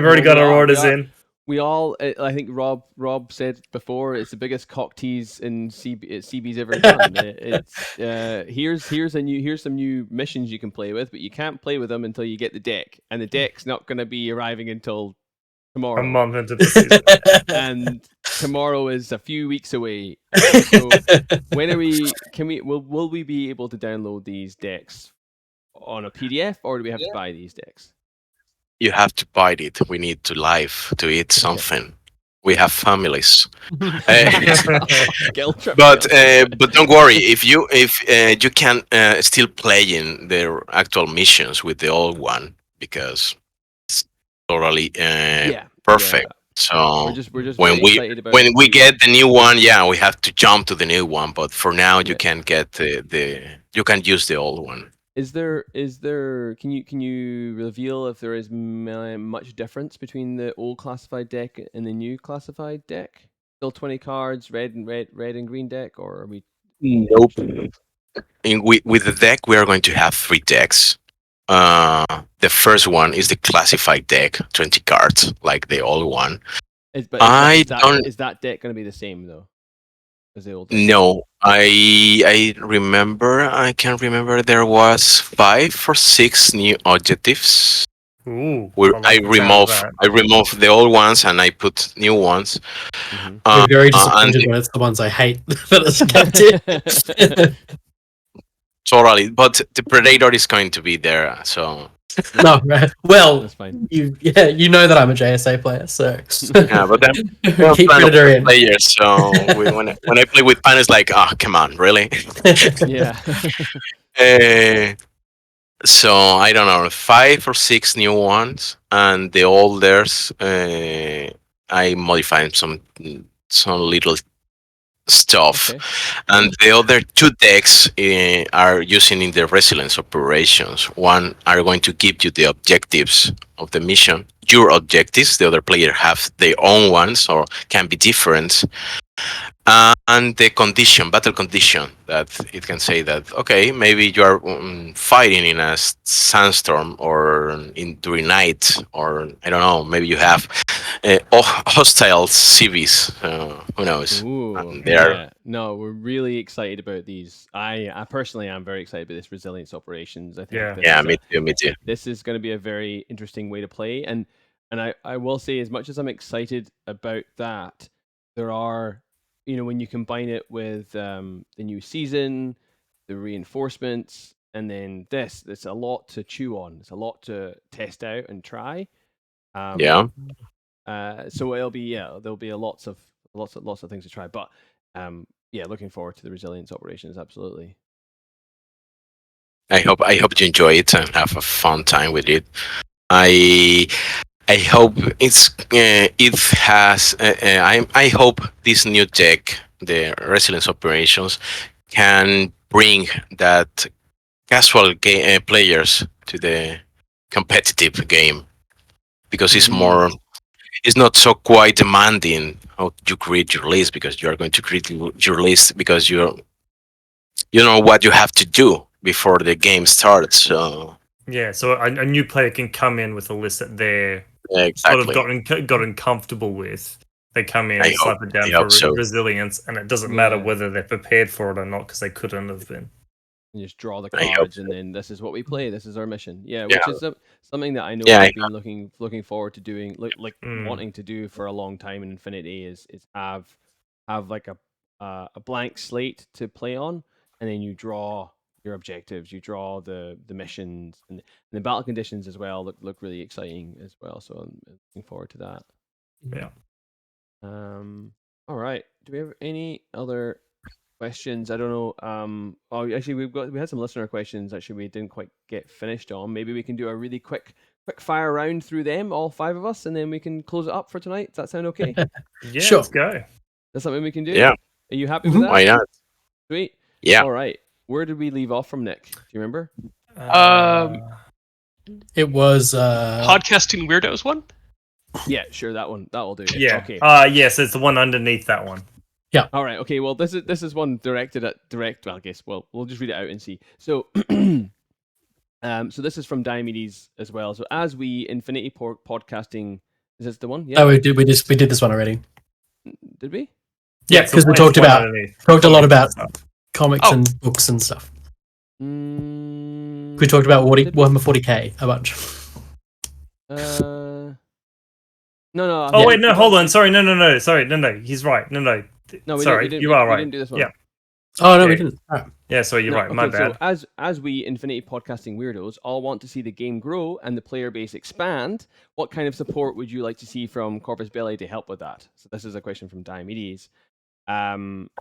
already got our orders in. We all, I think Rob said before, it's the biggest cock tease in CB's ever done. Here's some new missions you can play with, but you can't play with them until you get the deck, and the deck's not going to be arriving until tomorrow. A month into the season, and tomorrow is a few weeks away. So when are we? Will we be able to download these decks on a PDF, or do we have to buy these decks? You have to buy it. We need to live to eat something. We have families. But don't worry. If you can still play in the actual missions with the old one, because it's totally perfect. Yeah. So we're just when we get the new one, we have to jump to the new one. But for now, you can get you can use the old one. Is there? Can you reveal if there is much difference between the old classified deck and the new classified deck? Still 20 cards, red and green deck, or are we? Nope. With the deck, we are going to have 3 decks. The first one is the classified deck, 20 cards, like the old one. Is that deck going to be the same though? No, I remember. I can remember there was 5 or 6 new objectives. Ooh, I removed the old ones and I put new ones. I'm very disappointed when it's the ones I hate that is kept in. Totally, but the Predator is going to be there, so. No, right. Well, that's fine. You know that I'm a JSA player, so yeah, but then keep Predator in. Players, so when I play with Pan, it's like, oh, come on, really? Yeah. So I don't know, 5 or 6 new ones, and the olders, I modified some little stuff, and the other 2 decks are using in the resilience operations. One are going to give you the objectives of the mission, your objectives. The other player have their own ones or can be different, and the battle condition, that it can say that maybe you are fighting in a sandstorm or during night, or I don't know, maybe you have hostile CVs. Who knows? Ooh, no, we're really excited about these. I personally am very excited about this resilience operations. I think me too. This is going to be a very interesting way to play, and I will say, as much as I'm excited about that, there are when you combine it with the new season, the reinforcements, and then it's a lot to chew on. It's a lot to test out and try. Yeah. So there'll be lots of things to try. But looking forward to the resilience operations. Absolutely. I hope you enjoy it and have a fun time with it. I hope it has. I hope this new tech, the resilience operations, can bring that casual players to the competitive game, because it's more. It's not so quite demanding how you create your list, because you are going to create your list because you know what you have to do before the game starts. So yeah, so a new player can come in with a list that they're exactly. sort of gotten comfortable with. They come in, slap it down for resilience, and it doesn't matter whether they're prepared for it or not, because they couldn't have been. You just draw the cards, and then this is what we play. This is our mission. Yeah, which is something that I know I've been looking forward to doing, wanting to do for a long time in Infinity. Is have like a blank slate to play on, and then you draw your objectives, you draw the missions, and the battle conditions as well look really exciting as well. So I'm looking forward to that. Yeah. All right. Do we have any other questions? I don't know. Actually, we had some listener questions. Actually, we didn't quite get finished on. Maybe we can do a really quick fire round through them, all 5 of us, and then we can close it up for tonight. Does that sound okay? Yeah, sure. Let's go. That's something we can do. Yeah. Are you happy with that? Why not? Sweet. Yeah. All right. Where did we leave off from, Nick? Do you remember? It was Podcasting Weirdos one. Yeah, sure. That one. That will do. Yeah. Okay. Yes, it's the one underneath that one. Yeah. All right. Okay. Well, this is one directed at direct. Well, I guess. Well, we'll just read it out and see. So, so this is from Diomedes as well. So, as we Infinity podcasting, is this the one? Yeah. Oh, we did this one already. Did we? Yeah, because we talked a lot about comics and books and stuff. We talked about Warhammer 40k a bunch. No. Oh wait, no, hold on. Sorry, no. Sorry, no. He's right. No. Sorry, you are right. We didn't do this one. Yeah. Oh no, we didn't. Right. Yeah, sorry, you're right. Okay, my bad. So as we Infinity podcasting weirdos all want to see the game grow and the player base expand, what kind of support would you like to see from Corvus Belli to help with that? So this is a question from Diomedes,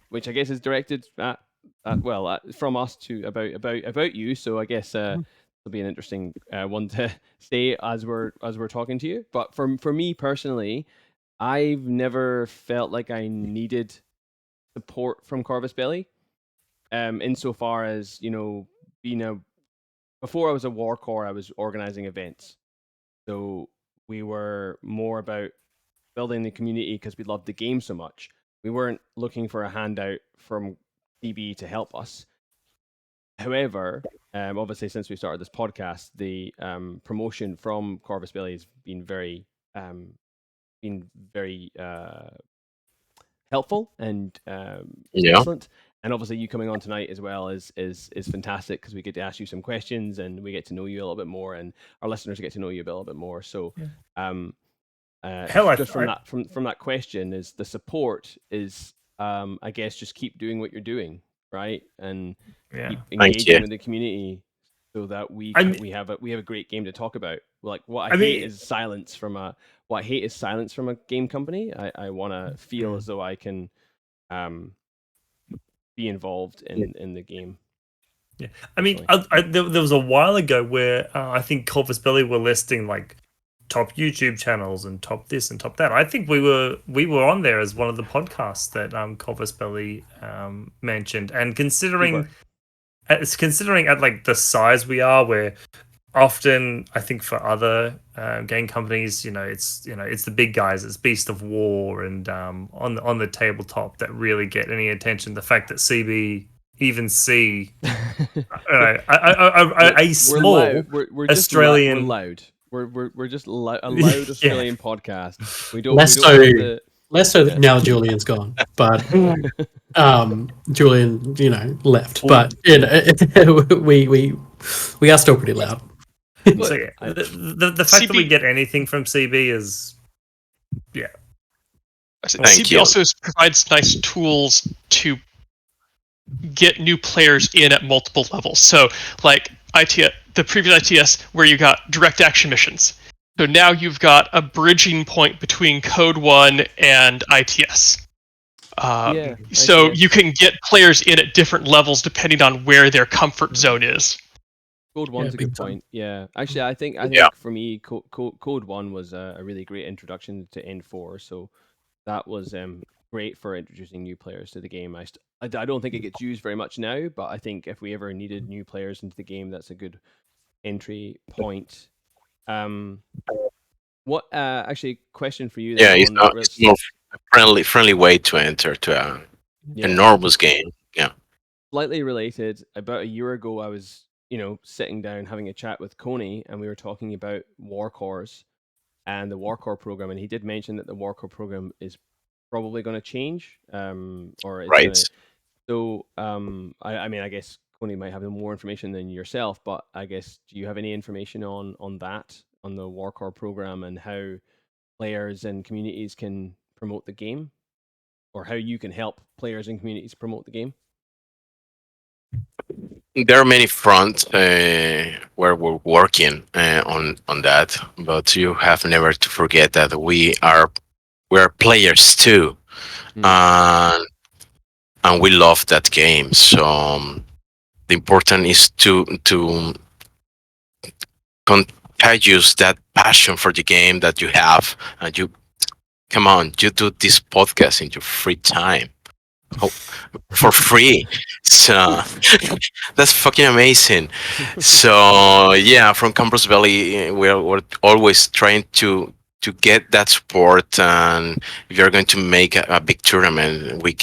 which I guess is directed from us to about you. So I guess it'll be an interesting one to say as we're talking to you. But for me personally, I've never felt like I needed support from Corvus Belli. Insofar as, before I was a war core, I was organizing events. So we were more about building the community because we loved the game so much. We weren't looking for a handout from CB to help us. However, obviously, since we started this podcast, the promotion from Corvus Belli has been very helpful and excellent. And obviously, you coming on tonight as well is fantastic because we get to ask you some questions and we get to know you a little bit more, and our listeners get to know you a little bit more. So, from that question is the support is, I guess, just keep doing what you're doing, right, and keep engaging with the community so that we have a great game to talk about. Like what I hate is silence from a game company. I want to feel as though I can be involved in the game. Yeah, I mean, there was a while ago where I think Corvus Belli were listing like top YouTube channels and top this and top that. I think we were on there as one of the podcasts that Corvus Belli mentioned, and considering at like the size we are, where often I think for other game companies, it's the big guys, it's Beast of War and on the tabletop that really get any attention. The fact that CB even see a small Australian loud. We're just a loud Australian podcast. We don't. Less so that now Julian's gone, but Julian, left. But we are still pretty loud. So yeah, the fact that we get anything from CB is, CB also provides nice tools to get new players in at multiple levels. So, like the previous ITS, where you got direct action missions. So now you've got a bridging point between Code 1 and ITS. So you can get players in at different levels depending on where their comfort zone is. Code 1's a good point. Yeah, actually, I think for me, Code 1 was a really great introduction to N4. So that was great for introducing new players to the game. I don't think it gets used very much now, but I think if we ever needed new players into the game, that's a good entry point. What actually question for you? Then it's more friendly way to enter to an enormous game. Yeah. Slightly related. About a year ago, I was sitting down having a chat with Coney, and we were talking about war cores and the war core program, and he did mention that the war core program is probably going to change, or it's right. So, I mean, I guess Coney might have more information than yourself, but I guess, do you have any information on that, on the war core program, and how players and communities can promote the game, or how you can help players and communities promote the game? There are many fronts where we're working on that, but you have never to forget that we're players too, and we love that game. So the important is to contagious that passion for the game that you have, and you do this podcast in your free time. For free. So that's fucking amazing. So yeah, from Campus Belli, we're always trying to get that support, and if you're going to make a big tournament, we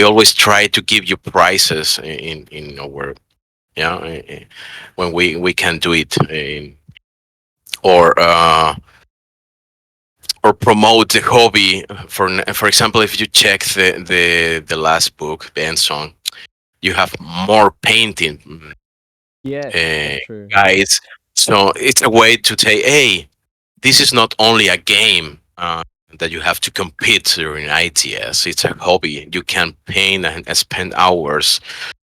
always try to give you prizes in our when we can do it, or promote the hobby. For example, if you check the last book, the end song, you have more painting. Guys. So it's a way to say, hey, this is not only a game that you have to compete during ITS. It's a hobby. You can paint and spend hours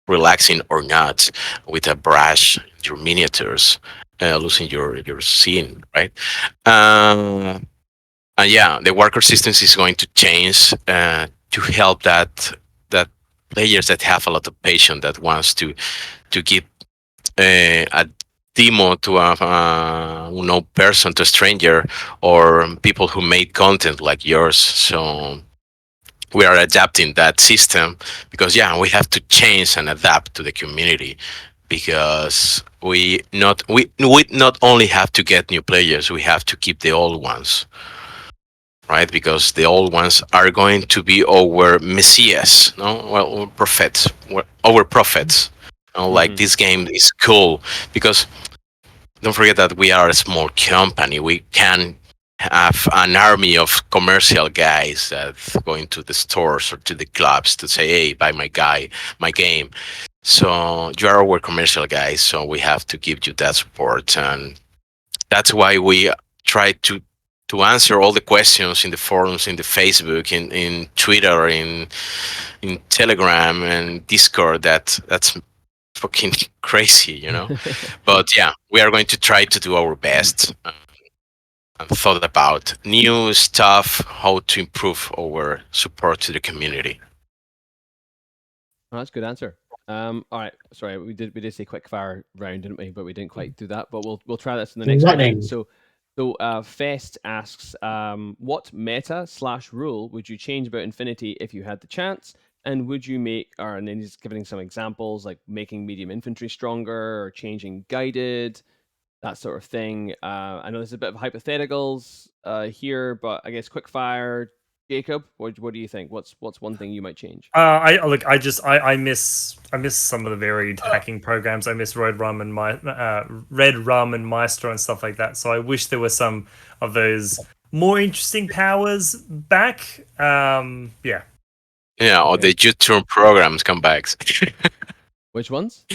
relaxing or not with a brush, your miniatures, losing your scene, right? And yeah, the worker systems is going to change to help that players that have a lot of patience, that wants to give a demo to a person, to a stranger, or people who made content like yours. So we are adapting that system because we have to change and adapt to the community, because we not only have to get new players, we have to keep the old ones. Right, because the old ones are going to be our messiahs, prophets, our prophets. Like this game is cool because don't forget that we are a small company. We can have an army of commercial guys that going to the stores or to the clubs to say, "Hey, buy my game." So you are our commercial guys, so we have to give you that support, and that's why we try to answer all the questions in the forums, in the Facebook, in Twitter, in Telegram and Discord. That's fucking crazy, But yeah, we are going to try to do our best and thought about new stuff, how to improve our support to the community. Oh, that's a good answer. All right, sorry, we did say quick fire round, didn't we? But we didn't quite do that. But we'll try this in the next one. So Fest asks, what meta/rule would you change about Infinity if you had the chance? And would you make, and then he's giving some examples, like making medium infantry stronger or changing guided, that sort of thing. I know there's a bit of hypotheticals here, but I guess quick fire. Jacob, what do you think? What's one thing you might change? I miss some of the varied hacking programs. I miss Red Rum and Maestro and stuff like that. So I wish there were some of those more interesting powers back. Yeah, or the U-turn programs come back. Which ones?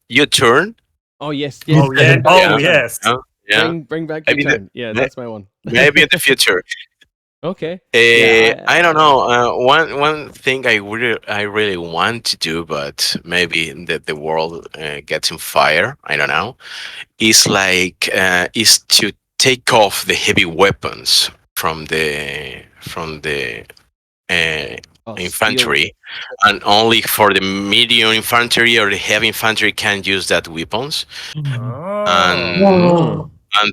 U-turn. Oh yes. Oh yeah. Oh yes. Yeah. Bring back U-turn. Yeah, that's my one. Maybe in the future. Okay. I don't know. One thing I really want to do, but maybe the world gets in fire. I don't know. Is to take off the heavy weapons from the infantry, and only for the medium infantry or the heavy infantry can use that weapons. And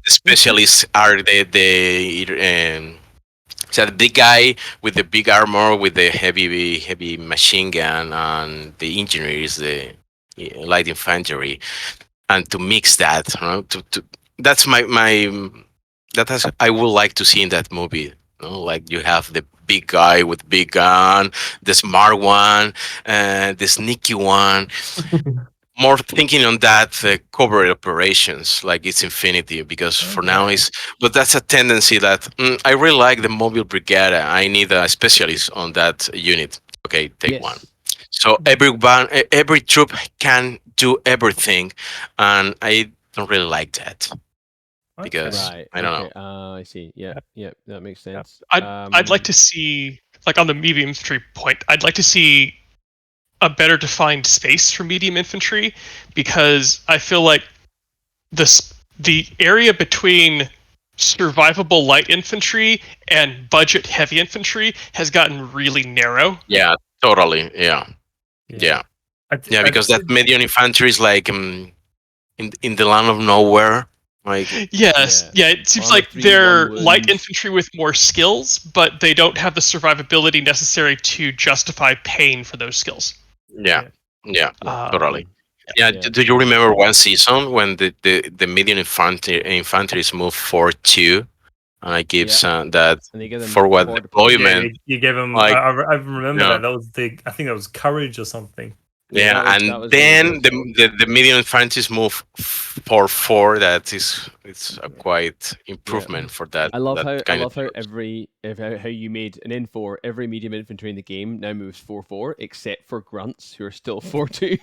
the specialists are so the big guy with the big armor with the heavy machine gun, and the engineer is the light infantry, and to mix that, you know, to that's my that has I would like to see in that movie. You know, like you have the big guy with big gun, the smart one, the sneaky one. More thinking on that covert operations, like it's Infinity, because for now is, but that's a tendency that I really like the mobile brigade. I need a specialist on that unit. Okay, take one. So every troop can do everything, and I don't really like that because I don't know. I see. Yeah, that makes sense. I'd like to see, like on the medium infantry point, I'd like to see a better defined space for medium infantry, because I feel like the area between survivable light infantry and budget heavy infantry has gotten really narrow. Yeah, totally. Yeah. Because that medium infantry is like in the land of nowhere. Like it seems like they're light infantry with more skills, but they don't have the survivability necessary to justify paying for those skills. Totally. Do you remember one season when the medium infantry moved 4-2, and I give that for what deployment? You gave them. Like, I remember that. That was I think that was courage or something. Yeah, and then the medium infantry move 4-4. That is, it's a quite improvement for that. I love how how you made an N4. Every medium infantry in the game now moves 4-4, except for grunts, who are still 4-2.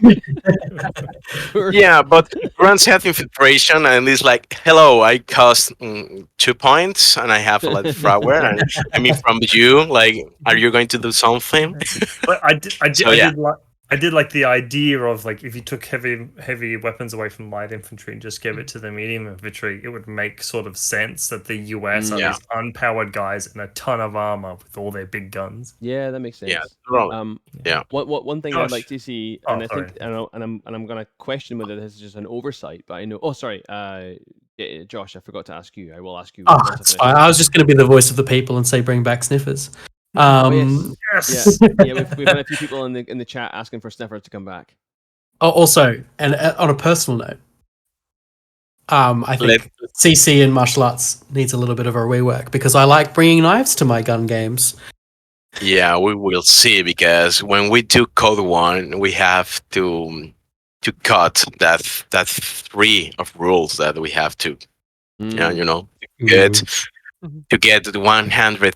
Yeah, but grunts have infiltration, and it's like, hello, I cost 2 points, and I have a lot of flower, and I mean from you, like, are you going to do something? But I did like the idea of, like, if you took heavy weapons away from light infantry and just gave it to the medium infantry, it would make sort of sense that the US are these unpowered guys in a ton of armor with all their big guns. Yeah, that makes sense. Yeah, One thing I'd like to see, and I sorry. think, I'm gonna question whether this is just an oversight, but I know. Oh, sorry, Josh, I forgot to ask you. I will ask you. It's fine. I was just going to be the voice of the people and say, bring back sniffers. Yes. We've had a few people in the chat asking for sniffers to come back. Oh, also, and on a personal note, I think CC and martial arts needs a little bit of a rework, because I like bringing knives to my gun games. Yeah, we will see, because when we do Code 1, we have to cut that 3 of rules that we have to, to get the 100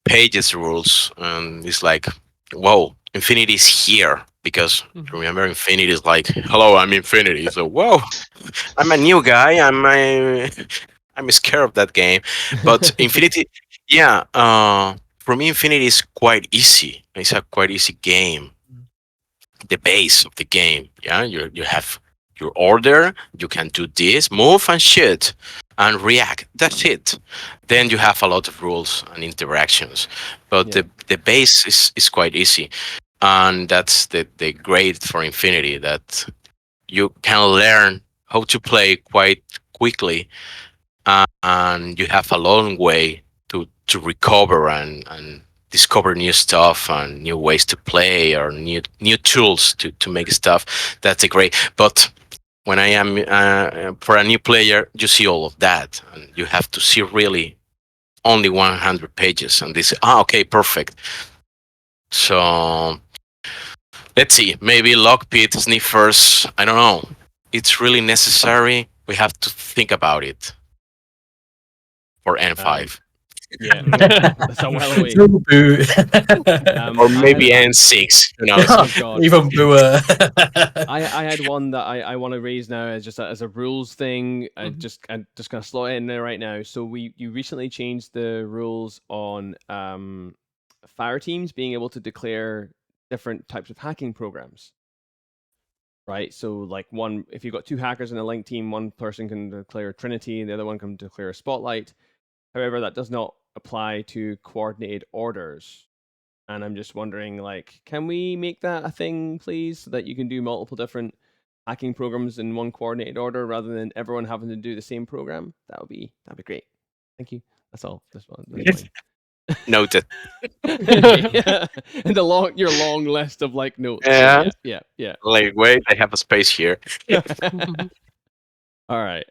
pages rules, and it's like, whoa, Infinity is here, because remember, Infinity is like, hello, I'm Infinity, so whoa, I'm a new guy, I'm scared of that game. But Infinity, for me, Infinity is quite easy. It's a quite easy game. The base of the game, you have your order, you can do this, move and shoot and react. That's it. Then you have a lot of rules and interactions, but the base is quite easy, and that's the great for Infinity, that you can learn how to play quite quickly, and you have a long way to recover and discover new stuff and new ways to play, or new tools to make stuff. That's a great. But when I am for a new player, you see all of that, and you have to see really only 100 pages, and this okay, perfect. So let's see, maybe lockpit sniffers, I don't know, it's really necessary. We have to think about it for N5. Yeah, that's a well away. Boo. Or maybe N6. Who knows? Oh god. Even booer. I had one that I want to raise now as just as a rules thing. I'm just gonna slot it in there right now. So you recently changed the rules on fire teams being able to declare different types of hacking programs. Right, so like if you've got two hackers in a link team, one person can declare Trinity, the other one can declare Spotlight. However, that does not apply to coordinated orders. And I'm just wondering, like, can we make that a thing, please, so that you can do multiple different hacking programs in one coordinated order rather than everyone having to do the same program? That'd be great. Thank you. That's all. That's fine. Noted. Yeah. And your long list of like notes. Yeah. Yeah. Like, wait, I have a space here. All right.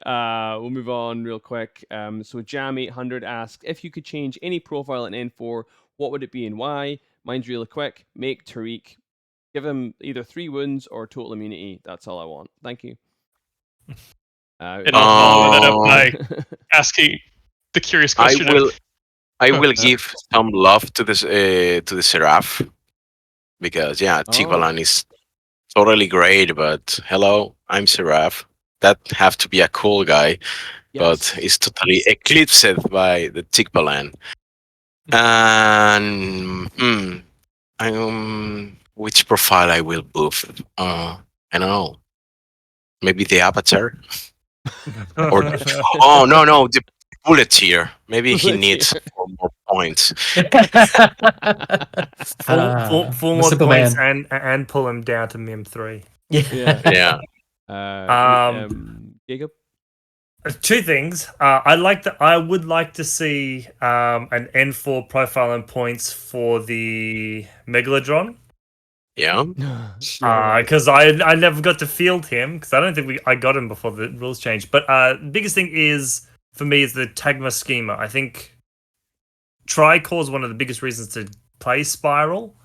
We'll move on real quick. So Jam800 asks, if you could change any profile in N4, what would it be and why? Mine's really quick. Make Tariq. Give him either 3 wounds or total immunity. That's all I want. Thank you. And I'll follow that up by asking the curious question. I will give some love to this to the Seraph, because Tigbalan is totally great, but hello, I'm Seraph. That have to be a cool guy, but is totally eclipsed by the Tigbalan. And which profile I will buff? I don't know. Maybe the Avatar. Or no, the Bullet tier. Maybe he needs 4 more points. 4 more points and pull him down to Mim 3. Yeah. Jacob? 2 things. I would like to see an N4 profile and points for the Megalodon. Yeah. Because I never got to field him, because I don't think I got him before the rules changed. But the biggest thing is, for me, is the Tagma schema. I think Tricore is one of the biggest reasons to play Spiral.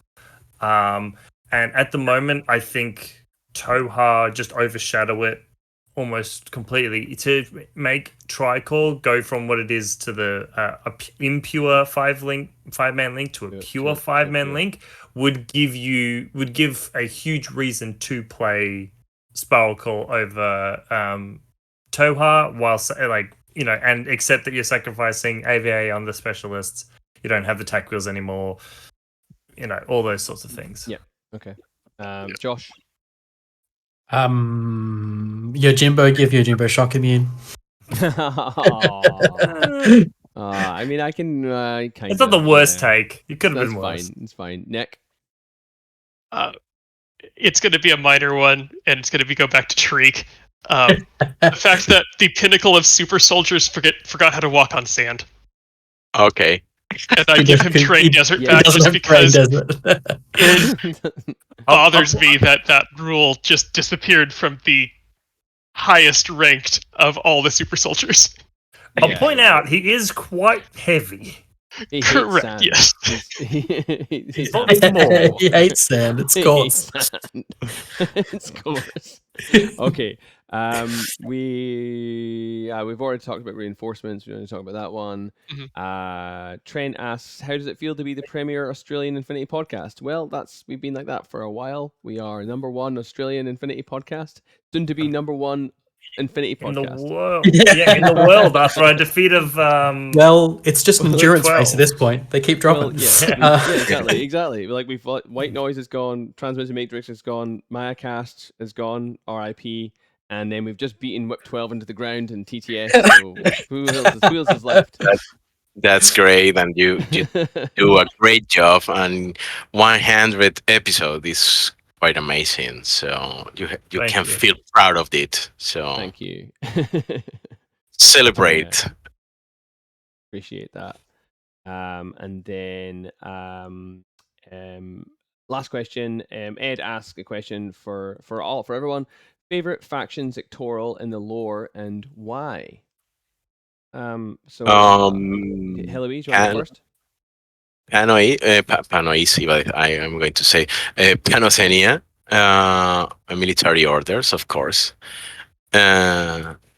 And at the moment, I think Toha just overshadow it almost completely. To make Tricore go from what it is to the impure 5-man link to a pure 5-man link would give a huge reason to play Spiral Call over Toha, whilst and except that you're sacrificing AVA on the specialists, you don't have the tack wheels anymore, all those sorts of things. Yeah. Okay. Josh? Yojimbo, give Yojimbo shock immune. I mean, I can kind It's not the worst take. You could have been worse. It's fine. Nick? It's going to be a minor one, and it's going to go back to Tariq. The fact that the pinnacle of super soldiers forgot how to walk on sand. Okay. And I give him Terrain Desert back just because it bothers me that rule just disappeared from the highest ranked of all the super soldiers. I'll point out, he is quite heavy. Correct, yes. He's not small. He hates sand. It's coarse. It's coarse. Okay. We've already talked about reinforcements. We only talked about that one. Trent asks, how does it feel to be the premier Australian Infinity podcast? Well, we've been like that for a while. We are #1 Australian Infinity podcast, soon to be #1 Infinity podcast. In the world. In the world after a defeat of well, it's just an endurance race at this point. They keep dropping. Exactly. Like we've got White Noise is gone, Transmission Matrix is gone, Mayacast is gone, RIP, and then we've just beaten Whip 12 into the ground in TTS. So who else is left? That's great, and you do a great job. And 100 episode is quite amazing. So you can feel proud of it. So thank you. Celebrate. Appreciate that. And then last question. Ed asked a question for everyone. Favorite faction sectoral in the lore and why? HellLois, you want to go first? Panoisi, but I am going to say Panocenia, military orders, of course.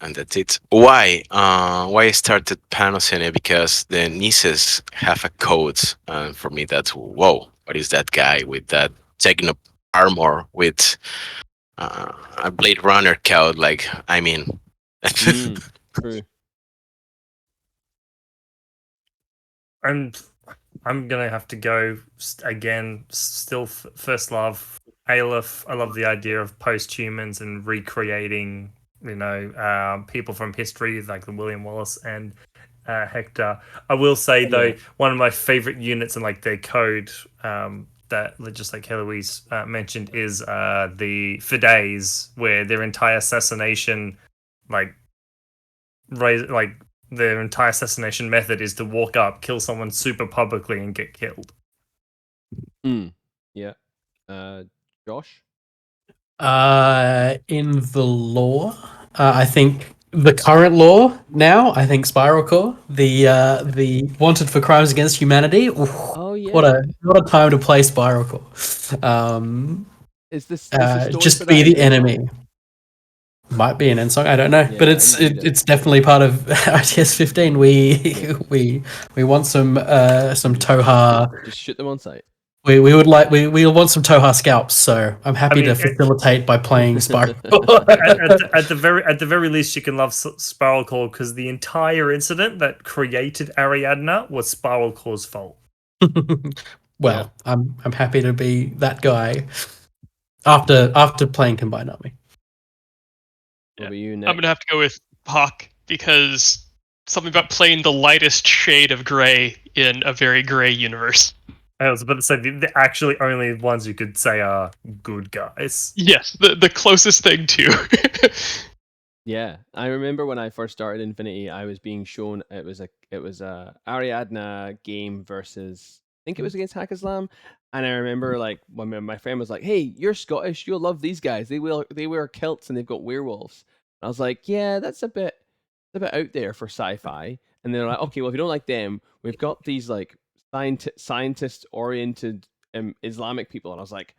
and that's it. Why? Why I started Panocene? Because the nieces have a code, and for me that's whoa. What is that guy with that techno armor with a Blade Runner code? Like, I mean, True. And I'm gonna have to go again. Still, first love. ASOIAF. I love the idea of post-humans and recreating, people from history like the William Wallace and Hector. I will say though, one of my favorite units and like their code, that just like HellLois mentioned, is the Fidays, where their entire assassination, their entire assassination method is to walk up, kill someone super publicly, and get killed. Yeah. Josh? In the lore, I think the current lore now, I think Spiral Core, the wanted for crimes against humanity. Oof, what a time to play Spiral Core. Is this the story just for be that the enemy? Might be an end song, I don't know, but it's definitely part of RTS 15. We want some Toha. Just shoot them on sight. We want some Toha scalps, so I'm happy to facilitate by playing Spiral. at the very least, you can love Spiral Core because the entire incident that created Ariadna was Spiral Core's fault. Well, I'm happy to be that guy after playing Combined Army. What about you, Nick? I'm gonna have to go with Hawk because something about playing the lightest shade of gray in a very gray universe. I was about to say the actually only ones you could say are good guys. Yes, the closest thing to. Yeah, I remember when I first started Infinity, I was being shown it was a Ariadna game versus, I think it was against Hackislam, and I remember like when my friend was like, "Hey, you're Scottish, you'll love these guys. They wear kilts and they've got werewolves." And I was like, "Yeah, that's a bit out there for sci-fi." And they're like, "Okay, well if you don't like them, we've got these like scientist-oriented Islamic people," and I was like,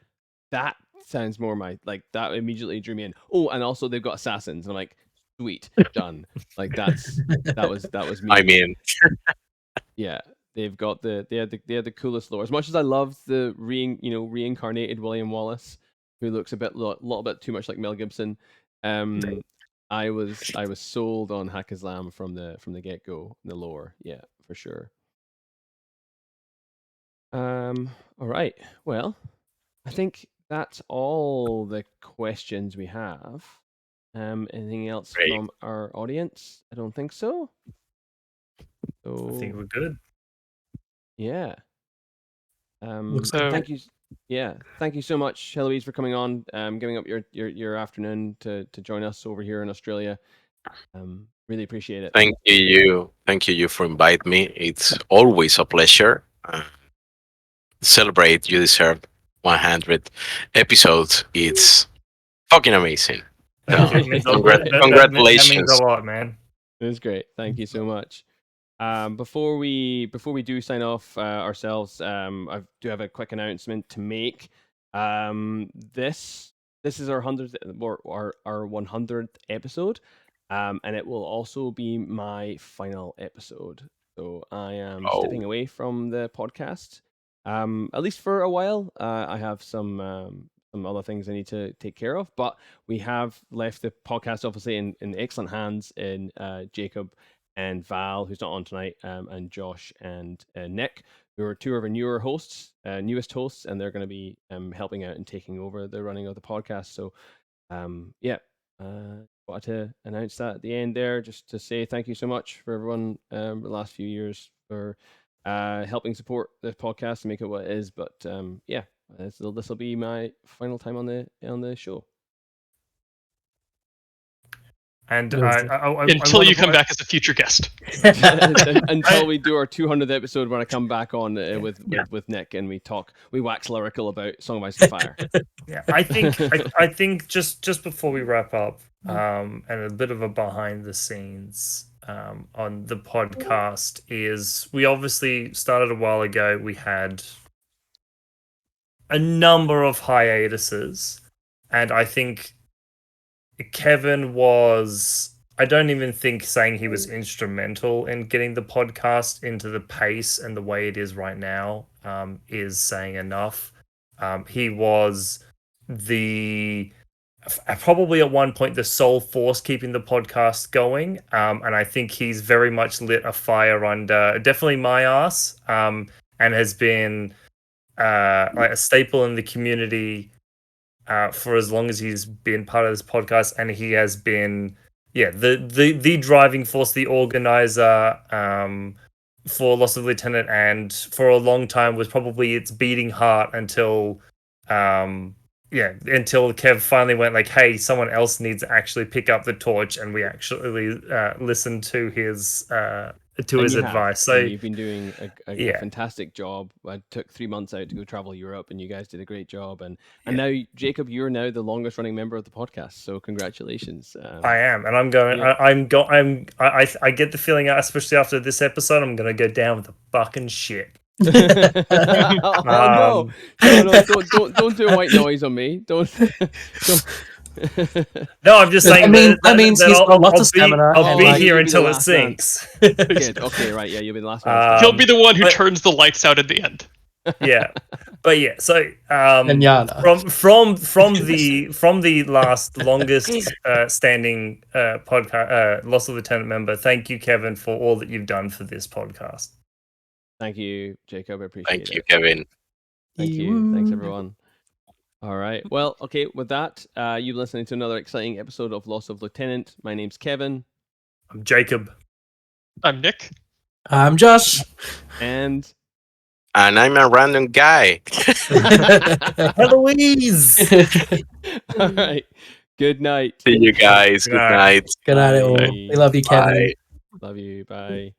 "That sounds more like that." Immediately drew me in. Oh, and also they've got assassins, and I'm like, "Sweet, done." Like that was me. I mean, yeah, they've got they had the coolest lore. As much as I love the reincarnated William Wallace, who looks a little bit too much like Mel Gibson. I was sold on Hackislam from the get go. The lore, yeah, for sure. All right. Well, I think that's all the questions we have. Anything else from our audience? I don't think so. So I think we're good. Yeah. Thank you. Yeah, thank you so much, HellLois, for coming on, giving up your afternoon to join us over here in Australia. Really appreciate it. Thank you for inviting me. It's always a pleasure. Celebrate, you deserve 100 episodes. It's fucking amazing. Congratulations. That means a lot, man. It was great. Thank you so much. Before we do sign off ourselves, I do have a quick announcement to make. This is our 100th or our 100th episode, and it will also be my final episode. So I am stepping away from the podcast, at least for a while. I have some other things I need to take care of, but we have left the podcast obviously in excellent hands in Jacob and Val, who's not on tonight, and Josh and Nick, who are two of our newest hosts, and they're going to be helping out and taking over the running of the podcast. So, wanted to announce that at the end there, just to say thank you so much for everyone the last few years for helping support the podcast and make it what it is. But this will be my final time on the show. And until you come back as a future guest, until we do our 200th episode, when I come back on with Nick and we wax lyrical about Song of Ice and Fire. Yeah, I think just before we wrap up, and a bit of a behind the scenes on the podcast is we obviously started a while ago. We had a number of hiatuses, and I think Kevin was I don't even think saying he was instrumental in getting the podcast into the pace and the way it is right now is saying enough. He was probably at one point the sole force keeping the podcast going, and I think he's very much lit a fire under definitely my ass, and has been like a staple in the community for as long as he's been part of this podcast, and he has been the driving force, the organizer for Loss of Lieutenant, and for a long time was probably its beating heart until until Kev finally went like, hey, someone else needs to actually pick up the torch, and we actually listened to his advice. So you've been doing a fantastic job. I took 3 months out to go travel Europe, and you guys did a great job. And now, Jacob, you're now the longest running member of the podcast. So congratulations. I am, and I'm going. Yeah. I get the feeling, especially after this episode, I'm going to go down with the fucking shit. No, don't do a white noise on me. Don't. No, I'm just saying. That means he's got lots of stamina. I'll be here until it sinks. Good. Okay, right. Yeah, you'll be the last one. He'll be the one who turns the lights out at the end. Yeah, but yeah. So from the last longest standing podcast, Loss of Lieutenant member. Thank you, Kevin, for all that you've done for this podcast. Thank you, Jacob. I appreciate it. Thank you, Kevin. Thank you. Thanks, everyone. All right. Well, okay. With that, you're listening to another exciting episode of Loss of Lieutenant. My name's Kevin. I'm Jacob. I'm Nick. I'm Josh. And I'm a random guy. HellLois. All right. Good night. See you guys. Good night. Good night, all. We love you, Kevin. Bye. Love you. Bye.